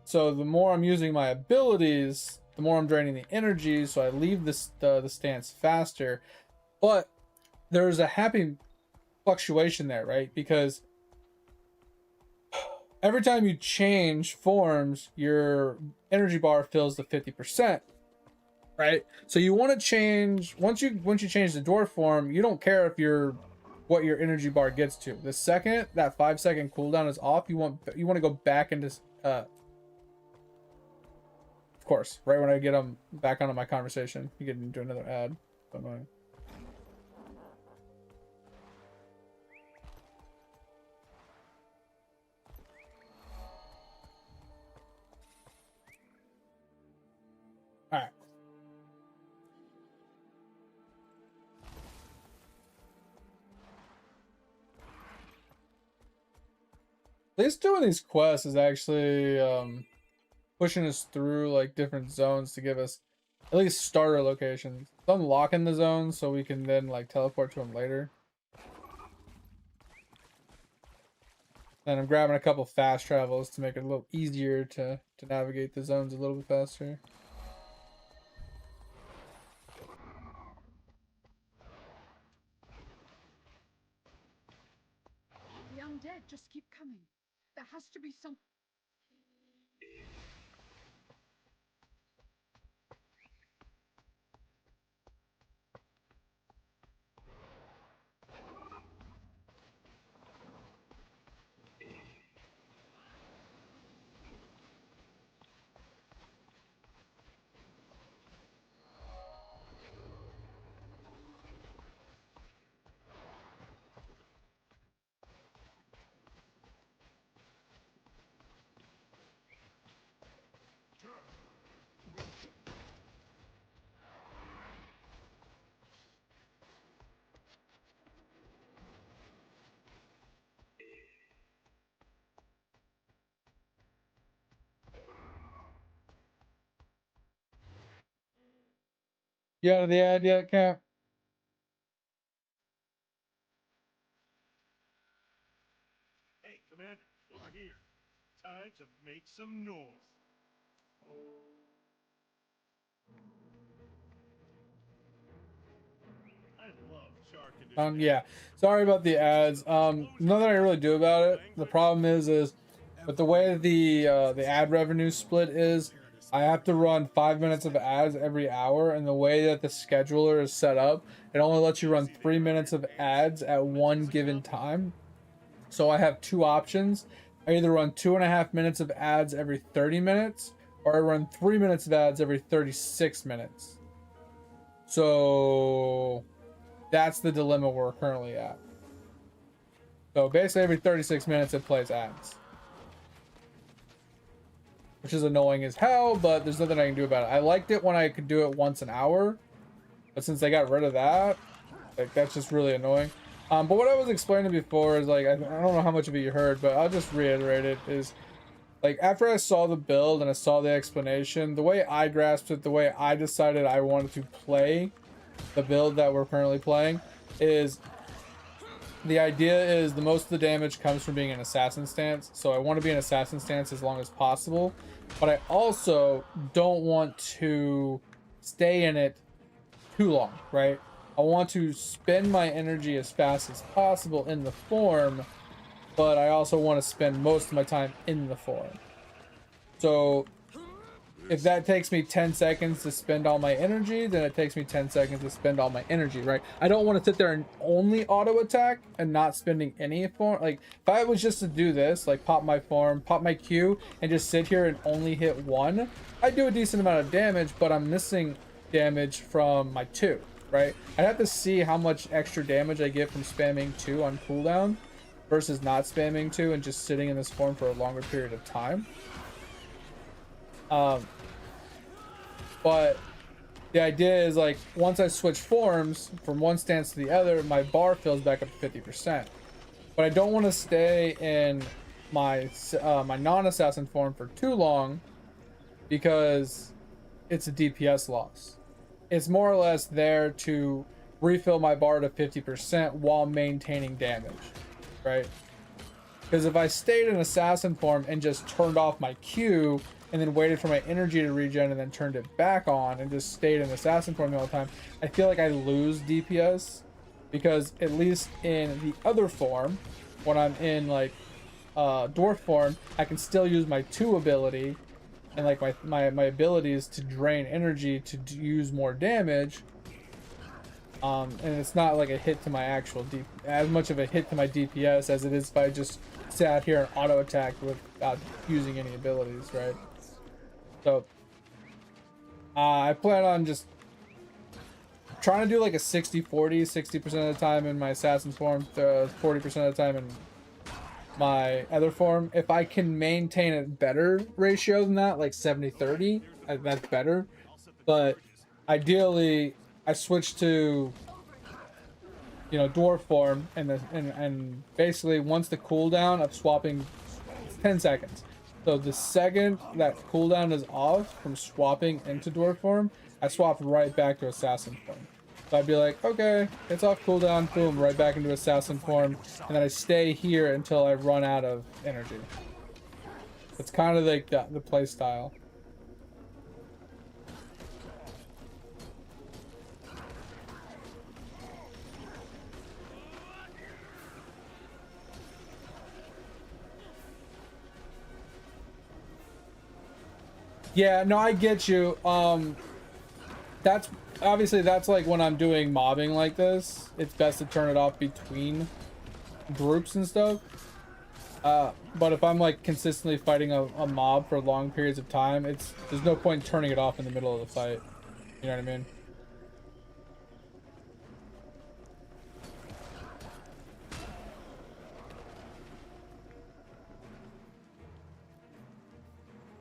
So the more I'm using my abilities, the more I'm draining the energy, so I leave the stance faster. But there's a happy fluctuation there, right? Because every time you change forms, your energy bar fills to 50%, right? So you want to change once you change the dwarf form, you don't care if you're what your energy bar gets to. The second that 5-second cooldown is off, you want to go back into of course, right when I get them back onto my conversation, you get into another ad. So annoying. All right. At least doing these quests is actually pushing us through like different zones to give us at least starter locations. It's unlocking the zones so we can then like teleport to them later. And I'm grabbing a couple fast travels to make it a little easier to navigate the zones a little bit faster. The undead just keep coming. There has to be some... You out of the ad yet, Cap? Hey, Commander, over here. Time to make some noise. I love Yeah, sorry about the ads. Nothing I really do about it. The problem is with the way the ad revenue split is, I have to run 5 minutes of ads every hour, and the way that the scheduler is set up, it only lets you run 3 minutes of ads at one given time. So I have two options. I either run 2.5 minutes of ads every 30 minutes, or I run 3 minutes of ads every 36 minutes. So that's the dilemma we're currently at. So basically every 36 minutes it plays ads, which is annoying as hell, but there's nothing I can do about it. I liked it when I could do it once an hour, but since they got rid of that, like, that's just really annoying. But what I was explaining before is, like, I don't know how much of it you heard, but I'll just reiterate it, is like, after I saw the build and I saw the explanation, the way I grasped it, the way I decided I wanted to play the build that we're currently playing, is the idea is the most of the damage comes from being an assassin stance. So I want to be an assassin stance as long as possible, but I also don't want to stay in it too long, right? I want to spend my energy as fast as possible in the form, but I also want to spend most of my time in the form. So if that takes me 10 seconds to spend all my energy, then it takes me 10 seconds to spend all my energy, right? I don't want to sit there and only auto attack and not spending any form. Like, if I was just to do this, like pop my form, pop my Q, and just sit here and only hit one, I do a decent amount of damage, but I'm missing damage from my 2, right? I'd have to see how much extra damage I get from spamming 2 on cooldown versus not spamming 2 and just sitting in this form for a longer period of time. But the idea is, like, once I switch forms from one stance to the other, my bar fills back up to 50%. But I don't want to stay in my my non-assassin form for too long because it's a DPS loss. It's more or less there to refill my bar to 50% while maintaining damage, right? Because if I stayed in assassin form and just turned off my Q and then waited for my energy to regen and then turned it back on and just stayed in assassin form the whole time, I feel like I lose DPS. Because at least in the other form, when I'm in, like, dwarf form, I can still use my 2 ability and, like, my abilities to drain energy to use more damage. And it's not like a hit to my actual as much of a hit to my DPS as it is if I just sat here and auto attacked without using any abilities, right? So I plan on just trying to do like a 60-40, 60% of the time in my assassin form, 40% of the time in my other form. If I can maintain a better ratio than that, like 70-30, that's better. But ideally, I switch to, you know, dwarf form, and basically once the cooldown of swapping, it's 10 seconds. So the second that cooldown is off from swapping into dwarf form, I swap right back to assassin form. So I'd be like, okay, it's off cooldown, boom, right back into assassin form, and then I stay here until I run out of energy. It's kind of like the play style. Yeah, no, I get you. That's obviously, that's like when I'm doing mobbing like this, it's best to turn it off between groups and stuff. But if I'm like consistently fighting a mob for long periods of time, there's no point in turning it off in the middle of the fight. You know what I mean?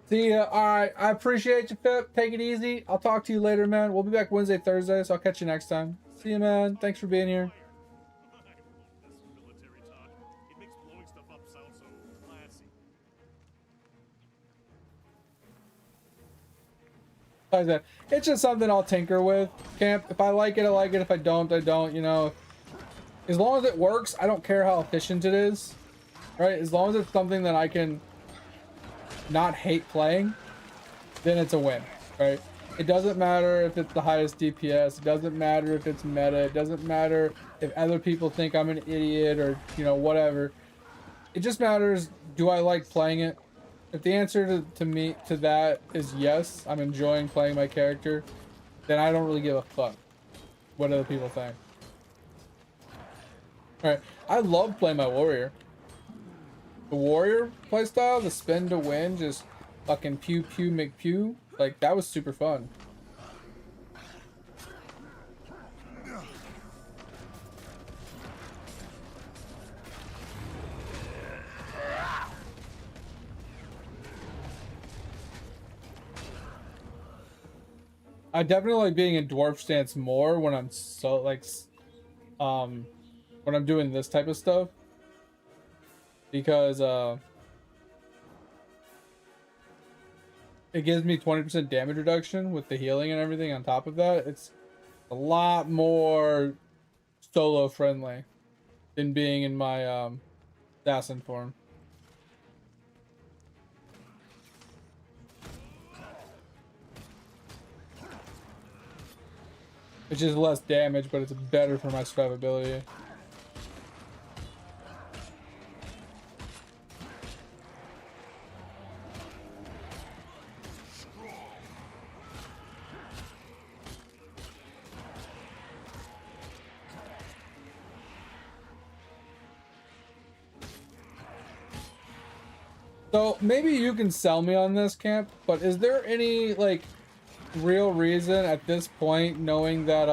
See ya. Alright, I appreciate you, Pip. Take it easy. I'll talk to you later, man. We'll be back Wednesday, Thursday, so I'll catch you next time. See you, man. Thanks for being here. Like that. It's just something I'll tinker with. Camp. If I like it, I like it. If I don't, I don't. You know, as long as it works, I don't care how efficient it is. Right? As long as it's something that I can not hate playing, then it's a win. Right? It doesn't matter if it's the highest DPS. It doesn't matter if it's meta. It doesn't matter if other people think I'm an idiot or, you know, whatever. It just matters, do I like playing it? If the answer to that is yes, I'm enjoying playing my character, then I don't really give a fuck what other people think. Alright, I love playing my warrior. The warrior playstyle, the spin to win, just fucking pew pew McPew, like that was super fun. I definitely like being in dwarf stance more when I'm so like when I'm doing this type of stuff, because it gives me 20% damage reduction with the healing and everything on top of that. It's a lot more solo friendly than being in my assassin form. Which is less damage, but it's better for my survivability. So maybe you can sell me on this, Camp, but is there any like real reason at this point, knowing that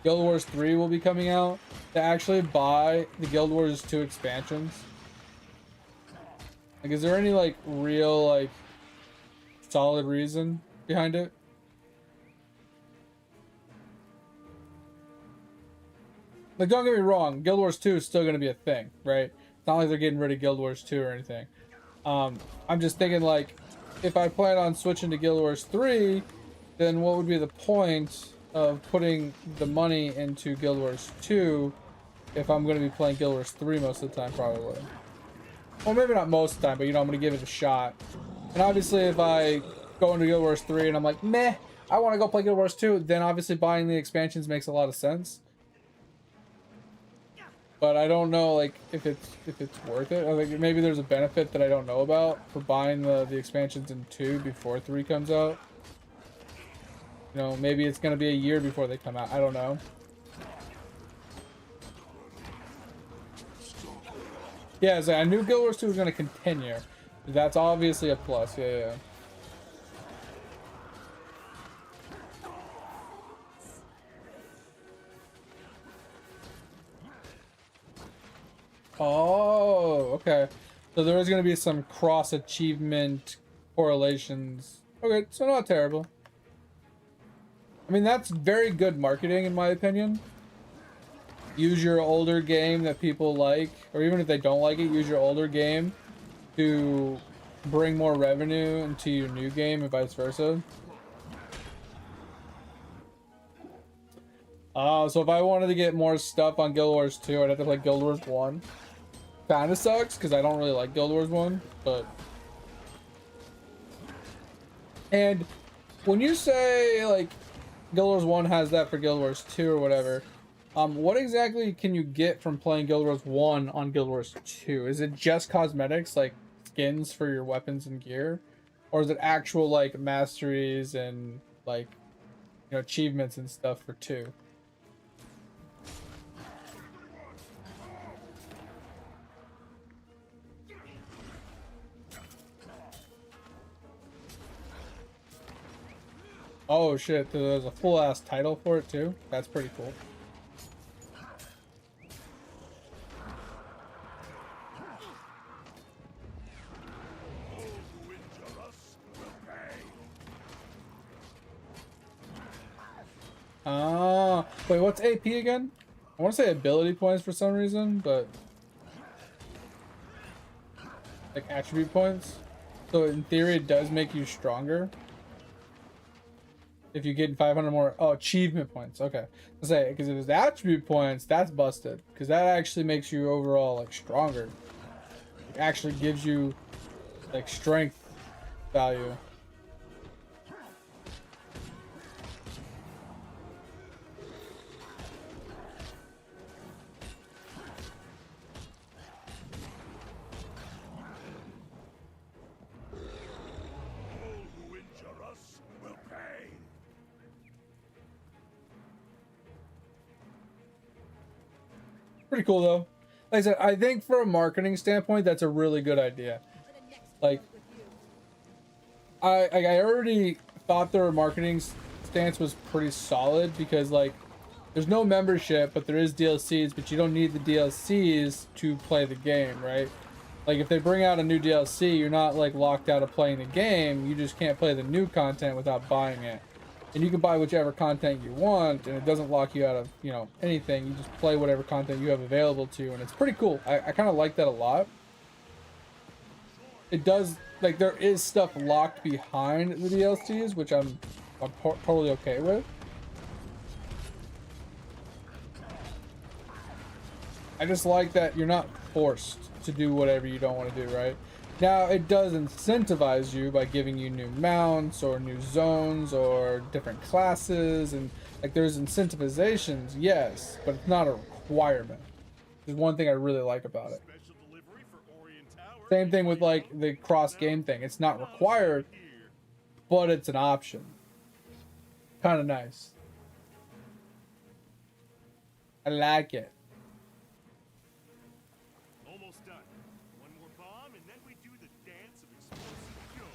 Guild Wars 3 will be coming out, to actually buy the Guild Wars 2 expansions? Like, is there any like real like solid reason behind it? Like, don't get me wrong, Guild Wars 2 is still going to be a thing, right? It's not like they're getting rid of Guild Wars 2 or anything. I'm just thinking, like, if I plan on switching to Guild Wars 3, then what would be the point of putting the money into Guild Wars 2 if I'm going to be playing Guild Wars 3 most of the time, probably? Well, maybe not most of the time, but, you know, I'm going to give it a shot. And obviously, if I go into Guild Wars 3 and I'm like, meh, I want to go play Guild Wars 2, then obviously buying the expansions makes a lot of sense. But I don't know, like, if it's worth it. I think maybe there's a benefit that I don't know about for buying the expansions in 2 before 3 comes out. You know, maybe it's gonna be a year before they come out. I don't know. Yeah, so I knew Guild Wars 2 was gonna continue. That's obviously a plus. Yeah. Oh, okay. So there is going to be some cross achievement correlations. Okay, so not terrible. I mean, that's very good marketing in my opinion. Use your older game that people like, or even if they don't like it, use your older game to bring more revenue into your new game and vice versa. So if I wanted to get more stuff on Guild Wars 2, I'd have to play Guild Wars 1. Kinda sucks because I don't really like Guild Wars 1, but and when you say like Guild Wars 1 has that for Guild Wars 2 or whatever, what exactly can you get from playing Guild Wars 1 on Guild Wars 2? Is it just cosmetics like skins for your weapons and gear, or is it actual like masteries and like, you know, achievements and stuff for 2? Oh shit, there's a full ass title for it too. That's pretty cool. Wait, what's AP again? I want to say ability points for some reason, but like attribute points. So in theory, it does make you stronger. If you get 500 more, oh, achievement points. Okay, I say, because if it's attribute points, that's busted. Because that actually makes you overall like stronger. It actually gives you like strength value. Pretty cool though. Like I said, I think for a marketing standpoint, that's a really good idea. Like, I already thought their marketing stance was pretty solid because like, there's no membership, but there is DLCs, but you don't need the DLCs to play the game, right? Like if they bring out a new DLC, you're not like locked out of playing the game. You just can't play the new content without buying it. And you can buy whichever content you want, and it doesn't lock you out of, you know, anything. You just play whatever content you have available to you, and it's pretty cool. I kind of like that a lot. It does, like, there is stuff locked behind the DLCs, which I'm totally okay with. I just like that you're not forced to do whatever you don't want to do, right? Now, it does incentivize you by giving you new mounts or new zones or different classes, and like there's incentivizations, yes, but it's not a requirement. There's one thing I really like about it. Same thing with like the cross game thing. It's not required, but it's an option. Kind of nice. I like it. Almost done. One more bomb, and then we do the dance of explosive joy.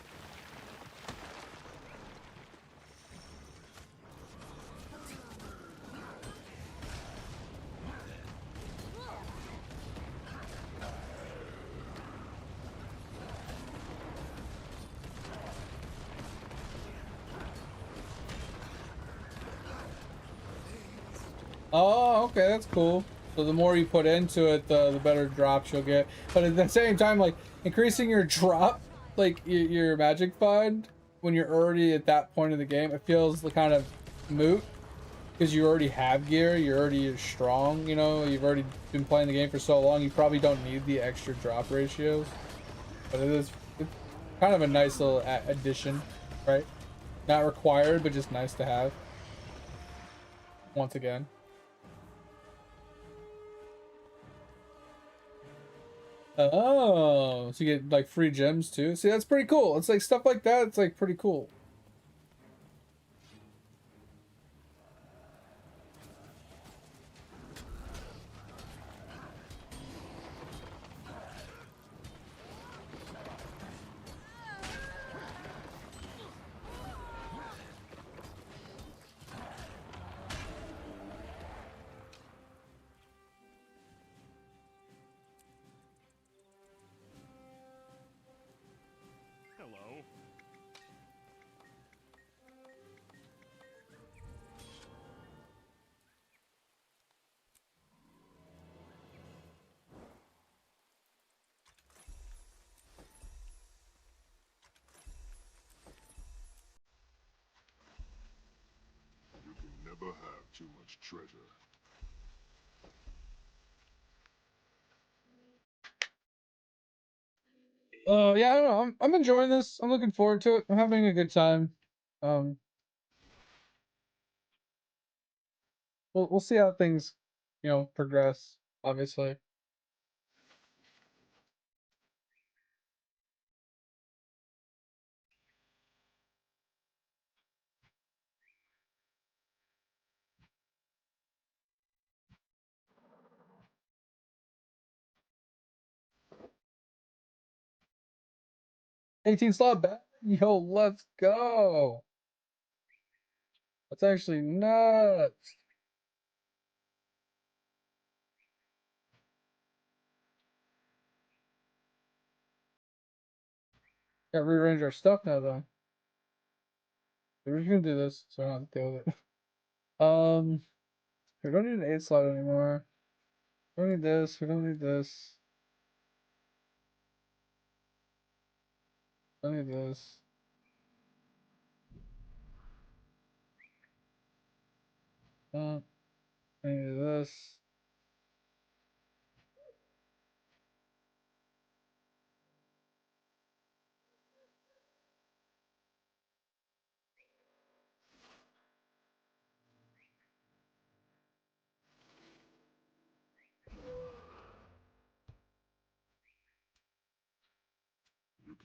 Oh, okay, that's cool. So the more you put into it, the better drops you'll get. But at the same time, like increasing your drop, like your magic find when you're already at that point of the game, it feels kind of moot because you already have gear. You're already strong. You know, you've already been playing the game for so long. You probably don't need the extra drop ratios. But it's kind of a nice little addition, right? Not required, but just nice to have. Once again. Oh, so you get like free gems too. See, that's pretty cool. It's like stuff like that. It's like pretty cool. Hello. You can never have too much treasure. Yeah, I don't know. I'm enjoying this. I'm looking forward to it. I'm having a good time. Um, we'll see how things, you know, progress. Obviously. 18 slot back. Yo, let's go. That's actually nuts. Got to rearrange our stuff now, though. We're just gonna do this, so I don't have to deal with it. We don't need an 8 slot anymore. We don't need this. We don't need this. We don't need this. I need this.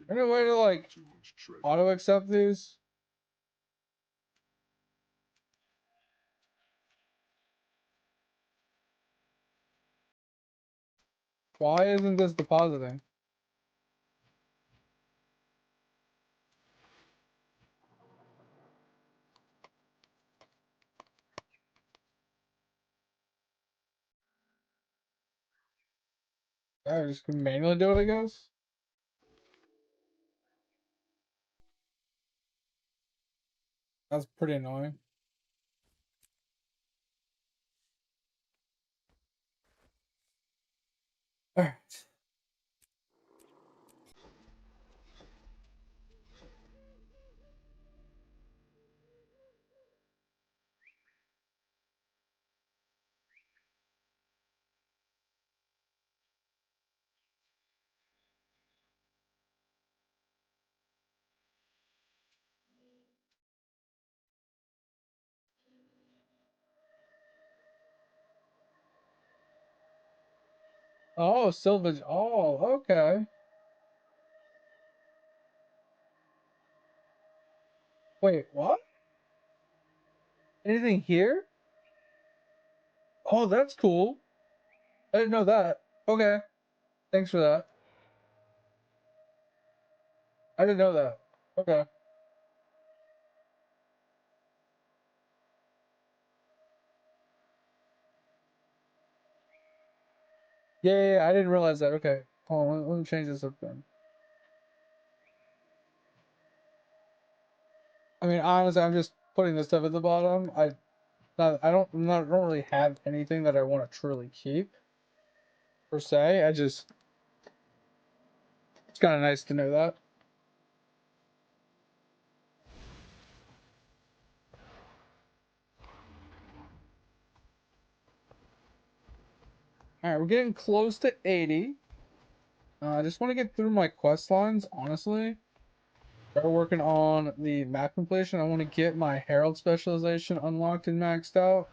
Any way to like auto accept these? Why isn't this depositing? I just can manually do it, I guess. That's pretty annoying. Alright. Oh, Silvage. Oh, okay. Wait, what? Anything here? Oh, that's cool. I didn't know that. Okay. Thanks for that. I didn't know that. Okay. Yeah, I didn't realize that. Okay. Hold on, let me change this up then. I mean, honestly, I'm just putting this stuff at the bottom. I don't really have anything that I want to truly keep per se. It's kind of nice to know that. All right, we're getting close to 80. I just want to get through my quest lines, honestly. Start working on the map completion. I want to get my Herald specialization unlocked and maxed out.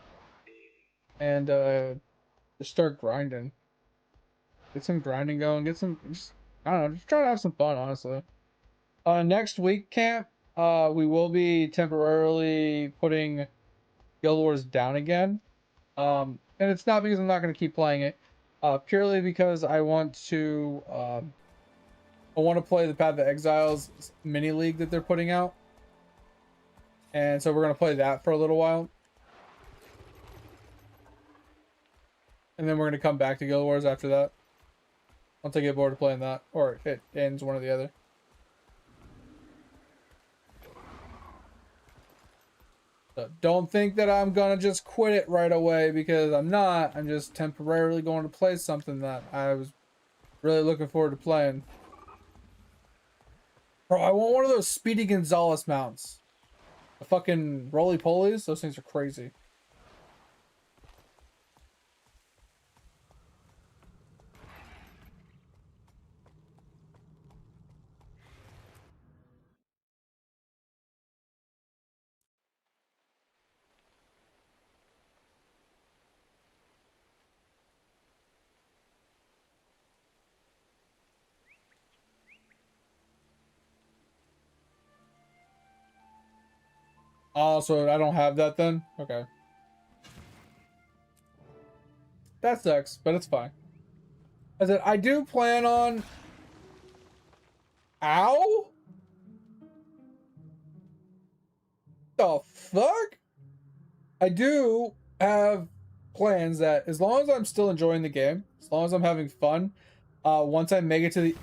And just start grinding. Get some grinding going. Get some, just, I don't know, just try to have some fun, honestly. Next week camp, we will be temporarily putting Guild Wars down again. And it's not because I'm not going to keep playing it. Purely because I want to play the Path of Exiles mini league that they're putting out. And so we're going to play that for a little while. And then we're going to come back to Guild Wars after that. Once I get bored of playing that. Or it ends, one or the other. So don't think that I'm going to just quit it right away, because I'm not. I'm just temporarily going to play something that I was really looking forward to playing. Bro, I want one of those Speedy Gonzalez mounts. The fucking roly-polies. Those things are crazy. Oh, so I don't have that then? Okay. That sucks, but it's fine. I said, I do plan on... Ow? The fuck? I do have plans that, as long as I'm still enjoying the game, as long as I'm having fun, once I make it to the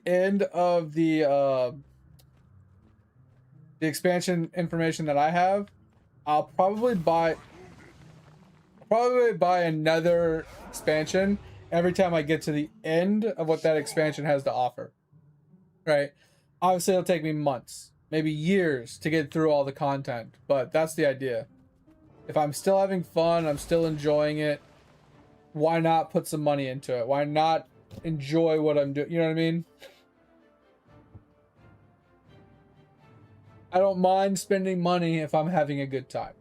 end of the expansion information that I have, I'll probably buy another expansion every time I get to the end of what that expansion has to offer. Right? Obviously, it'll take me months, maybe years to get through all the content, but that's the idea. If I'm still having fun, I'm still enjoying it, why not put some money into it? Why not enjoy what I'm doing? You know what I mean? I don't mind spending money if I'm having a good time.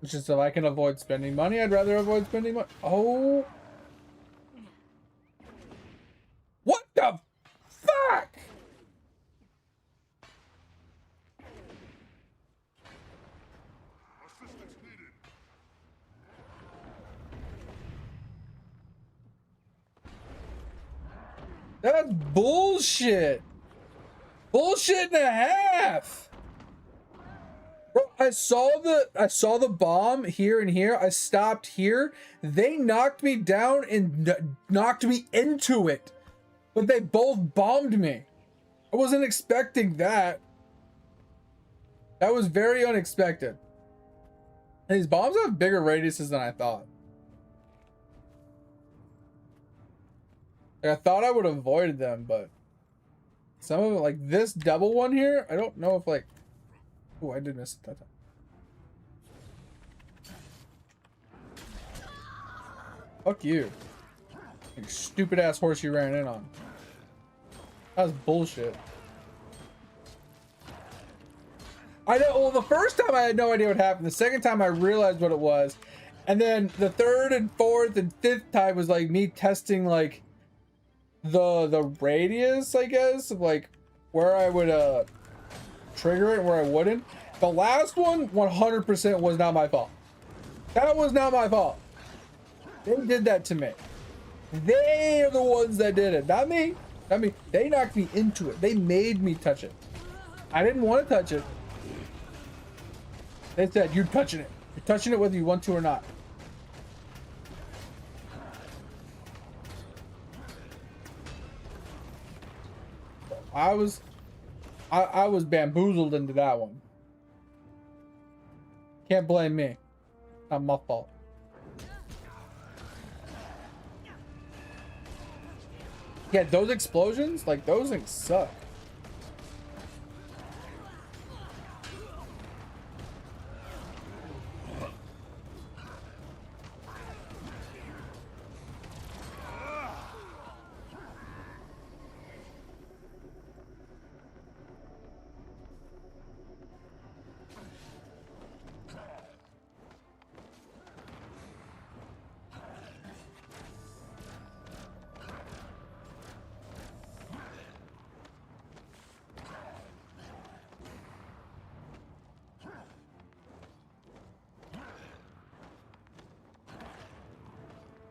It's just if I can avoid spending money, I'd rather avoid spending money. Oh. What the fuck? Assistance needed. That's bullshit. Bullshit and a half. Bro, I saw the bomb here and here. I stopped here. They knocked me down and knocked me into it. But they both bombed me. I wasn't expecting that. That was very unexpected. And these bombs have bigger radiuses than I thought. Like, I thought I would have avoided them, but some of them, like this double one here, I don't know if like... Oh, I did miss it that time. Fuck you. You stupid ass horse you ran in on. That was bullshit. I know, well, the first time I had no idea what happened. The second time I realized what it was. And then the third and fourth and fifth time was like me testing like the radius, I guess, of like where I would trigger it and where I wouldn't. The last one 100% was not my fault. That was not my fault. They did that to me. They are the ones that did it, not me. Not me. They knocked me into it. They made me touch it. I didn't want to touch it. They said, you're touching it. You're touching it whether you want to or not. I was bamboozled into that one. Can't blame me. Not my fault. Yeah, those explosions, like those things suck.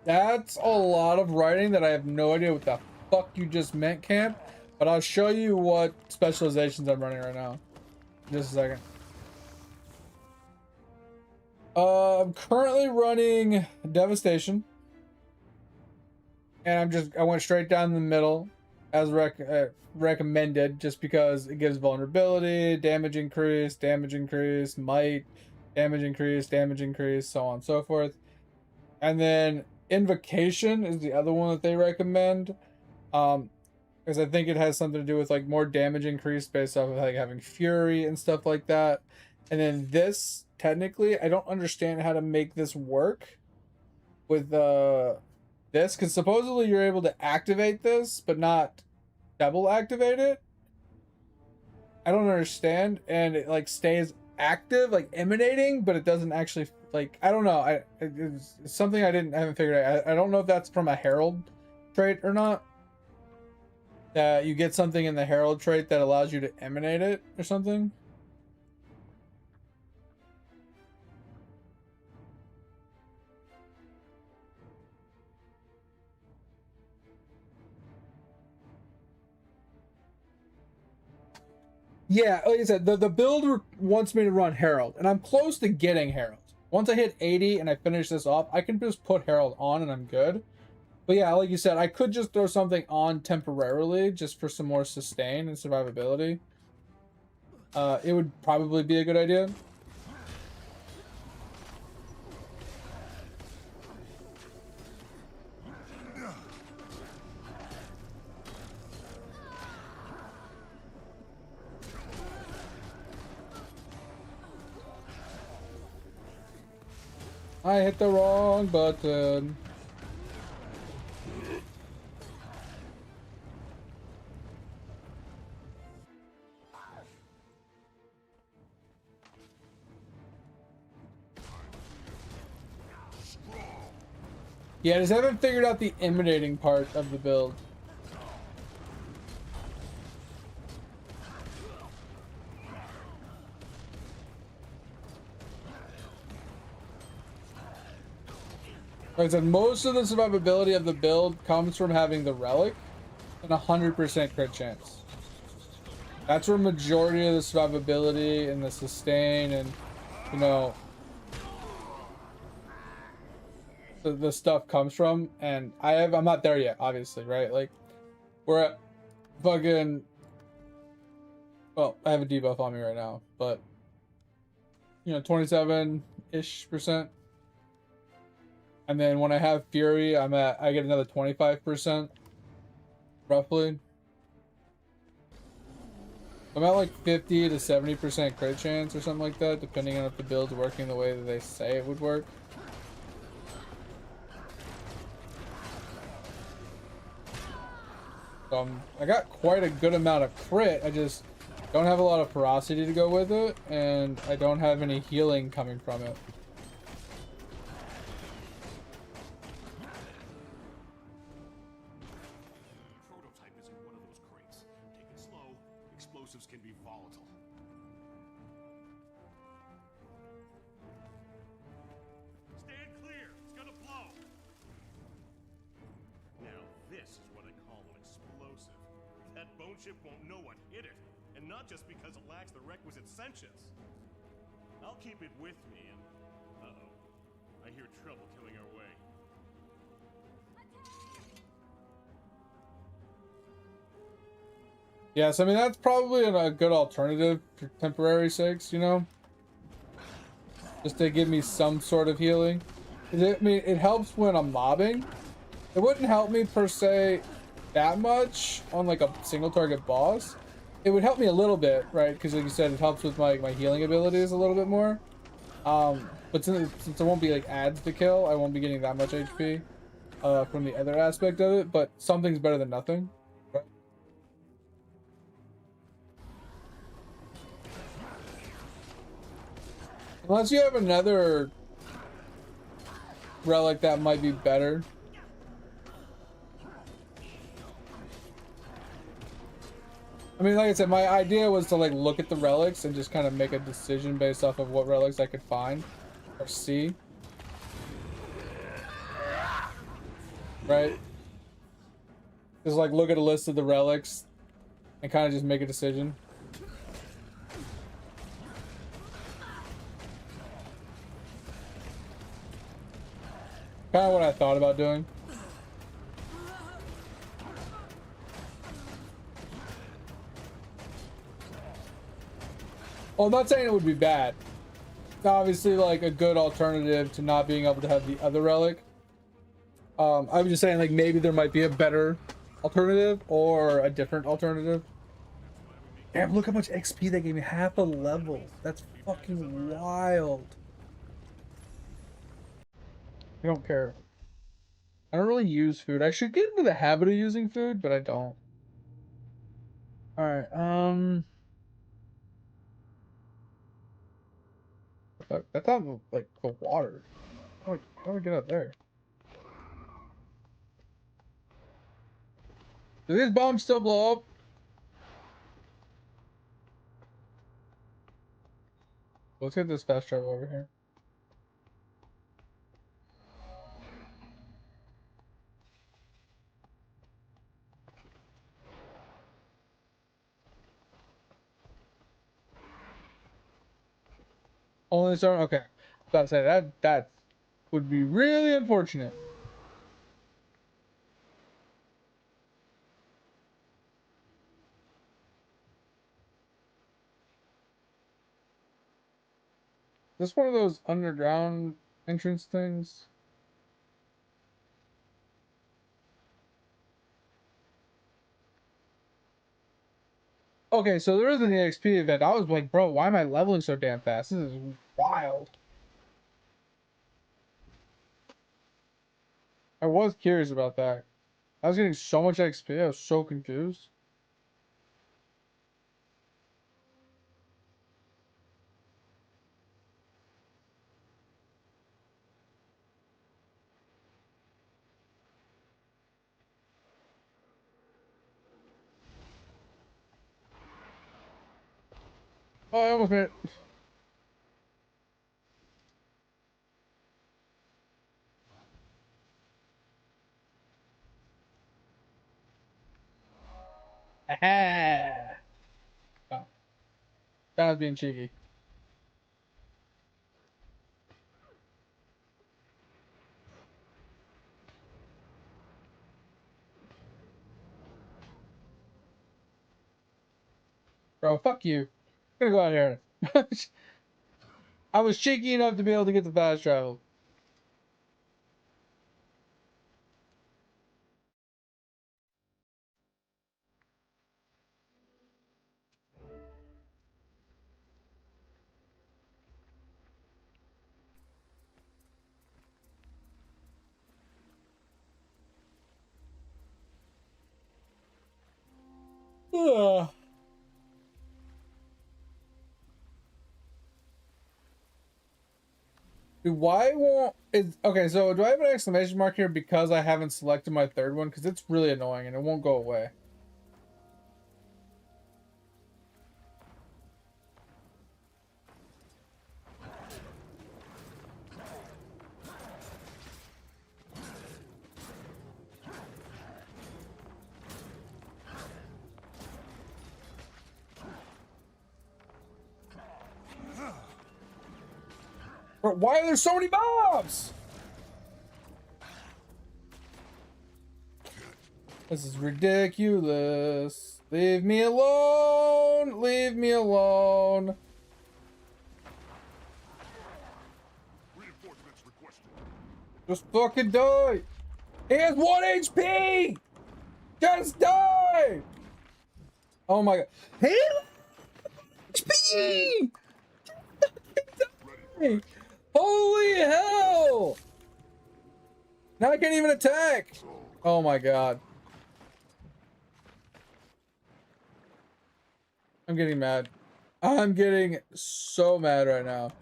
That's a lot of writing that I have no idea what the fuck you just meant, Camp. But I'll show you what specializations I'm running right now. Just a second. I'm currently running Devastation. And I went straight down the middle as recommended, just because it gives vulnerability, damage increase, might, damage increase, so on and so forth. And then Invocation is the other one that they recommend, because I think it has something to do with like more damage increase based off of like having Fury and stuff like that. And then this, technically, I don't understand how to make this work with this, because supposedly you're able to activate this but not double activate it. I don't understand, and it like stays active, like emanating, but it doesn't actually, like, I don't know. It's something I haven't figured out. I don't know if that's from a Herald trait or not. That you get something in the Herald trait that allows you to emanate it or something. Yeah, like I said, the build wants me to run Herald, and I'm close to getting Herald. Once I hit 80 and I finish this off, I can just put Herald on and I'm good. But yeah, like you said, I could just throw something on temporarily just for some more sustain and survivability. It would probably be a good idea. I hit the wrong button. Yeah, I just haven't figured out the emanating part of the build. Like I said, most of the survivability of the build comes from having the relic. and 100% crit chance. That's where majority of the survivability and the sustain and, you know, the stuff comes from. And I'm not there yet, obviously, right? Like, we're at fucking, well, I have a debuff on me right now, but, you know, 27-ish%. And then when I have Fury, I get another 25%, roughly. I'm at like 50 to 70% crit chance or something like that, depending on if the build's working the way that they say it would work. So I got quite a good amount of crit. I just don't have a lot of ferocity to go with it, and I don't have any healing coming from it. Prototype is in one of those crates. Take it slow. Explosives can be volatile. Stand clear! It's gonna blow! Now this is what I call an explosive. That bone chip won't know what hit it, and not just because it lacks the requisite sentience. I'll keep it with me and... Uh-oh. I hear trouble coming our way. Yes, I mean, that's probably a good alternative for temporary sakes, you know? Just to give me some sort of healing. I mean, it helps when I'm mobbing. It wouldn't help me per se that much on like a single target boss. It would help me a little bit, right? Because like you said, it helps with my healing abilities a little bit more. But since it won't be like ads to kill, I won't be getting that much HP from the other aspect of it. But something's better than nothing. Right? Unless you have another relic that might be better. I mean, like I said, my idea was to like look at the relics and just kind of make a decision based off of what relics I could find or see. Right? Just like look at a list of the relics and kind of just make a decision. Kind of what I thought about doing. Well, I'm not saying it would be bad. It's obviously like a good alternative to not being able to have the other relic. I was just saying like maybe there might be a better alternative or a different alternative. Damn, look how much XP they gave me. Half a level. That's fucking wild. I don't care. I don't really use food. I should get into the habit of using food, but I don't. Alright, that's not like the water. How do I get up there? Do these bombs still blow up? Let's get this fast travel over here. Only start. Okay, about to say that would be really unfortunate. Is this one of those underground entrance things? Okay, so there is an EXP event. I was like, bro, why am I leveling so damn fast? This is wild. I was curious about that. I was getting so much XP, I was so confused. Oh, I almost made it. Ah. Oh, that was being cheeky. Bro, fuck you. I'm gonna go out here. I was cheeky enough to be able to get the fast travel. Ugh. Dude, why won't it? Okay, so do I have an exclamation mark here because I haven't selected my third one? Because it's really annoying and it won't go away. Bro, why are there so many mobs? This is ridiculous. Leave me alone. Leave me alone. Reinforcements requested. Just fucking die. He has 1 HP. Just die. Oh my god. He HP. Holy hell. Now I can't even attack. Oh my god. I'm getting mad. I'm getting so mad right now.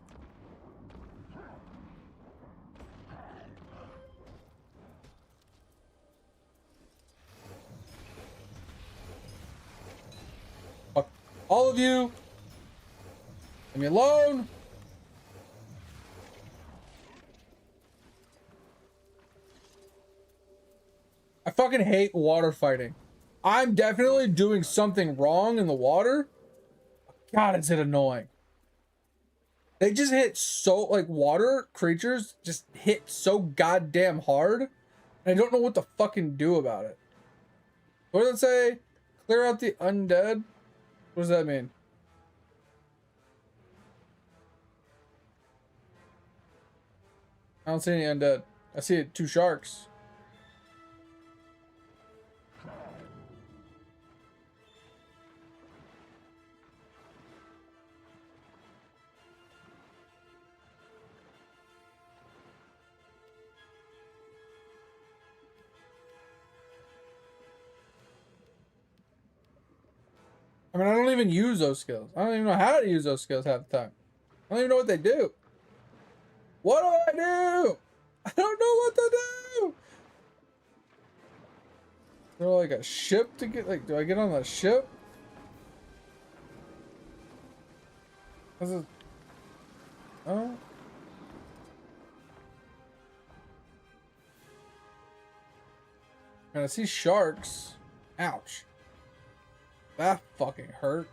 Fuck all of you. Leave me alone. I fucking hate water fighting. I'm definitely doing something wrong in the water. God, is it annoying. They just hit so, like, water creatures just hit so goddamn hard. And I don't know what to fucking do about it. What does it say? Clear out the undead? What does that mean? I don't see any undead. I see 2 sharks. I mean, I don't even use those skills. I don't even know how to use those skills half the time. I don't even know what they do. What do I do? I don't know what to do. Is there like a ship to get, like, do I get on the ship? This is, oh. Man, I see sharks. Ouch. That fucking hurt.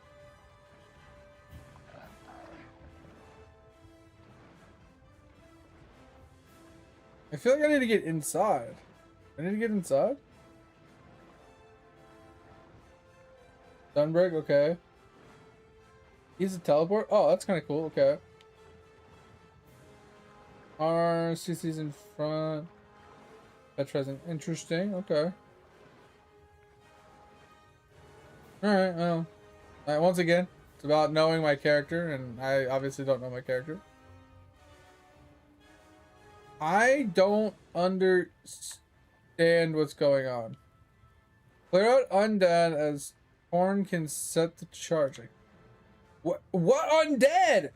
I feel like I need to get inside. I need to get inside? Sunbreak, okay. He's a teleport? Oh, that's kind of cool, okay. RCC's in front. That's present. Interesting, okay. Alright, well. Alright, once again, it's about knowing my character, and I obviously don't know my character. I don't understand what's going on. Clear out undead as Horn can set the charge. Like, what undead?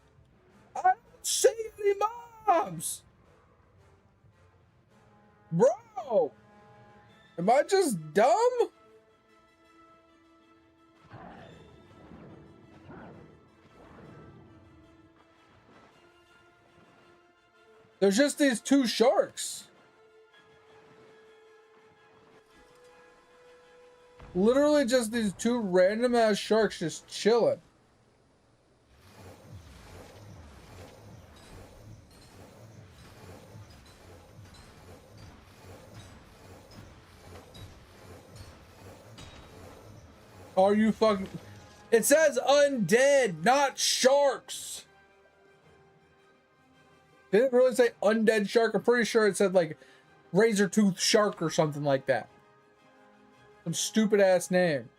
I don't see any mobs! Bro! Am I just dumb? There's just these 2 sharks. Literally just these two random ass sharks just chilling. Are you fucking... It says undead, not sharks. Did it really say undead shark? I'm pretty sure it said like razor tooth shark or something like that. Some stupid ass name.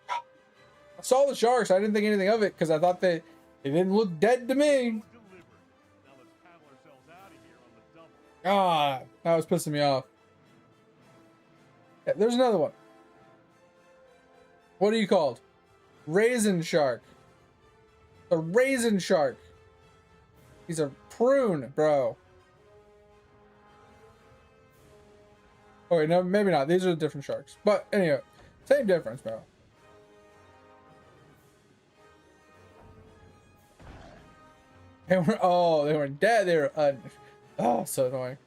I saw the sharks. I didn't think anything of it because I thought they didn't look dead to me. Ah, that was pissing me off. Yeah, there's another one. What are you called? Raisin shark. A raisin shark. He's a prune, bro. Oh wait, no, maybe not. These are the different sharks. But anyway, same difference, bro. They weren't dead. They were oh, so annoying.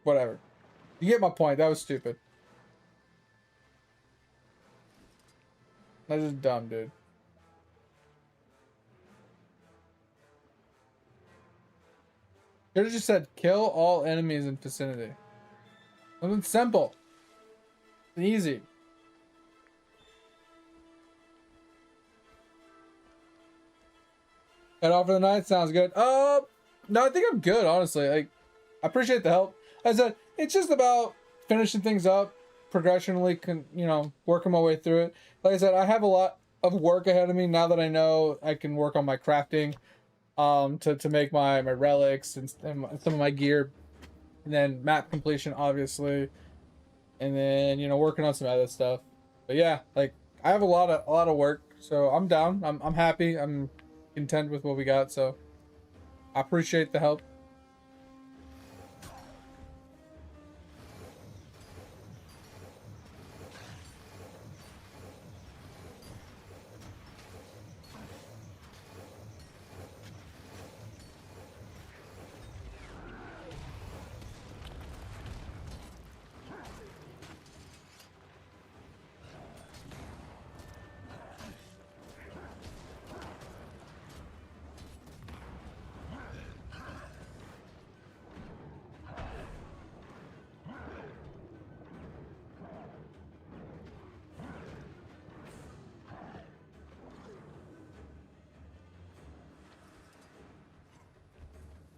Whatever. You get my point. That was stupid. That's just dumb, dude. Should have just said kill all enemies in vicinity. Something simple. And easy. Head off for the night. Sounds good. No, I think I'm good, honestly. Like, I appreciate the help. As I said, it's just about finishing things up, progressionally, you know, working my way through it. Like I said, I have a lot of work ahead of me now that I know I can work on my crafting, to make my relics and some of my gear, and then map completion, obviously, and then, you know, working on some other stuff. But yeah, like, I have a lot of work, so I'm down. I'm happy. I'm content with what we got, so I appreciate the help.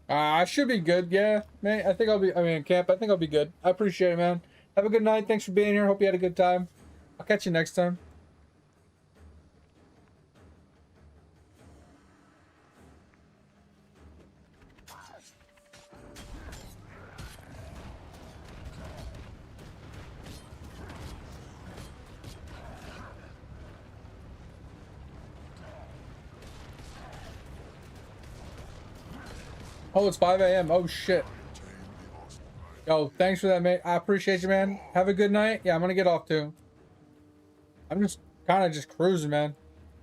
I should be good, yeah, man. I mean, camp, I think I'll be good. I appreciate it, man. Have a good night. Thanks for being here. Hope you had a good time. I'll catch you next time. Oh, it's 5 a.m. Oh, shit. Yo, thanks for that, mate. I appreciate you, man. Have a good night. Yeah, I'm gonna get off, too. I'm just kind of just cruising, man.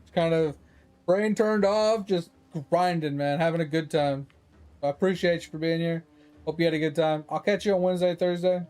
Just kind of brain turned off, just grinding, man. Having a good time. I appreciate you for being here. Hope you had a good time. I'll catch you on Wednesday, Thursday.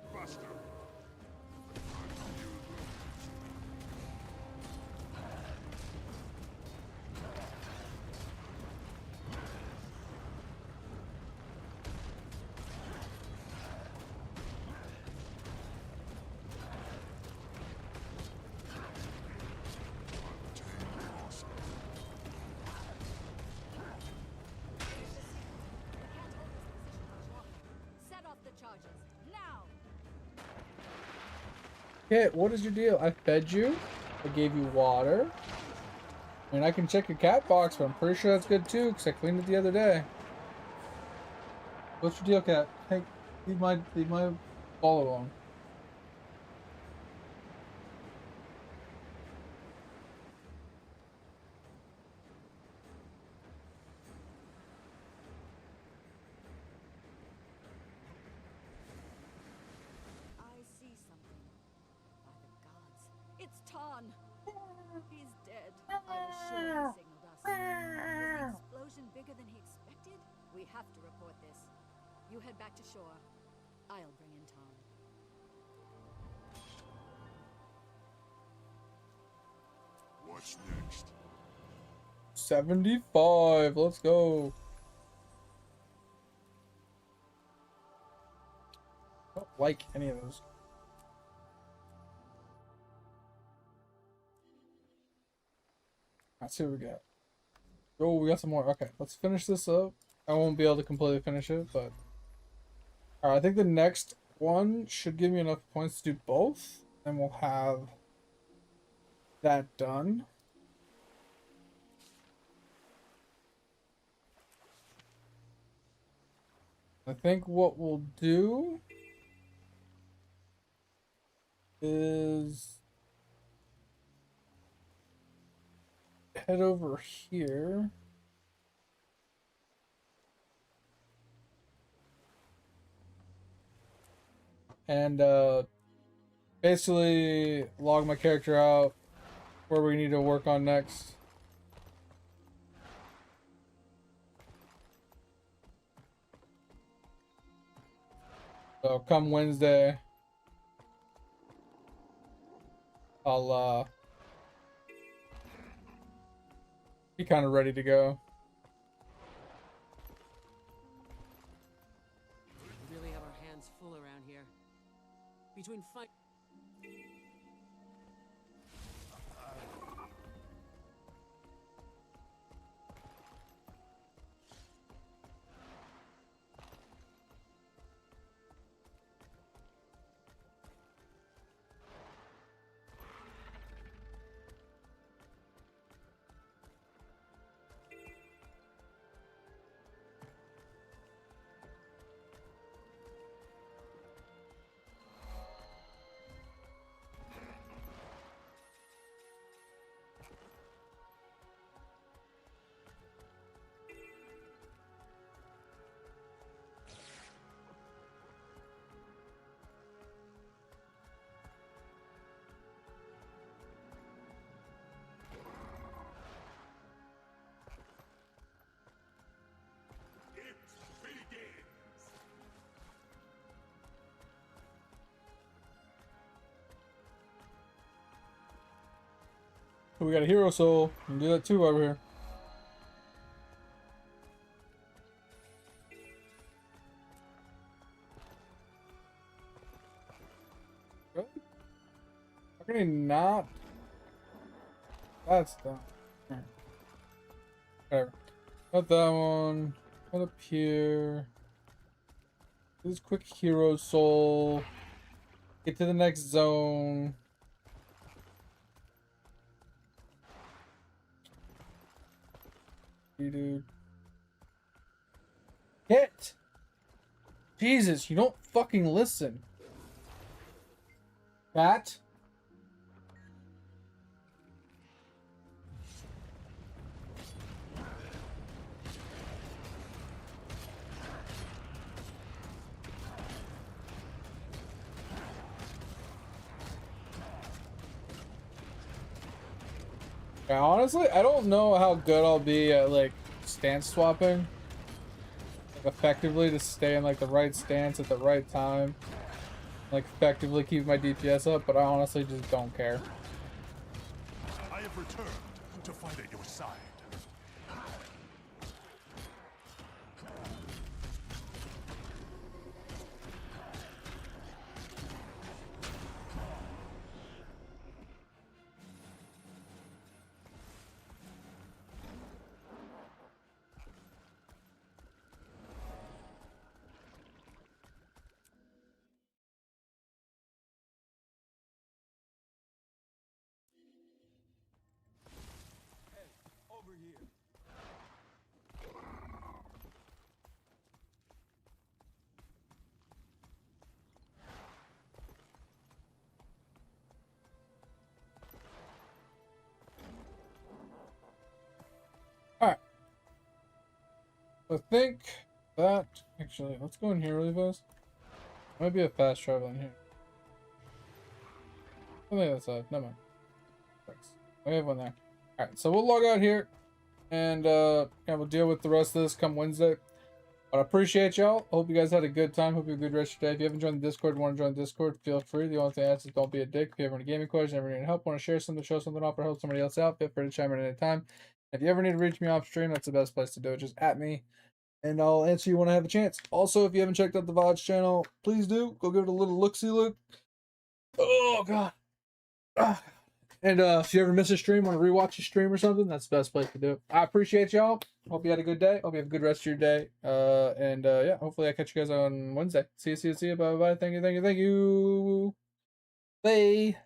Kit, what is your deal? I fed you. I gave you water. I mean, I can check your cat box, but I'm pretty sure that's good too, because I cleaned it the other day. What's your deal, cat? Hey, leave my ball alone. It's Tarn. He's dead. I was sure he signaled us. Was the explosion bigger than he expected? We have to report this. You head back to shore. I'll bring in Tarn. What's next? 75. Let's go. I don't like any of those. Let's see what we got. Oh, we got some more. Okay, let's finish this up. I won't be able to completely finish it, but alright, I think the next one should give me enough points to do both, and we'll have that done. I think what we'll do is head over here. And basically log my character out where we need to work on next. So come Wednesday, I'll be kind of ready to go. We really have our hands full around here. Between fight. We got a hero soul. We can do that too over here. Really? How can he not? That's done. Whatever. Got that one. Got up here. This quick hero soul. Get to the next zone. Dude. Hit! Jesus, you don't fucking listen. Bat? Yeah, honestly, I don't know how good I'll be at like stance swapping like, effectively to stay in like the right stance at the right time, like effectively keep my DPS up, but I honestly just don't care. I have returned to fight at your side. Over here. Alright. I think that actually let's go in here really fast. Might be a fast travel in here. I think that's never mind. Thanks. We have one there. Alright, so we'll log out here and yeah, we'll deal with the rest of this come Wednesday. But I appreciate y'all. Hope you guys had a good time. Hope you had a good rest of your day. If you haven't joined the Discord, want to join the Discord, feel free. The only thing I ask is don't be a dick. If you have any gaming questions, ever need help, want to share something, show something off, or help somebody else out, feel free to chime in at any time. If you ever need to reach me off stream, that's the best place to do it. Just at me, and I'll answer you when I have a chance. Also, if you haven't checked out the VODs channel, please do. Go give it a little look-see look. Oh, God. Ah. And if you ever miss a stream, want to rewatch a stream or something, that's the best place to do it. I appreciate y'all. Hope you had a good day. Hope you have a good rest of your day. Yeah, hopefully I catch you guys on Wednesday. See you. Bye. Thank you. Bye.